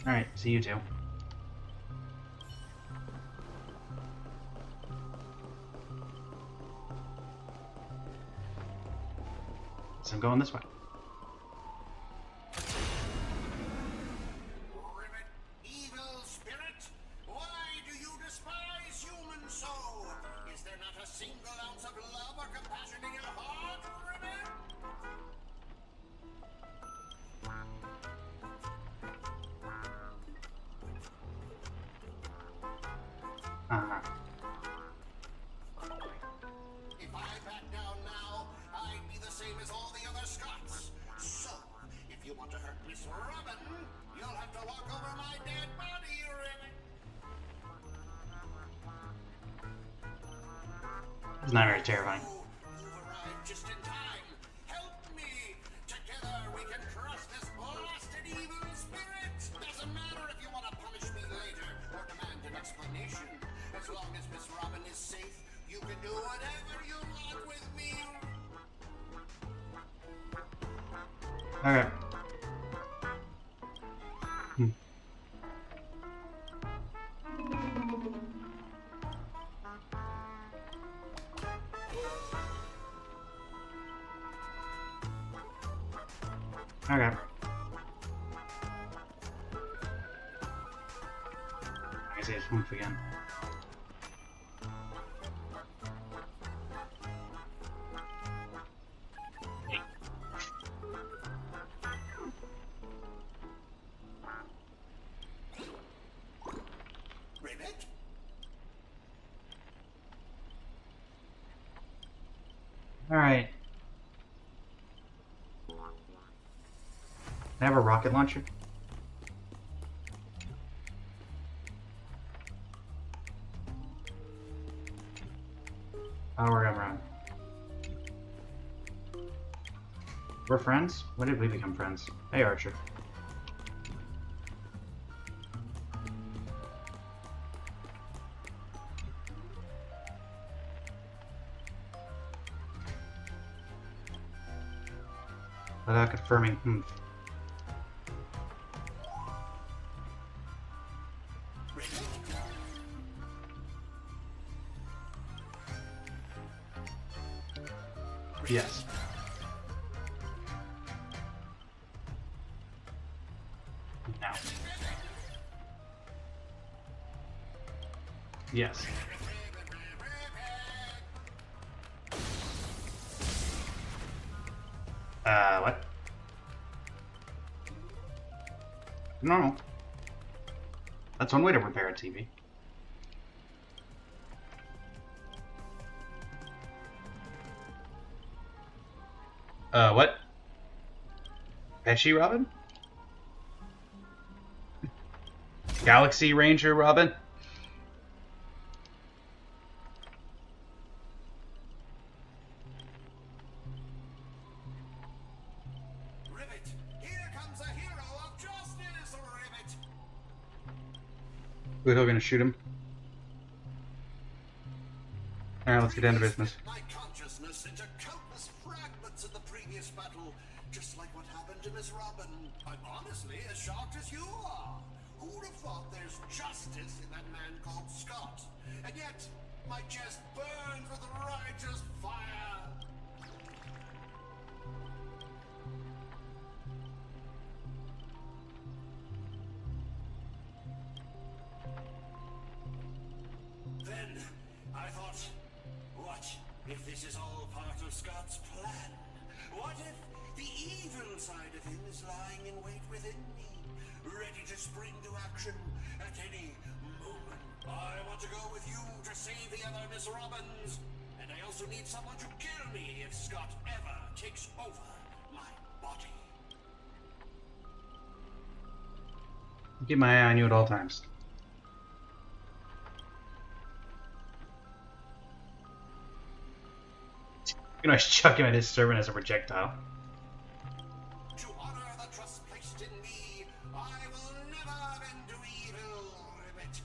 Alright, see you two. So I'm going this way. Evil spirit, why do you despise humans so? Is there not a single ounce of love or compassion in your heart, Ribbit? If I back down now, I'd be the same as all the other Scots. So, if you want to hurt Miss Robin, you'll have to walk over my dead body, Ribbit. It's not very terrifying. You've arrived just in time. Help me. Together we can crush this blasted evil spirit. Doesn't matter if you want to punish me later or demand an explanation. As long as Miss Robin is safe, you can do whatever you want with me. Okay. Okay. I guess I just move again. Ribbit? Alright. I have a rocket launcher. Oh, we're going around. We're friends? When did we become friends? Hey, Archer. Without confirming, Yes. No. Yes. What? Normal. That's one way to repair a TV. What? Pesci Robin? Galaxy Ranger Robin? Ribbit, here comes a hero of justice, Ribbit. We're gonna shoot him. Alright, let's get down to business. My consciousness into countless fragments in the previous battle, just like what happened to Miss Robin. I'm honestly as shocked as you are. Who'd have thought there's justice in that man called Scott? And yet, my chest burns with righteous fire. Then, I thought, what if this is all part of Scott's plan? What if the evil side of him is lying in wait within me, ready to spring to action at any moment? I want to go with you to save the other Miss Robbins. And I also need someone to kill me if Scott ever takes over my body. Keep my eye on you at all times. You know, I chuck him at his servant as a projectile. To honor the trust placed in me, I will never bend to evil, Ribbit.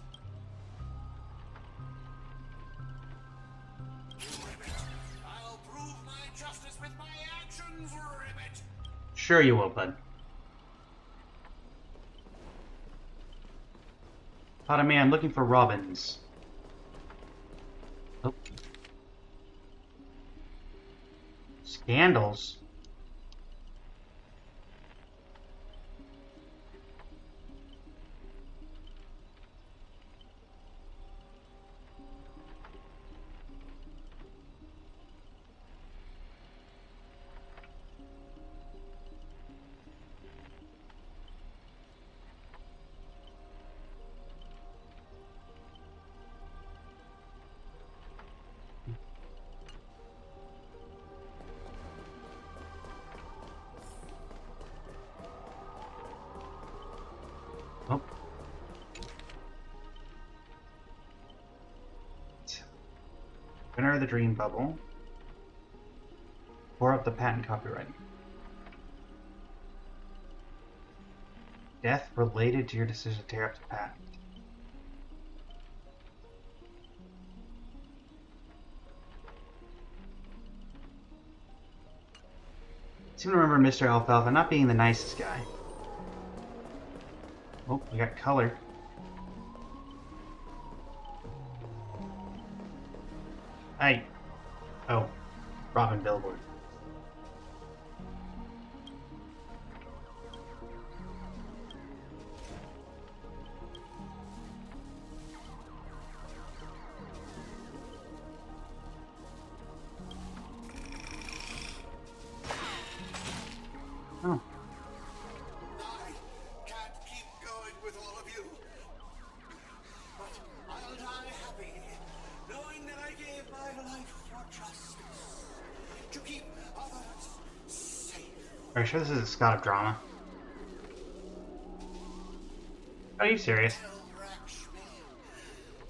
Ribbit, I'll prove my justice with my actions, Ribbit. Sure you will, bud. Thought of me, I'm looking for Robbins. Oh. Scandals? Oh. Enter the dream bubble. Pour up the patent copyright. Death related to your decision to tear up the patent. I seem to remember Mr. Alfalfa not being the nicest guy. Oh, we got color. Hey. Oh. Robin Billboard. Oh. I can't keep going with all of you. But I'll die happy, knowing that I gave my life for justice. To keep others safe. Are you sure this is a Scott of drama? Are you serious?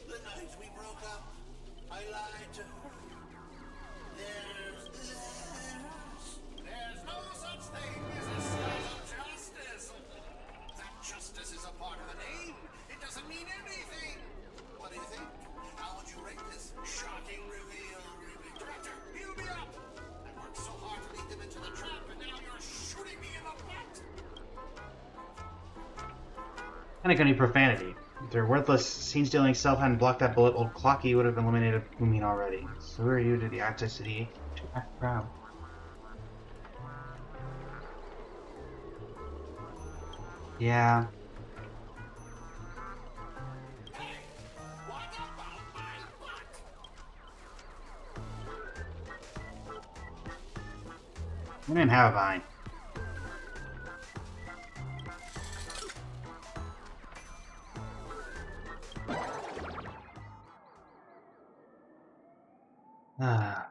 The night we broke up, I lied to her. There's no such thing as a Scott of justice. That justice is a part of the name. It doesn't mean anything. What do you think? How would you rate this shocking reveal, Director? Heal me up! I worked so hard to lead them into the trap, and now you're shooting me in the butt! And any profanity. If their worthless, scene-stealing self hadn't blocked that bullet, old Clocky would have eliminated Moomin already. So who are you to the access to the to act proud? Yeah. We didn't have a vine. Ah,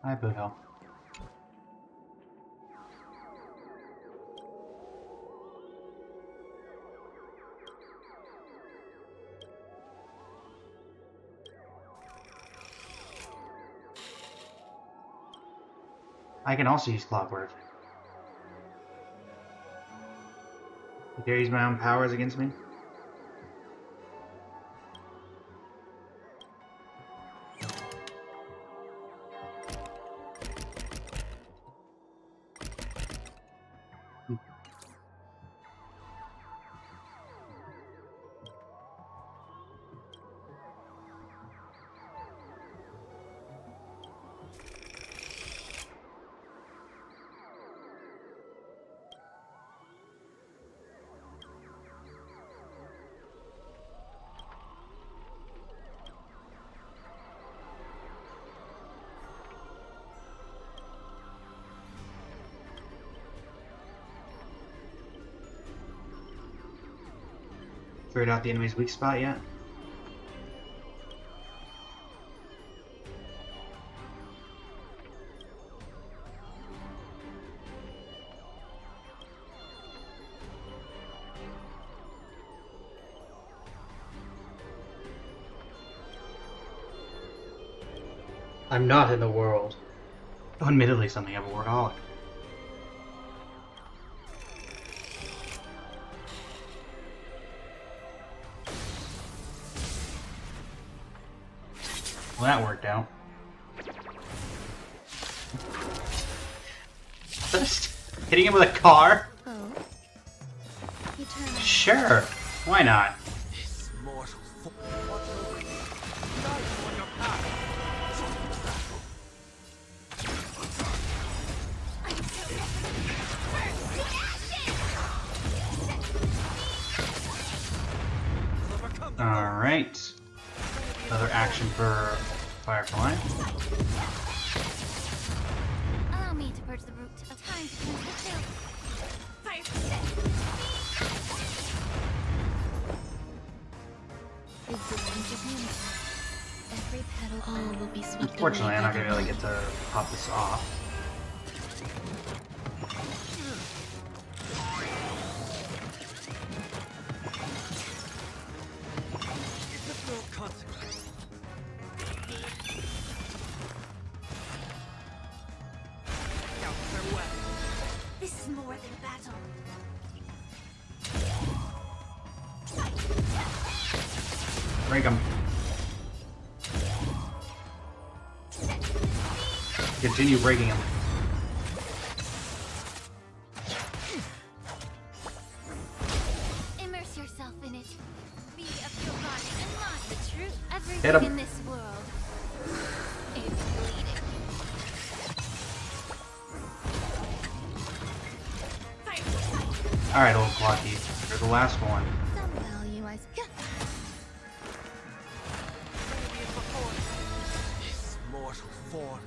hi, Boothill. I can also use Clockwork. You dare use my own powers against me? Figured out the enemy's weak spot yet? I'm not in the world. Admittedly, something of a workaholic. Well, that worked out. Just hitting him with a car? Oh. You turn on. Sure. Why not? Alright. Another action for Firefly. Allow me to purge the root of time to cleanse the field. Is the range of him? Every petal all will be swept. Unfortunately, I'm not gonna be able to get to pop this off. This is more than battle. Break him. Continue breaking him. Immerse yourself in it. Be of your body and mind the truth. Hit him. Everything in this world is bleeding. Alright, old Clocky. You're the last one. Some value I This mortal form.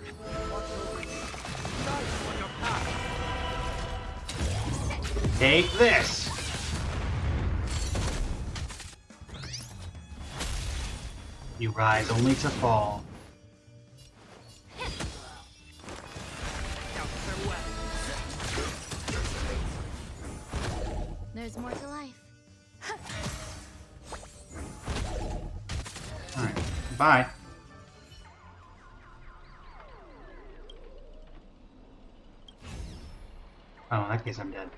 Take this! You rise only to fall. There's more to life. Alright, bye. Oh, in that case I'm dead.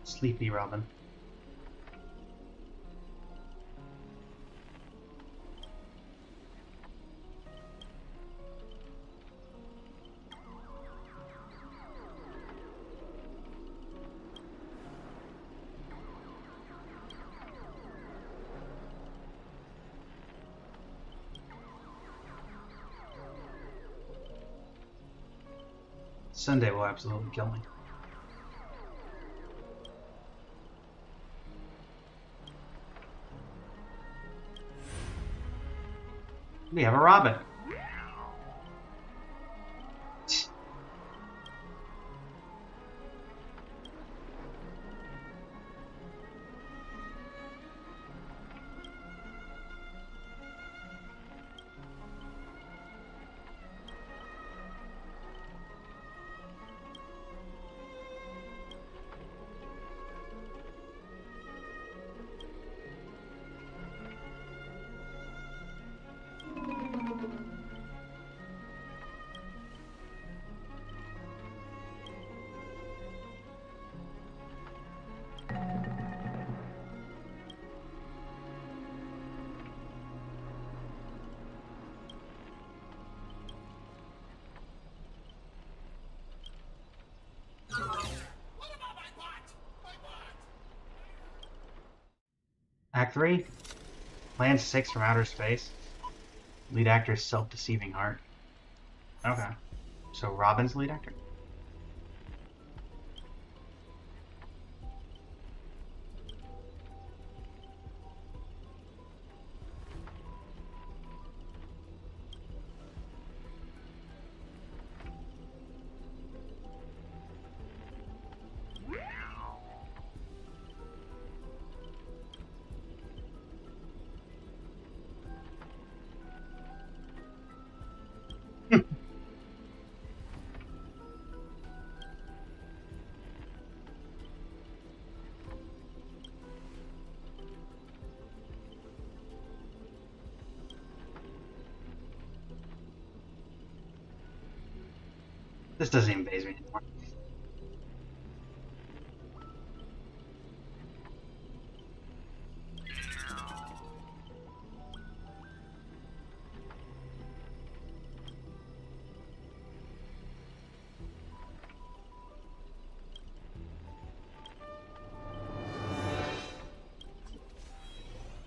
Sleepy Robin. Sunday will absolutely kill me. We have a Robin. Act 3, Plan 6 from outer space. Lead actor is self-deceiving heart. Okay. So Robin's lead actor? This doesn't even faze me anymore.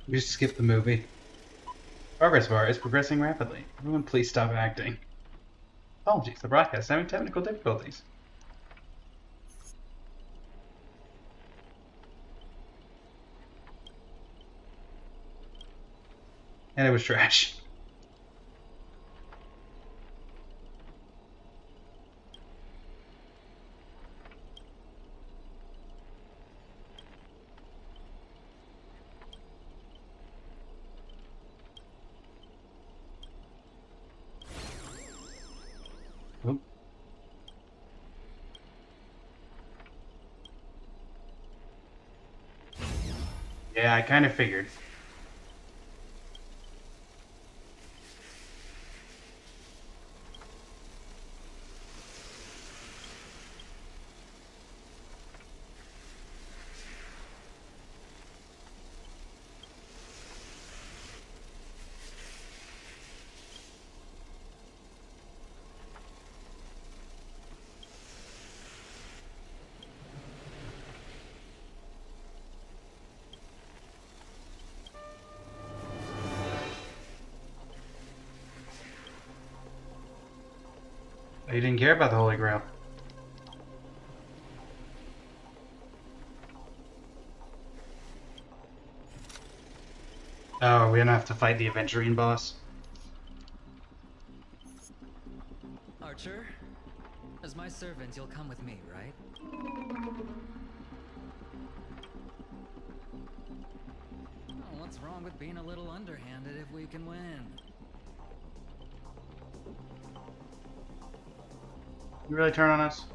We just skipped the movie. Progress bar is progressing rapidly. Everyone please stop acting. Apologies, the broadcast is having technical difficulties. And it was trash. Oop. Yeah, I kind of figured. You didn't care about the Holy Grail. Oh, we don't have to fight the Aventurine boss? Archer, as my servant, you'll come with me, right? Oh, what's wrong with being a little underhanded if we can win? You really turn on us?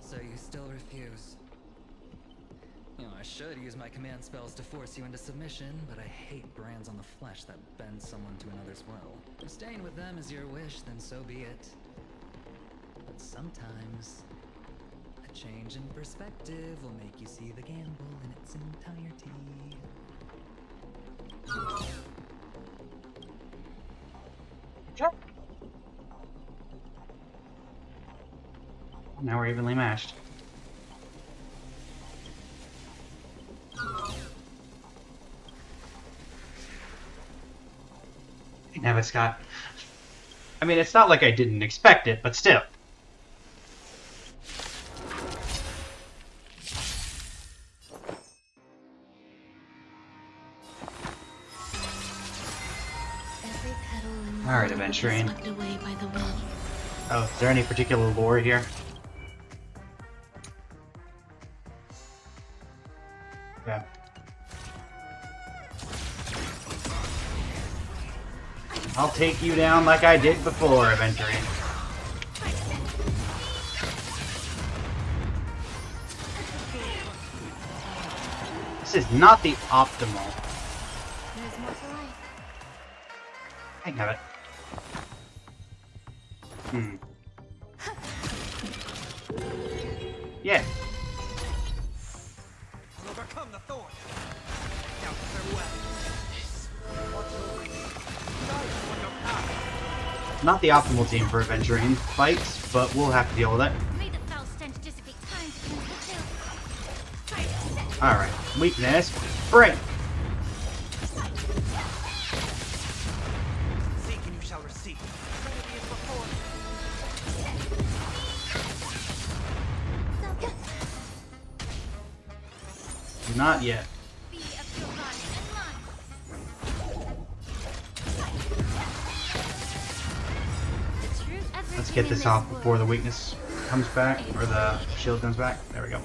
So you still refuse? You know, I should use my command spells to force you into submission, but I hate brands on the flesh that bend someone to another's will. If staying with them is your wish, then so be it. But sometimes, a change in perspective will make you see the gamble in its entirety. Now we're evenly matched. Have it, Scott. I mean, it's not like I didn't expect it, but still. Alright, Aventurine. Oh, is there any particular lore here? Yeah. I'll take you down like I did before, Aventurine. This is not the optimal. I have it. Yeah. Overcome the thorn. Not the optimal team for Aventurine fights, but we'll have to deal with it. Alright, weakness, break! Seek and you shall receive. Not yet. Let's get this off before the weakness comes back, or the shield comes back. There we go.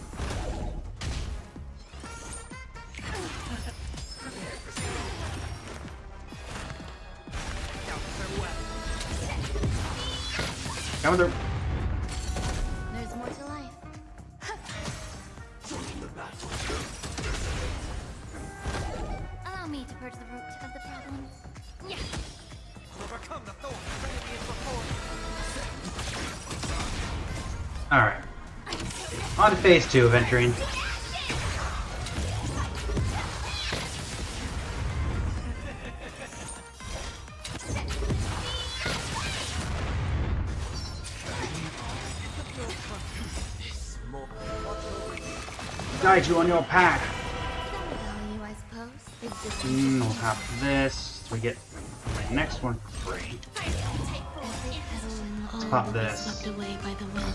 Coming through. There's more to life. Allow me to purge the root of the problem. Yeah. Overcome the thorn. Remedy is before. Alright. On to phase 2 of entering. Guide you on your path. Value, I suppose. We'll have this. We get the next one for free. Let's pop this. Swept away by the wind.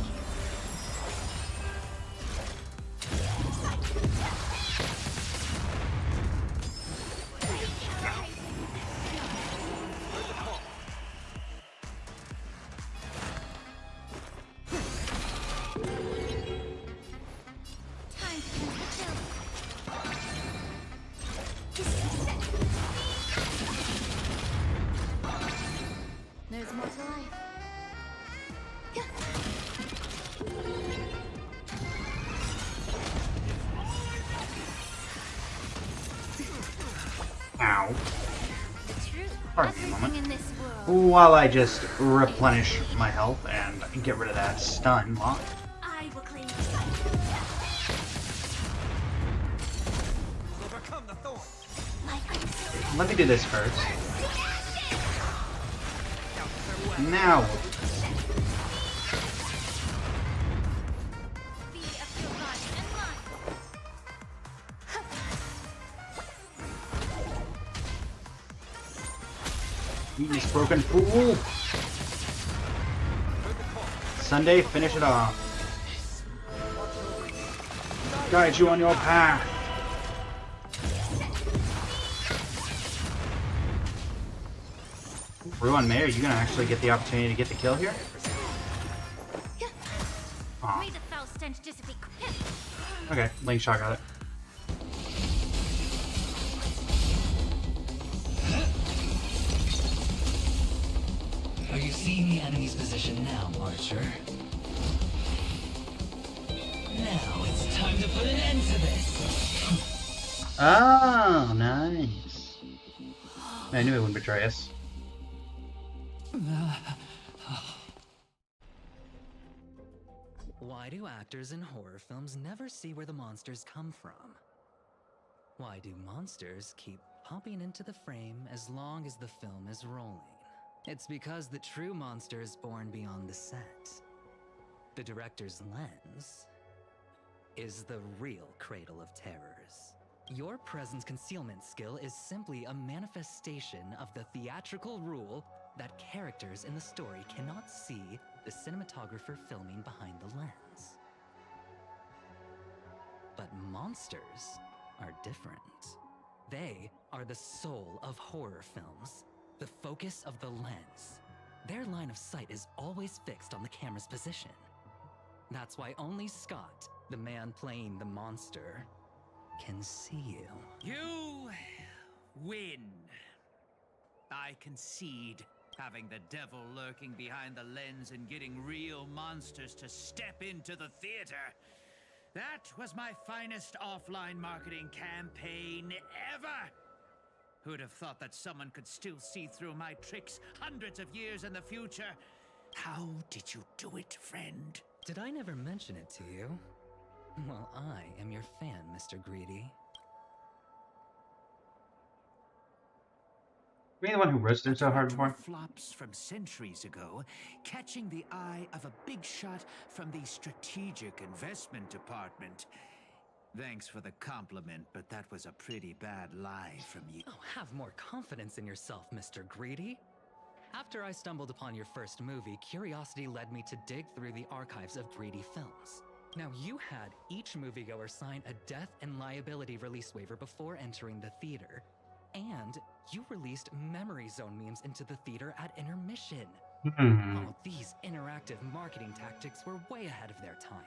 There's more to life. Ow. Pardon me a moment. In this world, While I just replenish my health and get rid of that stun lock. I will claim Overcome the thorn. Let me do this first. Now. You just broken fool. Sunday, finish it off. Guide you on your path. Ruan May, are you gonna actually get the opportunity to get the kill here? Aw. May the foul stench dissipate. Okay, Link Shot got it. Are you seeing the enemy's position now, Archer? Now it's time to put an end to this! Oh, nice. I knew it wouldn't betray us. Why do actors in horror films never see where the monsters come from? Why do monsters keep popping into the frame as long as the film is rolling? It's because the true monster is born beyond the set. The director's lens is the real cradle of terrors. Your presence concealment skill is simply a manifestation of the theatrical rule that characters in the story cannot see the cinematographer filming behind the lens. But monsters are different. They are the soul of horror films, the focus of the lens. Their line of sight is always fixed on the camera's position. That's why only Scott, the man playing the monster, can see you. You win. I concede. Having the devil lurking behind the lens and getting real monsters to step into the theater. That was my finest offline marketing campaign ever. Who'd have thought that someone could still see through my tricks hundreds of years in the future? How did you do it, friend? Did I never mention it to you? Well, I am your fan, Mr. Greedy. Were you the one who roasted him so hard before? Flops from centuries ago, catching the eye of a big shot from the strategic investment department. Thanks for the compliment, but that was a pretty bad lie from you. Oh, have more confidence in yourself, Mr. Greedy. After I stumbled upon your first movie, curiosity led me to dig through the archives of Greedy films. Now, you had each moviegoer sign a death and liability release waiver before entering the theater. And you released memory zone memes into the theater at intermission. Oh, these interactive marketing tactics were way ahead of their time.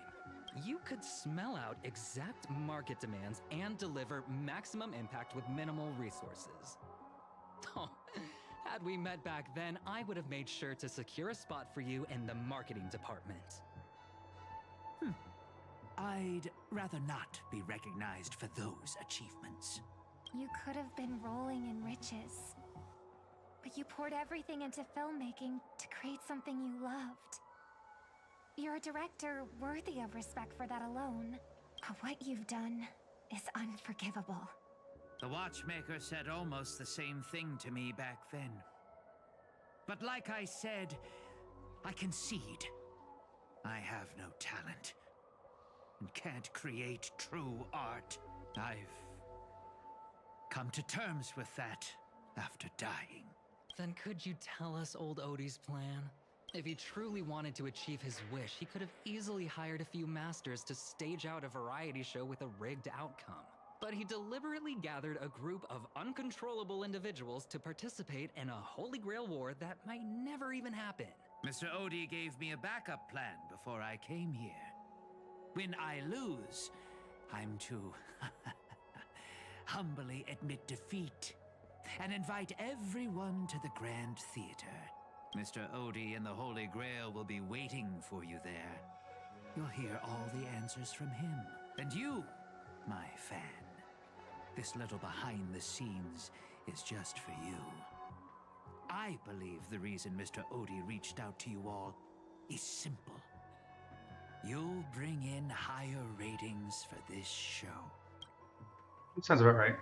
You could smell out exact market demands and deliver maximum impact with minimal resources. Oh, had we met back then, I would have made sure to secure a spot for you in the marketing department. I'd rather not be recognized for those achievements. You could have been rolling in riches. But you poured everything into filmmaking to create something you loved. You're a director worthy of respect for that alone. But what you've done is unforgivable. The watchmaker said almost the same thing to me back then. But like I said, I concede. I have no talent and can't create true art. I've come to terms with that after dying. Then could you tell us old Odie's plan? If he truly wanted to achieve his wish, he could have easily hired a few masters to stage out a variety show with a rigged outcome. But he deliberately gathered a group of uncontrollable individuals to participate in a Holy Grail war that might never even happen. Mr. Odie gave me a backup plan before I came here. When I lose, I'm to humbly admit defeat and invite everyone to the Grand Theater. Mr. Odie and the Holy Grail will be waiting for you there. You'll hear all the answers from him. And you, my fan, this little behind the scenes is just for you. I believe the reason Mr. Odie reached out to you all is simple. You'll bring in higher ratings for this show. Sounds about right.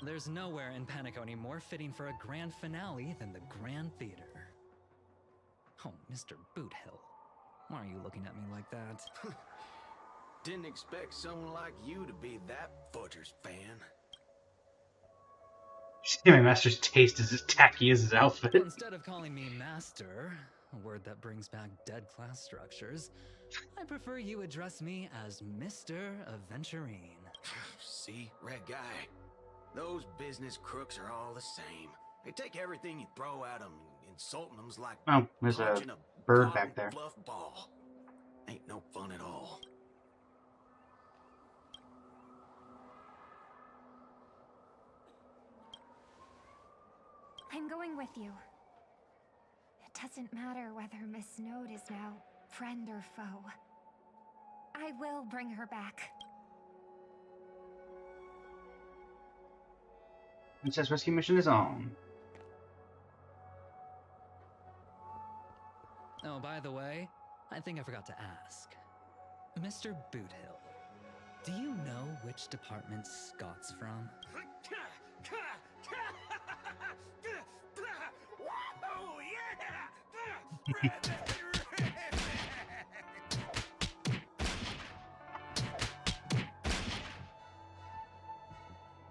There's nowhere in Penacony more fitting for a grand finale than the Grand Theater. Oh, Mr. Boothill, why are you looking at me like that? Didn't expect someone like you to be that Fudger's fan. See, my master's taste is as tacky as his outfit. Instead of calling me master, a word that brings back dead class structures, I prefer you address me as Mr. Aventurine. See, red guy, those business crooks are all the same. They take everything you throw at them, insulting them's like oh, there's a bird back there. Fluff ball. Ain't no fun at all. I'm going with you. It doesn't matter whether Miss Node is now friend or foe. I will bring her back. Princess rescue mission is on. Oh, by the way, I think I forgot to ask. Mr. Boothill, do you know which department Scott's from? Whoa, yeah!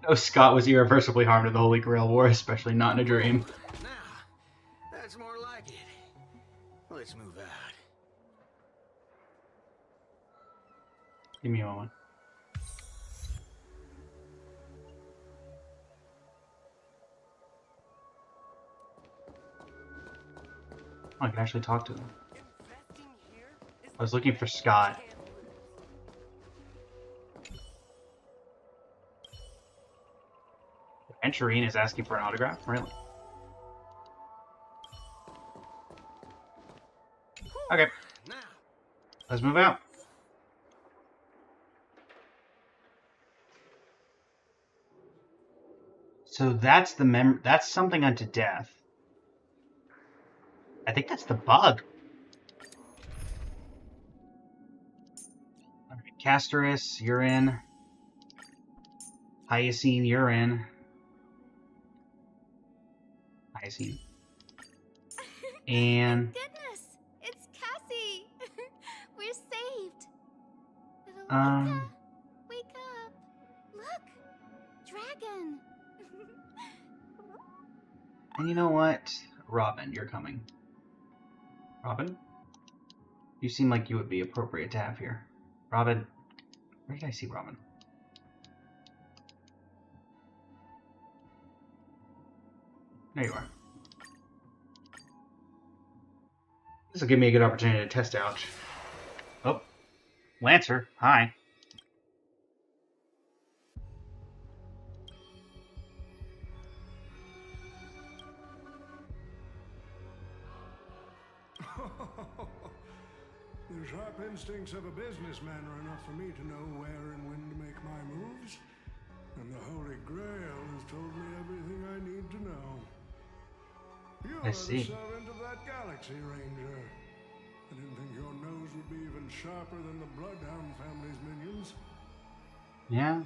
No, Scott was irreversibly harmed in the Holy Grail War, especially not in a dream. Now, that's more like it. Let's move out. Give me a moment. Oh, I can actually talk to them. I was looking for Scott. Venturine is asking for an autograph? Really? Okay. Let's move out. So that's the that's something unto death. I think that's the bug. Alright, Castorus, you're in. Hyacine, you're in. Hyacine. And Goodness, it's Cassie. We're saved. Little Luca, wake up. Look, dragon. and you know what? Robin, you're coming. Robin? You seem like you would be appropriate to have here. Robin. Where did I see Robin? There you are. This will give me a good opportunity to test out. Oh. Lancer, hi. The sharp instincts of a businessman are enough for me to know where and when to make my moves. And the Holy Grail has told me everything I need to know. You I are see. the servant of that Galaxy Ranger. I didn't think your nose would be even sharper than the Bloodhound family's minions. Yeah.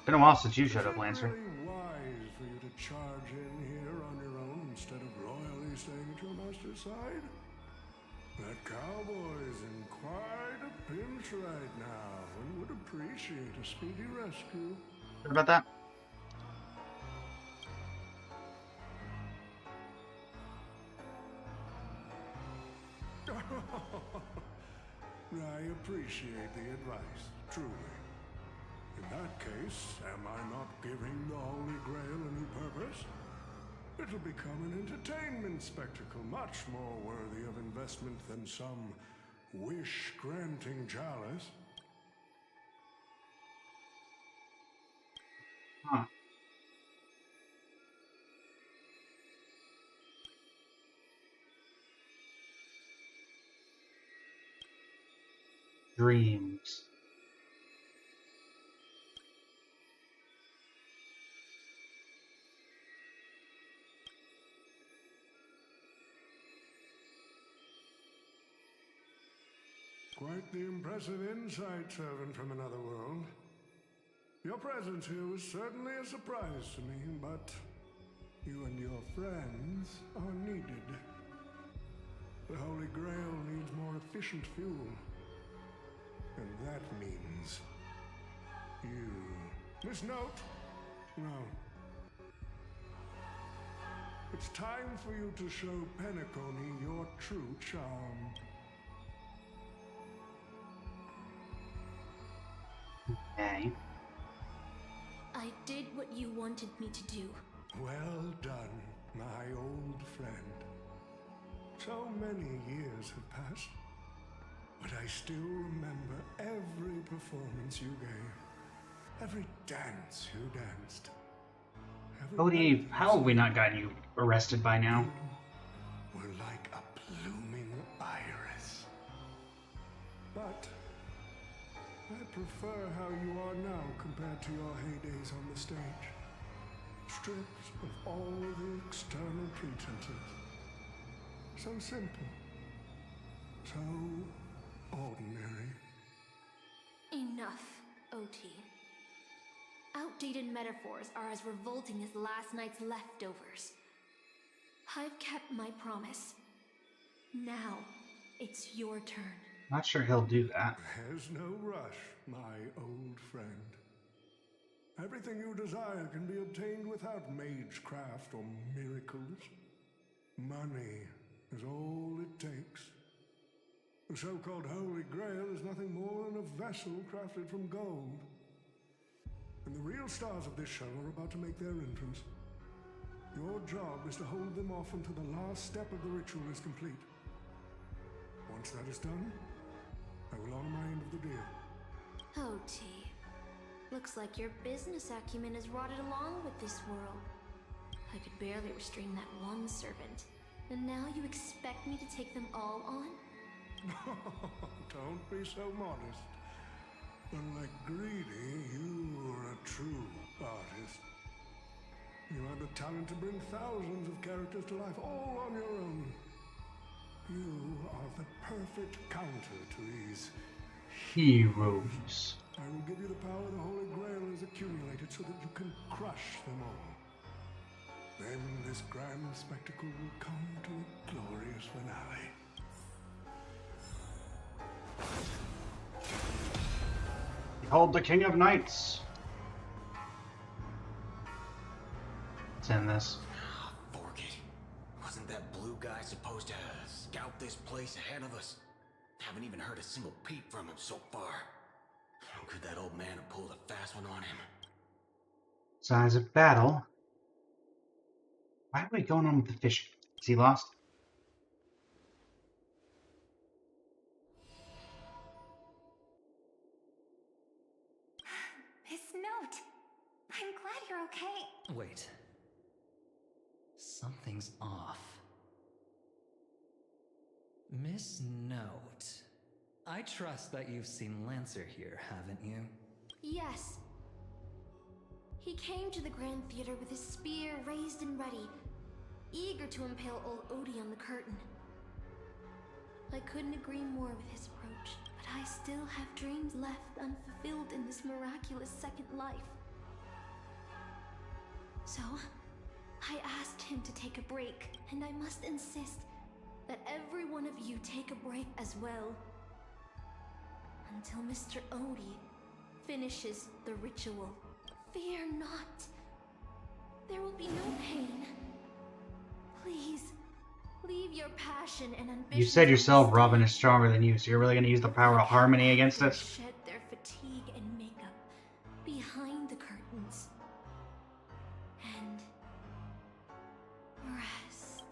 Been a while since you showed up, Is it Lancer. really wise for you to charge in here on your own instead of loyally staying at your master's side? That cowboy's in quite a pinch right now and would appreciate a speedy rescue. What about that? I appreciate the advice, truly. In that case, am I not giving the Holy Grail a new purpose? It'll become an entertainment spectacle much more worthy of investment than some wish-granting chalice. Huh. Dreams. Quite the impressive insight, servant from another world. Your presence here was certainly a surprise to me, but you and your friends are needed. The Holy Grail needs more efficient fuel. And that means you. Miss Note? No. It's time for you to show Penacony your true charm. Okay. I did what you wanted me to do. Well done, my old friend. So many years have passed, but I still remember every performance you gave, every dance you danced. Cody, how have we not gotten you arrested by now? Were like a blooming iris. But I prefer how you are now compared to your heydays on the stage. Stripped of all the external pretenses. So simple. So ordinary. Enough, OT. Outdated metaphors are as revolting as last night's leftovers. I've kept my promise. Now, it's your turn. Not sure he'll do that. There's no rush, my old friend. Everything you desire can be obtained without magecraft or miracles. Money is all it takes. The so-called Holy Grail is nothing more than a vessel crafted from gold. And the real stars of this show are about to make their entrance. Your job is to hold them off until the last step of the ritual is complete. Once that is done, I will honor my end of the deal. OT. Looks like your business acumen has rotted along with this world. I could barely restrain that one servant. And now you expect me to take them all on? Don't be so modest. Unlike Greedy, you are a true artist. You have the talent to bring thousands of characters to life all on your own. You are the perfect counter to these heroes. I will give you the power the Holy Grail has accumulated so that you can crush them all. Then this grand spectacle will come to a glorious finale. Behold the King of Knights. Let's end this. Forget. Wasn't that blue guy supposed to scout this place ahead of us? Haven't even heard a single peep from him so far. Could that old man have pulled a fast one on him? Signs of battle. Why are we going on with the fish? Is he lost? Miss Note, I'm glad you're okay. Wait. Something's off. Miss Note. I trust that you've seen Lancer here, haven't you? Yes. He came to the Grand Theater with his spear raised and ready, eager to impale old Odie on the curtain. I couldn't agree more with his approach, but I still have dreams left unfulfilled in this miraculous second life. So, I asked him to take a break, and I must insist that every one of you take a break as well. Until Mr. Odie finishes the ritual. Fear not. There will be no pain. Please, leave your passion and ambition. You said yourself Robin is stronger than you, so you're really going to use the power of harmony against us? Shed their fatigue and makeup behind the curtains. And rest.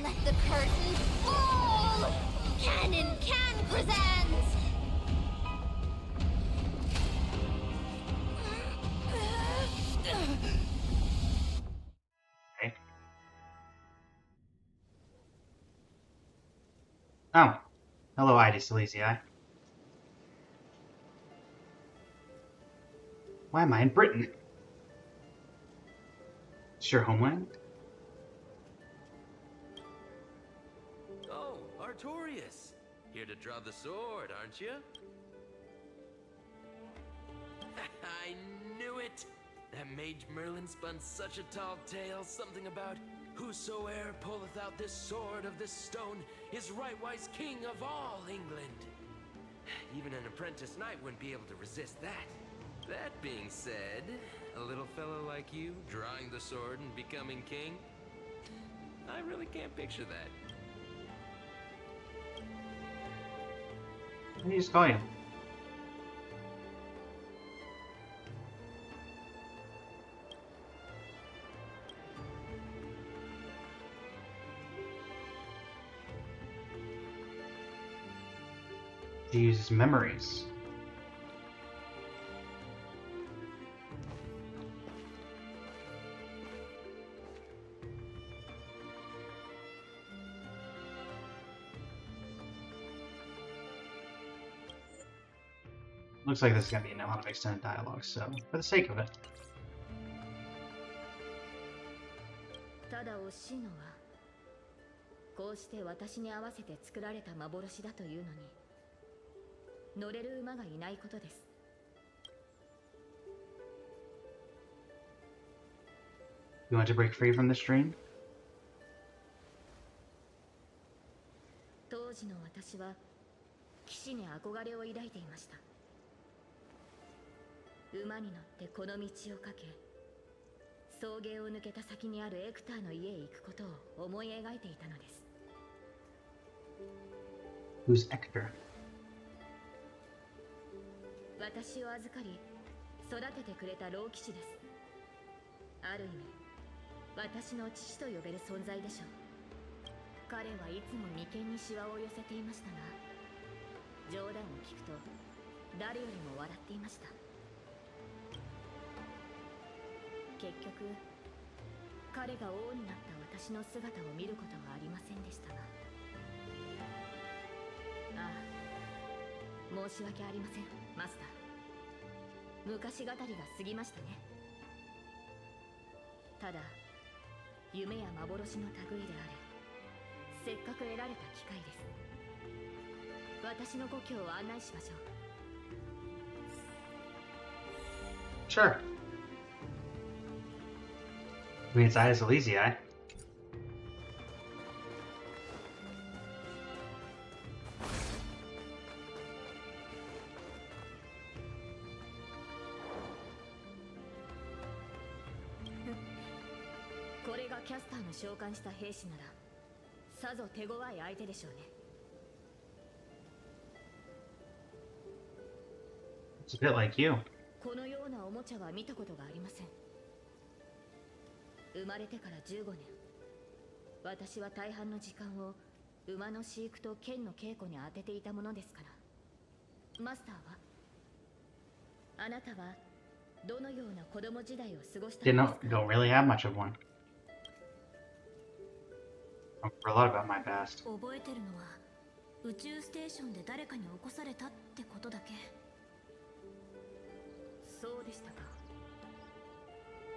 Let the curtain fall! Canon Can presents! Okay. Oh. Hello, Ida Silesii. Why am I in Britain? It's your homeland? Oh, Artorias. Here to draw the sword, aren't you? I knew it! That mage Merlin spun such a tall tale, something about whosoe'er pulleth out this sword of this stone is rightwise king of all England. Even an apprentice knight wouldn't be able to resist that. That being said, a little fellow like you drawing the sword and becoming king, I really can't picture that. What do you just call you? He uses memories. Looks like this is going to be a lot of extended dialogue, so for the sake of it. ただ惜しいのはこうして私に合わせて作られた幻だというのに乗れる馬がいないことです。You want to break free from this dream? 当時の私は騎士に憧れを抱いていました。馬に乗ってこの道をかけ、草原を抜けた先にあるエクターの家へ行くことを思い描いていたのです。Who's Ector? 私を預かり、育ててくれた老騎士です。ある意味、私の父と呼べる存在でしょう。彼はいつも眉間にシワを寄せていましたが、冗談を聞くと誰よりも笑っていました。結局、彼が王になった私の姿を見ることはありませんでしたが、ああ、申し訳ありません、マスター。昔語りが過ぎましたね。ただ、夢や幻の類である。せっかく得られた機会です。私の故郷を案内しましょう。Sure. I mean, it's Ida Silesii.これがキャスターの召喚した兵士なら、さぞ手強い相手でしょうね。It's a bit like you. このようなおもちゃは見たことがありません。生まれてから15年、私は大半の時間を馬の飼育と剣の稽古に当てていたものですから。マスターは、あなたはどのような子供時代を過ごしたのですか？ Don't really have much of one. I remember a lot about my past. 覚えてるのは宇宙ステーションで誰かに起こされたってことだけ。そうでしたか。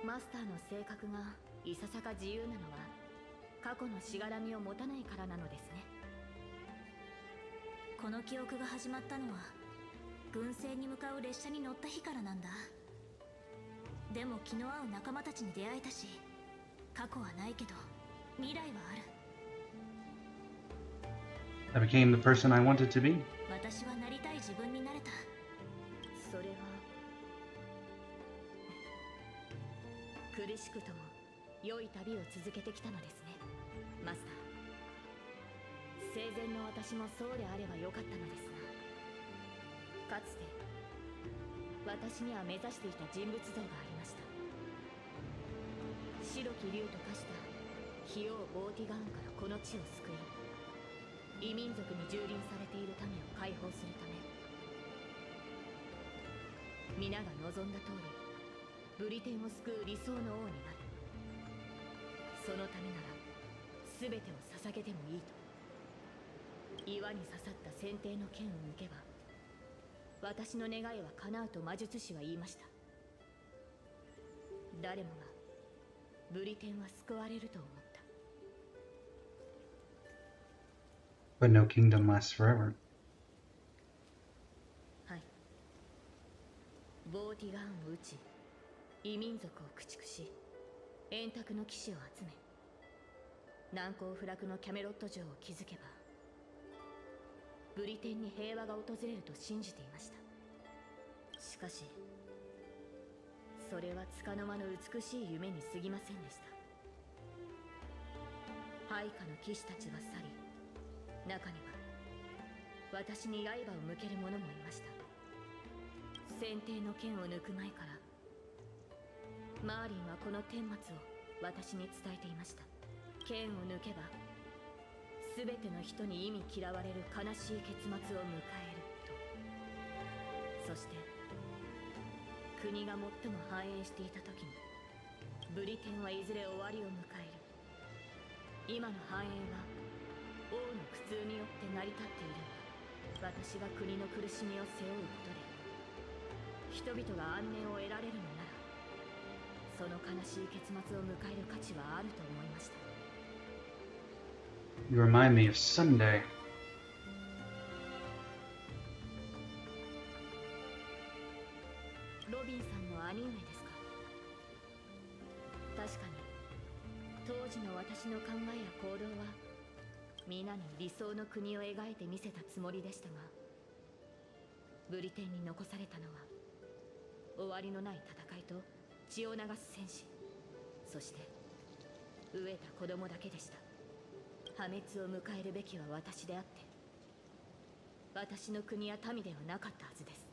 マスターの性格がいささか自由なのは過去のしがらみを持たないからなのですね。この記憶が始まったのは軍政に向かう列車に乗った日からなんだ。でも気の合う仲間たちに出会えたし、過去はないけど未来はある。 I became the person I wanted to be. 私はなりたい自分になれた。それは苦しくとも良い旅を続けてきたのですね、マスター。生前の私もそうであればよかったのですが、かつて私には目指していた人物像がありました。白き竜と化した費用ボーティガーンからこの地を救い、異民族に蹂躙されている民を解放するため、皆が望んだ通りブリテンを救う理想の王になる。そのためなら全てを捧げてもいいと。岩に刺さった先帝の剣を抜けば私の願いは叶うと魔術師は言いました。誰もがブリテンは救われると思った。 But no kingdom lasts forever. はい。ボーティガーンを撃ち、異民族を駆逐し、円卓の騎士を集め、難攻不落のキャメロット城を築けばブリテンに平和が訪れると信じていました。しかしそれは束の間の美しい夢に過ぎませんでした。配下の騎士たちは去り、中には私に刃を向ける者もいました。先帝の剣を抜く前からマーリンはこの顛末を私に伝えていました。剣を抜けば全ての人に忌み嫌われる悲しい結末を迎えると。そして国が最も繁栄していた時にブリテンはいずれ終わりを迎える。今の繁栄は王の苦痛によって成り立っているんだ。私が国の苦しみを背負うことで人々が安寧を得られるのなら、その悲しい結末を迎える価値はあると思いました。 You remind me of Sunday. ロビンさんの兄上ですか。確かに当時の私の考えや行動は皆に理想の国を描いてみせたつもりでしたが、ブリテンに残されたのは終わりのない戦いと血を流す戦士、そして飢えた子供だけでした。破滅を迎えるべきは私であって、私の国や民ではなかったはずです。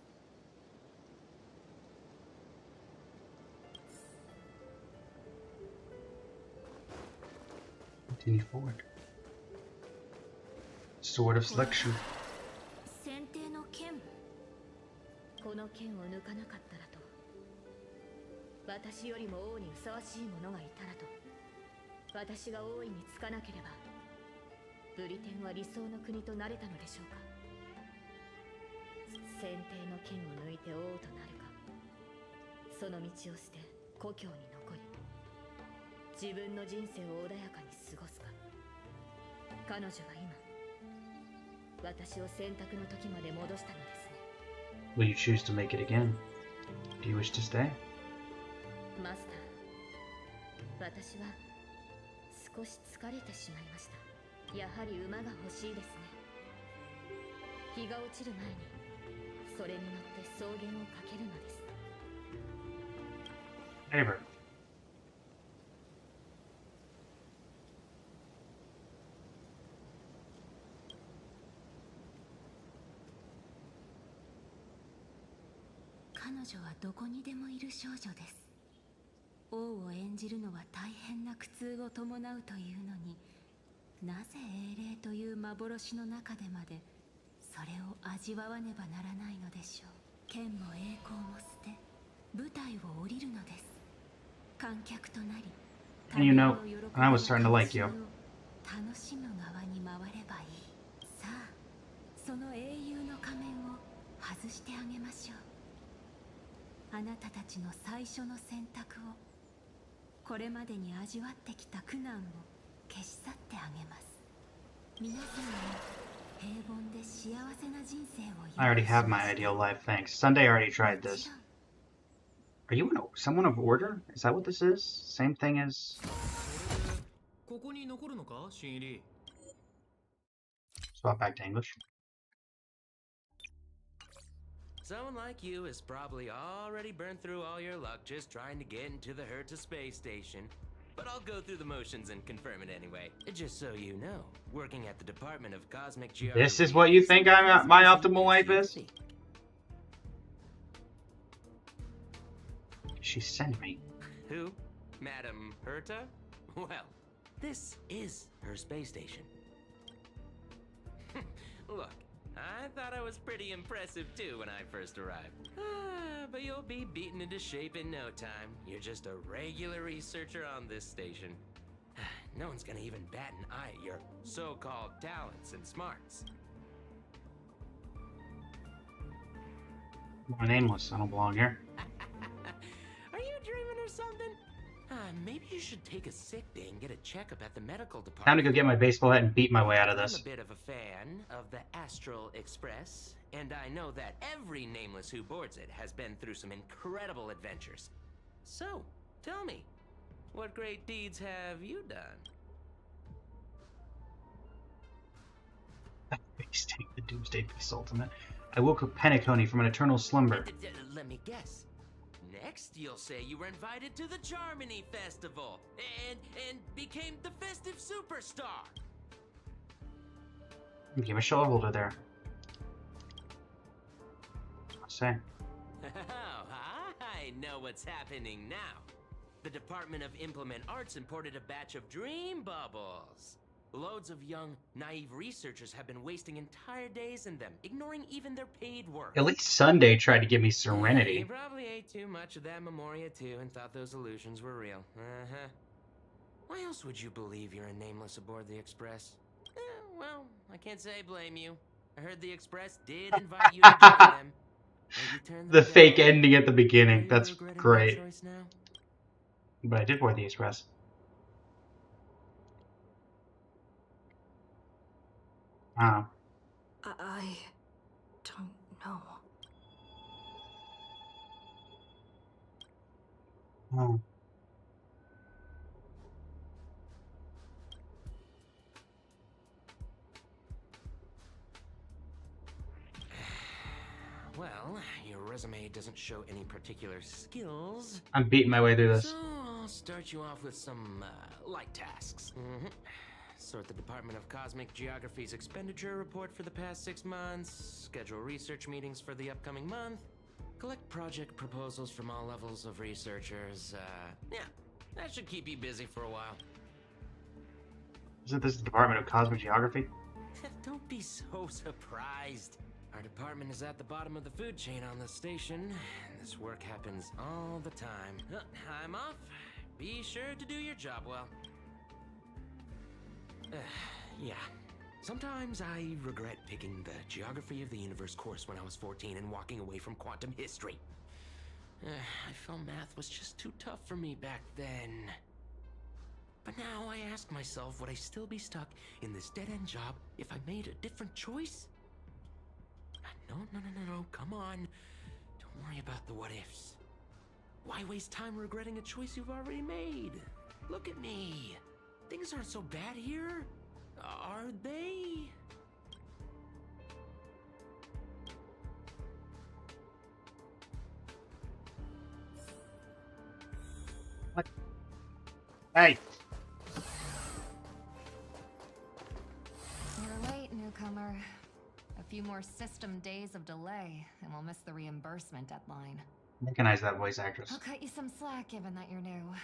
Continue forward. Sword of Selection. 先帝の剣。この剣を抜かなかったらと、私よりも王にふさわしい者がいたらと、私が王位につかなければブリテンは理想の国となれたのでしょうか。先帝の剣を抜いて王となるか、その道を捨て故郷に残り自分の人生を穏やかに過ごすか。彼女は今私を選択の時まで戻したのですね。 Will you choose to make it again? Do you wish to stay? マスター、私は少し疲れてしまいました。やはり馬が欲しいですね。日が落ちる前にそれに乗って草原をかけるのです。 Saber. 彼女はどこにでもいる少女です。王を演じるのは大変な苦痛を伴うというのに、なぜ英霊という幻の中でまでそれを味わわねばならないのでしょう。剣も栄光も捨て舞台を降りるのです。観客となり、 And you know, I was starting to like you. 楽しむ側に回ればいい。さあ、その英雄の仮面を外してあげましょう。あなたたちの最初の選択を、これまでに味わってきた苦難を消し去ってあげます。皆さんに I already have my ideal life, thanks. Sunday already tried this. Are you someone of order? Is that what this is? Same thing as... Swap back to English. Someone like you has probably already burned through all your luck just trying to get into the Herta space station. But I'll go through the motions and confirm it anyway. Just so you know, working at the Department of Cosmic Geography... This is what you think my optimal life is? She sent me. Who? Madam Herta? Well, this is her space station. Look, I thought I was pretty impressive too when I first arrived. But you'll be beaten into shape in no time. You're just a regular researcher on this station. No one's gonna even bat an eye at your so-called talents and smarts. I'm nameless. I don't belong here. Are you dreaming or something? Maybe you should take a sick day and get a checkup at the medical department. Time to go get my baseball bat and beat my way out of this. I'm a bit of a fan of the Astral Express, and I know that every nameless who boards it has been through some incredible adventures. So, tell me, what great deeds have you done? Wasting the Doomsday Beast Ultimate. I woke up Penacony from an eternal slumber. Let me guess. Next, you'll say you were invited to the Charmony Festival and became the festive superstar. Give a shoulder holder there. What's say? Oh, I know what's happening now. The Department of Implement Arts imported a batch of dream bubbles. Loads of young, naive researchers have been wasting entire days in them, ignoring even their paid work. At least Sunday tried to give me serenity. He probably ate too much of that Memoria too and thought those illusions were real. Why else would you believe you're a nameless aboard the Express? Well, I can't say I blame you. I heard the Express did invite you to join them. The fake ending at the beginning. That's great. But I did board the Express. I don't know. Oh. Well, your resume doesn't show any particular skills. I'm beating my way through this. So I'll start you off with some light tasks. Sort the Department of Cosmic Geography's expenditure report for the past 6 months, schedule research meetings for the upcoming month, collect project proposals from all levels of researchers. Yeah, that should keep you busy for a while. Isn't this the Department of Cosmic Geography? Don't be so surprised. Our department is at the bottom of the food chain on the station. This work happens all the time. I'm off. Be sure to do your job well. Yeah. Sometimes I regret picking the Geography of the Universe course when I was 14 and walking away from quantum history. I felt math was just too tough for me back then. But now I ask myself, would I still be stuck in this dead-end job if I made a different choice? No, come on. Don't worry about the what-ifs. Why waste time regretting a choice you've already made? Look at me. Things aren't so bad here, are they? What? Hey! You're late, newcomer. A few more system days of delay, and we'll miss the reimbursement deadline. Recognize that voice actress. I'll cut you some slack given that you're new.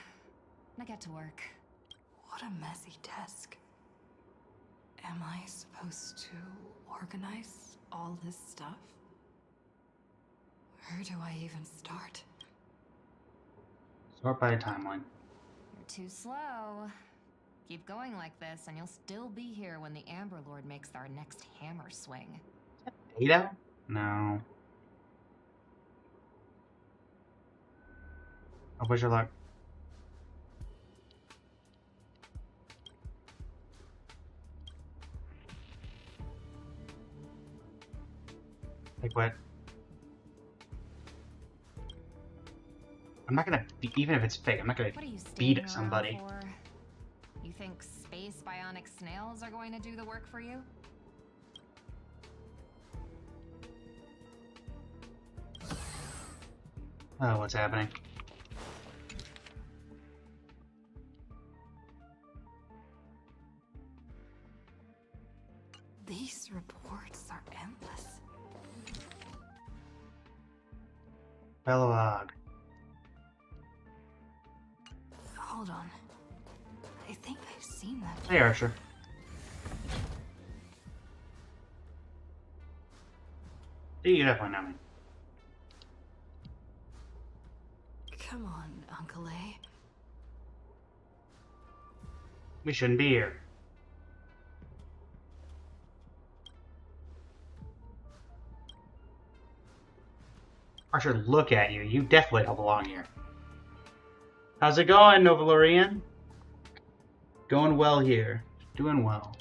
Now get to work. What a messy desk. Am I supposed to organize all this stuff? Where do I even start? Sort by a timeline. You're too slow. Keep going like this, and you'll still be here when the Amber Lord makes our next hammer swing. Ada? No. I'll wish her luck. Like what? I'm not gonna be, even if it's fake, I'm not gonna What are you beat standing somebody. around for? You think space bionic snails are going to do the work for you? Oh, what's happening? These reports are endless. Belloag. Hold on. I think I've seen that. Hey, Archer. You definitely know me. Come on, Uncle A. We shouldn't be here. Archer, look at you. You definitely don't belong here. How's it going, Novalorian? Going well here. Doing well.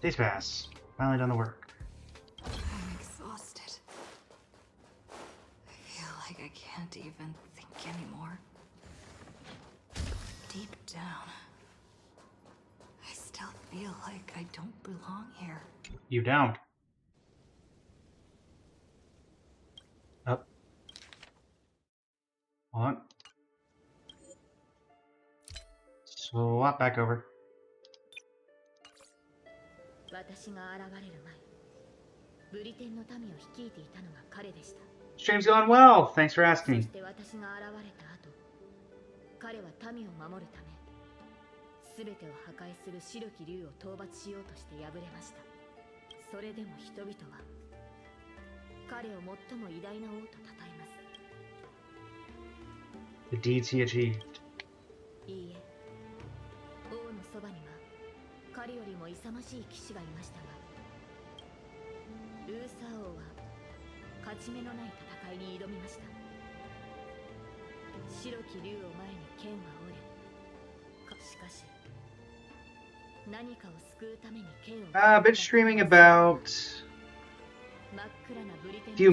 Days pass. Finally done the work. I'm exhausted. I feel like I can't even think anymore. Deep down, I still feel like I don't belong here. You don't. Up. Hold on. Swap back over. 私が現れる前、ブリテンの民を率いていたのが彼でした。 Stream's going well. Thanks for そ asking. して私が現れた後、彼は民を守るため、すべてを破壊する白き竜を討伐しようとして敗れました。それでも人々は彼を最も偉大な王と称えます。 The deeds he achieved. いいえ、王のそばには彼よりも勇ましい騎士がいましたが、ルーサー王は勝ち目のない戦いに挑みました。白き竜を前に剣は折れ、しかし何かを救うために剣を I've been streaming about few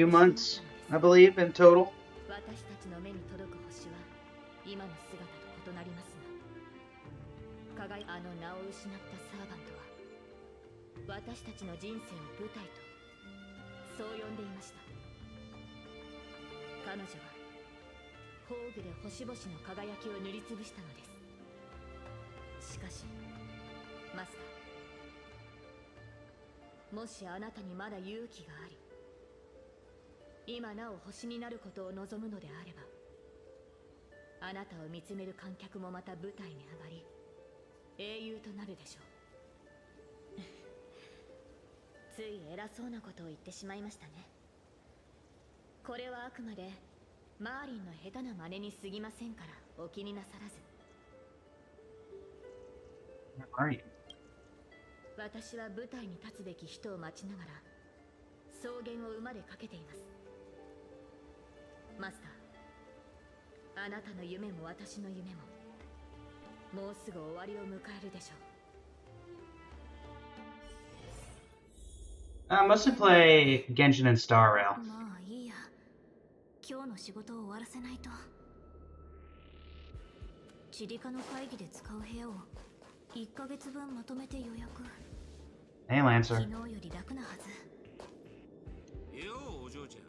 months, I believe, in total. 私たちの目に届く星は今の姿と異なりますが、輝あの名を失ったサーバントは私たちの人生を舞台とそう呼んでいました。彼女は宝具で星々の輝きを塗りつぶしたのです。しかしマスター、もしあなたにまだ勇気があり、今なお星になることを望むのであれば、あなたを見つめる観客もまた舞台に上がり、英雄となるでしょう。つい偉そうなことを言ってしまいましたね。これはあくまでマーリンの下手な真似に過ぎませんからお気になさらず。私は舞台に立つべき人を待ちながら草原を馬でかけています。マスター、あなたの夢も私の夢ももうすぐ終わりを迎えるでしょう。Mostly play Genshin and Star Rail. まあいいや。今日の仕事を終わらせないと。チリカの会議で使う部屋を1ヶ月分まとめて予約。Hey, Lancer. 昨日より楽なはず。ようお嬢ちゃ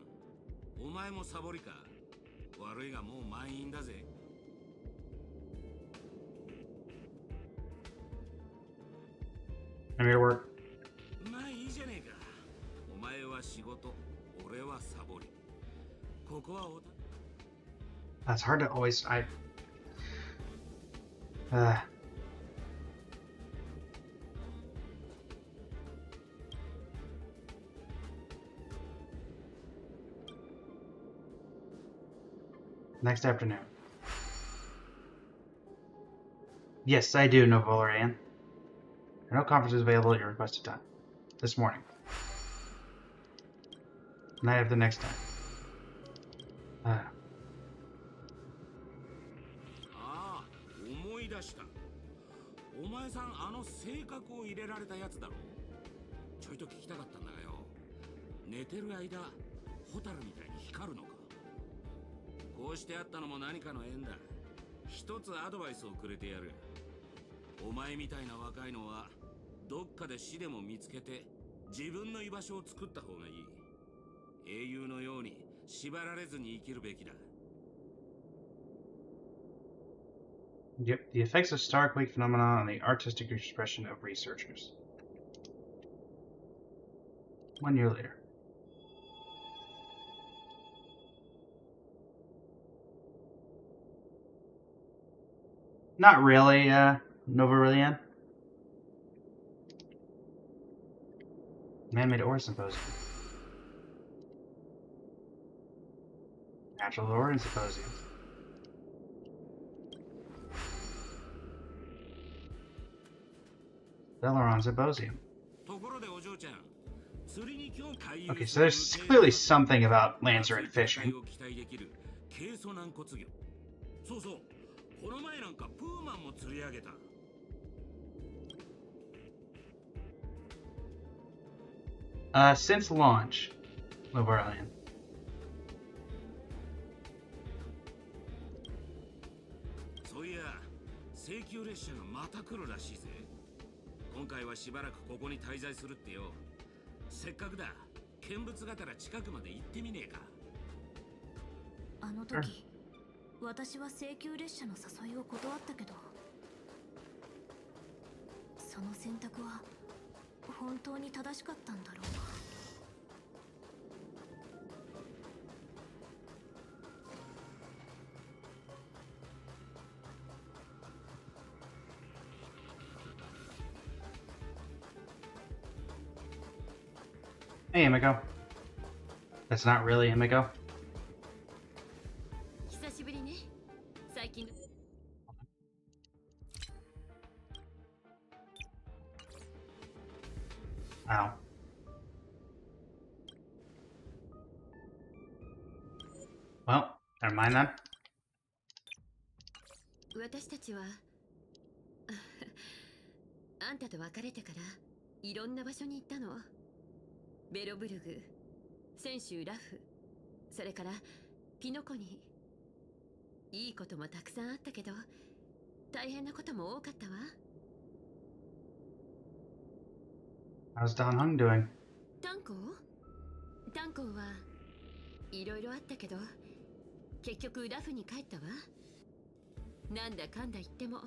ん、お前もサボりか。悪いがもう満員だぜ。I'm here to work. まあいいじゃねえか。お前は仕事、俺はサボり。ここはおた。 That's hard to always. Next afternoon. Yes, I do, Novolarian. No conference is available at your requested time. This morning. Night of the next time. ああ、思い出した。お前さん、あの性格を入れられたやつだろ。ちょいと聞きたかったんだがよ。寝てる間、ホタルみたいに光るのか。こうしてあったのも何かの縁だ。一つアドバイスをくれてやる。お前みたいな若いのは、どっかで死でも見つけて、自分の居場所を作った方がいい。英雄のように縛られずに生きるべきだ。Yep, the effects of starquake phenomena on the artistic expression of researchers. 1 year later. Not really, Novarillion. Man-made ore symposium. Natural ore symposium. Veleron symposium. Okay, so there's clearly something about Lancer and fishing. Since launch, Novarlian. So yeah, 請求列車がまた来るらしいぜ。今回はしばらくここに滞在するってよ。せっかくだ、見物がてら近くまで行ってみねえか。あの時、私は請求列車の誘いを断ったけど、その選択は本当に正しかったんだろうか。Hey, Emiko. That's not really Emiko. 久しぶりね。最近。Ow. Well, never mind then. 私たちはあんたと別れてからいろんな場所に行ったの。ベロブルグ、泉州ラフ、それからピノコに。いいこともたくさんあったけど、大変なことも多かったわ。How's Don Hung doing? 炭鉱はいろいろあったけど、結局ラフに帰ったわ。なんだかんだ言っても、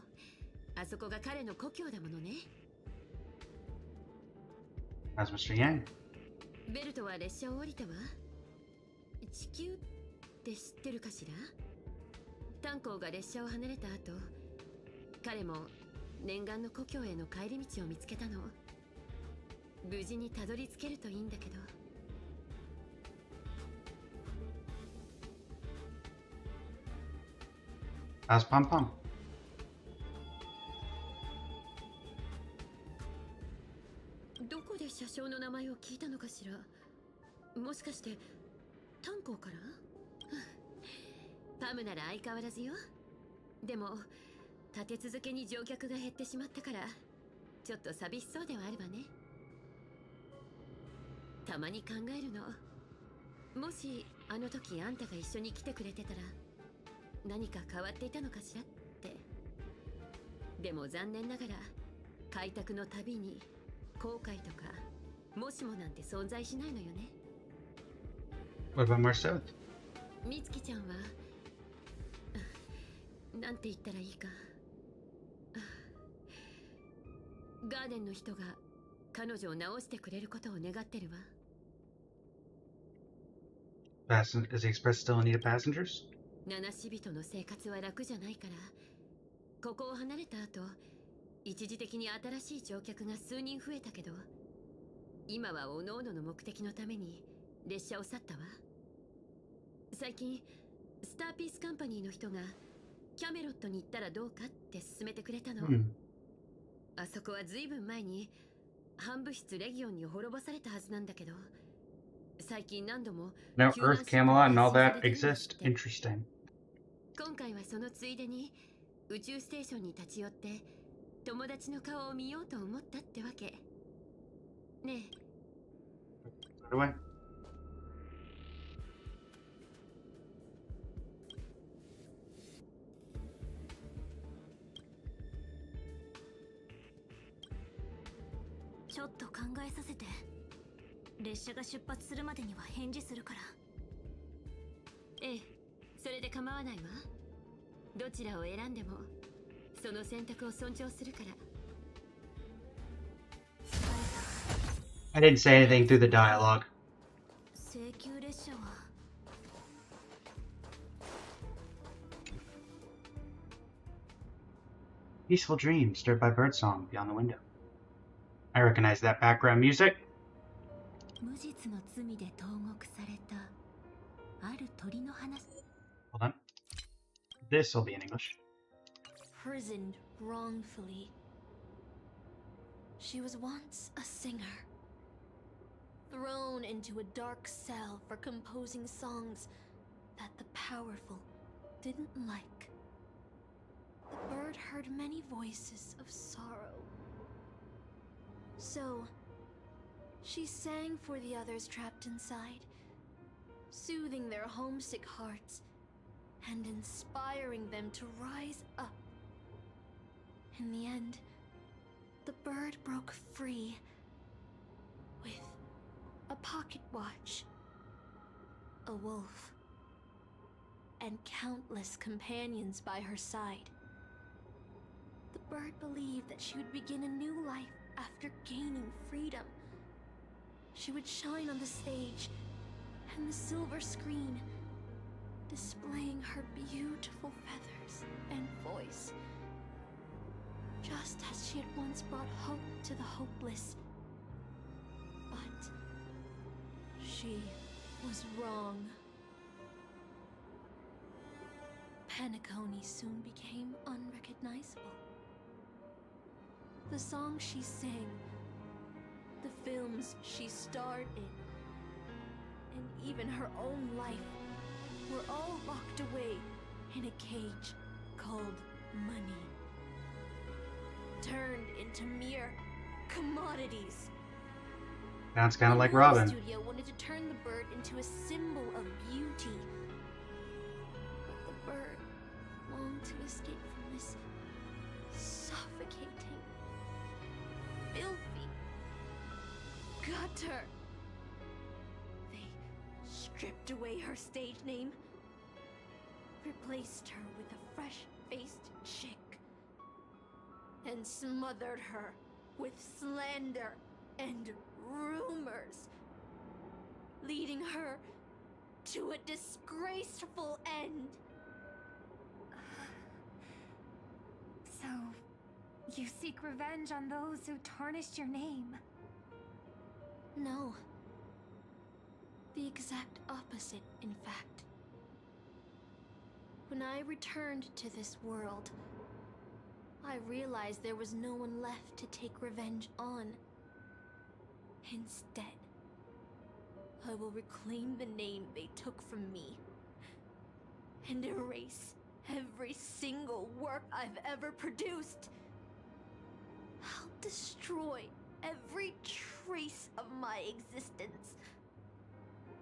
あそこが彼の故郷だものね。How's Mr. Yang? ベルトは列車を降りたわ。地球って知ってるかしら？炭鉱が列車を離れた後、彼も念願の故郷への帰り道を見つけたの。無事にたどり着けるといいんだけど。How's Pom Pom? どこで車掌の名前を聞いたのかしら。もしかして炭鉱から？パムなら相変わらずよ。でも立て続けに乗客が減ってしまったからちょっと寂しそうではあるわね。たまに考えるの。もしあの時あんたが一緒に来てくれてたら何か変わっていたのかしらって。でも残念ながら開拓のたびに後悔とかもしもなんて存在しないのよね。 What about Marcel? みつきちゃんはなんて言ったらいいか。ガーデンの人が彼女を治してくれることを願ってるわ。Is the express still in need of passengers? 七死人の生活は楽じゃないから、ここを離れた後、一時的に新しい乗客が数人増えたけど、今は各々の目的のために列車を去ったわ。最近スターピースカンパニーの人がキャメロットに行ったらどうかって勧めてくれたの。あそこはずいぶん前に反物質レギオンに滅ぼされたはずなんだけど、最近何度も Now Earth, Camelot, and all that exist. Interesting. 今回はそのついでに宇宙ステーションに立ち寄って友達の顔を見ようと思ったってわけ。ねえ。By the way. ちょっと考えさせて。列車が出発するまでには返事するから。ええ、それで構わないわ。どちらを選んでもその選択を尊重するから。I didn't say anything through the dialogue. 請求列車は Peaceful dream stirred by birdsong beyond the window. I recognize that background music. 無実の罪で投獄されたある鳥の話。 Hold on. This will be in English. Prisoned wrongfully. She was once a singer. Thrown into a dark cell for composing songs that the powerful didn't like. The bird heard many voices of sorrow. So, she sang for the others trapped inside, soothing their homesick hearts and inspiring them to rise up. In the end, the bird broke free with a pocket watch, a wolf, and countless companions by her side. The bird believed that she would begin a new life after gaining freedom. She would shine on the stage and the silver screen, displaying her beautiful feathers and voice, just as she had once brought hope to the hopeless. But she was wrong. Penacony soon became unrecognizable. The songs she sang, the films she starred in, and even her own life were all locked away in a cage called money, turned into mere commodities. Sounds kind of like The Robin. studio wanted to turn the bird into a symbol of beauty, but the bird longed to escape from this suffocating, filthy gutter. They stripped away her stage name, replaced her with a fresh-faced chick, and smothered her with slander and rumors, leading her to a disgraceful end. So, you seek revenge on those who tarnished your name? No. The exact opposite, in fact. When I returned to this world, I realized there was no one left to take revenge on. Instead, I will reclaim the name they took from me and erase every single work I've ever produced. I'll destroy every trace of my existence.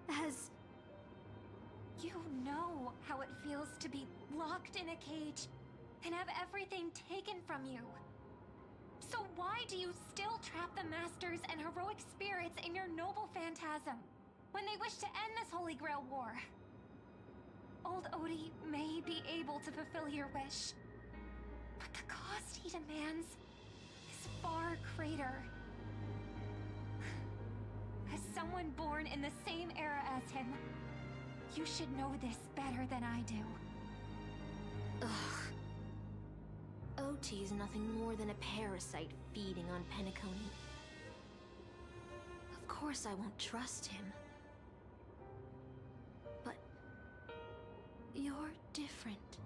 As You know how it feels to be locked in a cage and have everything taken from you. So why do you still trap the Masters and heroic spirits in your noble phantasm when they wish to end this Holy Grail war? Old Odie may be able to fulfill your wish, but the cost he demands is far greater. As someone born in the same era as him, you should know this better than I do. Ugh. OT is nothing more than a parasite feeding on Penacony. Of course I won't trust him. But you're different.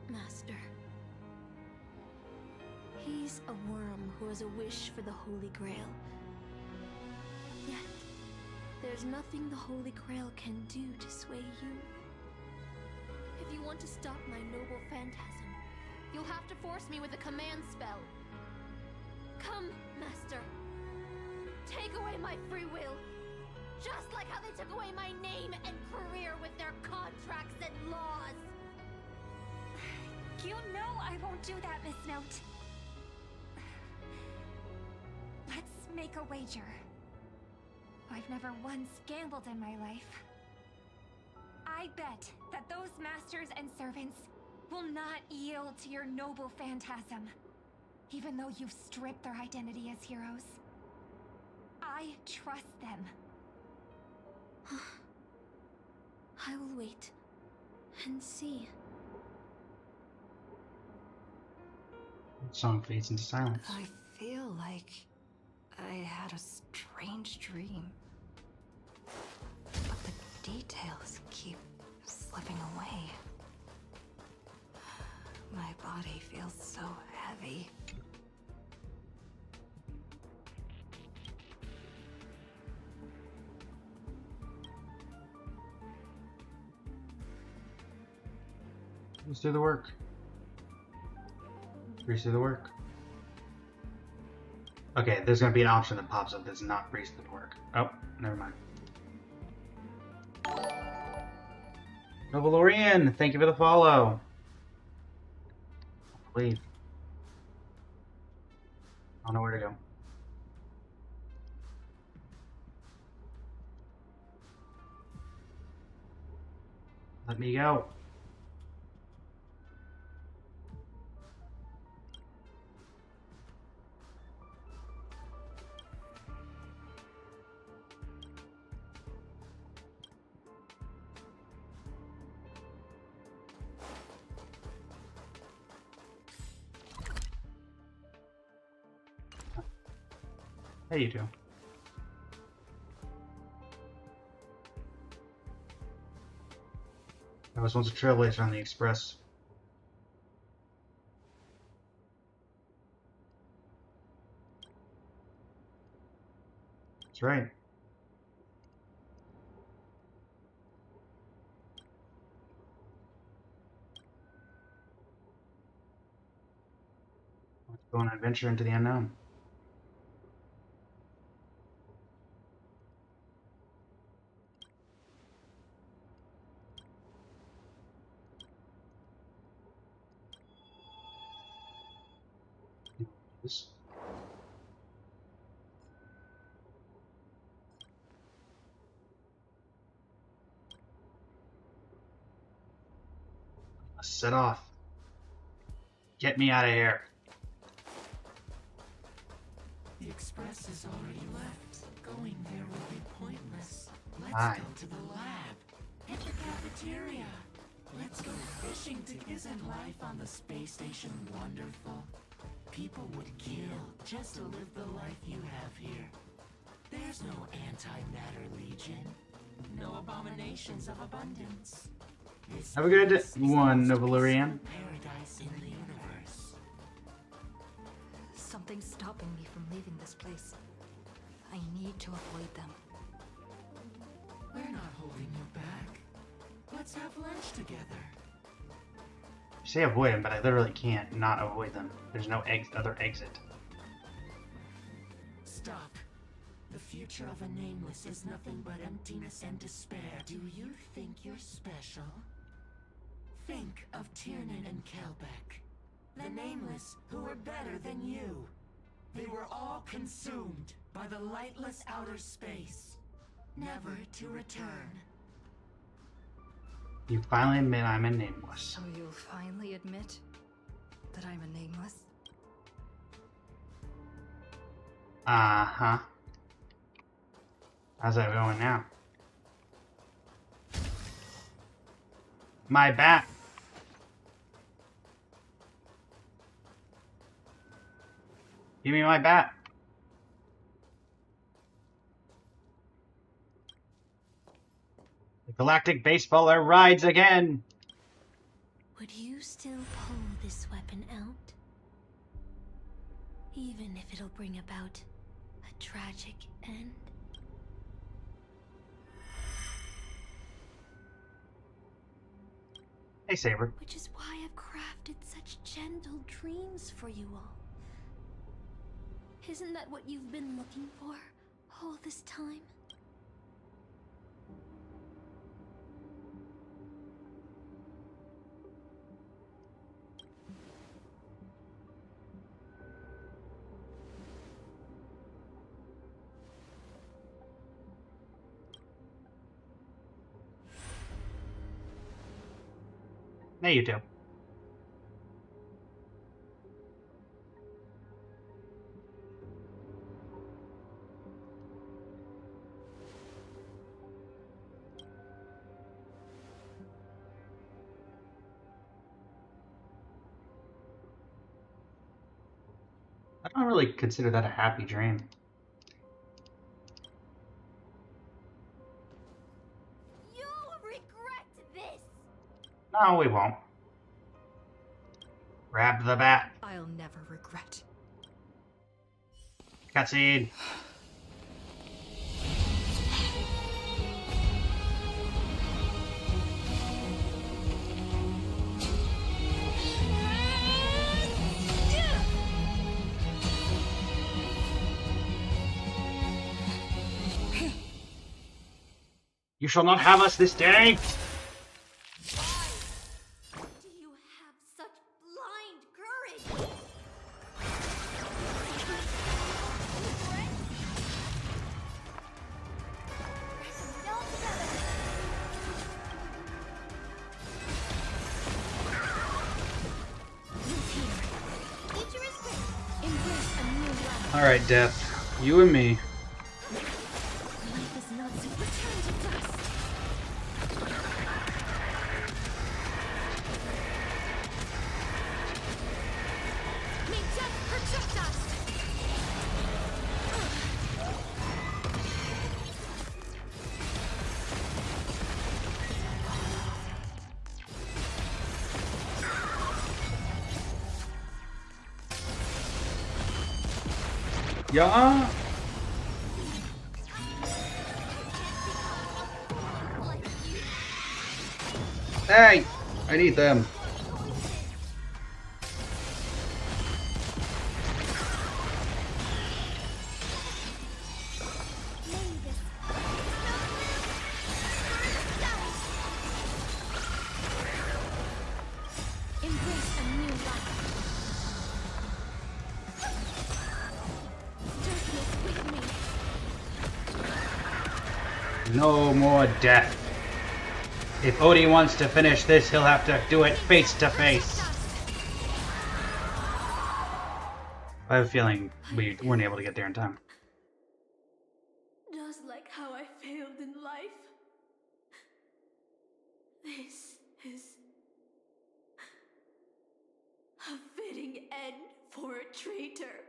Master. He's a worm who has a wish for the Holy Grail. Yet, there's nothing the Holy Grail can do to sway you. If you want to stop my noble phantasm, you'll have to force me with a command spell. Come, Master. Take away my free will. Just like how they took away my name and career with their contracts and laws. You know I won't do that, Miss Note. Let's make a wager. I've never once gambled in my life. I bet that those masters and servants will not yield to your noble phantasm, even though you've stripped their identity as heroes. I trust them. I will wait and see. The song fades into silence. I feel like I had a strange dream. But the details keep slipping away. My body feels so heavy. Let's do the work. Breeze through the work. Okay, there's gonna be an option that pops up that's not breeze through the work. Oh, never mind. Novalorian, thank you for the follow. Leave. I don't know where to go. Let me go. Hey, you two. I was once a trailblazer on the Express. That's right. Let's go on an adventure into the unknown. Let's set off. Get me out of here. The express has already left. Going there will be pointless. Let's Hi. go to the lab. Hit the cafeteria. Let's go fishing together. Isn't life on the space station wonderful? People would kill just to live the life you have here. There's no anti-matter legion. No abominations of abundance. This Have a good is one, the Novalorian. paradise in the universe. Something's stopping me from leaving this place. I need to avoid them. We're not holding you back. Let's have lunch together. You say avoid them, but I literally can't not avoid them. There's no other exit. Stop. The future of a nameless is nothing but emptiness and despair. Do you think you're special? Think of Tiernan and Kelbeck. The nameless who were better than you. They were all consumed by the lightless outer space, never to return. You finally admit I'm a nameless. So you'll finally admit that I'm a nameless? Uh-huh. How's that going now? My bat! Give me my bat! The Galactic Baseballer rides again! Would you still pull this weapon out? Even if it'll bring about a tragic end? Hey, Saber. Which is why I've crafted such gentle dreams for you all. Isn't that what you've been looking for all this time? Yeah, you do. I don't really consider that a happy dream. You'll regret this! No, we won't. Grab the bat. I'll never regret. Cutscene. You shall not have us this day! Do you have such blind courage? Alright, Death. You and me. Life is not so return to dust. May death protect us. Yeah. Hey! I need them. Embrace a new life. Darkness with me. No more death. If Odie wants to finish this, he'll have to do it face to face. I have a feeling we weren't able to get there in time. Just like how I failed in life. This is a fitting end for a traitor.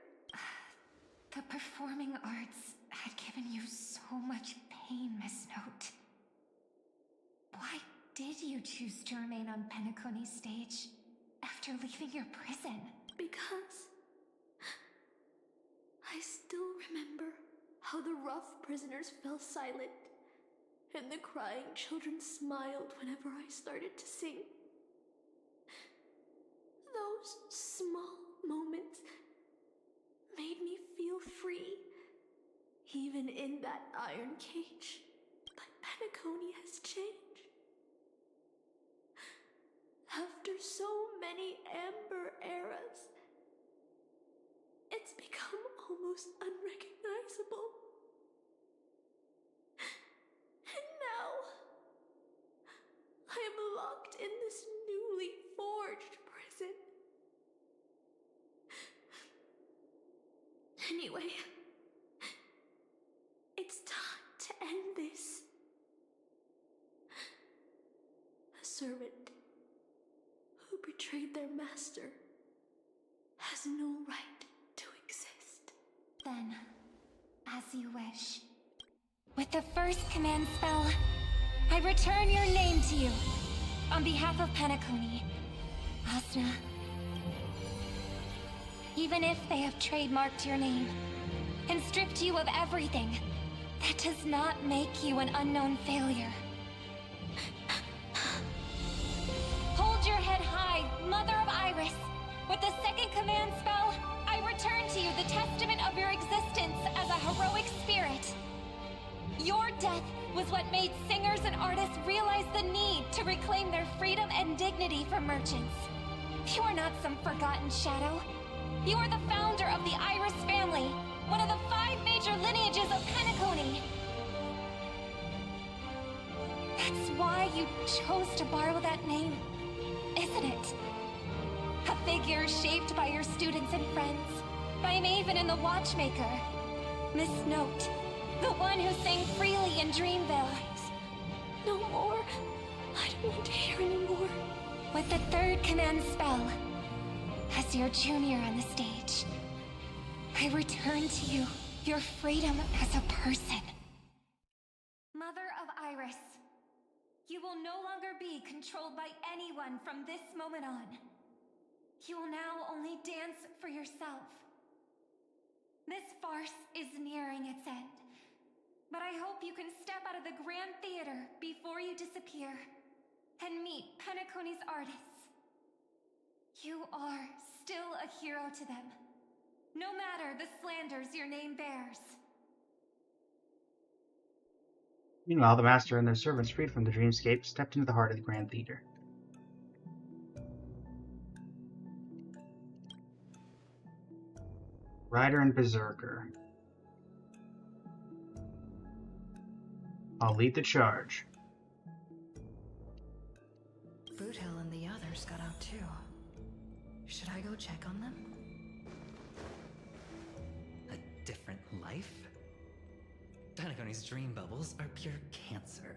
The performing arts had given you so much pain, Miss Note. Why did you choose to remain on Penacony's stage after leaving your prison? Because I still remember how the rough prisoners fell silent and the crying children smiled whenever I started to sing. Those small moments made me feel free, even in that iron cage. But Penacony has changed. After so many Amber eras, it's become almost unrecognizable. And now, I am locked in this newly forged prison. Anyway, it's time to end this. A servant who betrayed their master has no right to exist. Then, as you wish. With the first command spell, I return your name to you. On behalf of Penacony, Asuna. Even if they have trademarked your name and stripped you of everything, that does not make you an unknown failure. Hold your head high, Mother of Iris. With the second command spell, I return to you the testament of your existence as a heroic spirit. Your death was what made singers and artists realize the need to reclaim their freedom and dignity from merchants. You are not some forgotten shadow. You are the founder of the Iris family, one of the 5 major lineages of Penacony. That's why you chose to borrow that name, isn't it? A figure shaped by your students and friends, by Maven and the Watchmaker. Miss Note, the one who sang freely in Dreamville. No more. I don't want to hear anymore. With the third command spell, as your junior on the stage, I return to you your freedom as a person. Mother of Iris, you will no longer be controlled by anyone from this moment on. You will now only dance for yourself. This farce is nearing its end, but I hope you can step out of the Grand Theater before you disappear and meet Penacony's artists. You are still a hero to them, no matter the slanders your name bears. Meanwhile, the master and their servants, freed from the dreamscape, stepped into the heart of the Grand Theater. Rider and Berserker. I'll lead the charge. Boothill and the others got out too. Should I go check on them? A different life? Penacony's dream bubbles are pure cancer.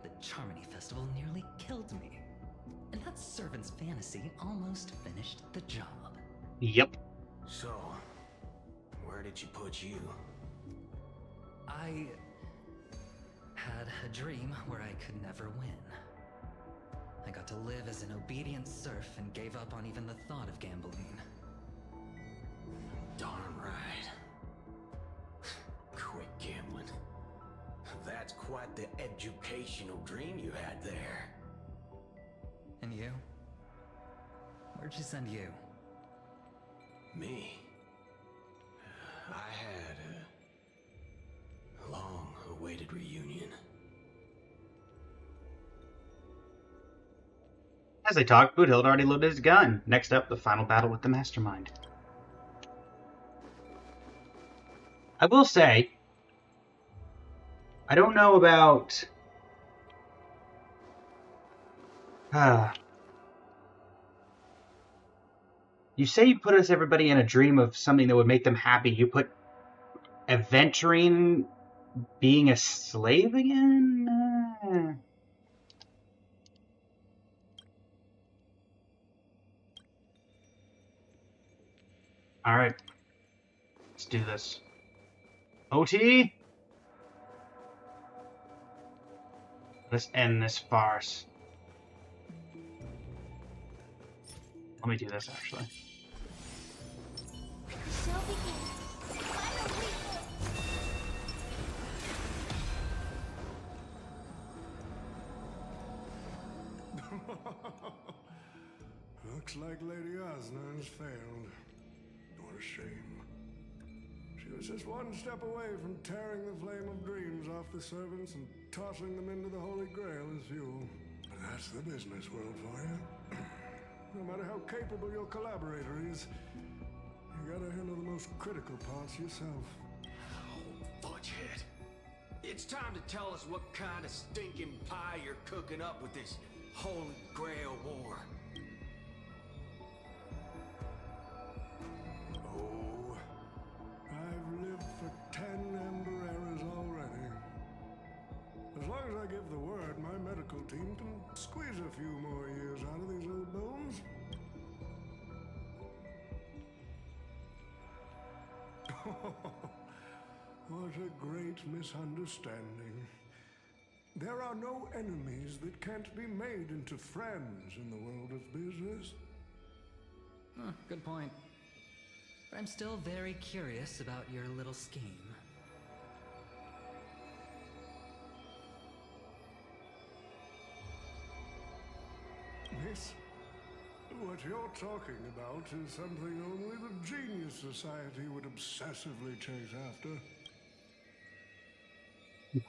The Charmony Festival nearly killed me. And that servant's fantasy almost finished the job. Yep. So, where did you put you? I had a dream where I could never win. I got to live as an obedient serf and gave up on even the thought of gambling. Darn right. Quit gambling. That's quite the educational dream you had there. And you? Where'd she send you? Me? I had a long-awaited reunion. As they talked, Boothill had already loaded his gun. Next up, the final battle with the Mastermind. I will say, I don't know about... You say you put everybody in a dream of something that would make them happy. You put adventuring being a slave again? Alright. Let's do this. OT? Let's end this farce. Let me do this, actually. Looks like Lady Asuna has failed. What a shame. She was just one step away from tearing the flame of dreams off the servants and tossing them into the Holy Grail as fuel. But that's the business world for you. No matter how capable your collaborator is, you gotta handle the most critical parts yourself. Oh, fudgehead. It's time to tell us what kind of stinking pie you're cooking up with this Holy Grail war. Oh, I've lived for 10 Ember Eras already. As long as I give the word, my medical team can squeeze a few more years out of these old bones. What a great misunderstanding. There are no enemies that can't be made into friends in the world of business. Huh, good point. But I'm still very curious about your little scheme. Miss, what you're talking about is something only the Genius Society would obsessively chase after.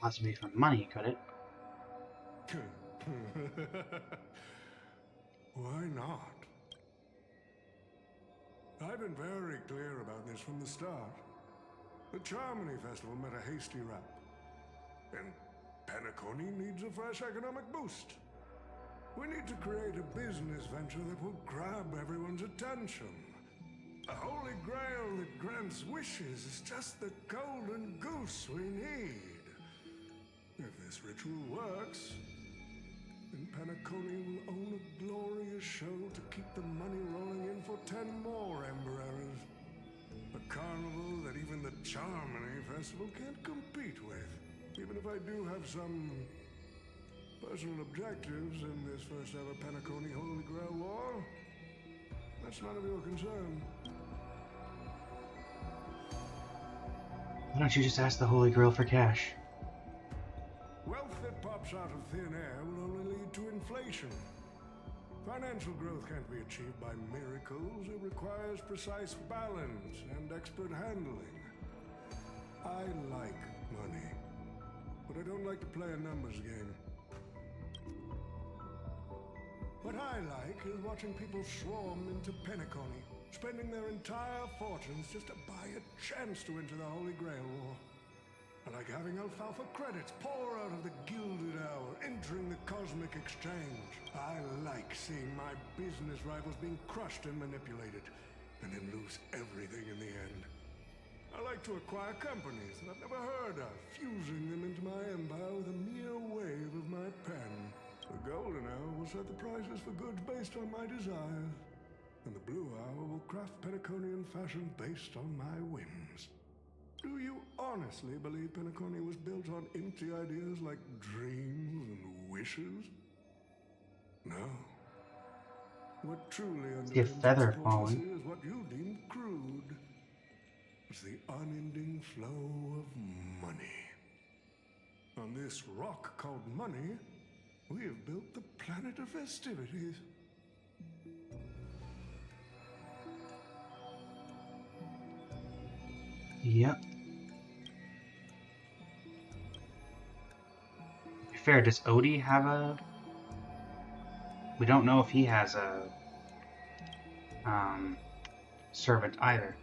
Possibly for money, could it? Why not? I've been very clear about this from the start. The Charmony Festival met a hasty wrap. And Penacony needs a fresh economic boost. We need to create a business venture that will grab everyone's attention. A holy grail that grants wishes is just the golden goose we need. If this ritual works, then Penacony will own a glorious show to keep the money rolling in for 10 more Ember Eras. A carnival that even the Charmony Festival can't compete with. Even if I do have some personal objectives in this first ever Penacony Holy Grail War, that's none of your concern. Why don't you just ask the Holy Grail for cash? Wealth that pops out of thin air will only lead to inflation. Financial growth can't be achieved by miracles. It requires precise balance and expert handling. I like money, but I don't like to play a numbers game. What I like is watching people swarm into Penacony, spending their entire fortunes just to buy a chance to enter the Holy Grail War. I like having alfalfa credits pour out of the Gilded Hour, entering the Cosmic Exchange. I like seeing my business rivals being crushed and manipulated, and then lose everything in the end. I like to acquire companies that I've never heard of, fusing them into my empire with a mere wave of my pen. The Golden Hour will set the prices for goods based on my desires, and the Blue Hour will craft Penaconian fashion based on my whims. Do you honestly believe Penacony was built on empty ideas like dreams and wishes? No. What truly underpins feather its falling. policy is what you deem crude. It's the unending flow of money. On this rock called money, we have built the planet of festivities. Yep. To be fair, does Odie have a... We don't know if he has a servant either.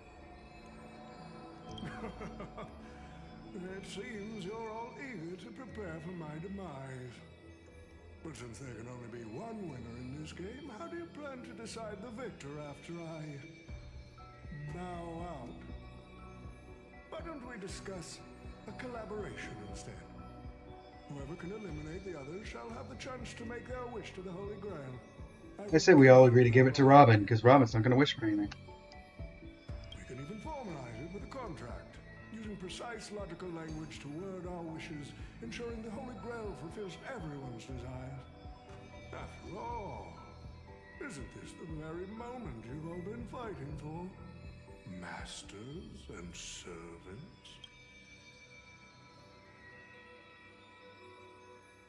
It seems you're all eager to prepare for my demise. But since there can only be one winner in this game, how do you plan to decide the victor after I bow out? Why don't we discuss a collaboration instead? Whoever can eliminate the others shall have the chance to make their wish to the Holy Grail. I say we all agree to give it to Robin, because Robin's not going to wish for anything. We can even formalize it with a contract, using precise logical language to word our wishes, ensuring the Holy Grail fulfills everyone's desires. After all, isn't this the very moment you've all been fighting for? Masters and servants?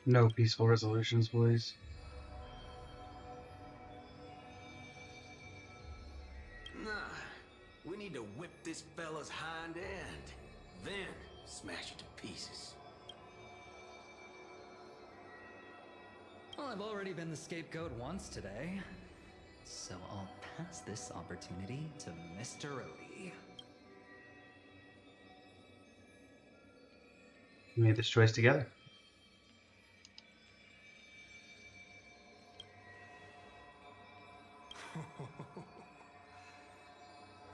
No peaceful resolutions, please. Nah, we need to whip this fella's hind end, then smash it to pieces. Well, I've already been the scapegoat once today, so I'll pass this opportunity to Mr. Odie. We made this choice together.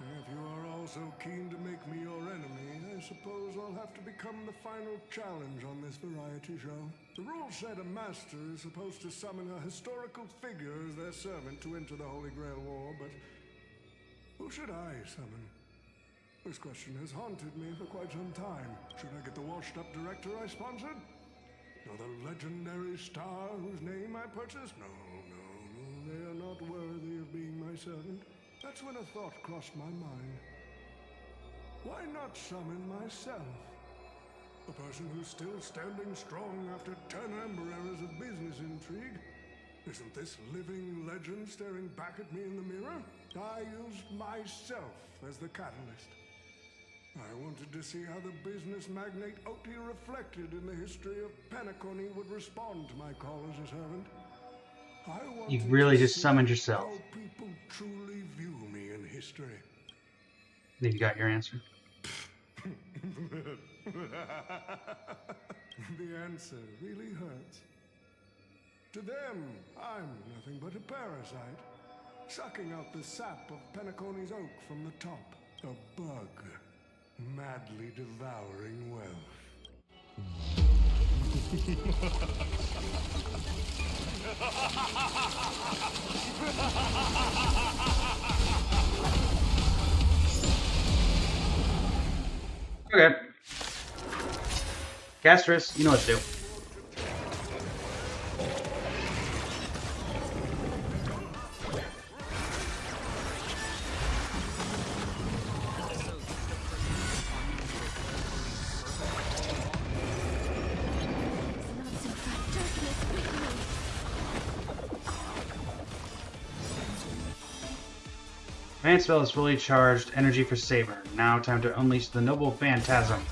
If you are all so keen to make me your enemy, I suppose I'll have to become the final challenge on this variety show. The rules said a master is supposed to summon a historical figure as their servant to enter the Holy Grail War, but who should I summon? This question has haunted me for quite some time. Should I get the washed-up director I sponsored? Or the legendary star whose name I purchased? No, they are not worthy of being my servant. That's when a thought crossed my mind. Why not summon myself? A person who's still standing strong after 10 amber eras of business intrigue. Isn't this living legend staring back at me in the mirror? I used myself as the catalyst. I wanted to see how the business magnate Oti reflected in the history of Penacony would respond to my call as a servant. You really just summoned yourself. How people truly view me in history. Then you got your answer. The answer really hurts. To them, I'm nothing but a parasite, sucking out the sap of Penacony's oak from the top. A bug, madly devouring wealth. Okay. Castris, you know what to do. Command spell is fully charged. Energy for Saber. Now time to unleash the noble phantasm.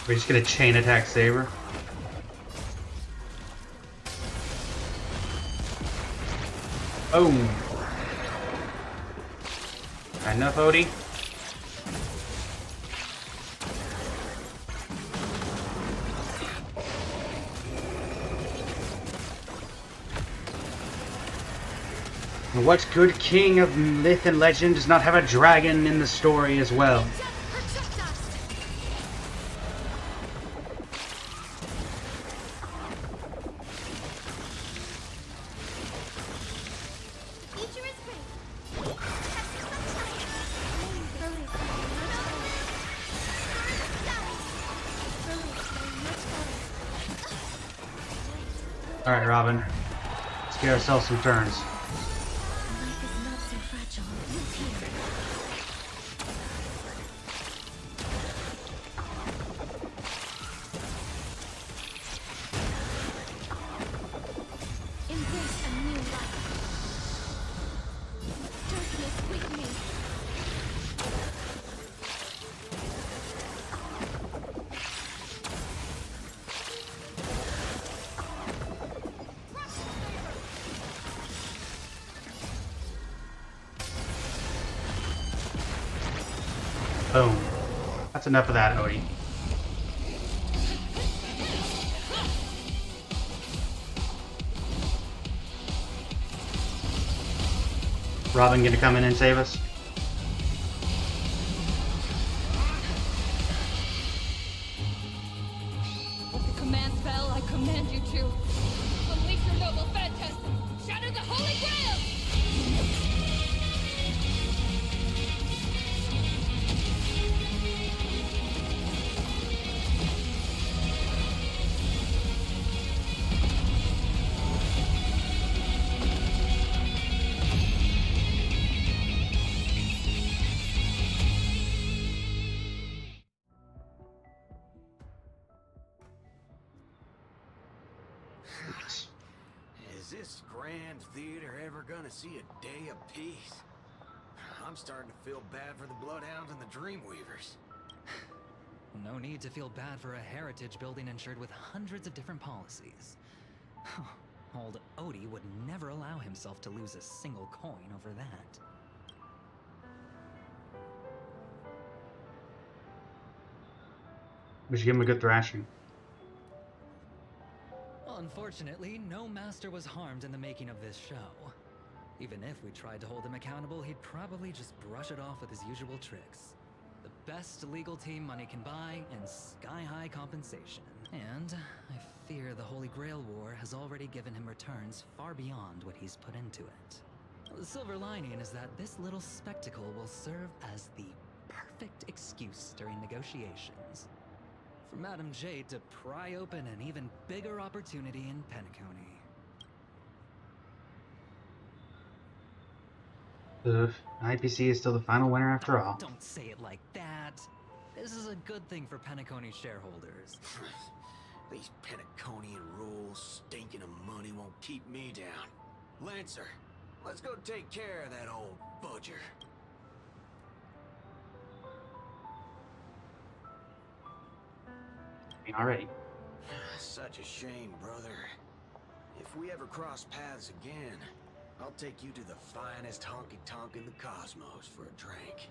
We're just gonna chain attack Saber. Boom. Enough, Odie. What good king of myth and legend does not have a dragon in the story as well? Alright, Robin. Let's get ourselves some turns. Boom. That's enough of that, Odie. Robin gonna come in and save us? With the command spell, I command you to unleash your noble phantasm, shatter the Holy Grail! Is this grand theater ever gonna see a day of peace? I'm starting to feel bad for the Bloodhounds and the Dreamweavers. No need to feel bad for a heritage building insured with hundreds of different policies. Old Odie would never allow himself to lose a single coin over that. We should give him a good thrashing. Unfortunately, no master was harmed in the making of this show. Even if we tried to hold him accountable, he'd probably just brush it off with his usual tricks. The best legal team money can buy, and sky-high compensation. And I fear the Holy Grail War has already given him returns far beyond what he's put into it. The silver lining is that this little spectacle will serve as the perfect excuse during negotiations for Madame Jade to pry open an even bigger opportunity in Penacony. IPC is still the final winner after all. Don't say it like that. This is a good thing for Penacony shareholders. These Penaconian rules, stinking of money won't keep me down. Lancer, let's go take care of that old budger. Alrighty. Such a shame, brother. If we ever cross paths again, I'll take you to the finest honky-tonk in the cosmos for a drink.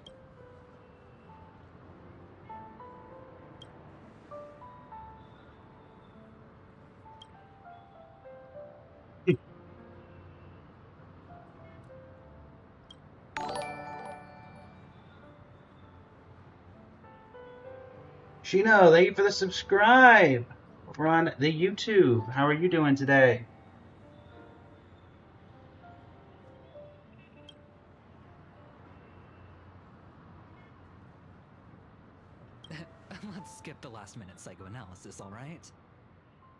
Shino, thank you for the subscribe. We're on the YouTube. How are you doing today? Let's skip the last-minute psychoanalysis, all right?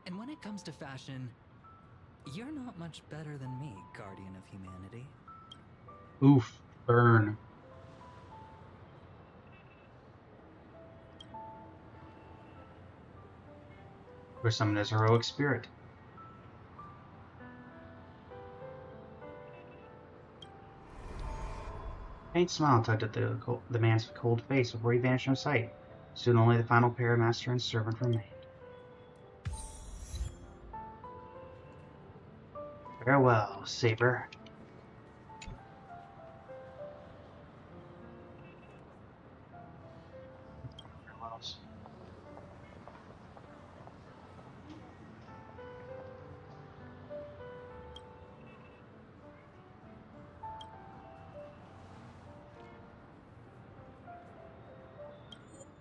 And when it comes to fashion, you're not much better than me, Guardian of Humanity. Oof, burn. For some his heroic spirit. Faint smile tugged at the man's cold face before he vanished from sight. Soon only the final pair of master and servant remained. Farewell, Saber. Farewells.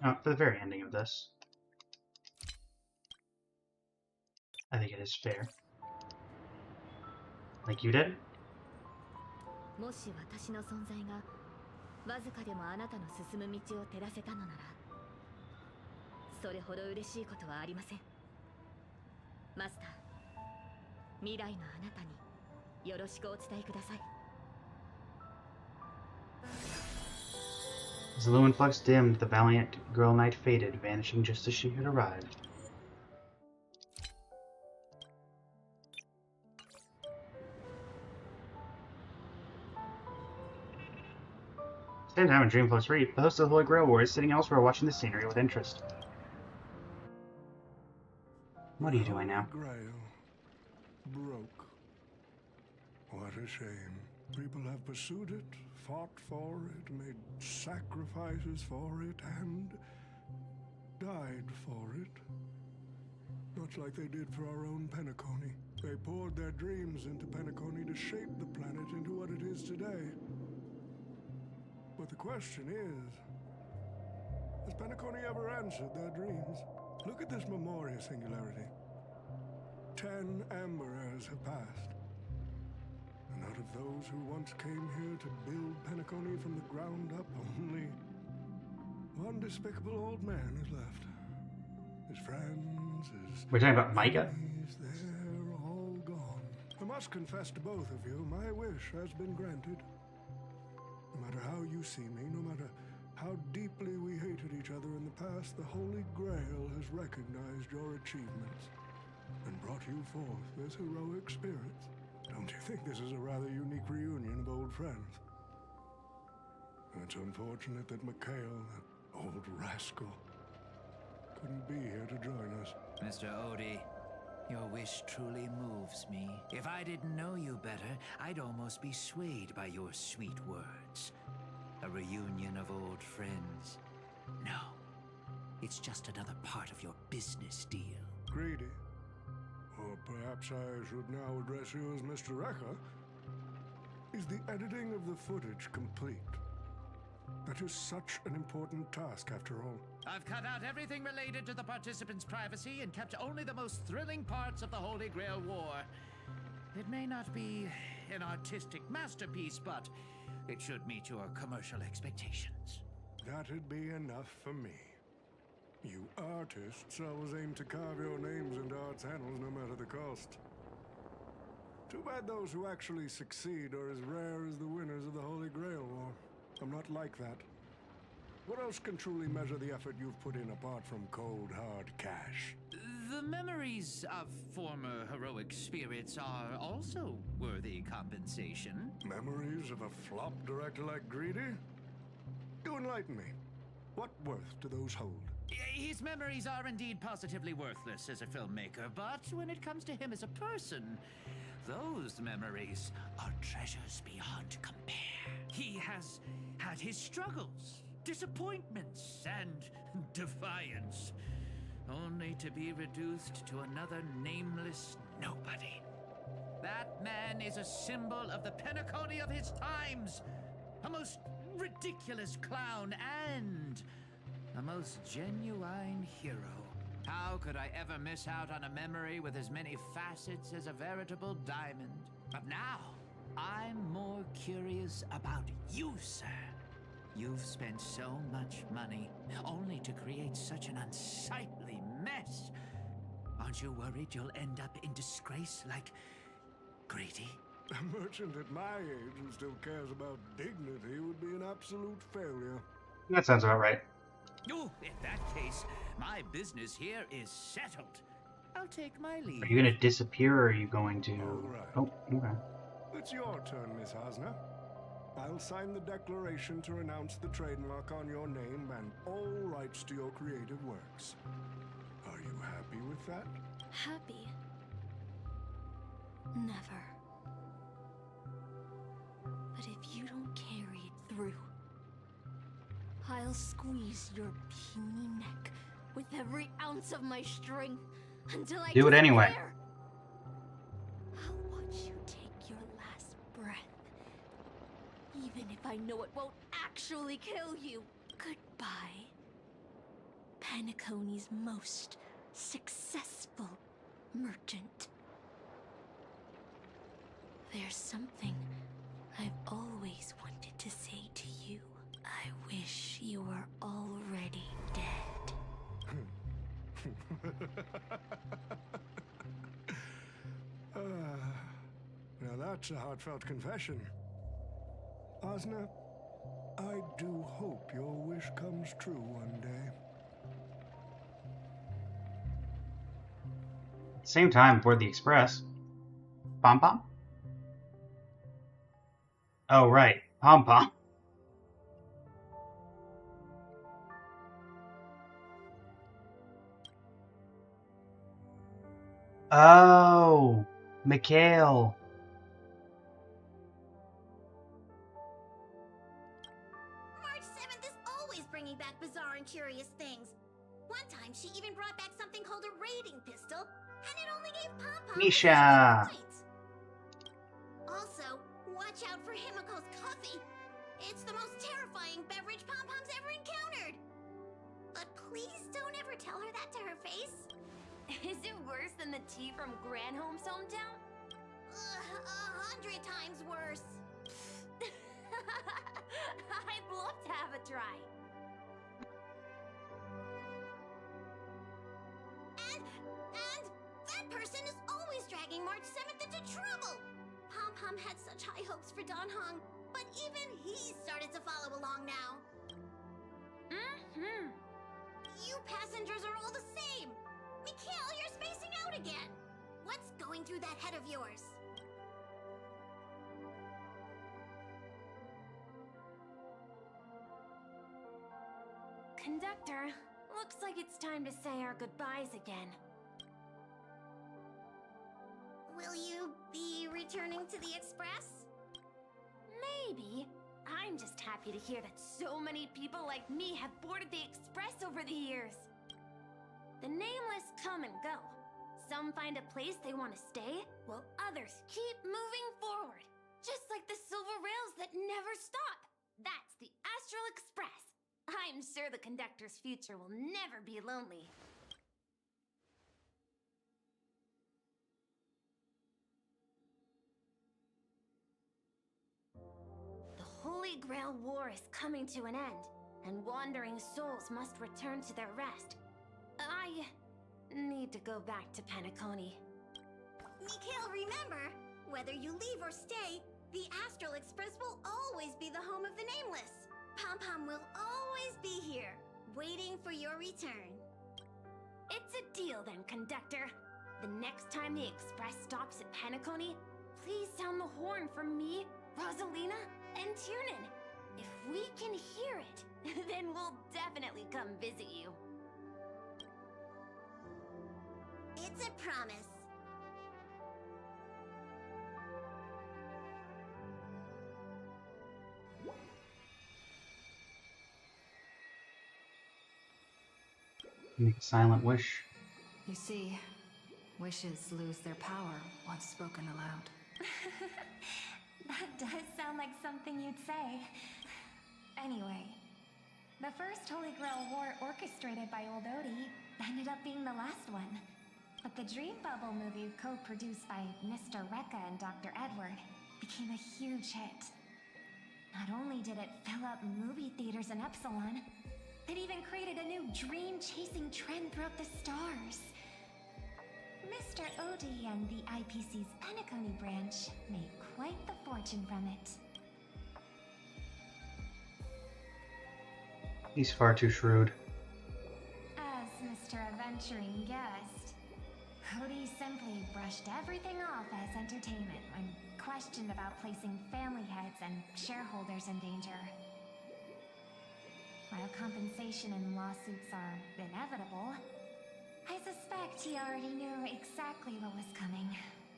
Now, for the very ending of this, I think it is fair. Like you did? もし私の存在がわずかでもあなたの進む道を照らせたのなら、それほど嬉しいことはありません。マスター、未来のあなたによろしくお伝えください。As the lumen flux dimmed, the valiant girl knight faded, vanishing just as she had arrived. Same time in Dreamflux Reef, the host of the Holy Grail War is sitting elsewhere watching the scenery with interest. What are you doing now? Grail broke. What a shame. People have pursued it, fought for it, made sacrifices for it, and died for it. Much like they did for our own Penacony. They poured their dreams into Penacony to shape the planet into what it is today. But the question is, has Penacony ever answered their dreams? Look at this Memoria singularity. 10 Amber Eras have passed. And out of those who once came here to build Penacony from the ground up, only one despicable old man is left. His friends, his... We're talking about Micah? They're all gone. I must confess to both of you, my wish has been granted. No matter how you see me, no matter how deeply we hated each other in the past, the Holy Grail has recognized your achievements and brought you forth as heroic spirits. Don't you think this is a rather unique reunion of old friends? It's unfortunate that Mikhail, that old rascal, couldn't be here to join us. Mr. Odie, your wish truly moves me. If I didn't know you better, I'd almost be swayed by your sweet words. A reunion of old friends. No, it's just another part of your business deal. Greedy, or perhaps I should now address you as Mr. Recker. Is the editing of the footage complete? That is such an important task, after all. I've cut out everything related to the participants' privacy and kept only the most thrilling parts of the Holy Grail War. It may not be an artistic masterpiece, but it should meet your commercial expectations. That'd be enough for me. You artists always aim to carve your names into art's annals no matter the cost. Too bad those who actually succeed are as rare as the winners of the Holy Grail War. I'm not like that. What else can truly measure the effort you've put in apart from cold, hard cash? The memories of former heroic spirits are also worthy compensation. Memories of a flop director like Greedy? Do enlighten me. What worth do those hold? His memories are indeed positively worthless as a filmmaker, but when it comes to him as a person, those memories are treasures beyond compare. He has had his struggles, disappointments, and defiance, only to be reduced to another nameless nobody. That man is a symbol of the Penacony of his times, a most ridiculous clown and a most genuine hero. How could I ever miss out on a memory with as many facets as a veritable diamond? But now, I'm more curious about you, sir. You've spent so much money, only to create such an unsightly mess. Aren't you worried you'll end up in disgrace like Greedy? A merchant at my age who still cares about dignity would be an absolute failure. That sounds about right. Oh, in that case, my business here is settled. I'll take my leave. Are you going to disappear or are you going to... Right. Oh, okay. It's your turn, Miss Hasna. I'll sign the declaration to renounce the trademark on your name and all rights to your creative works. Are you happy with that? Happy? Never. But if you don't carry it through, I'll squeeze your puny neck with every ounce of my strength until I do it anyway. I'll watch you take your last breath, even if I know it won't actually kill you. Goodbye, Penacony's most successful merchant. There's something I've always wanted to say to you. I wish you were already dead. Now that's a heartfelt confession. Hasna, I do hope your wish comes true one day. At the same time, board the express. Pom Pom? Oh, right. Pom Pom. Oh, Mikhail. March 7th is always bringing back bizarre and curious things. One time, she even brought back something called a raiding pistol, and it only gave Pom-Pom Misha. points. Also, watch out for Himiko's coffee. It's the most terrifying beverage Pom-Pom's ever encountered. But please don't ever tell her that to her face. Is it worse than the tea from Granholm's hometown? 100 times worse. I'd love to have a try. And that person is always dragging March 7th into trouble. Pom-Pom had such high hopes for Dan Hong, but even he started to follow along now. You passengers are all the same. Mikhail, you're spacing out again. What's going through that head of yours? Conductor, looks like it's time to say our goodbyes again. Will you be returning to the Express? Maybe. I'm just happy to hear that so many people like me have boarded the Express over the years. The nameless come and go. some find a place they want to stay, while others keep moving forward. Just like the silver rails that never stop. That's the Astral Express. I'm sure the conductor's future will never be lonely. The Holy Grail War is coming to an end, and wandering souls must return to their rest. I need to go back to Penacony. Mikhail, remember, whether you leave or stay, the Astral Express will always be the home of the Nameless. Pom-Pom will always be here, waiting for your return. It's a deal then, conductor. The next time the express stops at Penacony, please sound the horn for me, Rosalina, and Tiernan. If we can hear it, then we'll definitely come visit you. It's a promise. Make a silent wish. You see, wishes lose their power once spoken aloud. That does sound like something you'd say. Anyway, the first Holy Grail War orchestrated by Old Odie ended up being the last one. But the Dream Bubble movie, co-produced by Mr. Rekka and Dr. Edward, became a huge hit. Not only did it fill up movie theaters in Epsilon, it even created a new dream-chasing trend throughout the stars. Mr. Odie and the IPC's Penacony branch made quite the fortune from it. He's far too shrewd. As Mr. Adventuring guessed, Odie simply brushed everything off as entertainment when questioned about placing family heads and shareholders in danger. While compensation and lawsuits are inevitable, I suspect he already knew exactly what was coming,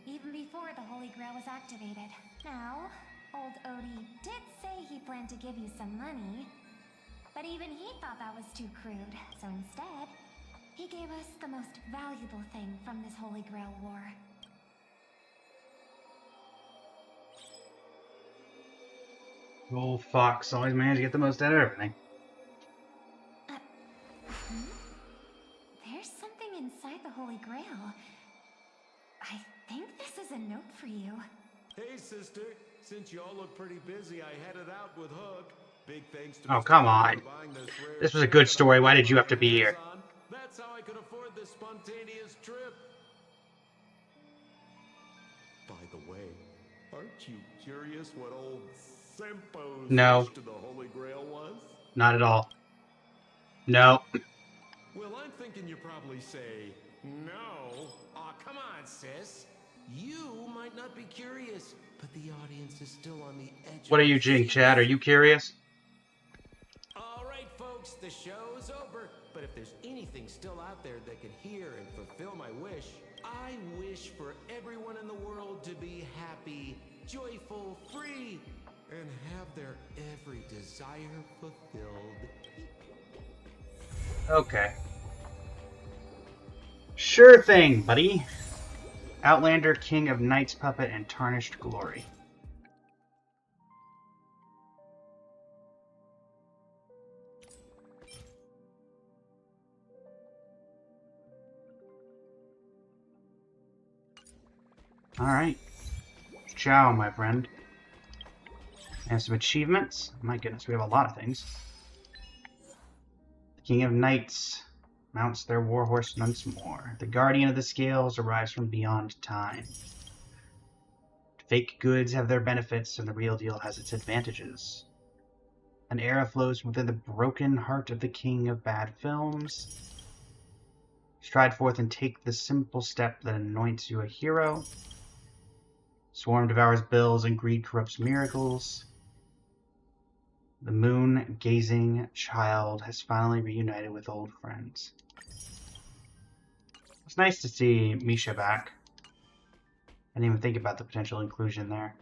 even before the Holy Grail was activated. Now, old Odie did say he planned to give you some money, but even he thought that was too crude, so instead, he gave us the most valuable thing from this Holy Grail War. Old Fox always managed to get the most out of everything. There's something inside the Holy Grail. I think this is a note for you. Hey, sister. Since you all look pretty busy, I headed out with Hook. Big thanks to Oh, Mr. come Hook on. for buying this rare This was a ship good that story. I'll Why did you get have to my be hands here? on. That's how I could afford this spontaneous trip. By the way, aren't you curious what old Sempo's No. wish to the Holy Grail was? Not at all. No. Well, I'm thinking you probably say, no. Aw, come on, sis. You might not be curious, but the audience is still on the edge. What are you doing, Chad? Are you curious? All right, folks, the show's over. But if there's anything still out there that could hear and fulfill my wish, I wish for everyone in the world to be happy, joyful, free, and have their every desire fulfilled. Okay. Sure thing, buddy. Outlander, King of Knight's Puppet, and Tarnished Glory. Alright. Ciao, my friend. And some achievements. My goodness, we have a lot of things. The King of Knights mounts their warhorse once more. The Guardian of the Scales arrives from beyond time. Fake goods have their benefits, and the real deal has its advantages. An era flows within the broken heart of the King of Bad Films. Stride forth and take the simple step that anoints you a hero. Swarm devours bills and greed corrupts miracles. The moon-gazing child has finally reunited with old friends. It's nice to see Misha back. I didn't even think about the potential inclusion there.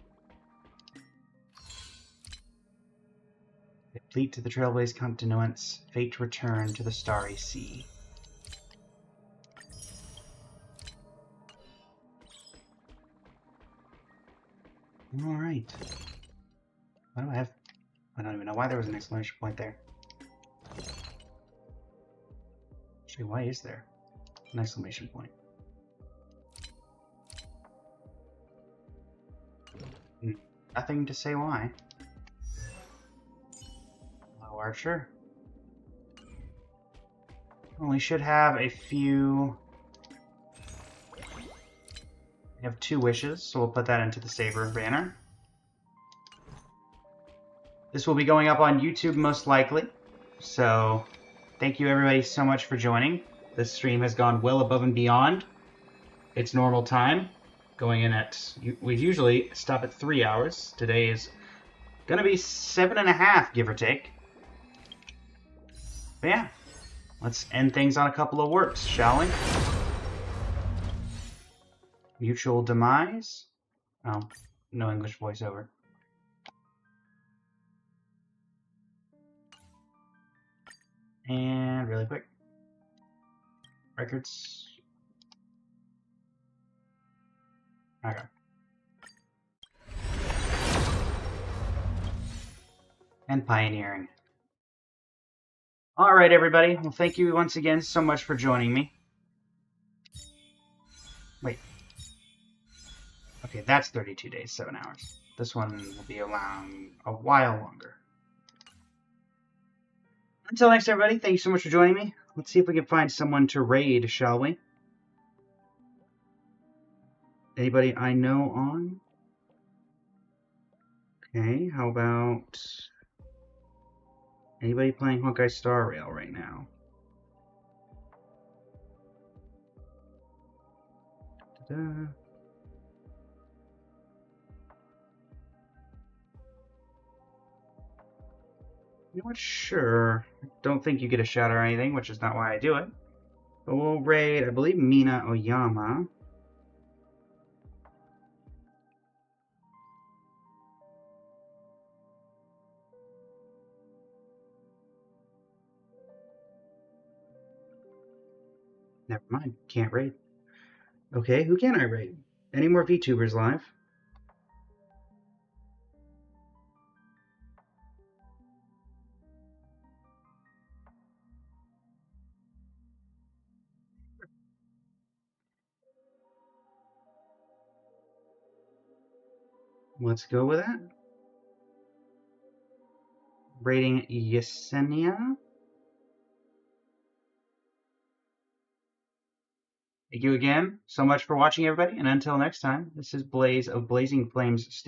They fleet to the Trailblaze continuance, fate return to the starry sea. Alright. Why do I have... I don't even know why there was an exclamation point there. Actually, why is there an exclamation point? Nothing to say why. Hello, Archer. Well, we should have a few... We have 2 wishes, so we'll put that into the Saber banner. This will be going up on YouTube most likely, so thank you everybody so much for joining. This stream has gone well above and beyond its normal time, going in at... We usually stop at 3 hours. Today is going to be 7.5, give or take. But yeah, let's end things on a couple of works, shall we? Mutual demise. Oh, no English voiceover. And really quick. Records. Okay. And pioneering. Alright, everybody. Well, thank you once again so much for joining me. Wait. Okay, that's 32 days, 7 hours. This one will be around a while longer. Until next, everybody, thank you so much for joining me. Let's see if we can find someone to raid, shall we? Anybody I know on? Okay, how about... Anybody playing Honkai Star Rail right now? Da-da. You know what? Sure. Don't think you get a shout or anything, which is not why I do it. But we'll raid, I believe, Mina Oyama. Never mind. Can't raid. Okay, who can I raid? Any more VTubers live? Let's go with that. Raiding Yesenia. Thank you again so much for watching, everybody. And until next time, this is Blaze of Blazing Flames Studios.